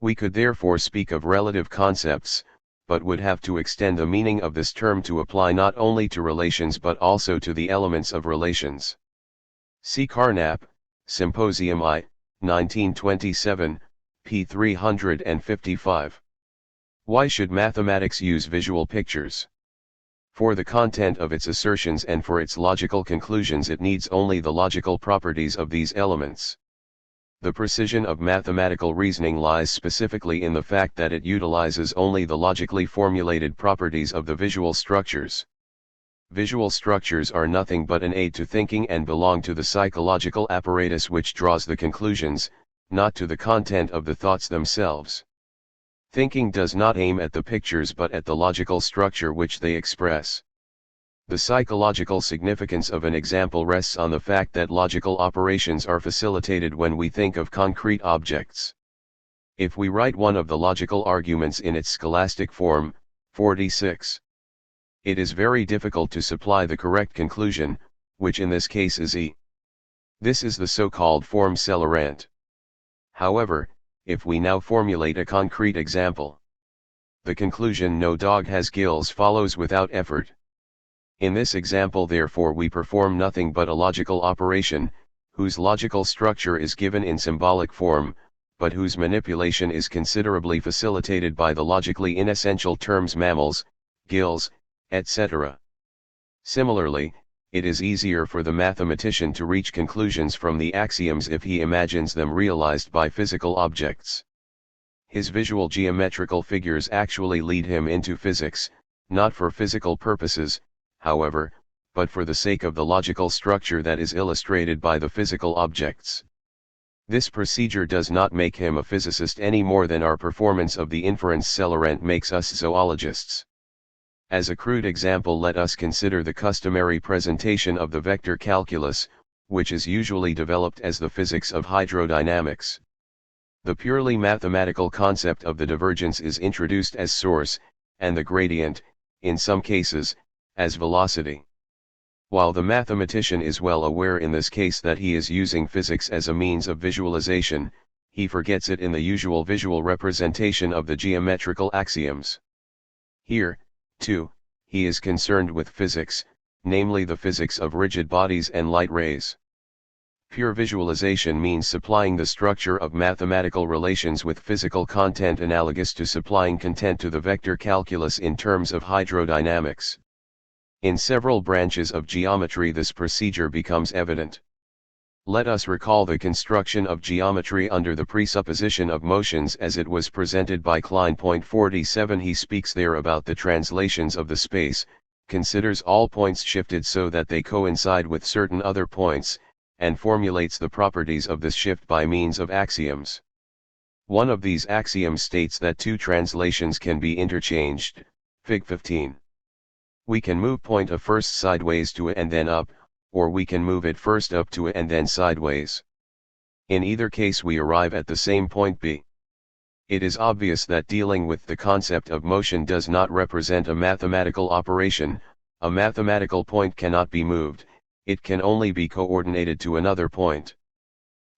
We could therefore speak of relative concepts, but would have to extend the meaning of this term to apply not only to relations but also to the elements of relations. See Carnap, Symposium I, 1927, p. 355. Why should mathematics use visual pictures? For the content of its assertions and for its logical conclusions it needs only the logical properties of these elements. The precision of mathematical reasoning lies specifically in the fact that it utilizes only the logically formulated properties of the visual structures. Visual structures are nothing but an aid to thinking and belong to the psychological apparatus which draws the conclusions, not to the content of the thoughts themselves. Thinking does not aim at the pictures but at the logical structure which they express. The psychological significance of an example rests on the fact that logical operations are facilitated when we think of concrete objects. If we write one of the logical arguments in its scholastic form, 46, it is very difficult to supply the correct conclusion, which in this case is E. This is the so-called form celerant. However, if we now formulate a concrete example, the conclusion "no dog has gills" follows without effort. In this example therefore we perform nothing but a logical operation, whose logical structure is given in symbolic form, but whose manipulation is considerably facilitated by the logically inessential terms mammals, gills, etc. Similarly, it is easier for the mathematician to reach conclusions from the axioms if he imagines them realized by physical objects. His visual geometrical figures actually lead him into physics, not for physical purposes, however, but for the sake of the logical structure that is illustrated by the physical objects. This procedure does not make him a physicist any more than our performance of the inference celerant makes us zoologists. As a crude example, let us consider the customary presentation of the vector calculus, which is usually developed as the physics of hydrodynamics. The purely mathematical concept of the divergence is introduced as source, and the gradient, in some cases, as velocity. While the mathematician is well aware in this case that he is using physics as a means of visualization, he forgets it in the usual visual representation of the geometrical axioms. Here, too, he is concerned with physics, namely the physics of rigid bodies and light rays. Pure visualization means supplying the structure of mathematical relations with physical content analogous to supplying content to the vector calculus in terms of hydrodynamics. In several branches of geometry this procedure becomes evident. Let us recall the construction of geometry under the presupposition of motions as it was presented by Klein. 47. He speaks there about the translations of the space, considers all points shifted so that they coincide with certain other points, and formulates the properties of this shift by means of axioms. One of these axioms states that two translations can be interchanged, Fig. 15. We can move point A first sideways to A and then up, or we can move it first up to A and then sideways. In either case we arrive at the same point B. It is obvious that dealing with the concept of motion does not represent a mathematical operation. A mathematical point cannot be moved, it can only be coordinated to another point.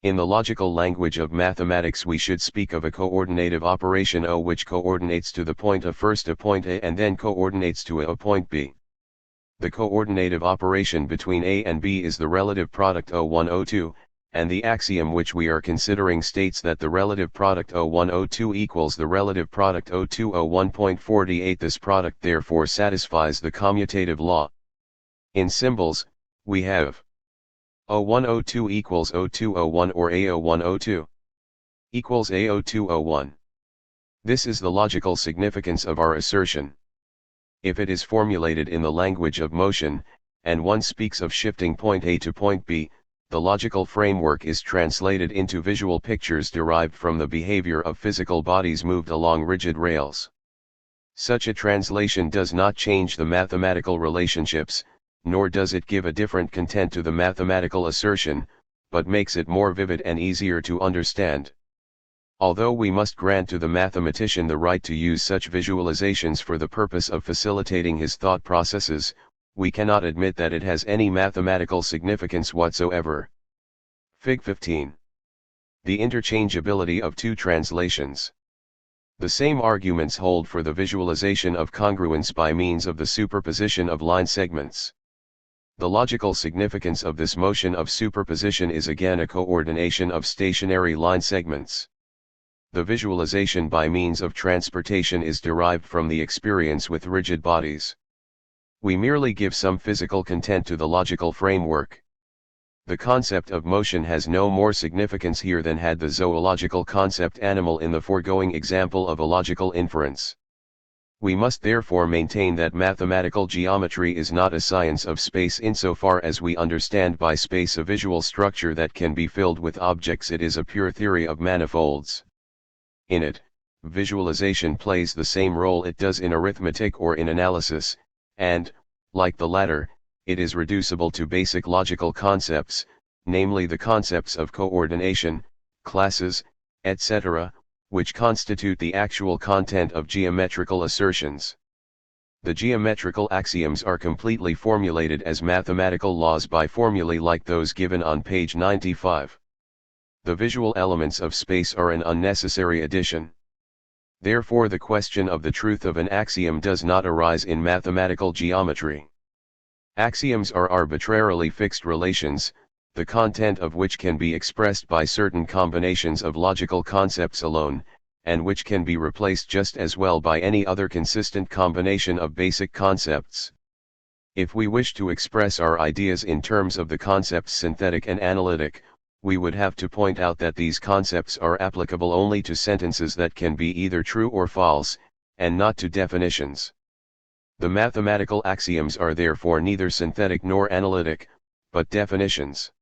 In the logical language of mathematics we should speak of a coordinative operation O which coordinates to the point A first a point A and then coordinates to a point B. The coordinative operation between A and B is the relative product O1 O2, and the axiom which we are considering states that the relative product O1 O2 equals the relative product O2 O1.48. This product therefore satisfies the commutative law. In symbols, we have O1 O2 equals O2 O1 or A01 O2 equals A02 O1. This is the logical significance of our assertion. If it is formulated in the language of motion, and one speaks of shifting point A to point B, the logical framework is translated into visual pictures derived from the behavior of physical bodies moved along rigid rails. Such a translation does not change the mathematical relationships, nor does it give a different content to the mathematical assertion, but makes it more vivid and easier to understand. Although we must grant to the mathematician the right to use such visualizations for the purpose of facilitating his thought processes, we cannot admit that it has any mathematical significance whatsoever. Fig. 15. The interchangeability of two translations. The same arguments hold for the visualization of congruence by means of the superposition of line segments. The logical significance of this motion of superposition is again a coordination of stationary line segments. The visualization by means of transportation is derived from the experience with rigid bodies. We merely give some physical content to the logical framework. The concept of motion has no more significance here than had the zoological concept animal in the foregoing example of a logical inference. We must therefore maintain that mathematical geometry is not a science of space insofar as we understand by space a visual structure that can be filled with objects. It is a pure theory of manifolds. In it, visualization plays the same role it does in arithmetic or in analysis, and, like the latter, it is reducible to basic logical concepts, namely the concepts of coordination, classes, etc., which constitute the actual content of geometrical assertions. The geometrical axioms are completely formulated as mathematical laws by formulae like those given on page 95. The visual elements of space are an unnecessary addition. Therefore the question of the truth of an axiom does not arise in mathematical geometry. Axioms are arbitrarily fixed relations, the content of which can be expressed by certain combinations of logical concepts alone, and which can be replaced just as well by any other consistent combination of basic concepts. If we wish to express our ideas in terms of the concepts synthetic and analytic, we would have to point out that these concepts are applicable only to sentences that can be either true or false, and not to definitions. The mathematical axioms are therefore neither synthetic nor analytic, but definitions.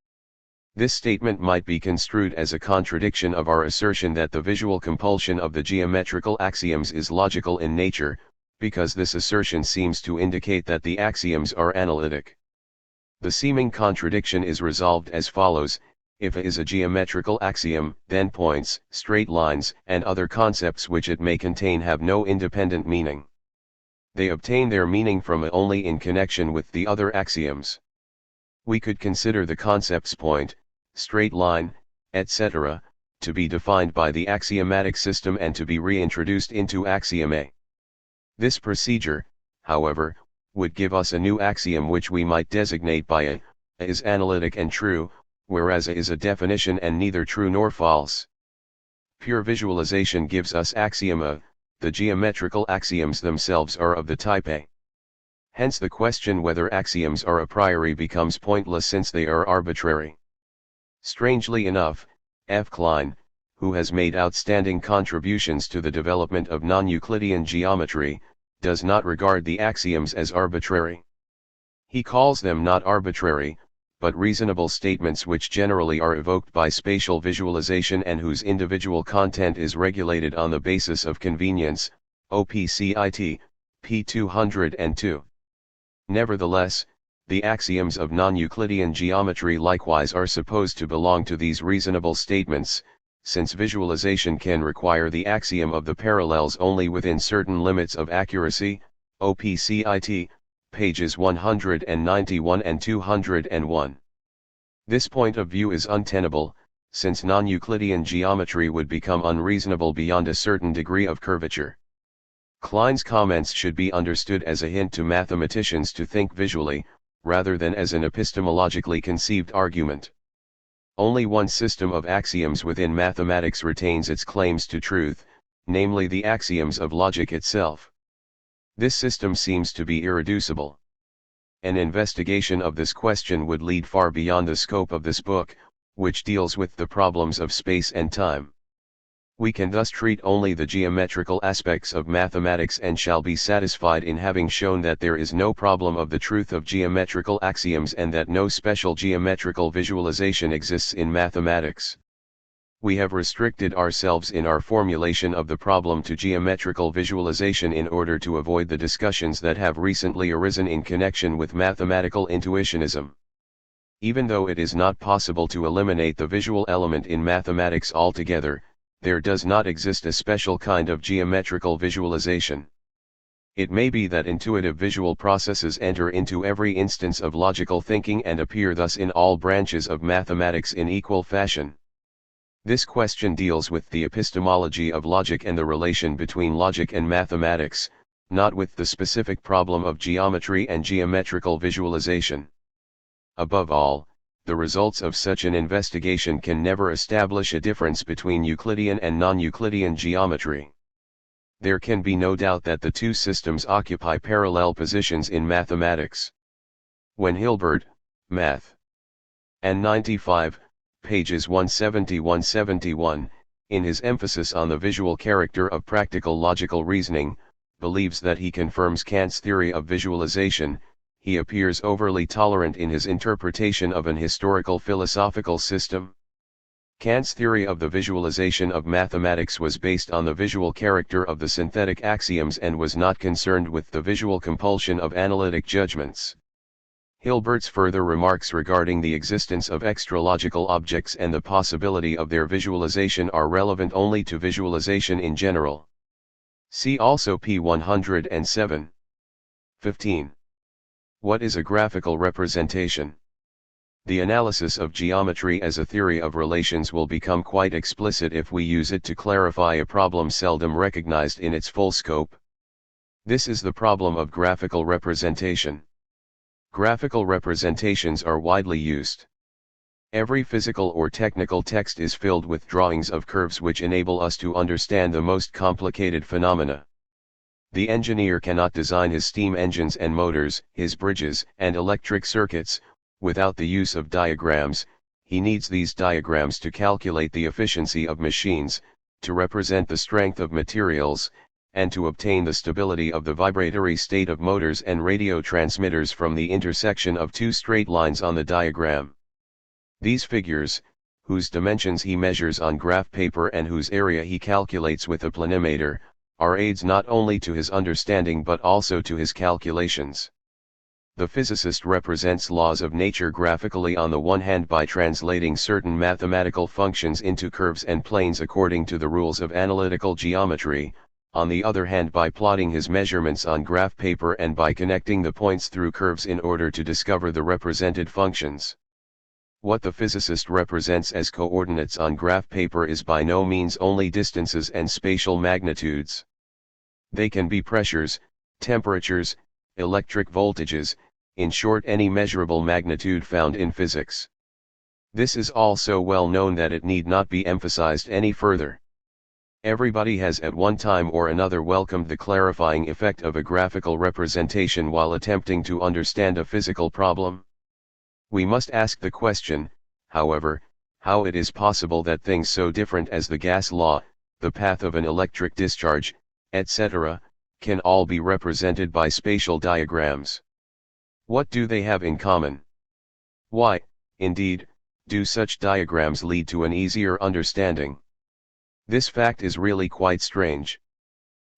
This statement might be construed as a contradiction of our assertion that the visual compulsion of the geometrical axioms is logical in nature, because this assertion seems to indicate that the axioms are analytic. The seeming contradiction is resolved as follows: if A is a geometrical axiom, then points, straight lines, and other concepts which it may contain have no independent meaning. they obtain their meaning from only in connection with the other axioms. We could consider the concepts point, straight line, etc., to be defined by the axiomatic system and to be reintroduced into axiom A. This procedure, however, would give us a new axiom which we might designate by A is analytic and true, whereas A is a definition and neither true nor false. Pure visualization gives us axiom A, the geometrical axioms themselves are of the type A. Hence the question whether axioms are a priori becomes pointless since they are arbitrary. Strangely enough, F. Klein, who has made outstanding contributions to the development of non-Euclidean geometry, does not regard the axioms as arbitrary. He calls them not arbitrary, but reasonable statements which generally are evoked by spatial visualization and whose individual content is regulated on the basis of convenience, OPCIT, p. 202. Nevertheless, the axioms of non-Euclidean geometry likewise are supposed to belong to these reasonable statements, since visualization can require the axiom of the parallels only within certain limits of accuracy, OPCIT, pages 191 and 201. This point of view is untenable, since non-Euclidean geometry would become unreasonable beyond a certain degree of curvature. Klein's comments should be understood as a hint to mathematicians to think visually, rather than as an epistemologically conceived argument. Only one system of axioms within mathematics retains its claims to truth, namely the axioms of logic itself. This system seems to be irreducible. An investigation of this question would lead far beyond the scope of this book, which deals with the problems of space and time. We can thus treat only the geometrical aspects of mathematics and shall be satisfied in having shown that there is no problem of the truth of geometrical axioms and that no special geometrical visualization exists in mathematics. We have restricted ourselves in our formulation of the problem to geometrical visualization in order to avoid the discussions that have recently arisen in connection with mathematical intuitionism. Even though it is not possible to eliminate the visual element in mathematics altogether, there does not exist a special kind of geometrical visualization. It may be that intuitive visual processes enter into every instance of logical thinking and appear thus in all branches of mathematics in equal fashion. This question deals with the epistemology of logic and the relation between logic and mathematics, not with the specific problem of geometry and geometrical visualization. Above all, the results of such an investigation can never establish a difference between Euclidean and non-Euclidean geometry. There can be no doubt that the two systems occupy parallel positions in mathematics. When Hilbert, Math. and 95, pages 170-171, in his emphasis on the visual character of practical logical reasoning, believes that he confirms Kant's theory of visualization, he appears overly tolerant in his interpretation of an historical philosophical system. Kant's theory of the visualization of mathematics was based on the visual character of the synthetic axioms and was not concerned with the visual compulsion of analytic judgments. Hilbert's further remarks regarding the existence of extralogical objects and the possibility of their visualization are relevant only to visualization in general. See also p. 107. 15. What is a graphical representation? The analysis of geometry as a theory of relations will become quite explicit if we use it to clarify a problem seldom recognized in its full scope. This is the problem of graphical representation. Graphical representations are widely used. Every physical or technical text is filled with drawings of curves which enable us to understand the most complicated phenomena. The engineer cannot design his steam engines and motors, his bridges and electric circuits, without the use of diagrams. He needs these diagrams to calculate the efficiency of machines, to represent the strength of materials, and to obtain the stability of the vibratory state of motors and radio transmitters from the intersection of two straight lines on the diagram. These figures, whose dimensions he measures on graph paper and whose area he calculates with a planimeter, are aids not only to his understanding but also to his calculations. The physicist represents laws of nature graphically on the one hand by translating certain mathematical functions into curves and planes according to the rules of analytical geometry, on the other hand, by plotting his measurements on graph paper and by connecting the points through curves in order to discover the represented functions. What the physicist represents as coordinates on graph paper is by no means only distances and spatial magnitudes. They can be pressures, temperatures, electric voltages, in short any measurable magnitude found in physics. This is all so well known that it need not be emphasized any further. Everybody has at one time or another welcomed the clarifying effect of a graphical representation while attempting to understand a physical problem. We must ask the question, however, how it is possible that things so different as the gas law, the path of an electric discharge, etc., can all be represented by spatial diagrams. What do they have in common? Why, indeed, do such diagrams lead to an easier understanding? This fact is really quite strange.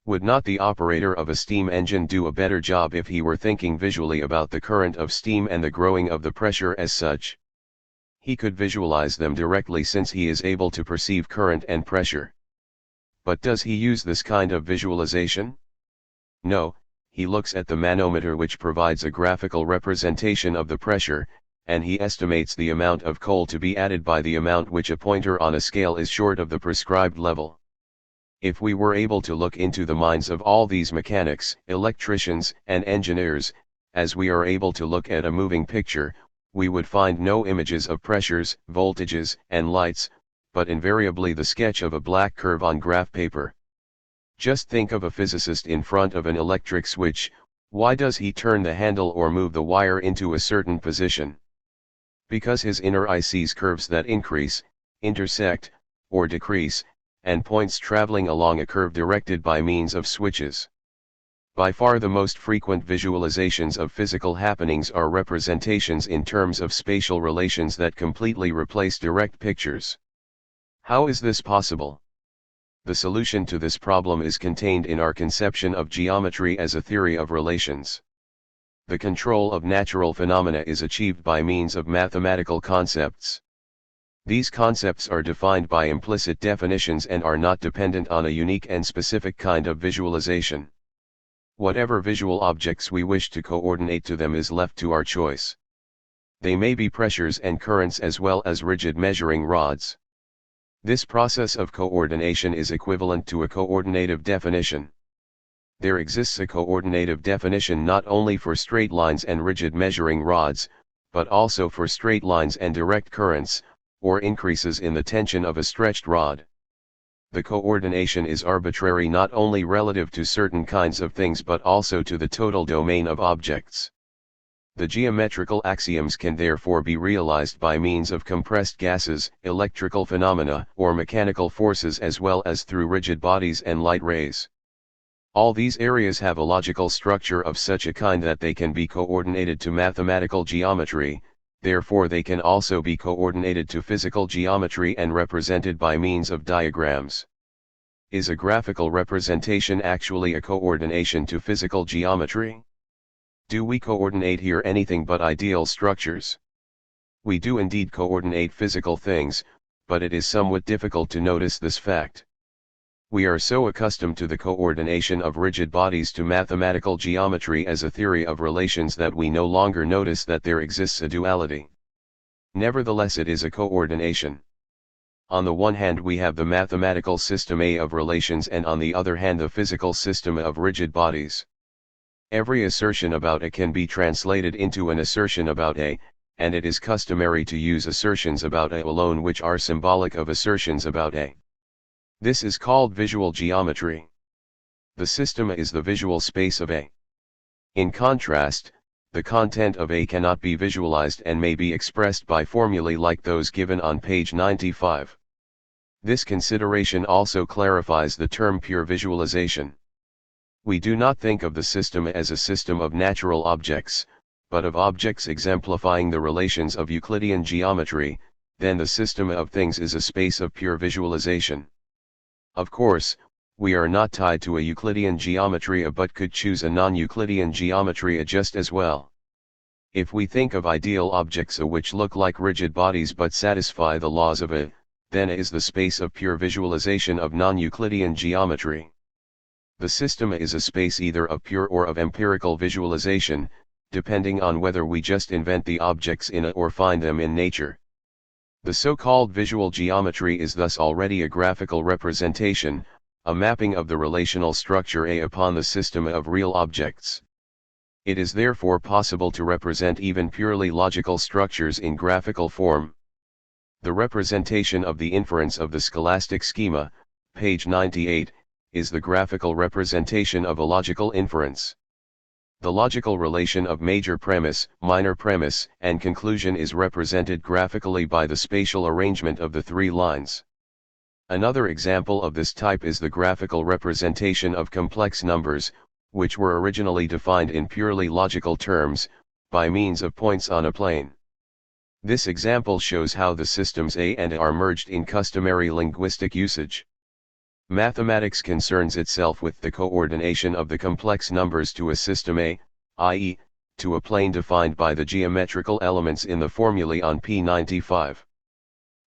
Would not the operator of a steam engine do a better job if he were thinking visually about the current of steam and the growing of the pressure as such? He could visualize them directly since he is able to perceive current and pressure. But does he use this kind of visualization? No, he looks at the manometer, which provides a graphical representation of the pressure, and he estimates the amount of coal to be added by the amount which a pointer on a scale is short of the prescribed level. If we were able to look into the minds of all these mechanics, electricians, and engineers, as we are able to look at a moving picture, we would find no images of pressures, voltages, and lights, but invariably the sketch of a black curve on graph paper. Just think of a physicist in front of an electric switch. Why does he turn the handle or move the wire into a certain position? Because his inner eye sees curves that increase, intersect, or decrease, and points traveling along a curve directed by means of switches. By far the most frequent visualizations of physical happenings are representations in terms of spatial relations that completely replace direct pictures. How is this possible? The solution to this problem is contained in our conception of geometry as a theory of relations. The control of natural phenomena is achieved by means of mathematical concepts. These concepts are defined by implicit definitions and are not dependent on a unique and specific kind of visualization. Whatever visual objects we wish to coordinate to them is left to our choice. They may be pressures and currents as well as rigid measuring rods. This process of coordination is equivalent to a coordinative definition. There exists a coordinative definition not only for straight lines and rigid measuring rods, but also for straight lines and direct currents, or increases in the tension of a stretched rod. The coordination is arbitrary not only relative to certain kinds of things but also to the total domain of objects. The geometrical axioms can therefore be realized by means of compressed gases, electrical phenomena, or mechanical forces as well as through rigid bodies and light rays. All these areas have a logical structure of such a kind that they can be coordinated to mathematical geometry, therefore they can also be coordinated to physical geometry and represented by means of diagrams. Is a graphical representation actually a coordination to physical geometry? Do we coordinate here anything but ideal structures? We do indeed coordinate physical things, but it is somewhat difficult to notice this fact. We are so accustomed to the coordination of rigid bodies to mathematical geometry as a theory of relations that we no longer notice that there exists a duality. Nevertheless, it is a coordination. On the one hand we have the mathematical system A of relations and on the other hand the physical system of rigid bodies. Every assertion about A can be translated into an assertion about A, and it is customary to use assertions about A alone which are symbolic of assertions about A. This is called visual geometry. The system A is the visual space of A. In contrast, the content of A cannot be visualized and may be expressed by formulae like those given on page 95. This consideration also clarifies the term pure visualization. We do not think of the system as a system of natural objects, but of objects exemplifying the relations of Euclidean geometry. Then the system of things is a space of pure visualization. Of course, we are not tied to a Euclidean geometry but could choose a non-Euclidean geometry just as well. If we think of ideal objects which look like rigid bodies but satisfy the laws of A, then A is the space of pure visualization of non-Euclidean geometry. The system is a space either of pure or of empirical visualization, depending on whether we just invent the objects in it or find them in nature. The so-called visual geometry is thus already a graphical representation, a mapping of the relational structure A upon the system of real objects. It is therefore possible to represent even purely logical structures in graphical form. The representation of the inference of the scholastic schema, page 98, is the graphical representation of a logical inference. The logical relation of major premise, minor premise, and conclusion is represented graphically by the spatial arrangement of the three lines. Another example of this type is the graphical representation of complex numbers, which were originally defined in purely logical terms, by means of points on a plane. This example shows how the systems A and A are merged in customary linguistic usage. Mathematics concerns itself with the coordination of the complex numbers to a system A, i.e., to a plane defined by the geometrical elements in the formulae on P95.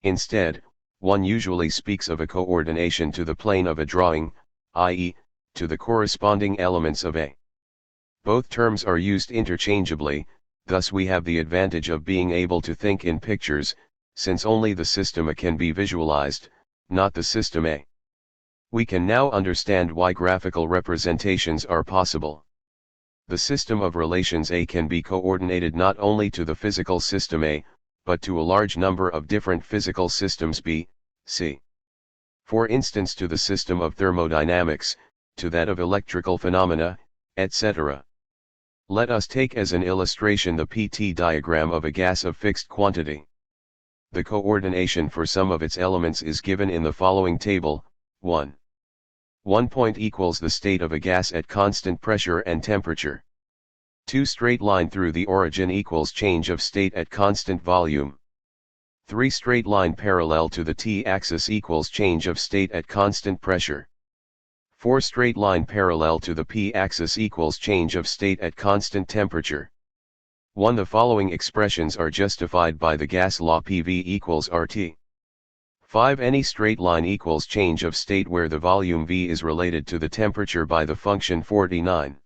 Instead, one usually speaks of a coordination to the plane of a drawing, i.e., to the corresponding elements of A. Both terms are used interchangeably, thus we have the advantage of being able to think in pictures, since only the system A can be visualized, not the system A. We can now understand why graphical representations are possible. The system of relations A can be coordinated not only to the physical system A, but to a large number of different physical systems B, C. For instance, to the system of thermodynamics, to that of electrical phenomena, etc. Let us take as an illustration the PT diagram of a gas of fixed quantity. The coordination for some of its elements is given in the following table. 1. 1 point equals the state of a gas at constant pressure and temperature. 2 straight line through the origin equals change of state at constant volume. 3 straight line parallel to the t-axis equals change of state at constant pressure. 4 straight line parallel to the p-axis equals change of state at constant temperature. 1. The following expressions are justified by the gas law PV equals RT. 5. Any straight line equals change of state where the volume V is related to the temperature by the function 49.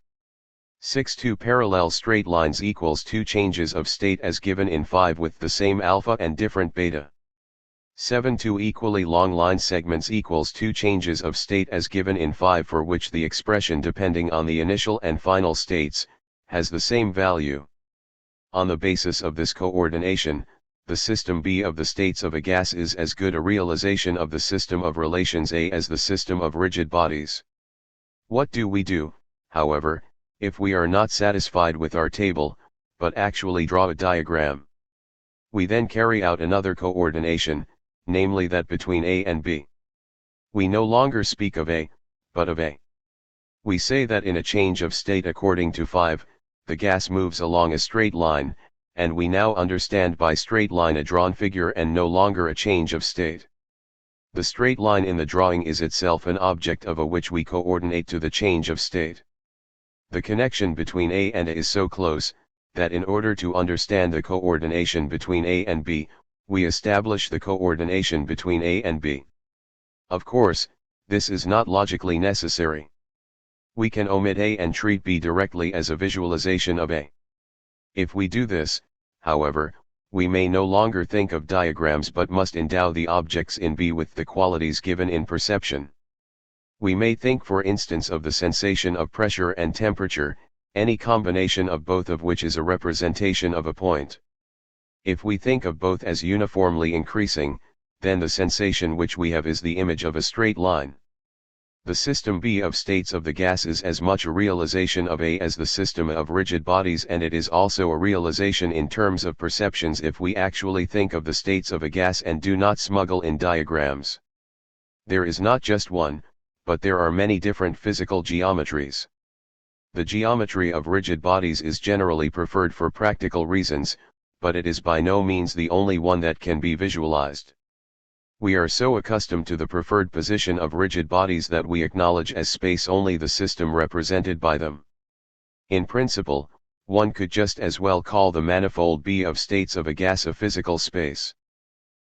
6. 2 parallel straight lines equals 2 changes of state as given in 5 with the same alpha and different beta. 7. 2 equally long line segments equals 2 changes of state as given in 5 for which the expression depending on the initial and final states, has the same value. On the basis of this coordination, the system B of the states of a gas is as good a realization of the system of relations A as the system of rigid bodies. What do we do, however, if we are not satisfied with our table, but actually draw a diagram? We then carry out another coordination, namely that between A and B. We no longer speak of A, but of A. We say that in a change of state according to 5, the gas moves along a straight line, and we now understand by straight line a drawn figure and no longer a change of state. The straight line in the drawing is itself an object of A which we coordinate to the change of state. The connection between A and A is so close, that in order to understand the coordination between A and B, we establish the coordination between A and B. Of course, this is not logically necessary. We can omit A and treat B directly as a visualization of A. If we do this, however, we may no longer think of diagrams but must endow the objects in B with the qualities given in perception. We may think for instance of the sensation of pressure and temperature, any combination of both of which is a representation of a point. If we think of both as uniformly increasing, then the sensation which we have is the image of a straight line. The system B of states of the gas is as much a realization of A as the system of rigid bodies, and it is also a realization in terms of perceptions if we actually think of the states of a gas and do not smuggle in diagrams. There is not just one, but there are many different physical geometries. The geometry of rigid bodies is generally preferred for practical reasons, but it is by no means the only one that can be visualized. We are so accustomed to the preferred position of rigid bodies that we acknowledge as space only the system represented by them. In principle, one could just as well call the manifold B of states of a gas a physical space.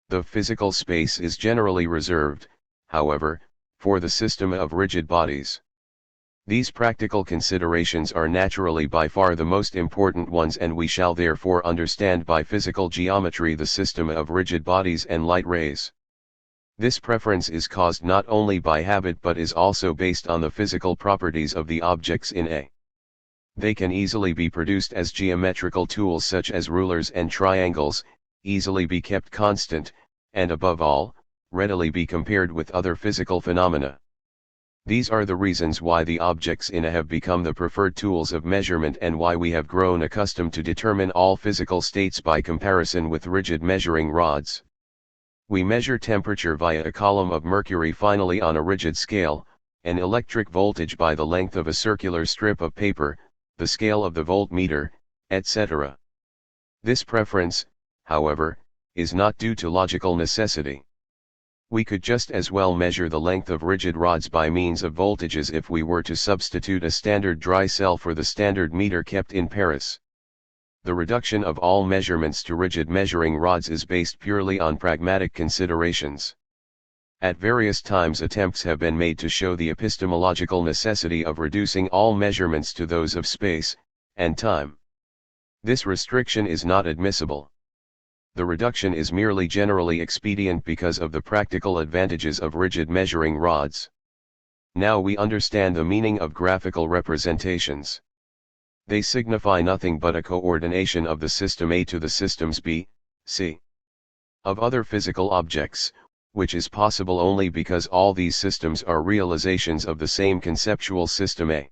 The physical space is generally reserved, however, for the system of rigid bodies. These practical considerations are naturally by far the most important ones, and we shall therefore understand by physical geometry the system of rigid bodies and light rays. This preference is caused not only by habit but is also based on the physical properties of the objects in A. They can easily be produced as geometrical tools such as rulers and triangles, easily be kept constant, and above all, readily be compared with other physical phenomena. These are the reasons why the objects in A have become the preferred tools of measurement, and why we have grown accustomed to determine all physical states by comparison with rigid measuring rods. We measure temperature via a column of mercury finally on a rigid scale, and electric voltage by the length of a circular strip of paper, the scale of the voltmeter, etc. This preference, however, is not due to logical necessity. We could just as well measure the length of rigid rods by means of voltages if we were to substitute a standard dry cell for the standard meter kept in Paris. The reduction of all measurements to rigid measuring rods is based purely on pragmatic considerations. At various times attempts have been made to show the epistemological necessity of reducing all measurements to those of space and time. This restriction is not admissible. The reduction is merely generally expedient because of the practical advantages of rigid measuring rods. Now we understand the meaning of graphical representations. They signify nothing but a coordination of the system A to the systems B, C. of other physical objects, which is possible only because all these systems are realizations of the same conceptual system A.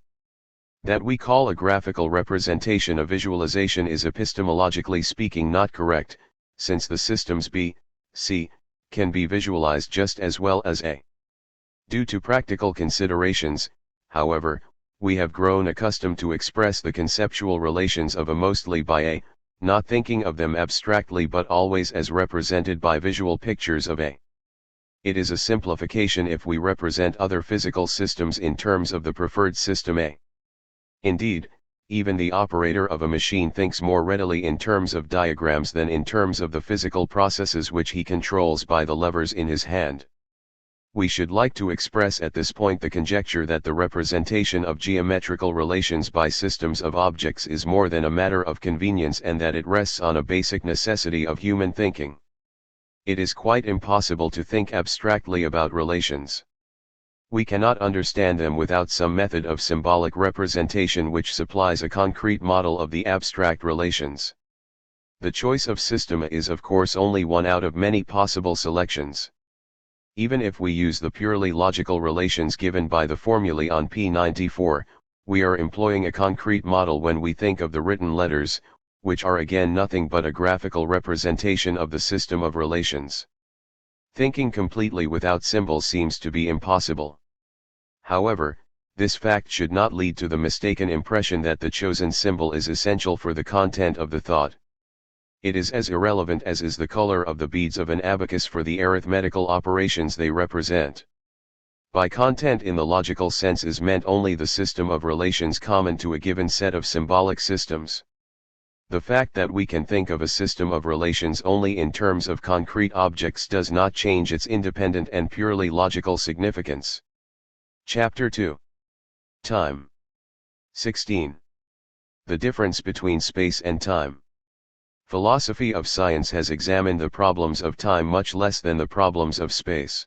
That we call a graphical representation a visualization is epistemologically speaking not correct, since the systems B, C, can be visualized just as well as A. Due to practical considerations, however, we have grown accustomed to express the conceptual relations of A mostly by A, not thinking of them abstractly but always as represented by visual pictures of A. It is a simplification if we represent other physical systems in terms of the preferred system A. Indeed, even the operator of a machine thinks more readily in terms of diagrams than in terms of the physical processes which he controls by the levers in his hand. We should like to express at this point the conjecture that the representation of geometrical relations by systems of objects is more than a matter of convenience, and that it rests on a basic necessity of human thinking. It is quite impossible to think abstractly about relations. We cannot understand them without some method of symbolic representation which supplies a concrete model of the abstract relations. The choice of system is of course only one out of many possible selections. Even if we use the purely logical relations given by the formulae on p94, we are employing a concrete model when we think of the written letters, which are again nothing but a graphical representation of the system of relations. Thinking completely without symbols seems to be impossible. However, this fact should not lead to the mistaken impression that the chosen symbol is essential for the content of the thought. It is as irrelevant as is the color of the beads of an abacus for the arithmetical operations they represent. By content in the logical sense is meant only the system of relations common to a given set of symbolic systems. The fact that we can think of a system of relations only in terms of concrete objects does not change its independent and purely logical significance. Chapter 2. Time. 16. The difference between space and time. Philosophy of science has examined the problems of time much less than the problems of space.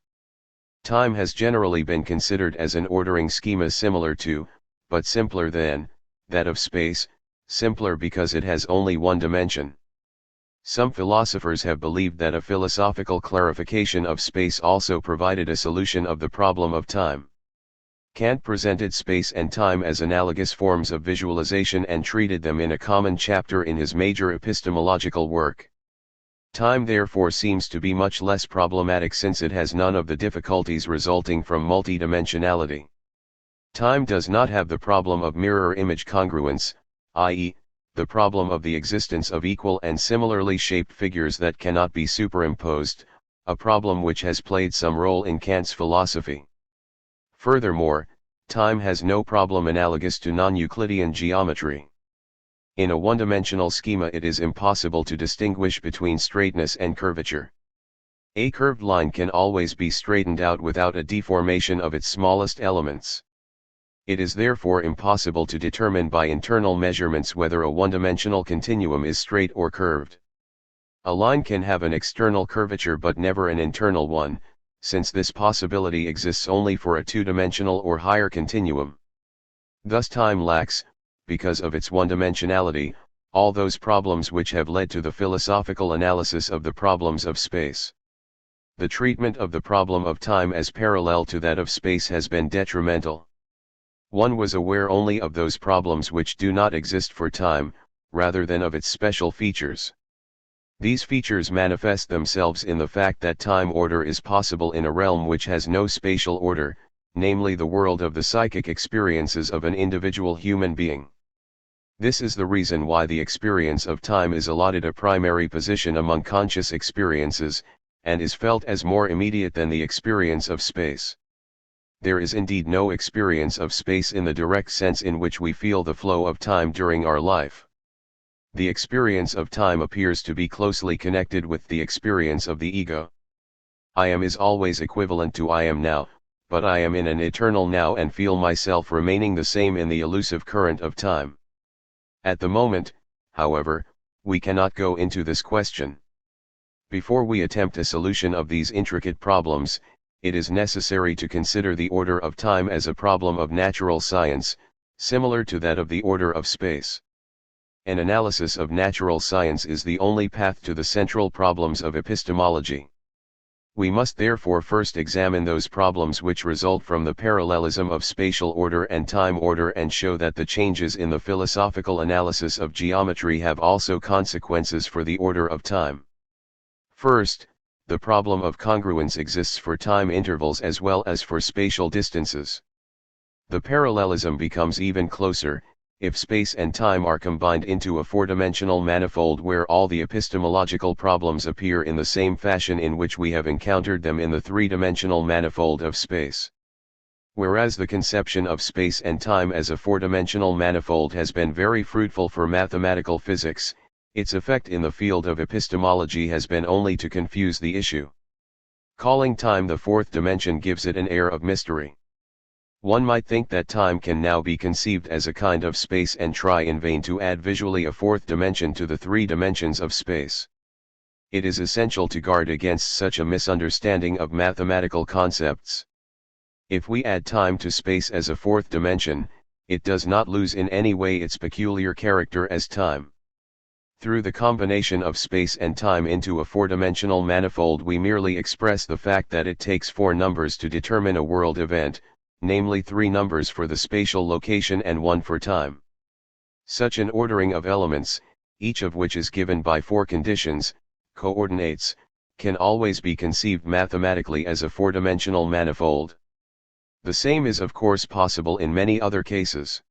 Time has generally been considered as an ordering schema similar to, but simpler than, that of space, simpler because it has only one dimension. Some philosophers have believed that a philosophical clarification of space also provided a solution of the problem of time. Kant presented space and time as analogous forms of visualization and treated them in a common chapter in his major epistemological work. Time therefore seems to be much less problematic since it has none of the difficulties resulting from multidimensionality. Time does not have the problem of mirror image congruence, i.e., the problem of the existence of equal and similarly shaped figures that cannot be superimposed, a problem which has played some role in Kant's philosophy. Furthermore, time has no problem analogous to non-Euclidean geometry. In a one-dimensional schema it is impossible to distinguish between straightness and curvature. A curved line can always be straightened out without a deformation of its smallest elements. It is therefore impossible to determine by internal measurements whether a one-dimensional continuum is straight or curved. A line can have an external curvature but never an internal one, since this possibility exists only for a two-dimensional or higher continuum. Thus time lacks, because of its one-dimensionality, all those problems which have led to the philosophical analysis of the problems of space. The treatment of the problem of time as parallel to that of space has been detrimental. One was aware only of those problems which do not exist for time, rather than of its special features. These features manifest themselves in the fact that time order is possible in a realm which has no spatial order, namely the world of the psychic experiences of an individual human being. This is the reason why the experience of time is allotted a primary position among conscious experiences, and is felt as more immediate than the experience of space. There is indeed no experience of space in the direct sense in which we feel the flow of time during our life. The experience of time appears to be closely connected with the experience of the ego. I am is always equivalent to I am now, but I am in an eternal now and feel myself remaining the same in the elusive current of time. At the moment, however, we cannot go into this question. Before we attempt a solution of these intricate problems, it is necessary to consider the order of time as a problem of natural science, similar to that of the order of space. An analysis of natural science is the only path to the central problems of epistemology. We must therefore first examine those problems which result from the parallelism of spatial order and time order and show that the changes in the philosophical analysis of geometry have also consequences for the order of time. First, the problem of congruence exists for time intervals as well as for spatial distances. The parallelism becomes even closer, if space and time are combined into a four-dimensional manifold where all the epistemological problems appear in the same fashion in which we have encountered them in the three-dimensional manifold of space. Whereas the conception of space and time as a four-dimensional manifold has been very fruitful for mathematical physics, its effect in the field of epistemology has been only to confuse the issue. Calling time the fourth dimension gives it an air of mystery. One might think that time can now be conceived as a kind of space and try in vain to add visually a fourth dimension to the three dimensions of space. It is essential to guard against such a misunderstanding of mathematical concepts. If we add time to space as a fourth dimension, it does not lose in any way its peculiar character as time. Through the combination of space and time into a four-dimensional manifold we merely express the fact that it takes four numbers to determine a world event, namely three numbers for the spatial location and one for time. Such an ordering of elements, each of which is given by four conditions, coordinates, can always be conceived mathematically as a four-dimensional manifold. The same is of course possible in many other cases.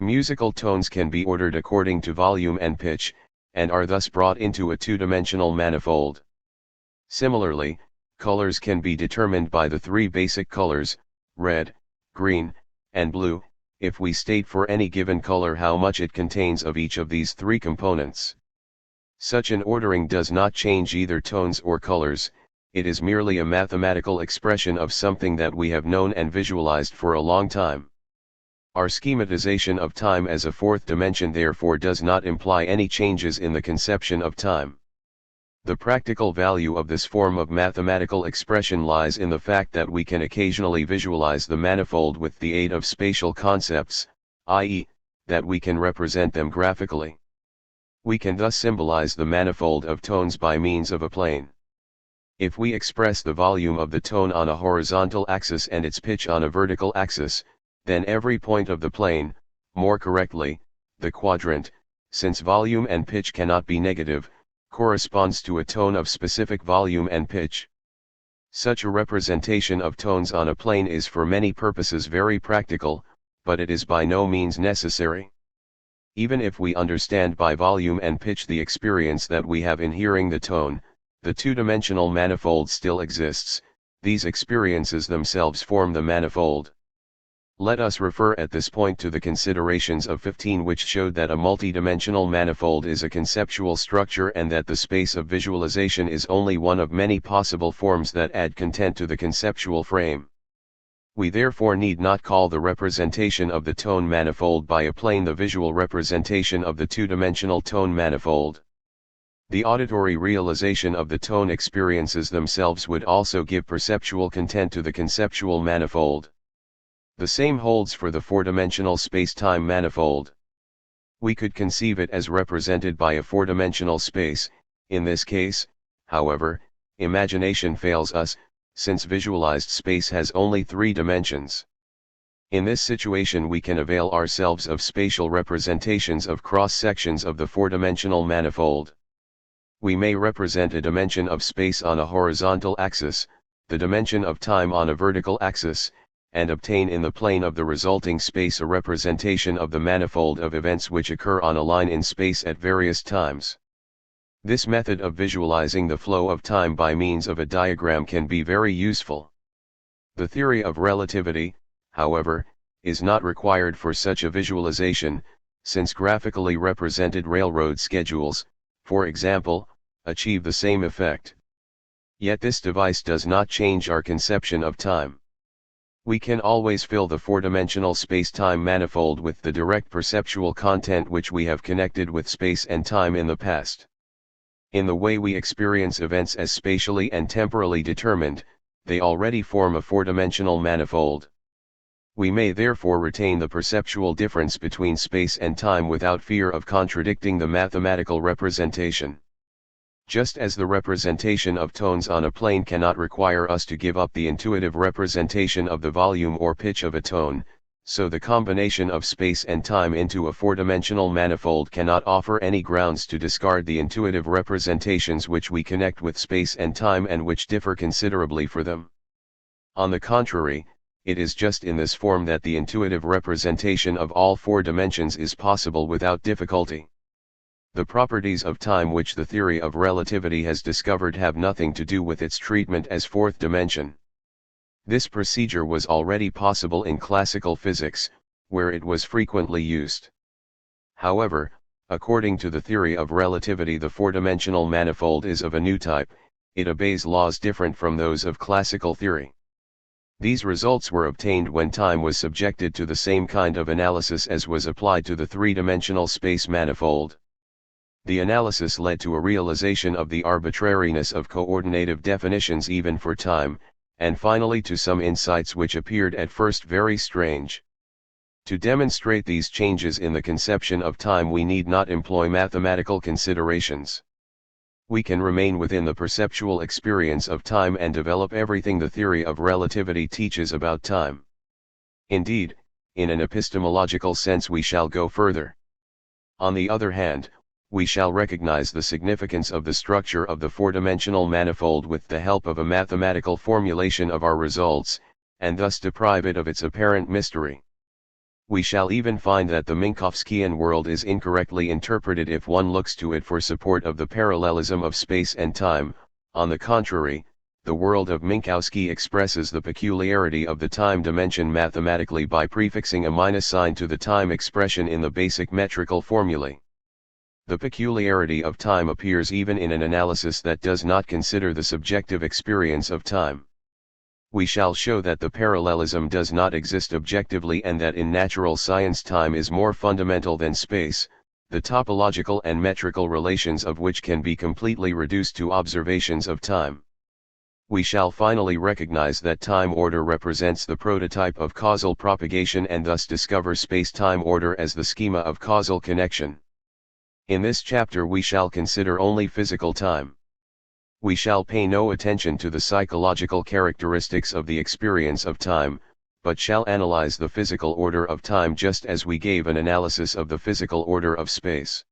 Musical tones can be ordered according to volume and pitch, and are thus brought into a two-dimensional manifold. Similarly, colors can be determined by the three basic colors, red, green, and blue, if we state for any given color how much it contains of each of these three components. Such an ordering does not change either tones or colors, it is merely a mathematical expression of something that we have known and visualized for a long time. Our schematization of time as a fourth dimension therefore does not imply any changes in the conception of time. The practical value of this form of mathematical expression lies in the fact that we can occasionally visualize the manifold with the aid of spatial concepts, i.e., that we can represent them graphically. We can thus symbolize the manifold of tones by means of a plane. If we express the volume of the tone on a horizontal axis and its pitch on a vertical axis, then every point of the plane, more correctly, the quadrant, since volume and pitch cannot be negative, corresponds to a tone of specific volume and pitch. Such a representation of tones on a plane is for many purposes very practical, but it is by no means necessary. Even if we understand by volume and pitch the experience that we have in hearing the tone, the two-dimensional manifold still exists, these experiences themselves form the manifold. Let us refer at this point to the considerations of 15 which showed that a multidimensional manifold is a conceptual structure and that the space of visualization is only one of many possible forms that add content to the conceptual frame. We therefore need not call the representation of the tone manifold by a plane the visual representation of the two-dimensional tone manifold. The auditory realization of the tone experiences themselves would also give perceptual content to the conceptual manifold. The same holds for the four-dimensional space-time manifold. We could conceive it as represented by a four-dimensional space. In this case, however, imagination fails us, since visualized space has only three dimensions. In this situation we can avail ourselves of spatial representations of cross-sections of the four-dimensional manifold. We may represent a dimension of space on a horizontal axis, the dimension of time on a vertical axis, and obtain in the plane of the resulting space a representation of the manifold of events which occur on a line in space at various times. This method of visualizing the flow of time by means of a diagram can be very useful. The theory of relativity, however, is not required for such a visualization, since graphically represented railroad schedules, for example, achieve the same effect. Yet this device does not change our conception of time. We can always fill the four-dimensional space-time manifold with the direct perceptual content which we have connected with space and time in the past. In the way we experience events as spatially and temporally determined, they already form a four-dimensional manifold. We may therefore retain the perceptual difference between space and time without fear of contradicting the mathematical representation. Just as the representation of tones on a plane cannot require us to give up the intuitive representation of the volume or pitch of a tone, so the combination of space and time into a four-dimensional manifold cannot offer any grounds to discard the intuitive representations which we connect with space and time and which differ considerably for them. On the contrary, it is just in this form that the intuitive representation of all four dimensions is possible without difficulty. The properties of time which the theory of relativity has discovered have nothing to do with its treatment as fourth dimension. This procedure was already possible in classical physics, where it was frequently used. However, according to the theory of relativity, the four-dimensional manifold is of a new type. It obeys laws different from those of classical theory. These results were obtained when time was subjected to the same kind of analysis as was applied to the three-dimensional space manifold. The analysis led to a realization of the arbitrariness of coordinative definitions even for time, and finally to some insights which appeared at first very strange. To demonstrate these changes in the conception of time we need not employ mathematical considerations. We can remain within the perceptual experience of time and develop everything the theory of relativity teaches about time. Indeed, in an epistemological sense we shall go further. On the other hand, we shall recognize the significance of the structure of the four-dimensional manifold with the help of a mathematical formulation of our results, and thus deprive it of its apparent mystery. We shall even find that the Minkowskian world is incorrectly interpreted if one looks to it for support of the parallelism of space and time. On the contrary, the world of Minkowski expresses the peculiarity of the time dimension mathematically by prefixing a minus sign to the time expression in the basic metrical formulae. The peculiarity of time appears even in an analysis that does not consider the subjective experience of time. We shall show that the parallelism does not exist objectively and that in natural science time is more fundamental than space, the topological and metrical relations of which can be completely reduced to observations of time. We shall finally recognize that time order represents the prototype of causal propagation and thus discover space-time order as the schema of causal connection. In this chapter we shall consider only physical time. We shall pay no attention to the psychological characteristics of the experience of time, but shall analyze the physical order of time just as we gave an analysis of the physical order of space.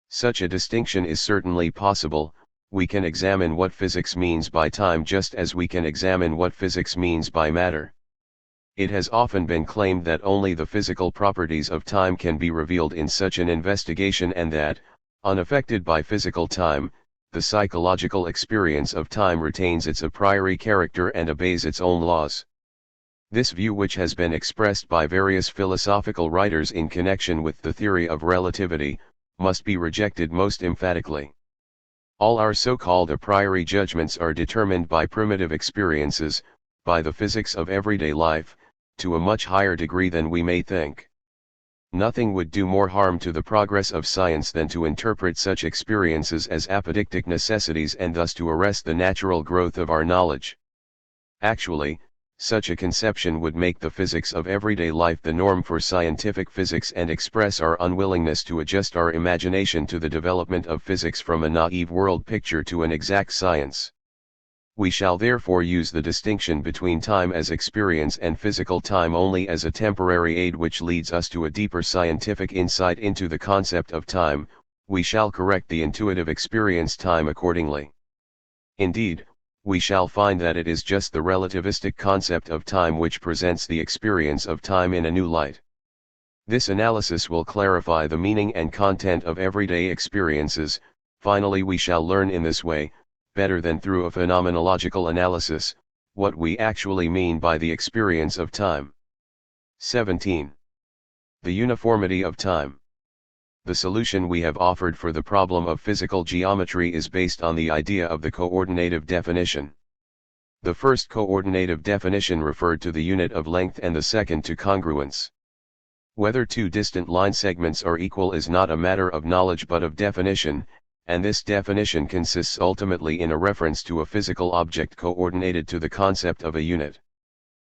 Such a distinction is certainly possible. We can examine what physics means by time just as we can examine what physics means by matter. It has often been claimed that only the physical properties of time can be revealed in such an investigation and that, unaffected by physical time, the psychological experience of time retains its a priori character and obeys its own laws. This view, which has been expressed by various philosophical writers in connection with the theory of relativity, must be rejected most emphatically. All our so-called a priori judgments are determined by primitive experiences, by the physics of everyday life, to a much higher degree than we may think. Nothing would do more harm to the progress of science than to interpret such experiences as apodictic necessities and thus to arrest the natural growth of our knowledge. Actually, such a conception would make the physics of everyday life the norm for scientific physics and express our unwillingness to adjust our imagination to the development of physics from a naive world picture to an exact science. We shall therefore use the distinction between time as experience and physical time only as a temporary aid which leads us to a deeper scientific insight into the concept of time. We shall correct the intuitive experience time accordingly. Indeed, we shall find that it is just the relativistic concept of time which presents the experience of time in a new light. This analysis will clarify the meaning and content of everyday experiences. Finally, we shall learn in this way, better than through a phenomenological analysis, what we actually mean by the experience of time. 17. The uniformity of time. The solution we have offered for the problem of physical geometry is based on the idea of the coordinative definition. The first coordinative definition referred to the unit of length and the second to congruence. Whether two distant line segments are equal is not a matter of knowledge but of definition, and this definition consists ultimately in a reference to a physical object coordinated to the concept of a unit.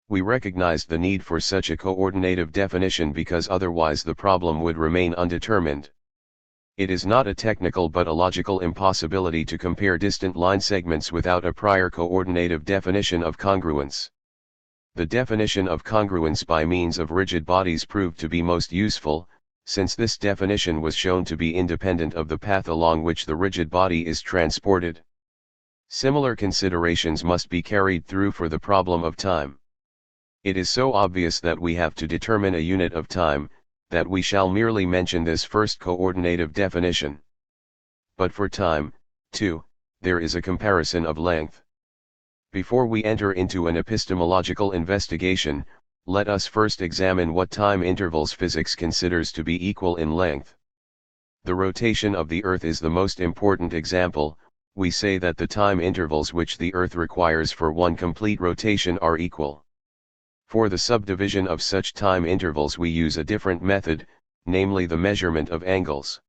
We recognized the need for such a coordinative definition because otherwise the problem would remain undetermined. It is not a technical but a logical impossibility to compare distant line segments without a prior coordinative definition of congruence. The definition of congruence by means of rigid bodies proved to be most useful, since this definition was shown to be independent of the path along which the rigid body is transported. Similar considerations must be carried through for the problem of time. It is so obvious that we have to determine a unit of time, that we shall merely mention this first coordinative definition. But for time, too, there is a comparison of length. Before we enter into an epistemological investigation, let us first examine what time intervals physics considers to be equal in length. The rotation of the Earth is the most important example. We say that the time intervals which the Earth requires for one complete rotation are equal. For the subdivision of such time intervals we use a different method, namely the measurement of angles.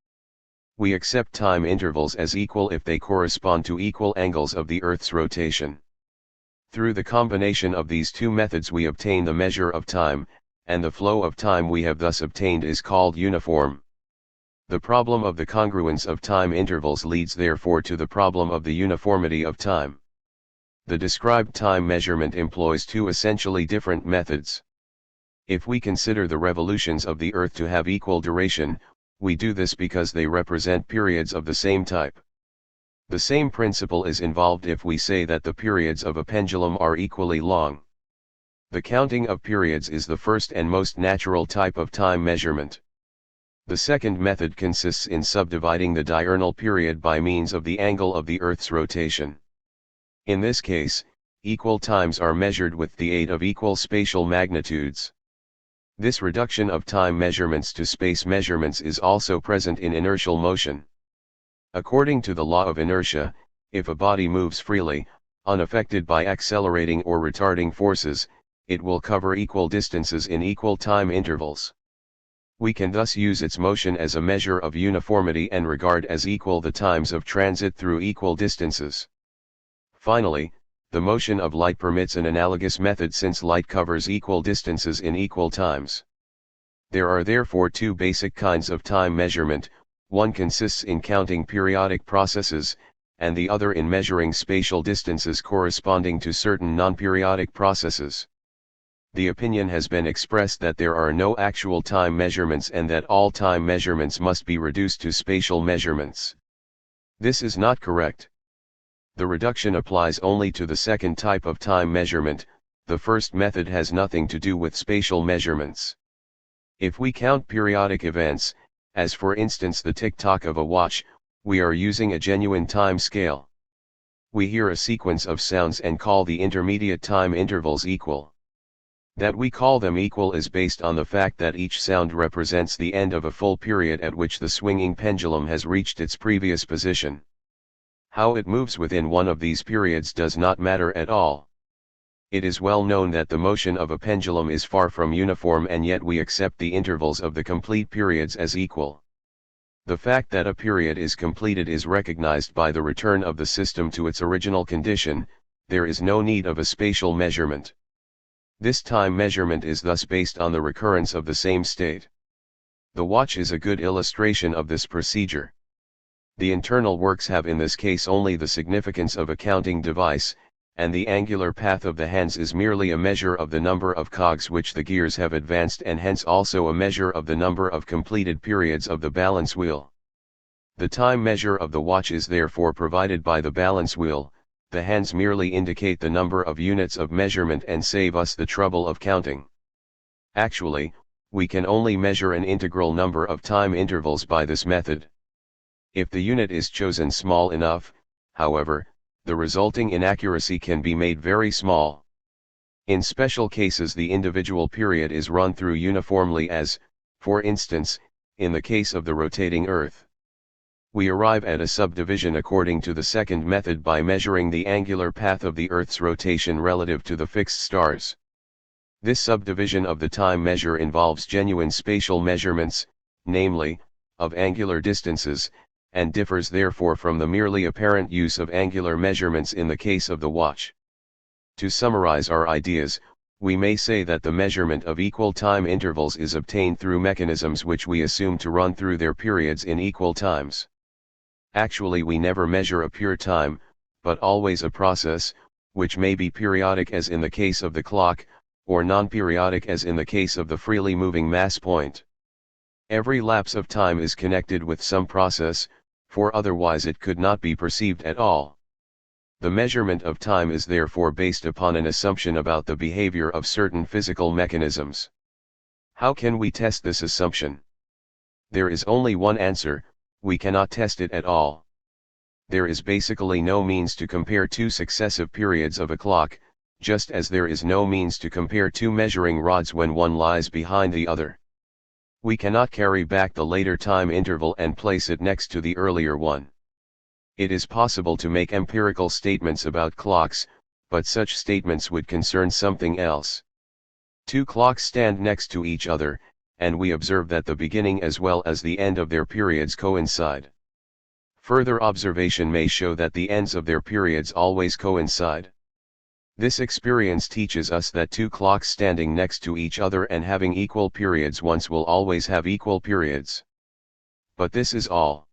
We accept time intervals as equal if they correspond to equal angles of the Earth's rotation. Through the combination of these two methods we obtain the measure of time, and the flow of time we have thus obtained is called uniform. The problem of the congruence of time intervals leads therefore to the problem of the uniformity of time. The described time measurement employs two essentially different methods. If we consider the revolutions of the Earth to have equal duration, we do this because they represent periods of the same type. The same principle is involved if we say that the periods of a pendulum are equally long. The counting of periods is the first and most natural type of time measurement. The second method consists in subdividing the diurnal period by means of the angle of the Earth's rotation. In this case, equal times are measured with the aid of equal spatial magnitudes. This reduction of time measurements to space measurements is also present in inertial motion. According to the law of inertia, if a body moves freely, unaffected by accelerating or retarding forces, it will cover equal distances in equal time intervals. We can thus use its motion as a measure of uniformity and regard as equal the times of transit through equal distances. Finally, the motion of light permits an analogous method since light covers equal distances in equal times. There are therefore two basic kinds of time measurement. One consists in counting periodic processes, and the other in measuring spatial distances corresponding to certain non-periodic processes. The opinion has been expressed that there are no actual time measurements and that all time measurements must be reduced to spatial measurements. This is not correct. The reduction applies only to the second type of time measurement. The first method has nothing to do with spatial measurements. If we count periodic events, as for instance the tick-tock of a watch, we are using a genuine time scale. We hear a sequence of sounds and call the intermediate time intervals equal. That we call them equal is based on the fact that each sound represents the end of a full period at which the swinging pendulum has reached its previous position. How it moves within one of these periods does not matter at all. It is well known that the motion of a pendulum is far from uniform, and yet we accept the intervals of the complete periods as equal. The fact that a period is completed is recognized by the return of the system to its original condition. There is no need of a spatial measurement. This time measurement is thus based on the recurrence of the same state. The watch is a good illustration of this procedure. The internal works have in this case only the significance of a counting device, and the angular path of the hands is merely a measure of the number of cogs which the gears have advanced, and hence also a measure of the number of completed periods of the balance wheel. The time measure of the watch is therefore provided by the balance wheel. The hands merely indicate the number of units of measurement and save us the trouble of counting. Actually, we can only measure an integral number of time intervals by this method. If the unit is chosen small enough, however, the resulting inaccuracy can be made very small. In special cases, the individual period is run through uniformly, as, for instance, in the case of the rotating Earth. We arrive at a subdivision according to the second method by measuring the angular path of the Earth's rotation relative to the fixed stars. This subdivision of the time measure involves genuine spatial measurements, namely, of angular distances, and differs therefore from the merely apparent use of angular measurements in the case of the watch. To summarize our ideas, we may say that the measurement of equal time intervals is obtained through mechanisms which we assume to run through their periods in equal times. Actually, we never measure a pure time, but always a process, which may be periodic as in the case of the clock, or non-periodic as in the case of the freely moving mass point. Every lapse of time is connected with some process, for otherwise it could not be perceived at all. The measurement of time is therefore based upon an assumption about the behavior of certain physical mechanisms. How can we test this assumption? There is only one answer: we cannot test it at all. There is basically no means to compare two successive periods of a clock, just as there is no means to compare two measuring rods when one lies behind the other. We cannot carry back the later time interval and place it next to the earlier one. It is possible to make empirical statements about clocks, but such statements would concern something else. Two clocks stand next to each other, and we observe that the beginning as well as the end of their periods coincide. Further observation may show that the ends of their periods always coincide. This experience teaches us that two clocks standing next to each other and having equal periods once will always have equal periods. But this is all.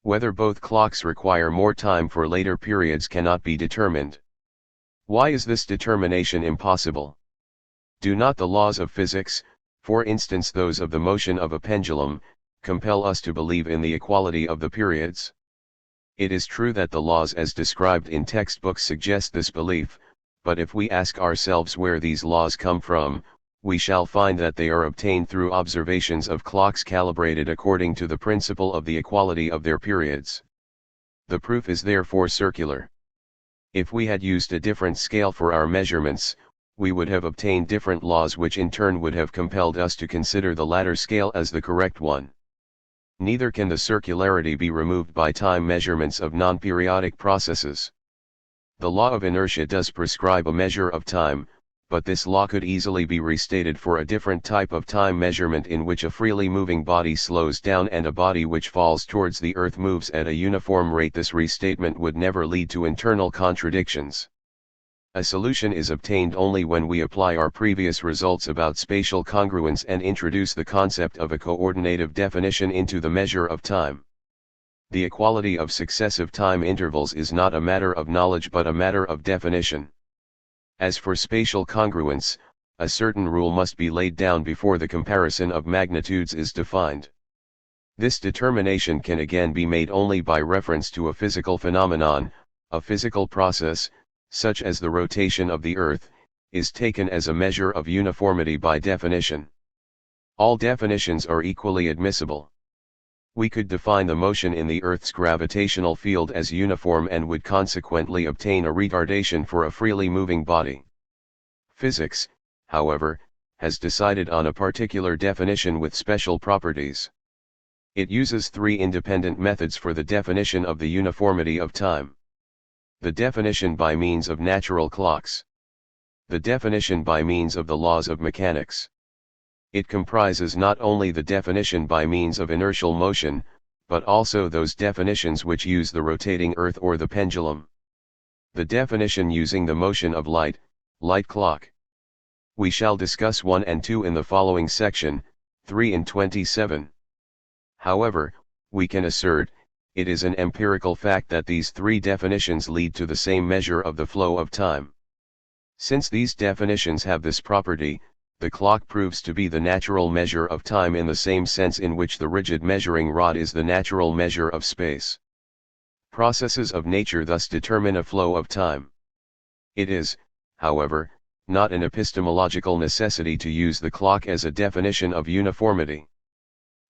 Whether both clocks require more time for later periods cannot be determined. Why is this determination impossible? Do not the laws of physics, for instance those of the motion of a pendulum, compel us to believe in the equality of the periods? It is true that the laws as described in textbooks suggest this belief, but if we ask ourselves where these laws come from, we shall find that they are obtained through observations of clocks calibrated according to the principle of the equality of their periods. The proof is therefore circular. If we had used a different scale for our measurements, we would have obtained different laws which in turn would have compelled us to consider the latter scale as the correct one. Neither can the circularity be removed by time measurements of non-periodic processes. The law of inertia does prescribe a measure of time, but this law could easily be restated for a different type of time measurement in which a freely moving body slows down and a body which falls towards the earth moves at a uniform rate. This restatement would never lead to internal contradictions. A solution is obtained only when we apply our previous results about spatial congruence and introduce the concept of a coordinative definition into the measure of time. The equality of successive time intervals is not a matter of knowledge but a matter of definition. As for spatial congruence, a certain rule must be laid down before the comparison of magnitudes is defined. This determination can again be made only by reference to a physical phenomenon. A physical process, such as the rotation of the Earth, is taken as a measure of uniformity by definition. All definitions are equally admissible. We could define the motion in the Earth's gravitational field as uniform and would consequently obtain a retardation for a freely moving body. Physics, however, has decided on a particular definition with special properties. It uses three independent methods for the definition of the uniformity of time. The definition by means of natural clocks. The definition by means of the laws of mechanics. It comprises not only the definition by means of inertial motion, but also those definitions which use the rotating earth or the pendulum. The definition using the motion of light, light clock. We shall discuss 1 and 2 in the following section, 3 and 27. However, we can assert, it is an empirical fact that these three definitions lead to the same measure of the flow of time. Since these definitions have this property, the clock proves to be the natural measure of time in the same sense in which the rigid measuring rod is the natural measure of space. Processes of nature thus determine a flow of time. It is, however, not an epistemological necessity to use the clock as a definition of uniformity.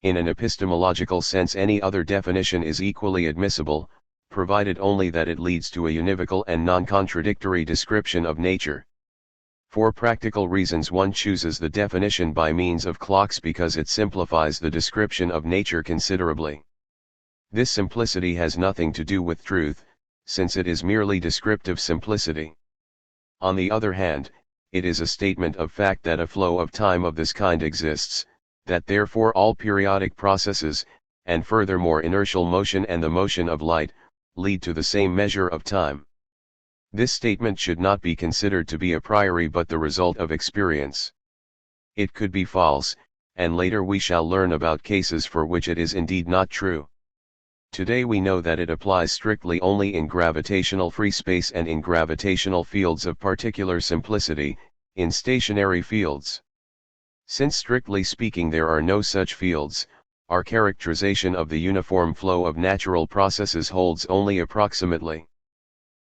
In an epistemological sense, any other definition is equally admissible, provided only that it leads to a univocal and non-contradictory description of nature. For practical reasons, one chooses the definition by means of clocks because it simplifies the description of nature considerably. This simplicity has nothing to do with truth, since it is merely descriptive simplicity. On the other hand, it is a statement of fact that a flow of time of this kind exists, that therefore all periodic processes, and furthermore inertial motion and the motion of light, lead to the same measure of time. This statement should not be considered to be a priori but the result of experience. It could be false, and later we shall learn about cases for which it is indeed not true. Today we know that it applies strictly only in gravitational free space and in gravitational fields of particular simplicity, in stationary fields. Since strictly speaking there are no such fields, our characterization of the uniform flow of natural processes holds only approximately.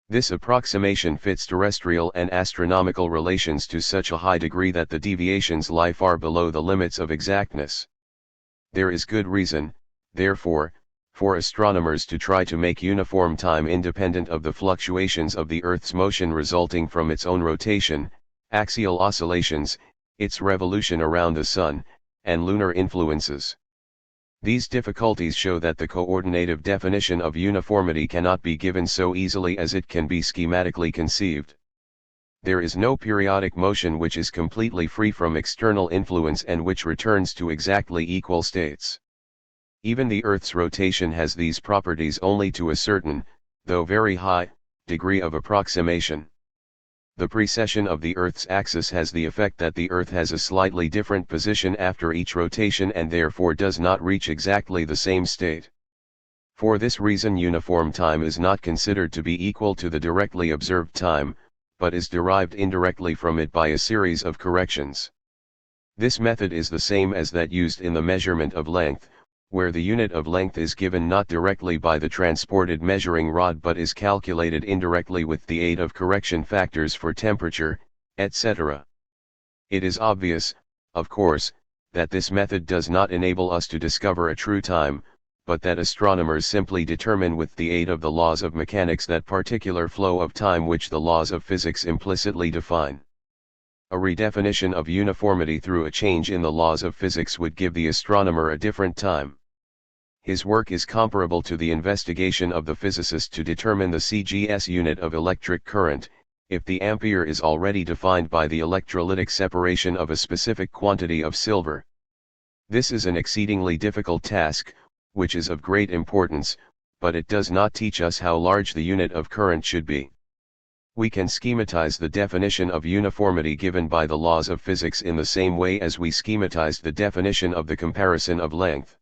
This approximation fits terrestrial and astronomical relations to such a high degree that the deviations lie far below the limits of exactness. There is good reason, therefore, for astronomers to try to make uniform time independent of the fluctuations of the Earth's motion resulting from its own rotation, axial oscillations, its revolution around the Sun, and lunar influences. These difficulties show that the coordinative definition of uniformity cannot be given so easily as it can be schematically conceived. There is no periodic motion which is completely free from external influence and which returns to exactly equal states. Even the Earth's rotation has these properties only to a certain, though very high, degree of approximation. The precession of the Earth's axis has the effect that the Earth has a slightly different position after each rotation and therefore does not reach exactly the same state. For this reason uniform time is not considered to be equal to the directly observed time, but is derived indirectly from it by a series of corrections. This method is the same as that used in the measurement of length, where the unit of length is given not directly by the transported measuring rod but is calculated indirectly with the aid of correction factors for temperature, etc. It is obvious, of course, that this method does not enable us to discover a true time, but that astronomers simply determine with the aid of the laws of mechanics that particular flow of time which the laws of physics implicitly define. A redefinition of uniformity through a change in the laws of physics would give the astronomer a different time. His work is comparable to the investigation of the physicist to determine the CGS unit of electric current, if the ampere is already defined by the electrolytic separation of a specific quantity of silver. This is an exceedingly difficult task, which is of great importance, but it does not teach us how large the unit of current should be. We can schematize the definition of uniformity given by the laws of physics in the same way as we schematized the definition of the comparison of length.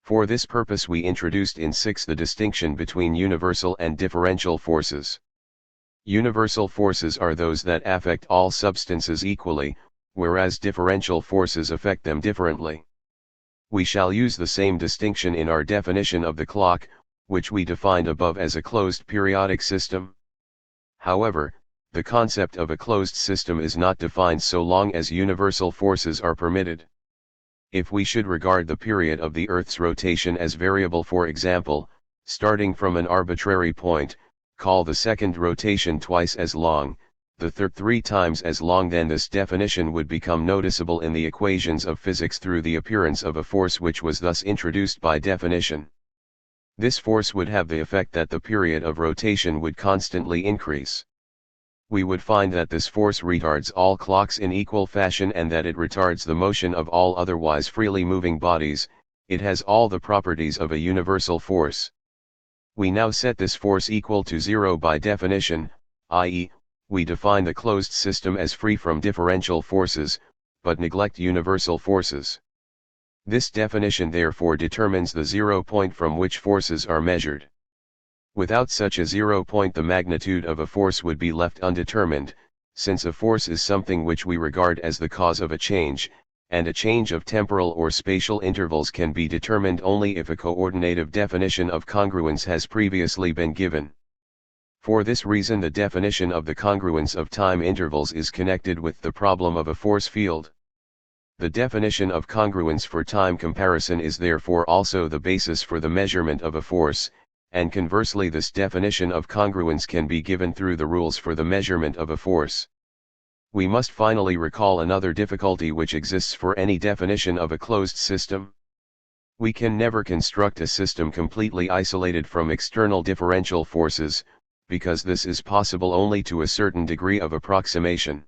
For this purpose we introduced in 6 the distinction between universal and differential forces. Universal forces are those that affect all substances equally, whereas differential forces affect them differently. We shall use the same distinction in our definition of the clock, which we defined above as a closed periodic system. However, the concept of a closed system is not defined so long as universal forces are permitted. If we should regard the period of the Earth's rotation as variable, for example, starting from an arbitrary point, call the second rotation twice as long, the third 3 times as long, then this definition would become noticeable in the equations of physics through the appearance of a force which was thus introduced by definition. This force would have the effect that the period of rotation would constantly increase. we would find that this force retards all clocks in equal fashion and that it retards the motion of all otherwise freely moving bodies. It has all the properties of a universal force. We now set this force equal to zero by definition, i.e., we define the closed system as free from differential forces, but neglect universal forces. This definition therefore determines the zero point from which forces are measured. Without such a zero point, the magnitude of a force would be left undetermined, since a force is something which we regard as the cause of a change, and a change of temporal or spatial intervals can be determined only if a coordinative definition of congruence has previously been given. For this reason, the definition of the congruence of time intervals is connected with the problem of a force field. The definition of congruence for time comparison is therefore also the basis for the measurement of a force, and conversely, this definition of congruence can be given through the rules for the measurement of a force. We must finally recall another difficulty which exists for any definition of a closed system. We can never construct a system completely isolated from external differential forces, because this is possible only to a certain degree of approximation.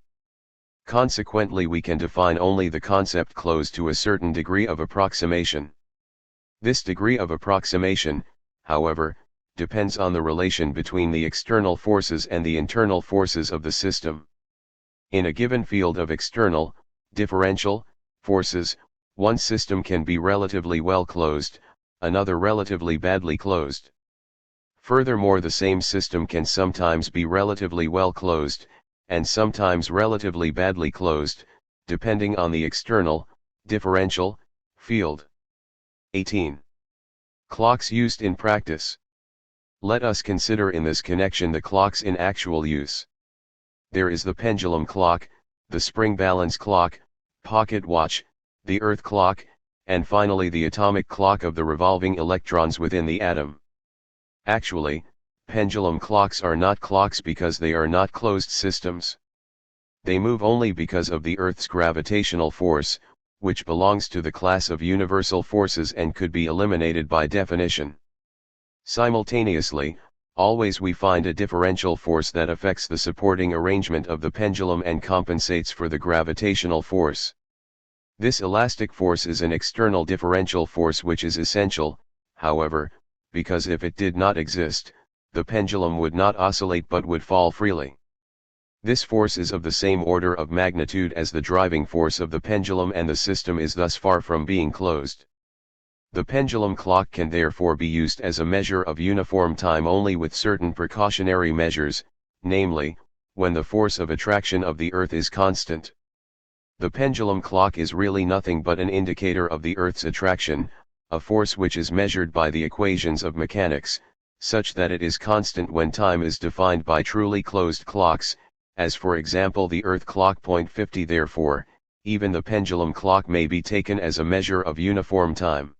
Consequently, we can define only the concept closed to a certain degree of approximation. This degree of approximation, however, depends on the relation between the external forces and the internal forces of the system. In a given field of external, differential, forces, one system can be relatively well closed, another relatively badly closed. Furthermore, the same system can sometimes be relatively well closed, and sometimes relatively badly closed, depending on the external, differential, field. 18. Clocks used in practice. Let us consider in this connection the clocks in actual use. There is the pendulum clock, the spring balance clock, pocket watch, the earth clock, and finally the atomic clock of the revolving electrons within the atom. Actually, pendulum clocks are not clocks because they are not closed systems. They move only because of the Earth's gravitational force, which belongs to the class of universal forces and could be eliminated by definition. Simultaneously, always we find a differential force that affects the supporting arrangement of the pendulum and compensates for the gravitational force. This elastic force is an external differential force which is essential, however, because if it did not exist, the pendulum would not oscillate but would fall freely. This force is of the same order of magnitude as the driving force of the pendulum, and the system is thus far from being closed. The pendulum clock can therefore be used as a measure of uniform time only with certain precautionary measures, namely, when the force of attraction of the Earth is constant. The pendulum clock is really nothing but an indicator of the Earth's attraction, a force which is measured by the equations of mechanics, such that it is constant when time is defined by truly closed clocks, as for example the Earth clock. 50. Therefore, even the pendulum clock may be taken as a measure of uniform time.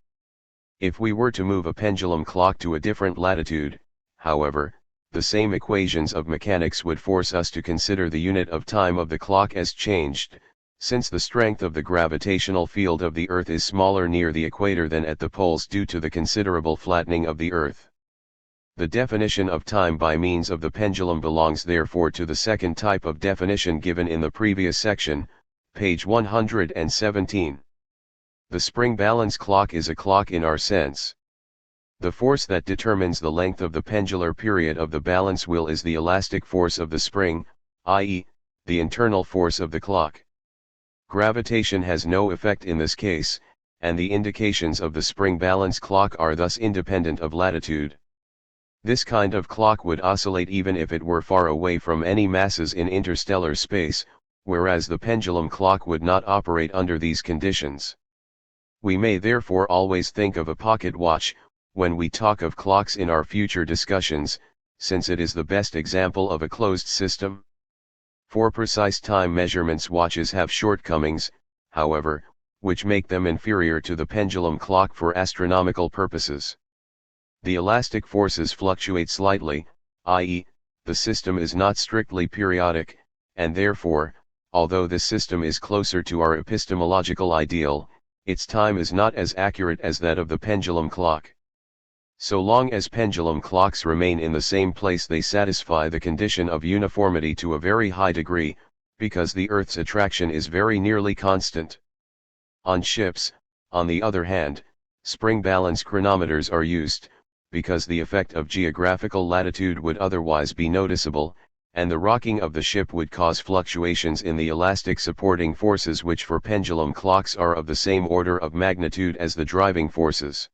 If we were to move a pendulum clock to a different latitude, however, the same equations of mechanics would force us to consider the unit of time of the clock as changed, since the strength of the gravitational field of the Earth is smaller near the equator than at the poles due to the considerable flattening of the Earth. The definition of time by means of the pendulum belongs therefore to the second type of definition given in the previous section, page 117. The spring balance clock is a clock in our sense. The force that determines the length of the pendular period of the balance wheel is the elastic force of the spring, i.e., the internal force of the clock. Gravitation has no effect in this case, and the indications of the spring balance clock are thus independent of latitude. This kind of clock would oscillate even if it were far away from any masses in interstellar space, whereas the pendulum clock would not operate under these conditions. We may therefore always think of a pocket watch, when we talk of clocks in our future discussions, since it is the best example of a closed system. For precise time measurements, watches have shortcomings, however, which make them inferior to the pendulum clock for astronomical purposes. The elastic forces fluctuate slightly, i.e., the system is not strictly periodic, and therefore, although the system is closer to our epistemological ideal, its time is not as accurate as that of the pendulum clock. So long as pendulum clocks remain in the same place, they satisfy the condition of uniformity to a very high degree, because the Earth's attraction is very nearly constant. On ships, on the other hand, spring balance chronometers are used, because the effect of geographical latitude would otherwise be noticeable, and the rocking of the ship would cause fluctuations in the elastic supporting forces, which for pendulum clocks are of the same order of magnitude as the driving forces.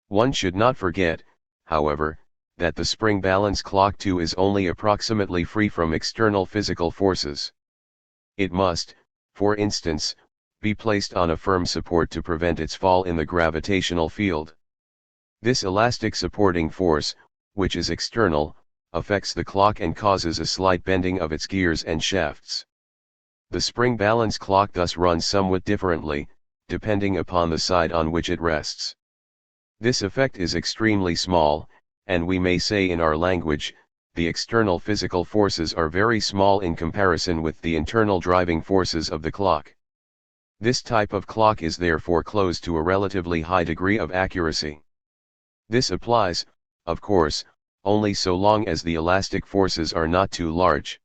One should not forget, however, that the spring balance clock too is only approximately free from external physical forces. It must, for instance, be placed on a firm support to prevent its fall in the gravitational field. This elastic supporting force, which is external, affects the clock and causes a slight bending of its gears and shafts. The spring balance clock thus runs somewhat differently, depending upon the side on which it rests. This effect is extremely small, and we may say in our language, the external physical forces are very small in comparison with the internal driving forces of the clock. This type of clock is therefore close to a relatively high degree of accuracy. This applies, of course, only so long as the elastic forces are not too large.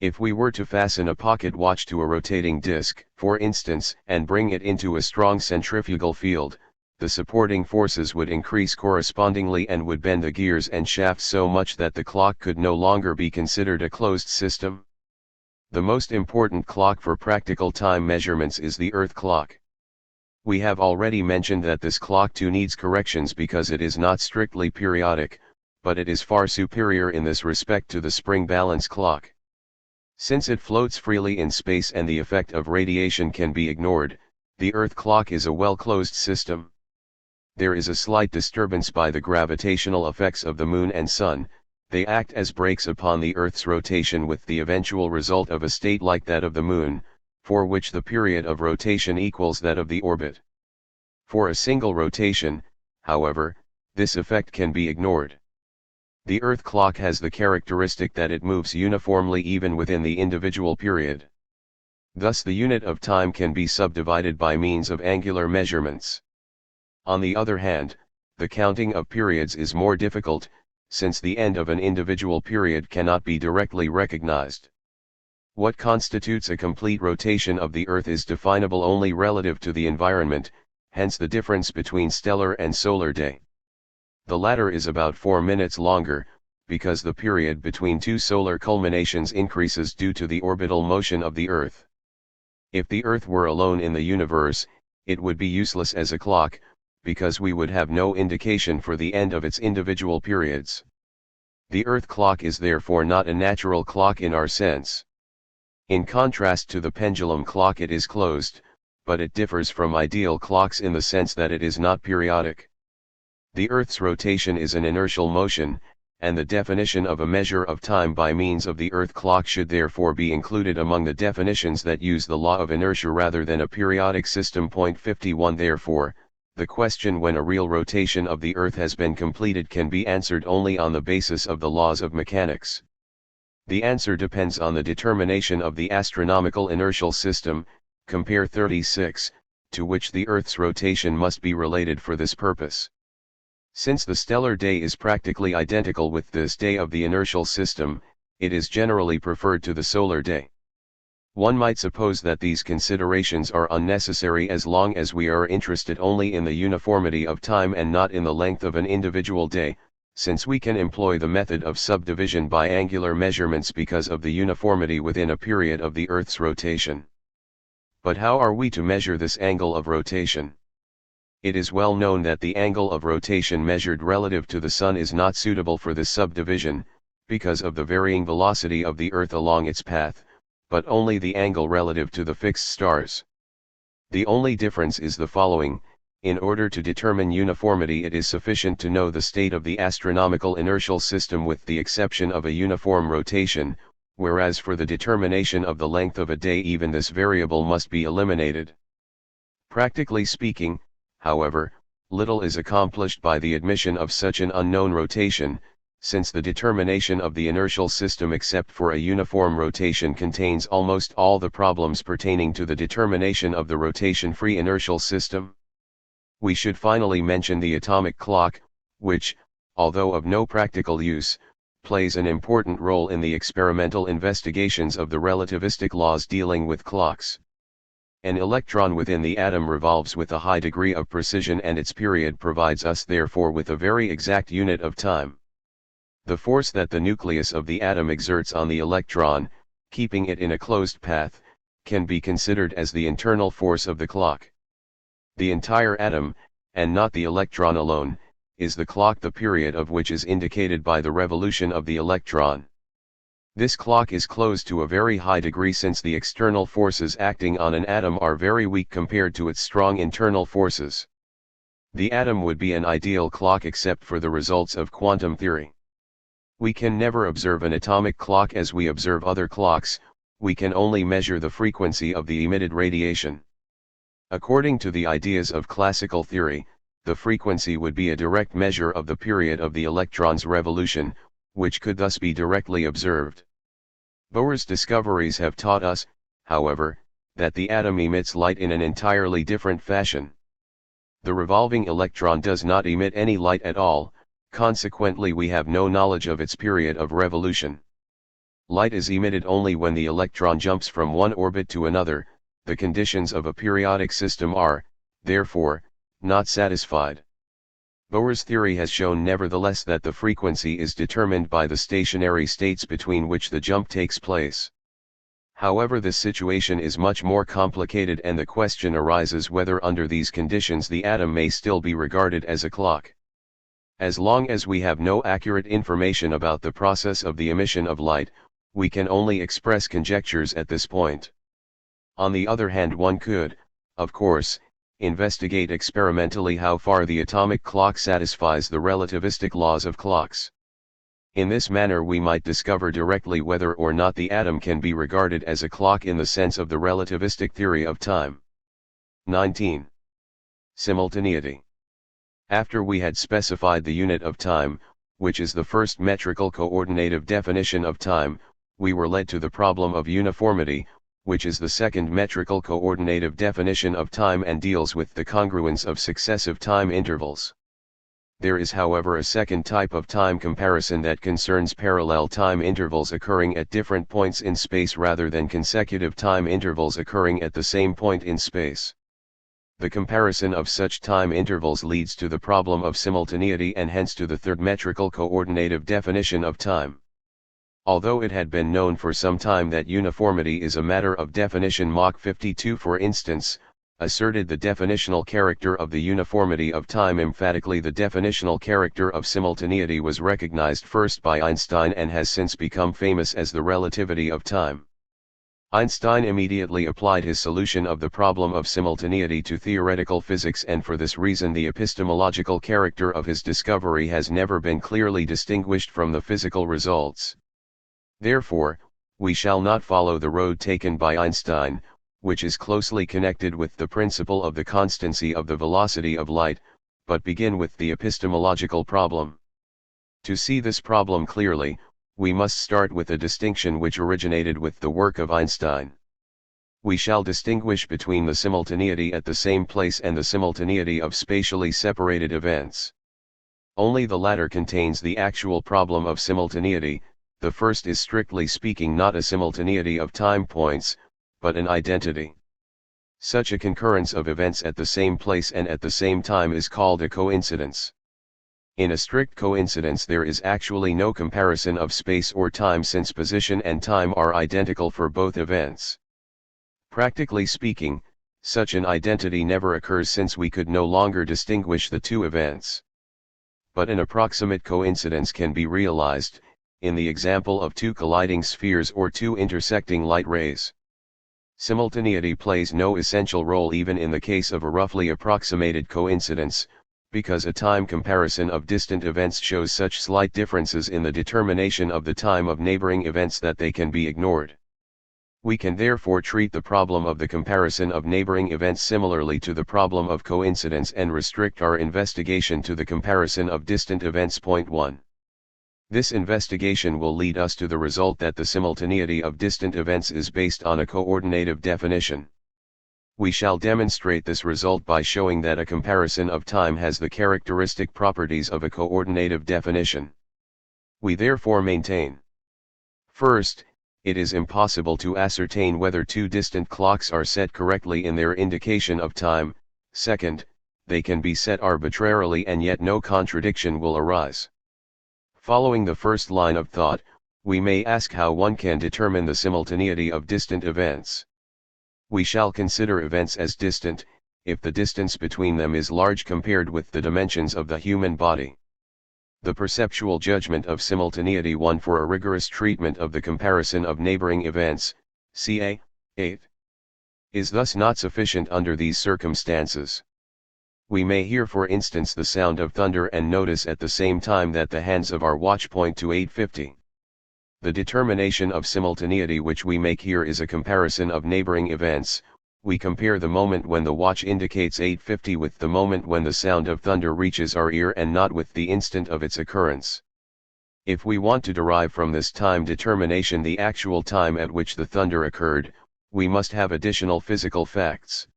If we were to fasten a pocket watch to a rotating disc, for instance, and bring it into a strong centrifugal field, the supporting forces would increase correspondingly and would bend the gears and shafts so much that the clock could no longer be considered a closed system. The most important clock for practical time measurements is the Earth clock. We have already mentioned that this clock too needs corrections because it is not strictly periodic, but it is far superior in this respect to the spring balance clock. Since it floats freely in space and the effect of radiation can be ignored, the Earth clock is a well-closed system. There is a slight disturbance by the gravitational effects of the Moon and Sun. They act as brakes upon the Earth's rotation, with the eventual result of a state like that of the Moon, for which the period of rotation equals that of the orbit. For a single rotation, however, this effect can be ignored. The Earth clock has the characteristic that it moves uniformly even within the individual period. Thus the unit of time can be subdivided by means of angular measurements. On the other hand, the counting of periods is more difficult, since the end of an individual period cannot be directly recognized. What constitutes a complete rotation of the Earth is definable only relative to the environment, hence the difference between stellar and solar day. The latter is about 4 minutes longer, because the period between two solar culminations increases due to the orbital motion of the Earth. If the Earth were alone in the universe, it would be useless as a clock, because we would have no indication for the end of its individual periods. The Earth clock is therefore not a natural clock in our sense. In contrast to the pendulum clock, it is closed, but it differs from ideal clocks in the sense that it is not periodic. The Earth's rotation is an inertial motion, and the definition of a measure of time by means of the Earth clock should therefore be included among the definitions that use the law of inertia rather than a periodic system. 51 Therefore, the question when a real rotation of the Earth has been completed can be answered only on the basis of the laws of mechanics. The answer depends on the determination of the astronomical inertial system, compare 36, to which the Earth's rotation must be related for this purpose. Since the stellar day is practically identical with this day of the inertial system, it is generally preferred to the solar day. One might suppose that these considerations are unnecessary as long as we are interested only in the uniformity of time and not in the length of an individual day, since we can employ the method of subdivision by angular measurements because of the uniformity within a period of the Earth's rotation. But how are we to measure this angle of rotation? It is well known that the angle of rotation measured relative to the Sun is not suitable for this subdivision, because of the varying velocity of the Earth along its path, but only the angle relative to the fixed stars. The only difference is the following: in order to determine uniformity, it is sufficient to know the state of the astronomical inertial system with the exception of a uniform rotation, whereas for the determination of the length of a day even this variable must be eliminated. Practically speaking, however, little is accomplished by the admission of such an unknown rotation, since the determination of the inertial system except for a uniform rotation contains almost all the problems pertaining to the determination of the rotation-free inertial system. We should finally mention the atomic clock, which, although of no practical use, plays an important role in the experimental investigations of the relativistic laws dealing with clocks. An electron within the atom revolves with a high degree of precision, and its period provides us therefore with a very exact unit of time. The force that the nucleus of the atom exerts on the electron, keeping it in a closed path, can be considered as the internal force of the clock. The entire atom, and not the electron alone, is the clock, the period of which is indicated by the revolution of the electron. This clock is closed to a very high degree, since the external forces acting on an atom are very weak compared to its strong internal forces. The atom would be an ideal clock except for the results of quantum theory. We can never observe an atomic clock as we observe other clocks, we can only measure the frequency of the emitted radiation. According to the ideas of classical theory, the frequency would be a direct measure of the period of the electron's revolution, which could thus be directly observed. Bohr's discoveries have taught us, however, that the atom emits light in an entirely different fashion. The revolving electron does not emit any light at all, consequently we have no knowledge of its period of revolution. Light is emitted only when the electron jumps from one orbit to another. The conditions of a periodic system are, therefore, not satisfied. Bohr's theory has shown nevertheless that the frequency is determined by the stationary states between which the jump takes place. However, this situation is much more complicated, and the question arises whether under these conditions the atom may still be regarded as a clock. As long as we have no accurate information about the process of the emission of light, we can only express conjectures at this point. On the other hand, one could, of course, investigate experimentally how far the atomic clock satisfies the relativistic laws of clocks. In this manner we might discover directly whether or not the atom can be regarded as a clock in the sense of the relativistic theory of time. 19. Simultaneity. After we had specified the unit of time, which is the first metrical coordinative definition of time, we were led to the problem of uniformity, which is the second metrical coordinative definition of time and deals with the congruence of successive time intervals. There is, however, a second type of time comparison that concerns parallel time intervals occurring at different points in space rather than consecutive time intervals occurring at the same point in space. The comparison of such time intervals leads to the problem of simultaneity and hence to the third metrical coordinative definition of time. Although it had been known for some time that uniformity is a matter of definition, Mach 52 for instance, asserted the definitional character of the uniformity of time emphatically. The definitional character of simultaneity was recognized first by Einstein and has since become famous as the relativity of time. Einstein immediately applied his solution of the problem of simultaneity to theoretical physics, and for this reason the epistemological character of his discovery has never been clearly distinguished from the physical results. Therefore, we shall not follow the road taken by Einstein, which is closely connected with the principle of the constancy of the velocity of light, but begin with the epistemological problem. To see this problem clearly, we must start with a distinction which originated with the work of Einstein. We shall distinguish between the simultaneity at the same place and the simultaneity of spatially separated events. Only the latter contains the actual problem of simultaneity. The first is strictly speaking not a simultaneity of time points, but an identity. Such a concurrence of events at the same place and at the same time is called a coincidence. In a strict coincidence there is actually no comparison of space or time, since position and time are identical for both events. Practically speaking, such an identity never occurs, since we could no longer distinguish the two events. But an approximate coincidence can be realized, in the example of two colliding spheres or two intersecting light rays. Simultaneity plays no essential role even in the case of a roughly approximated coincidence, because a time comparison of distant events shows such slight differences in the determination of the time of neighboring events that they can be ignored. We can therefore treat the problem of the comparison of neighboring events similarly to the problem of coincidence and restrict our investigation to the comparison of distant events. Point 1. This investigation will lead us to the result that the simultaneity of distant events is based on a coordinative definition. We shall demonstrate this result by showing that a comparison of time has the characteristic properties of a coordinative definition. We therefore maintain: first, it is impossible to ascertain whether two distant clocks are set correctly in their indication of time. Second, they can be set arbitrarily and yet no contradiction will arise. Following the first line of thought, we may ask how one can determine the simultaneity of distant events. We shall consider events as distant, if the distance between them is large compared with the dimensions of the human body. The perceptual judgment of simultaneity 1 for a rigorous treatment of the comparison of neighboring events, ca. 8, is thus not sufficient under these circumstances. We may hear for instance the sound of thunder and notice at the same time that the hands of our watch point to 8:50. The determination of simultaneity which we make here is a comparison of neighboring events. We compare the moment when the watch indicates 8:50 with the moment when the sound of thunder reaches our ear and not with the instant of its occurrence. If we want to derive from this time determination the actual time at which the thunder occurred, we must have additional physical facts.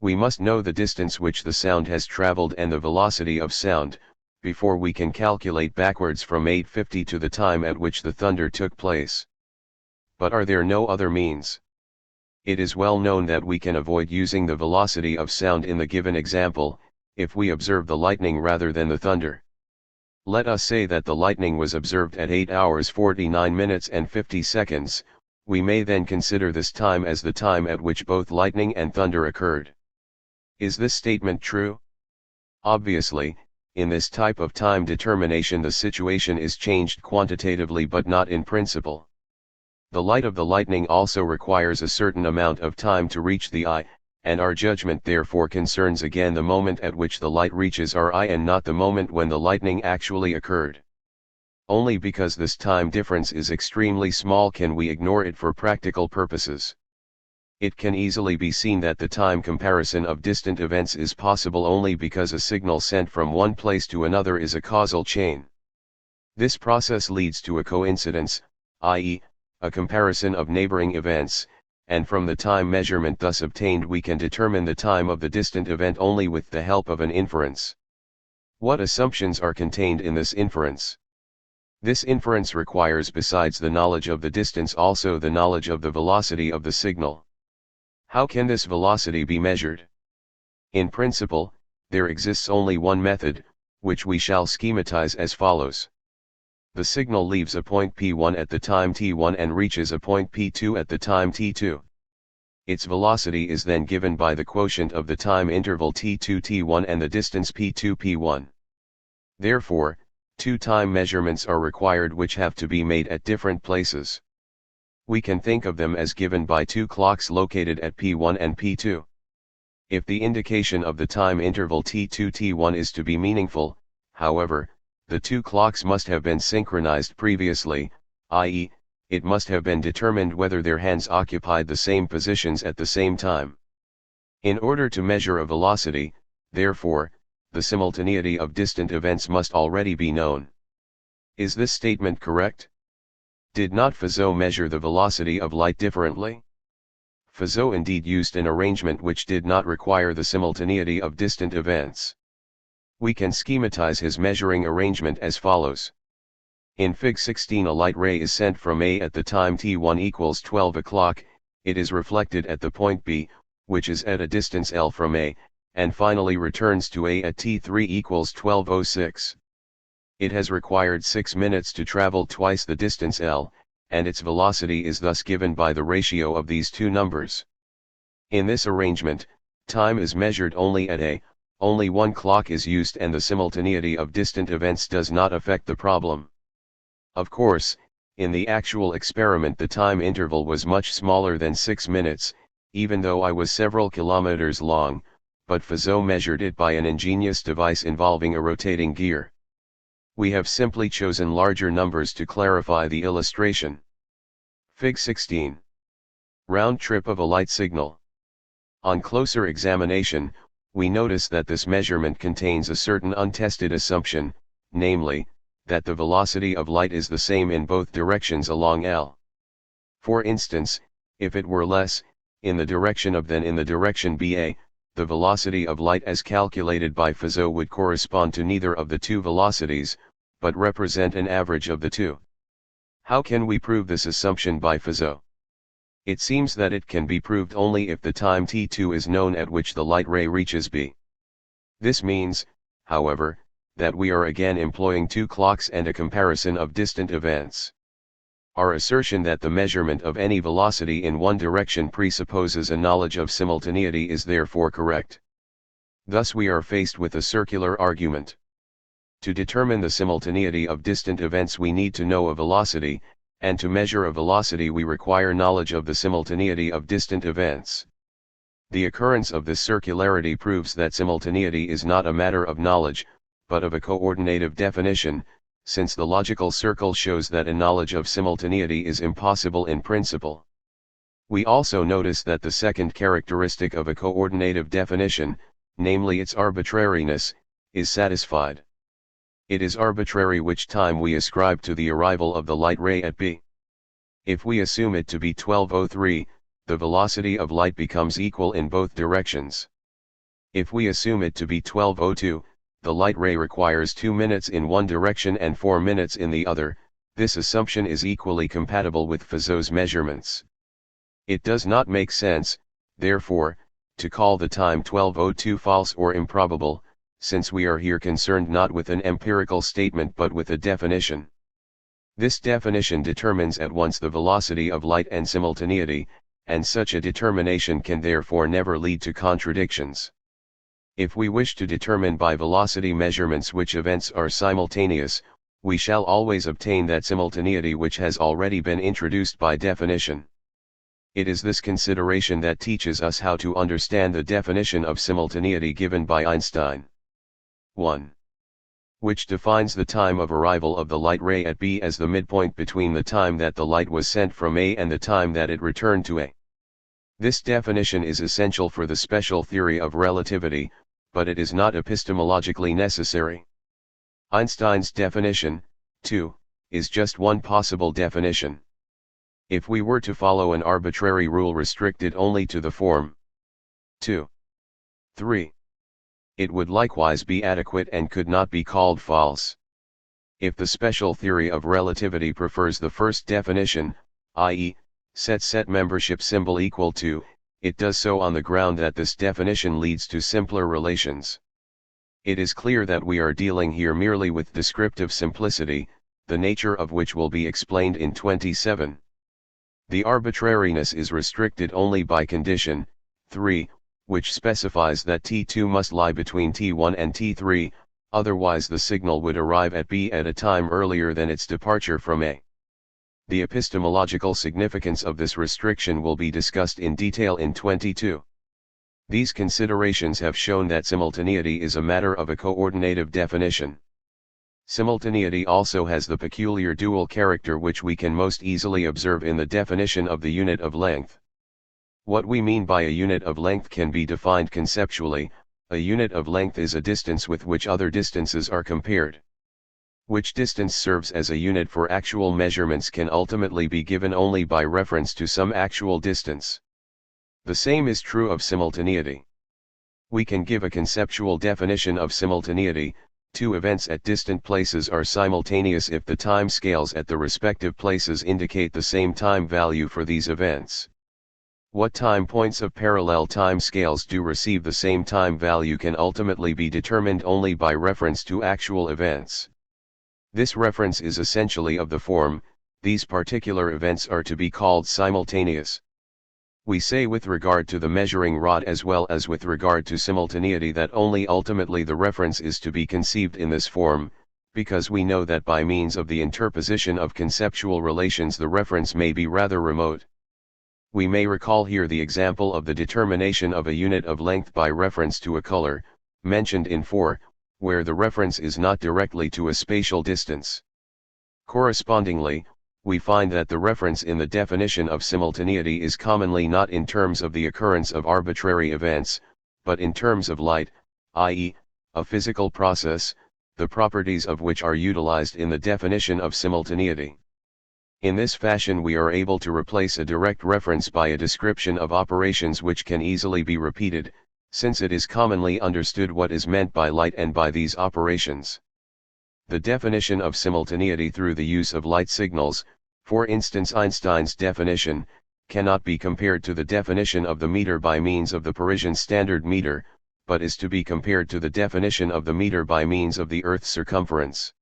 We must know the distance which the sound has traveled and the velocity of sound, before we can calculate backwards from 8:50 to the time at which the thunder took place. But are there no other means? It is well known that we can avoid using the velocity of sound in the given example, if we observe the lightning rather than the thunder. Let us say that the lightning was observed at 8 hours 49 minutes and 50 seconds, we may then consider this time as the time at which both lightning and thunder occurred. Is this statement true? Obviously, in this type of time determination the situation is changed quantitatively but not in principle. The light of the lightning also requires a certain amount of time to reach the eye, and our judgment therefore concerns again the moment at which the light reaches our eye and not the moment when the lightning actually occurred. Only because this time difference is extremely small can we ignore it for practical purposes. It can easily be seen that the time comparison of distant events is possible only because a signal sent from one place to another is a causal chain. This process leads to a coincidence, i.e., a comparison of neighboring events, and from the time measurement thus obtained we can determine the time of the distant event only with the help of an inference. What assumptions are contained in this inference? This inference requires besides the knowledge of the distance also the knowledge of the velocity of the signal. How can this velocity be measured? In principle, there exists only one method, which we shall schematize as follows. The signal leaves a point P1 at the time t1 and reaches a point P2 at the time t2. Its velocity is then given by the quotient of the time interval t2 t1 and the distance P2 p1. Therefore, two time measurements are required which have to be made at different places. We can think of them as given by two clocks located at P1 and P2. If the indication of the time interval T2 T1 is to be meaningful, however, the two clocks must have been synchronized previously, i.e., it must have been determined whether their hands occupied the same positions at the same time. In order to measure a velocity, therefore, the simultaneity of distant events must already be known. Is this statement correct? Did not Fizeau measure the velocity of light differently? Fizeau indeed used an arrangement which did not require the simultaneity of distant events. We can schematize his measuring arrangement as follows. In Fig 16 a light ray is sent from A at the time t1 equals 12 o'clock, it is reflected at the point B, which is at a distance L from A, and finally returns to A at t3 equals 12:06. It has required 6 minutes to travel twice the distance L, and its velocity is thus given by the ratio of these two numbers. In this arrangement, time is measured only at A, only one clock is used and the simultaneity of distant events does not affect the problem. Of course, in the actual experiment the time interval was much smaller than 6 minutes, even though I was several kilometers long, but Fizeau measured it by an ingenious device involving a rotating gear. We have simply chosen larger numbers to clarify the illustration. Fig 16. Round trip of a light signal. On closer examination, we notice that this measurement contains a certain untested assumption, namely, that the velocity of light is the same in both directions along L. For instance, if it were less, in the direction of then in the direction BA, the velocity of light as calculated by Fizeau would correspond to neither of the two velocities, but represent an average of the two. How can we prove this assumption by Fizeau? It seems that it can be proved only if the time t2 is known at which the light ray reaches B. This means, however, that we are again employing two clocks and a comparison of distant events. Our assertion that the measurement of any velocity in one direction presupposes a knowledge of simultaneity is therefore correct. Thus we are faced with a circular argument. To determine the simultaneity of distant events we need to know a velocity, and to measure a velocity we require knowledge of the simultaneity of distant events. The occurrence of this circularity proves that simultaneity is not a matter of knowledge, but of a coordinative definition, since the logical circle shows that a knowledge of simultaneity is impossible in principle. We also notice that the second characteristic of a coordinative definition, namely its arbitrariness, is satisfied. It is arbitrary which time we ascribe to the arrival of the light ray at B. If we assume it to be 12:03, the velocity of light becomes equal in both directions. If we assume it to be 12:02, the light ray requires 2 minutes in one direction and 4 minutes in the other. This assumption is equally compatible with Fizeau's measurements. It does not make sense, therefore, to call the time 12:02 false or improbable, since we are here concerned not with an empirical statement but with a definition. This definition determines at once the velocity of light and simultaneity, and such a determination can therefore never lead to contradictions. If we wish to determine by velocity measurements which events are simultaneous, we shall always obtain that simultaneity which has already been introduced by definition. It is this consideration that teaches us how to understand the definition of simultaneity given by Einstein. 1. Which defines the time of arrival of the light ray at B as the midpoint between the time that the light was sent from A and the time that it returned to A. This definition is essential for the special theory of relativity, but it is not epistemologically necessary. Einstein's definition, 2, is just one possible definition. If we were to follow an arbitrary rule restricted only to the form 2, 3, it would likewise be adequate and could not be called false. If the special theory of relativity prefers the first definition, i.e., set membership symbol equal to, it does so on the ground that this definition leads to simpler relations. It is clear that we are dealing here merely with descriptive simplicity, the nature of which will be explained in 27. The arbitrariness is restricted only by condition 3, which specifies that T2 must lie between T1 and T3, otherwise the signal would arrive at B at a time earlier than its departure from A. The epistemological significance of this restriction will be discussed in detail in 22. These considerations have shown that simultaneity is a matter of a coordinative definition. Simultaneity also has the peculiar dual character which we can most easily observe in the definition of the unit of length. What we mean by a unit of length can be defined conceptually. A unit of length is a distance with which other distances are compared. Which distance serves as a unit for actual measurements can ultimately be given only by reference to some actual distance. The same is true of simultaneity. We can give a conceptual definition of simultaneity. Two events at distant places are simultaneous if the time scales at the respective places indicate the same time value for these events. What time points of parallel time scales do receive the same time value can ultimately be determined only by reference to actual events. This reference is essentially of the form, these particular events are to be called simultaneous. We say with regard to the measuring rod as well as with regard to simultaneity that only ultimately the reference is to be conceived in this form, because we know that by means of the interposition of conceptual relations the reference may be rather remote. We may recall here the example of the determination of a unit of length by reference to a color, mentioned in 4, where the reference is not directly to a spatial distance. Correspondingly, we find that the reference in the definition of simultaneity is commonly not in terms of the occurrence of arbitrary events, but in terms of light, i.e., a physical process, the properties of which are utilized in the definition of simultaneity. In this fashion we are able to replace a direct reference by a description of operations which can easily be repeated, since it is commonly understood what is meant by light and by these operations. The definition of simultaneity through the use of light signals, for instance Einstein's definition, cannot be compared to the definition of the meter by means of the Parisian standard meter, but is to be compared to the definition of the meter by means of the Earth's circumference.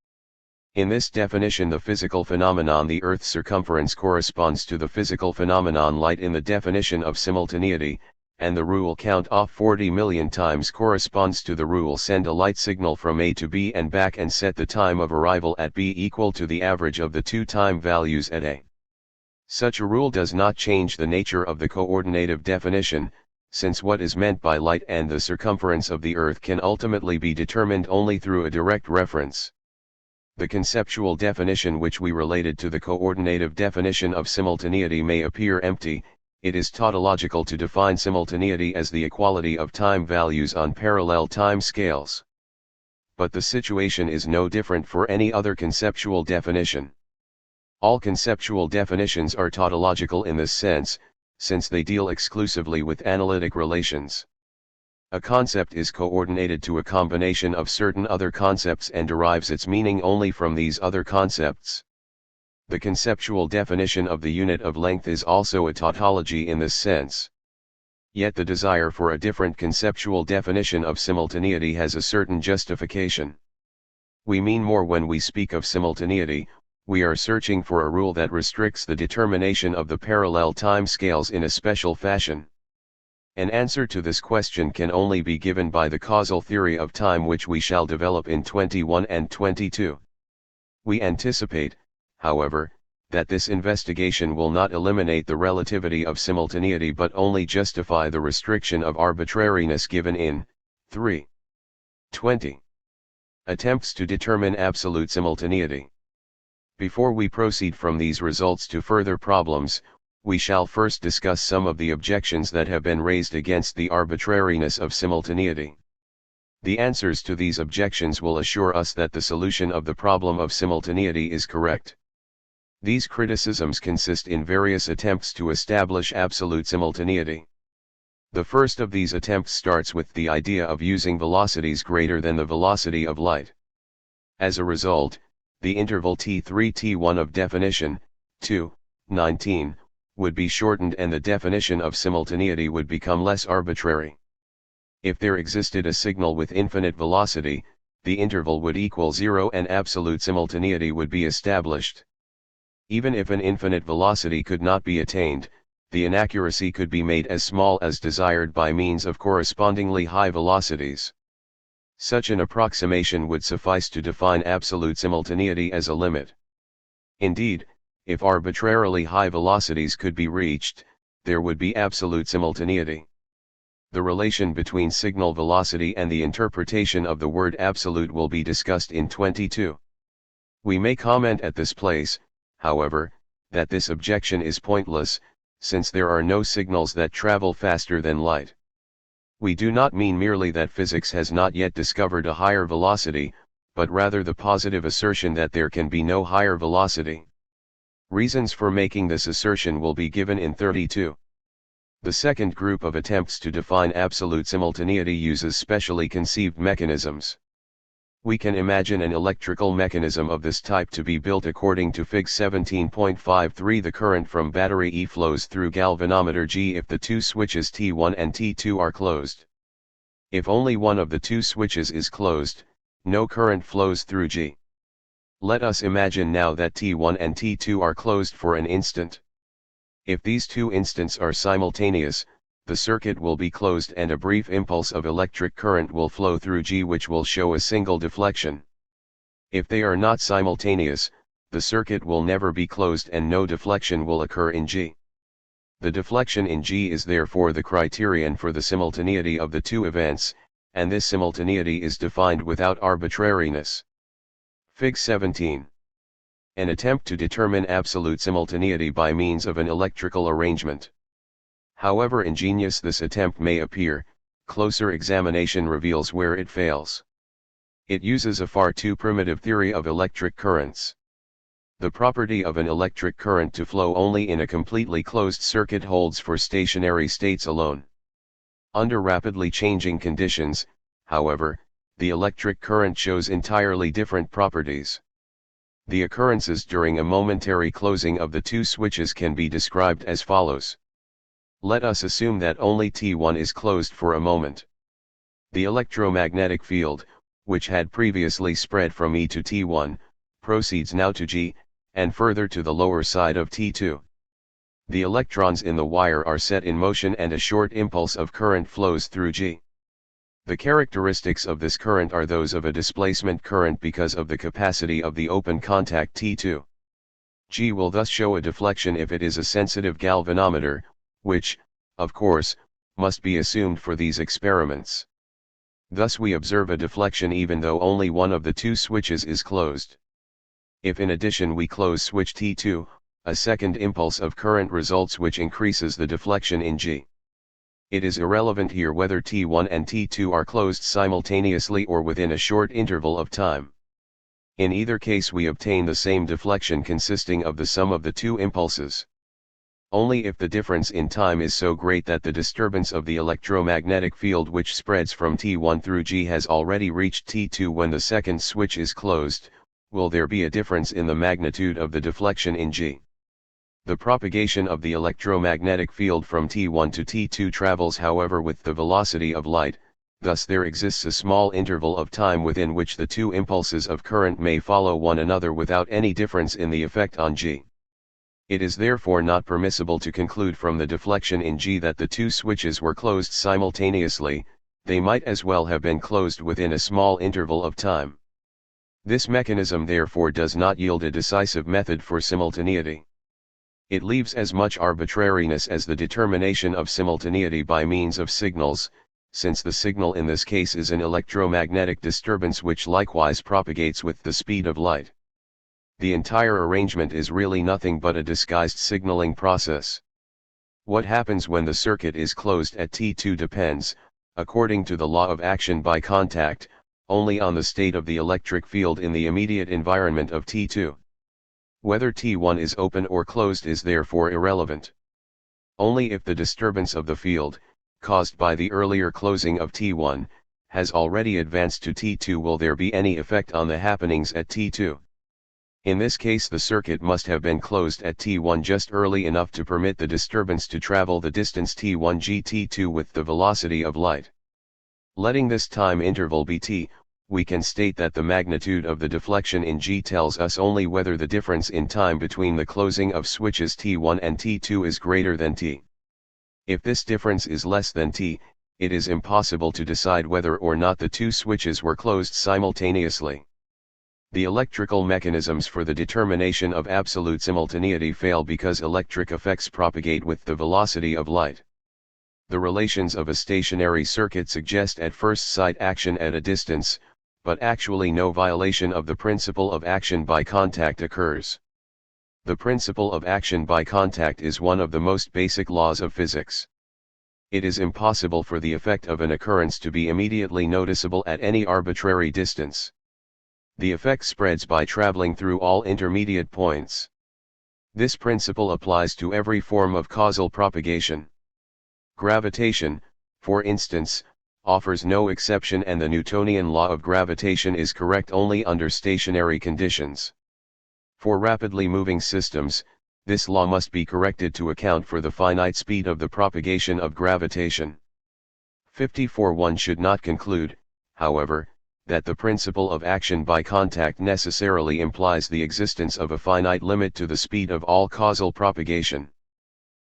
In this definition the physical phenomenon the Earth's circumference corresponds to the physical phenomenon light in the definition of simultaneity, and the rule count off 40 million times corresponds to the rule send a light signal from A to B and back and set the time of arrival at B equal to the average of the two time values at A. Such a rule does not change the nature of the coordinative definition, since what is meant by light and the circumference of the Earth can ultimately be determined only through a direct reference. The conceptual definition which we related to the coordinative definition of simultaneity may appear empty. It is tautological to define simultaneity as the equality of time values on parallel time scales. But the situation is no different for any other conceptual definition. All conceptual definitions are tautological in this sense, since they deal exclusively with analytic relations. A concept is coordinated to a combination of certain other concepts and derives its meaning only from these other concepts. The conceptual definition of the unit of length is also a tautology in this sense. Yet the desire for a different conceptual definition of simultaneity has a certain justification. We mean more when we speak of simultaneity. We are searching for a rule that restricts the determination of the parallel time scales in a special fashion. An answer to this question can only be given by the causal theory of time which we shall develop in 21 and 22. We anticipate, however, that this investigation will not eliminate the relativity of simultaneity but only justify the restriction of arbitrariness given in 3.20. Attempts to determine absolute simultaneity. Before we proceed from these results to further problems, we shall first discuss some of the objections that have been raised against the arbitrariness of simultaneity. The answers to these objections will assure us that the solution of the problem of simultaneity is correct. These criticisms consist in various attempts to establish absolute simultaneity. The first of these attempts starts with the idea of using velocities greater than the velocity of light. As a result, the interval t3-t1 of definition 2.19 would be shortened and the definition of simultaneity would become less arbitrary. If there existed a signal with infinite velocity, the interval would equal 0 and absolute simultaneity would be established. Even if an infinite velocity could not be attained, the inaccuracy could be made as small as desired by means of correspondingly high velocities. Such an approximation would suffice to define absolute simultaneity as a limit. Indeed, if arbitrarily high velocities could be reached, there would be absolute simultaneity. The relation between signal velocity and the interpretation of the word absolute will be discussed in 22. We may comment at this place, however, that this objection is pointless, since there are no signals that travel faster than light. We do not mean merely that physics has not yet discovered a higher velocity, but rather the positive assertion that there can be no higher velocity. Reasons for making this assertion will be given in 32. The second group of attempts to define absolute simultaneity uses specially conceived mechanisms. We can imagine an electrical mechanism of this type to be built according to Fig 17.53. The current from battery E flows through galvanometer G if the two switches T1 and T2 are closed. If only one of the two switches is closed, no current flows through G. Let us imagine now that T1 and T2 are closed for an instant. If these two instants are simultaneous, the circuit will be closed and a brief impulse of electric current will flow through G which will show a single deflection. If they are not simultaneous, the circuit will never be closed and no deflection will occur in G. The deflection in G is therefore the criterion for the simultaneity of the two events, and this simultaneity is defined without arbitrariness. Fig 17. An attempt to determine absolute simultaneity by means of an electrical arrangement. However ingenious this attempt may appear, closer examination reveals where it fails. It uses a far too primitive theory of electric currents. The property of an electric current to flow only in a completely closed circuit holds for stationary states alone. Under rapidly changing conditions, however, the electric current shows entirely different properties. The occurrences during a momentary closing of the two switches can be described as follows. Let us assume that only T1 is closed for a moment. The electromagnetic field, which had previously spread from E to T1, proceeds now to G, and further to the lower side of T2. The electrons in the wire are set in motion and a short impulse of current flows through G. The characteristics of this current are those of a displacement current because of the capacity of the open contact T2. G will thus show a deflection if it is a sensitive galvanometer, which, of course, must be assumed for these experiments. Thus we observe a deflection even though only one of the two switches is closed. If in addition we close switch T2, a second impulse of current results which increases the deflection in G. It is irrelevant here whether T1 and T2 are closed simultaneously or within a short interval of time. In either case we obtain the same deflection consisting of the sum of the two impulses. Only if the difference in time is so great that the disturbance of the electromagnetic field which spreads from T1 through G has already reached T2 when the second switch is closed, will there be a difference in the magnitude of the deflection in G. The propagation of the electromagnetic field from T1 to T2 travels however with the velocity of light, thus there exists a small interval of time within which the two impulses of current may follow one another without any difference in the effect on G. It is therefore not permissible to conclude from the deflection in G that the two switches were closed simultaneously, they might as well have been closed within a small interval of time. This mechanism therefore does not yield a decisive method for simultaneity. It leaves as much arbitrariness as the determination of simultaneity by means of signals, since the signal in this case is an electromagnetic disturbance which likewise propagates with the speed of light. The entire arrangement is really nothing but a disguised signaling process. What happens when the circuit is closed at T2 depends, according to the law of action by contact, only on the state of the electric field in the immediate environment of T2. Whether T1 is open or closed is therefore irrelevant. Only if the disturbance of the field, caused by the earlier closing of T1, has already advanced to T2 will there be any effect on the happenings at T2. In this case the circuit must have been closed at T1 just early enough to permit the disturbance to travel the distance T1 T2 with the velocity of light. Letting this time interval be t, we can state that the magnitude of the deflection in G tells us only whether the difference in time between the closing of switches T1 and T2 is greater than t. If this difference is less than t, it is impossible to decide whether or not the two switches were closed simultaneously. The electrical mechanisms for the determination of absolute simultaneity fail because electric effects propagate with the velocity of light. The relations of a stationary circuit suggest at first sight action at a distance, but actually no violation of the principle of action by contact occurs. The principle of action by contact is one of the most basic laws of physics. It is impossible for the effect of an occurrence to be immediately noticeable at any arbitrary distance. The effect spreads by traveling through all intermediate points. This principle applies to every form of causal propagation. Gravitation, for instance, offers no exception, and the Newtonian law of gravitation is correct only under stationary conditions. For rapidly moving systems, this law must be corrected to account for the finite speed of the propagation of gravitation. 54. One should not conclude, however, that the principle of action by contact necessarily implies the existence of a finite limit to the speed of all causal propagation.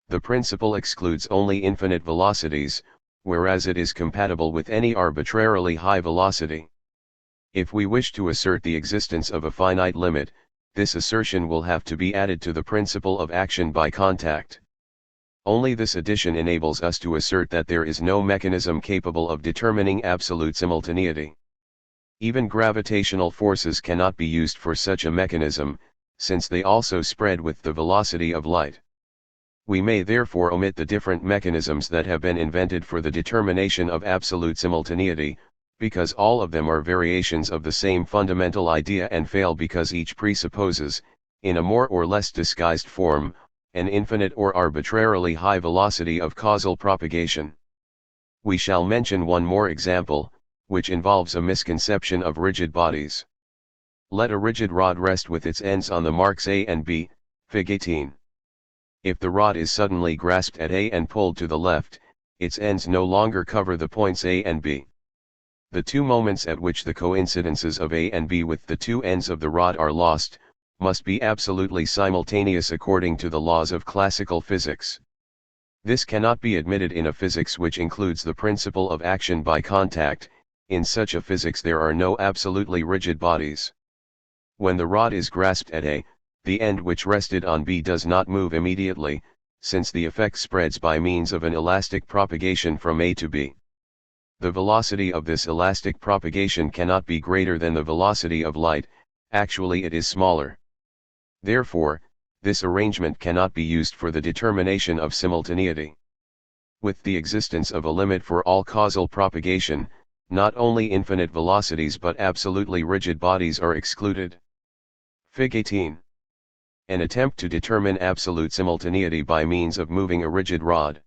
The principle excludes only infinite velocities, whereas it is compatible with any arbitrarily high velocity. If we wish to assert the existence of a finite limit, this assertion will have to be added to the principle of action by contact. Only this addition enables us to assert that there is no mechanism capable of determining absolute simultaneity. Even gravitational forces cannot be used for such a mechanism, since they also spread with the velocity of light. We may therefore omit the different mechanisms that have been invented for the determination of absolute simultaneity, because all of them are variations of the same fundamental idea and fail because each presupposes, in a more or less disguised form, an infinite or arbitrarily high velocity of causal propagation. We shall mention one more example, which involves a misconception of rigid bodies. Let a rigid rod rest with its ends on the marks A and B, Fig. 18. If the rod is suddenly grasped at A and pulled to the left, its ends no longer cover the points A and B. The two moments at which the coincidences of A and B with the two ends of the rod are lost, must be absolutely simultaneous according to the laws of classical physics. This cannot be admitted in a physics which includes the principle of action by contact. In such a physics there are no absolutely rigid bodies. When the rod is grasped at A, the end which rested on B does not move immediately, since the effect spreads by means of an elastic propagation from A to B. The velocity of this elastic propagation cannot be greater than the velocity of light, actually it is smaller. Therefore, this arrangement cannot be used for the determination of simultaneity. With the existence of a limit for all causal propagation, not only infinite velocities but absolutely rigid bodies are excluded. Fig. 18. An attempt to determine absolute simultaneity by means of moving a rigid rod.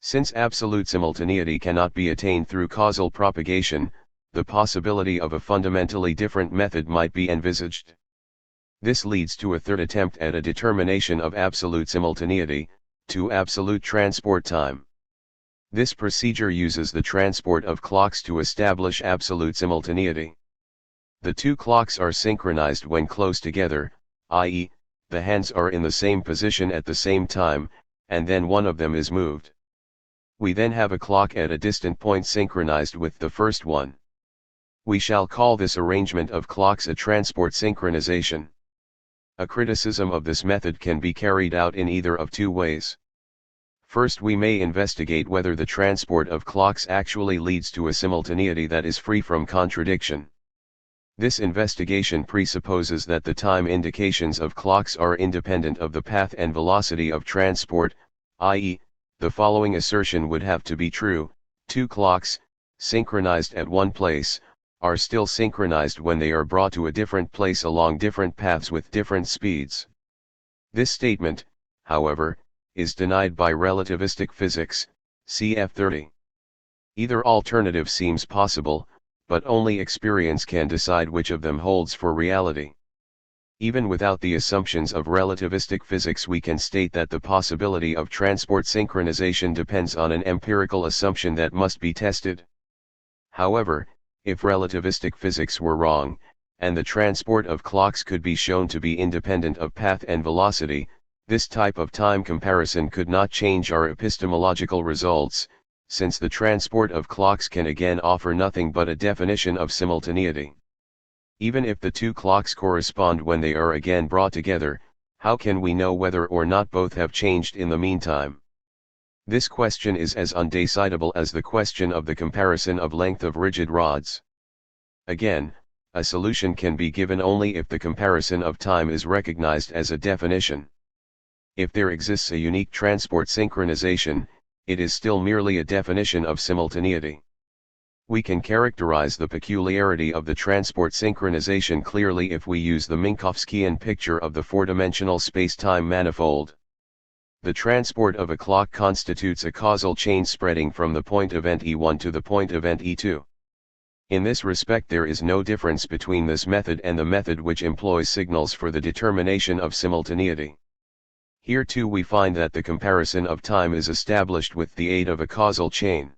Since absolute simultaneity cannot be attained through causal propagation, the possibility of a fundamentally different method might be envisaged. This leads to a third attempt at a determination of absolute simultaneity, to absolute transport time. This procedure uses the transport of clocks to establish absolute simultaneity. The two clocks are synchronized when close together, i.e., the hands are in the same position at the same time, and then one of them is moved. We then have a clock at a distant point synchronized with the first one. We shall call this arrangement of clocks a transport synchronization. A criticism of this method can be carried out in either of two ways. First, we may investigate whether the transport of clocks actually leads to a simultaneity that is free from contradiction. This investigation presupposes that the time indications of clocks are independent of the path and velocity of transport, i.e., the following assertion would have to be true: two clocks, synchronized at one place, are still synchronized when they are brought to a different place along different paths with different speeds. This statement, however, is denied by relativistic physics, cf. 30. Either alternative seems possible, but only experience can decide which of them holds for reality. Even without the assumptions of relativistic physics, we can state that the possibility of transport synchronization depends on an empirical assumption that must be tested. However, if relativistic physics were wrong, and the transport of clocks could be shown to be independent of path and velocity, this type of time comparison could not change our epistemological results, since the transport of clocks can again offer nothing but a definition of simultaneity. Even if the two clocks correspond when they are again brought together, how can we know whether or not both have changed in the meantime? This question is as undecidable as the question of the comparison of length of rigid rods. Again, a solution can be given only if the comparison of time is recognized as a definition. If there exists a unique transport synchronization, it is still merely a definition of simultaneity. We can characterize the peculiarity of the transport synchronization clearly if we use the Minkowskian picture of the four-dimensional space-time manifold. The transport of a clock constitutes a causal chain spreading from the point event E1 to the point event E2. In this respect, there is no difference between this method and the method which employs signals for the determination of simultaneity. Here too we find that the comparison of time is established with the aid of a causal chain.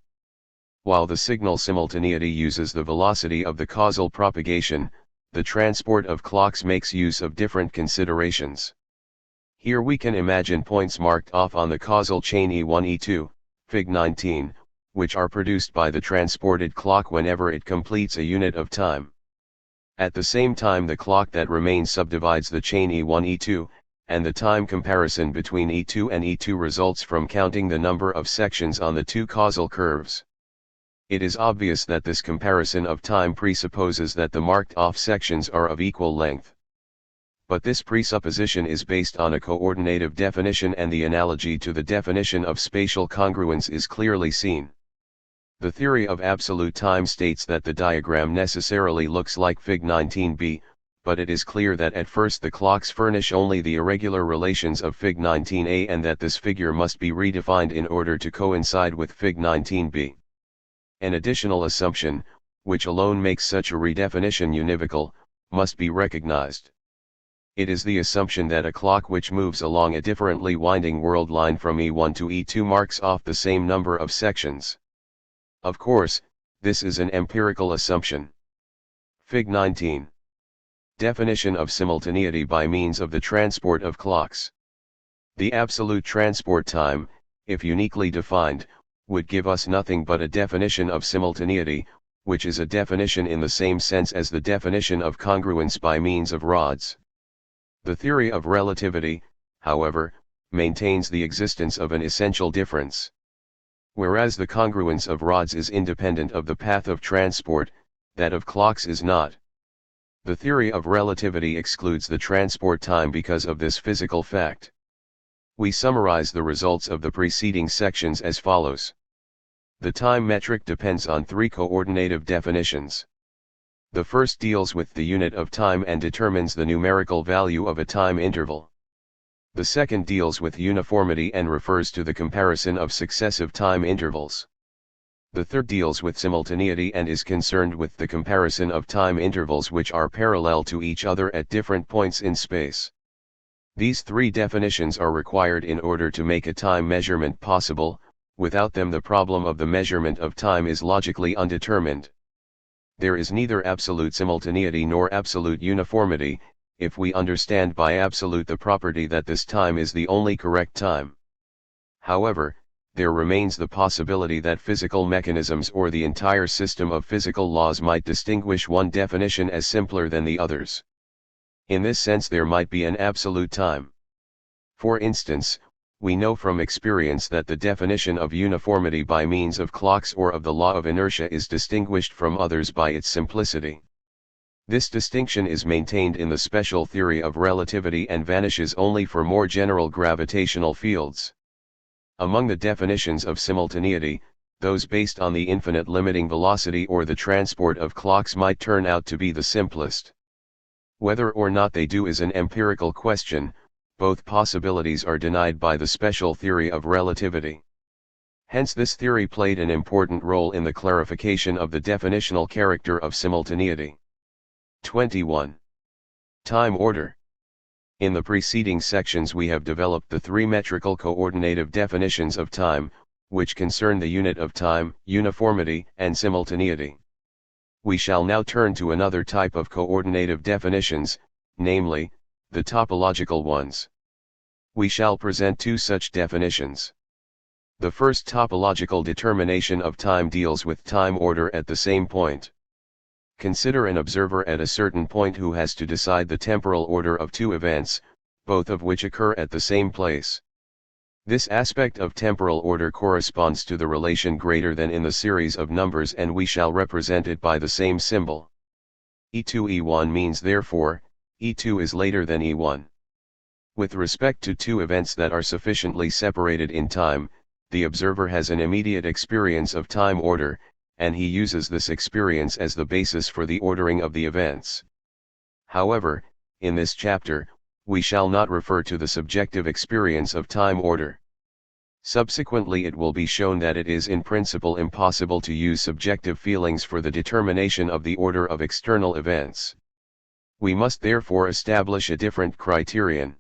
While the signal simultaneity uses the velocity of the causal propagation, the transport of clocks makes use of different considerations. Here we can imagine points marked off on the causal chain E1 E2, Fig. 19, which are produced by the transported clock whenever it completes a unit of time. At the same time, the clock that remains subdivides the chain E1 E2, and the time comparison between E2 and E2 results from counting the number of sections on the two causal curves. It is obvious that this comparison of time presupposes that the marked off sections are of equal length. But this presupposition is based on a coordinative definition, and the analogy to the definition of spatial congruence is clearly seen. The theory of absolute time states that the diagram necessarily looks like Fig. 19b, but it is clear that at first the clocks furnish only the irregular relations of Fig 19a and that this figure must be redefined in order to coincide with Fig 19b. An additional assumption, which alone makes such a redefinition univocal, must be recognized. It is the assumption that a clock which moves along a differently winding world line from E1 to E2 marks off the same number of sections. Of course, this is an empirical assumption. Fig 19. Definition of simultaneity by means of the transport of clocks. The absolute transport time, if uniquely defined, would give us nothing but a definition of simultaneity, which is a definition in the same sense as the definition of congruence by means of rods. The theory of relativity, however, maintains the existence of an essential difference. Whereas the congruence of rods is independent of the path of transport, that of clocks is not. The theory of relativity excludes the transport time because of this physical fact. We summarize the results of the preceding sections as follows. The time metric depends on three coordinative definitions. The first deals with the unit of time and determines the numerical value of a time interval. The second deals with uniformity and refers to the comparison of successive time intervals. The third deals with simultaneity and is concerned with the comparison of time intervals which are parallel to each other at different points in space. These three definitions are required in order to make a time measurement possible. Without them the problem of the measurement of time is logically undetermined. There is neither absolute simultaneity nor absolute uniformity, if we understand by absolute the property that this time is the only correct time. However, there remains the possibility that physical mechanisms or the entire system of physical laws might distinguish one definition as simpler than the others. In this sense there might be an absolute time. For instance, we know from experience that the definition of uniformity by means of clocks or of the law of inertia is distinguished from others by its simplicity. This distinction is maintained in the special theory of relativity and vanishes only for more general gravitational fields. Among the definitions of simultaneity, those based on the infinite limiting velocity or the transport of clocks might turn out to be the simplest. Whether or not they do is an empirical question. Both possibilities are denied by the special theory of relativity. Hence this theory played an important role in the clarification of the definitional character of simultaneity. 21. Time order. In the preceding sections we have developed the three metrical coordinative definitions of time, which concern the unit of time, uniformity, and simultaneity. We shall now turn to another type of coordinative definitions, namely, the topological ones. We shall present two such definitions. The first topological determination of time deals with time order at the same point. Consider an observer at a certain point who has to decide the temporal order of two events, both of which occur at the same place. This aspect of temporal order corresponds to the relation greater than in the series of numbers and we shall represent it by the same symbol. E2 E1 means therefore, E2 is later than E1. With respect to two events that are sufficiently separated in time, the observer has an immediate experience of time order, and he uses this experience as the basis for the ordering of the events. However, in this chapter, we shall not refer to the subjective experience of time order. Subsequently it will be shown that it is in principle impossible to use subjective feelings for the determination of the order of external events. We must therefore establish a different criterion.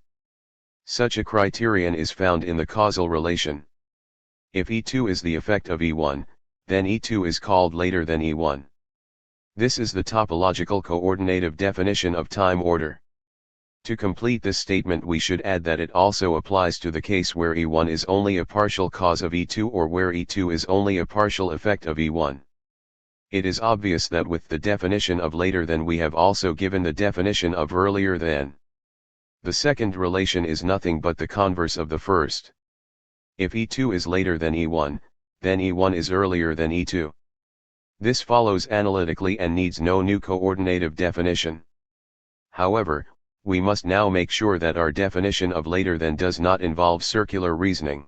Such a criterion is found in the causal relation. If E2 is the effect of E1, then E2 is called later than E1. This is the topological coordinative definition of time order. To complete this statement we should add that it also applies to the case where E1 is only a partial cause of E2 or where E2 is only a partial effect of E1. It is obvious that with the definition of later than we have also given the definition of earlier than. The second relation is nothing but the converse of the first. If E2 is later than E1, then E1 is earlier than E2. This follows analytically and needs no new coordinative definition. However, we must now make sure that our definition of later than does not involve circular reasoning.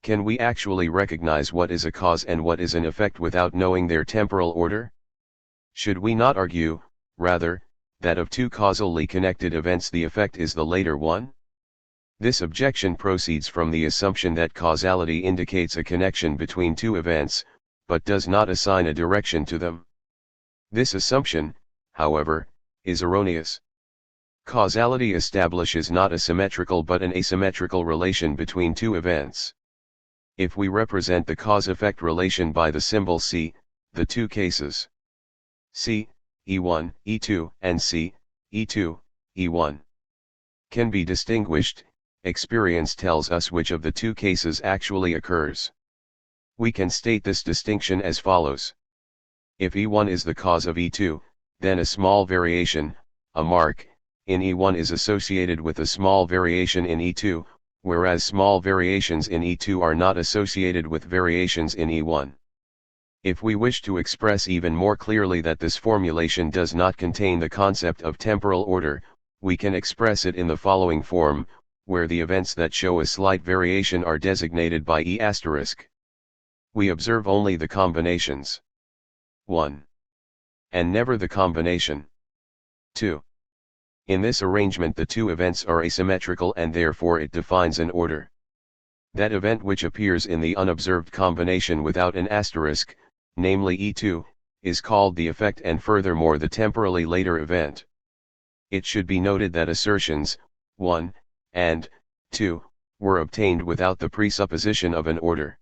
Can we actually recognize what is a cause and what is an effect without knowing their temporal order? Should we not argue, rather, that of two causally connected events the effect is the later one? This objection proceeds from the assumption that causality indicates a connection between two events, but does not assign a direction to them. This assumption, however, is erroneous. Causality establishes not a symmetrical but an asymmetrical relation between two events. If we represent the cause-effect relation by the symbol C, the two cases C, E1, E2, and C, E2, E1 can be distinguished, experience tells us which of the two cases actually occurs. We can state this distinction as follows. If E1 is the cause of E2, then a small variation, a mark, in E1 is associated with a small variation in E2, whereas small variations in E2 are not associated with variations in E1. If we wish to express even more clearly that this formulation does not contain the concept of temporal order, we can express it in the following form, where the events that show a slight variation are designated by E*. We observe only the combinations 1. And never the combination 2. In this arrangement the two events are asymmetrical and therefore it defines an order. That event which appears in the unobserved combination without an asterisk, namely E2, is called the effect and furthermore the temporally later event. It should be noted that assertions 1 and 2 were obtained without the presupposition of an order.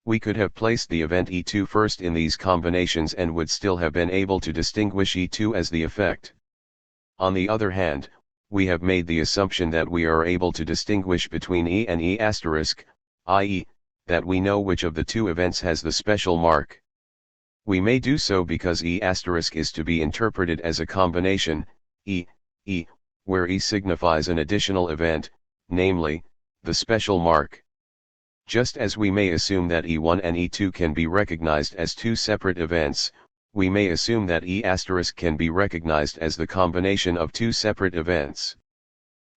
We could have placed the event E2 first in these combinations and would still have been able to distinguish E2 as the effect. On the other hand, we have made the assumption that we are able to distinguish between E and E*, i.e., that we know which of the two events has the special mark. We may do so because E** is to be interpreted as a combination, E, where E signifies an additional event, namely, the special mark. Just as we may assume that E1 and E2 can be recognized as two separate events, we may assume that E** can be recognized as the combination of two separate events.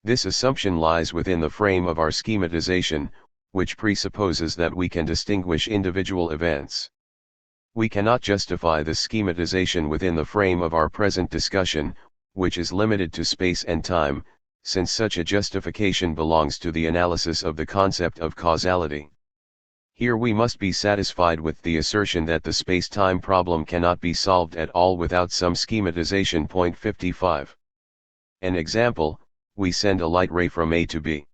This assumption lies within the frame of our schematization, which presupposes that we can distinguish individual events. We cannot justify this schematization within the frame of our present discussion, which is limited to space and time, since such a justification belongs to the analysis of the concept of causality. Here we must be satisfied with the assertion that the space-time problem cannot be solved at all without some schematization. Point 55. An example, we send a light ray from A to B.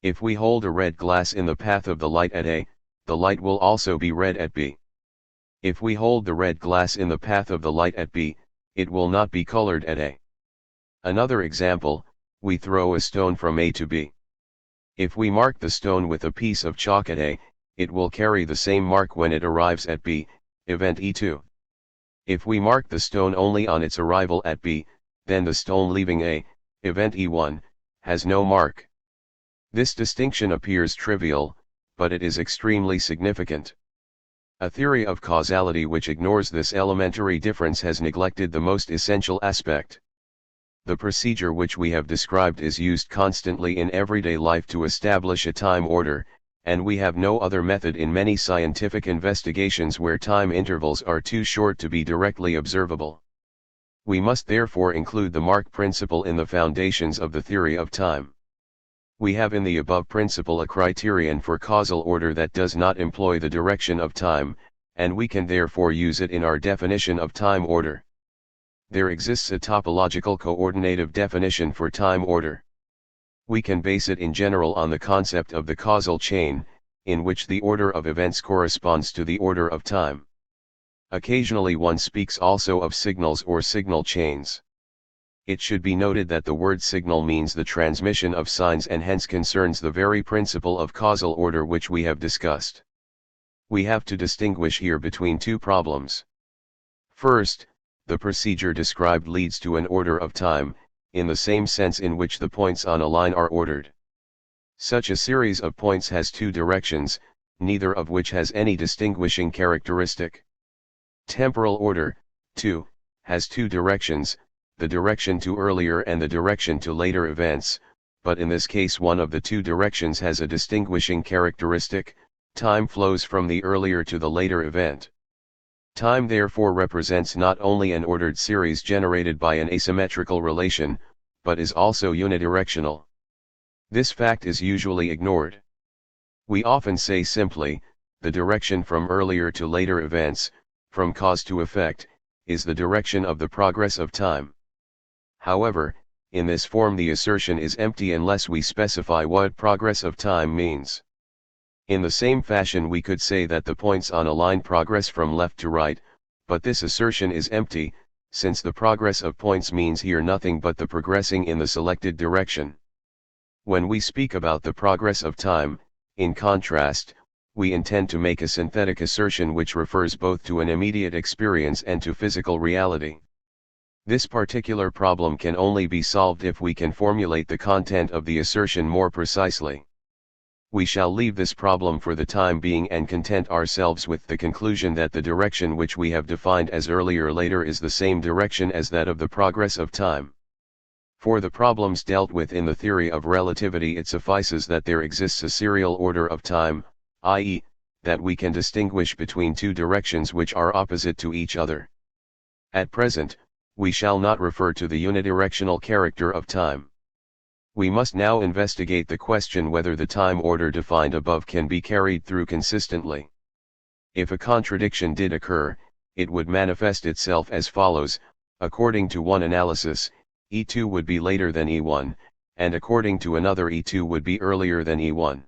If we hold a red glass in the path of the light at A, the light will also be red at B. If we hold the red glass in the path of the light at B, it will not be colored at A. Another example, we throw a stone from A to B. If we mark the stone with a piece of chalk at A, it will carry the same mark when it arrives at B, event E2. If we mark the stone only on its arrival at B, then the stone leaving A, event E1, has no mark. This distinction appears trivial, but it is extremely significant. A theory of causality which ignores this elementary difference has neglected the most essential aspect. The procedure which we have described is used constantly in everyday life to establish a time order, and we have no other method in many scientific investigations where time intervals are too short to be directly observable. We must therefore include the mark principle in the foundations of the theory of time. We have in the above principle a criterion for causal order that does not employ the direction of time, and we can therefore use it in our definition of time order. There exists a topological coordinative definition for time order. We can base it in general on the concept of the causal chain, in which the order of events corresponds to the order of time. Occasionally one speaks also of signals or signal chains. It should be noted that the word signal means the transmission of signs and hence concerns the very principle of causal order which we have discussed. We have to distinguish here between two problems. First, the procedure described leads to an order of time, in the same sense in which the points on a line are ordered. Such a series of points has two directions, neither of which has any distinguishing characteristic. Temporal order, too, has two directions, the direction to earlier and the direction to later events, but in this case one of the two directions has a distinguishing characteristic: time flows from the earlier to the later event. Time therefore represents not only an ordered series generated by an asymmetrical relation, but is also unidirectional. This fact is usually ignored. We often say simply, the direction from earlier to later events, from cause to effect, is the direction of the progress of time. However, in this form the assertion is empty unless we specify what progress of time means. In the same fashion we could say that the points on a line progress from left to right, but this assertion is empty, since the progress of points means here nothing but the progressing in the selected direction. When we speak about the progress of time, in contrast, we intend to make a synthetic assertion which refers both to an immediate experience and to physical reality. This particular problem can only be solved if we can formulate the content of the assertion more precisely. We shall leave this problem for the time being and content ourselves with the conclusion that the direction which we have defined as earlier-later is the same direction as that of the progress of time. For the problems dealt with in the theory of relativity it suffices that there exists a serial order of time, i.e., that we can distinguish between two directions which are opposite to each other. At present, we shall not refer to the unidirectional character of time. We must now investigate the question whether the time order defined above can be carried through consistently. If a contradiction did occur, it would manifest itself as follows: according to one analysis, E2 would be later than E1, and according to another E2 would be earlier than E1.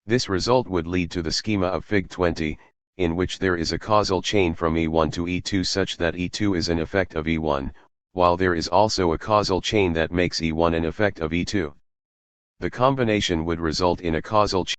This result would lead to the schema of Fig 20, in which there is a causal chain from E1 to E2 such that E2 is an effect of E1, while there is also a causal chain that makes E1 an effect of E2. The combination would result in a causal chain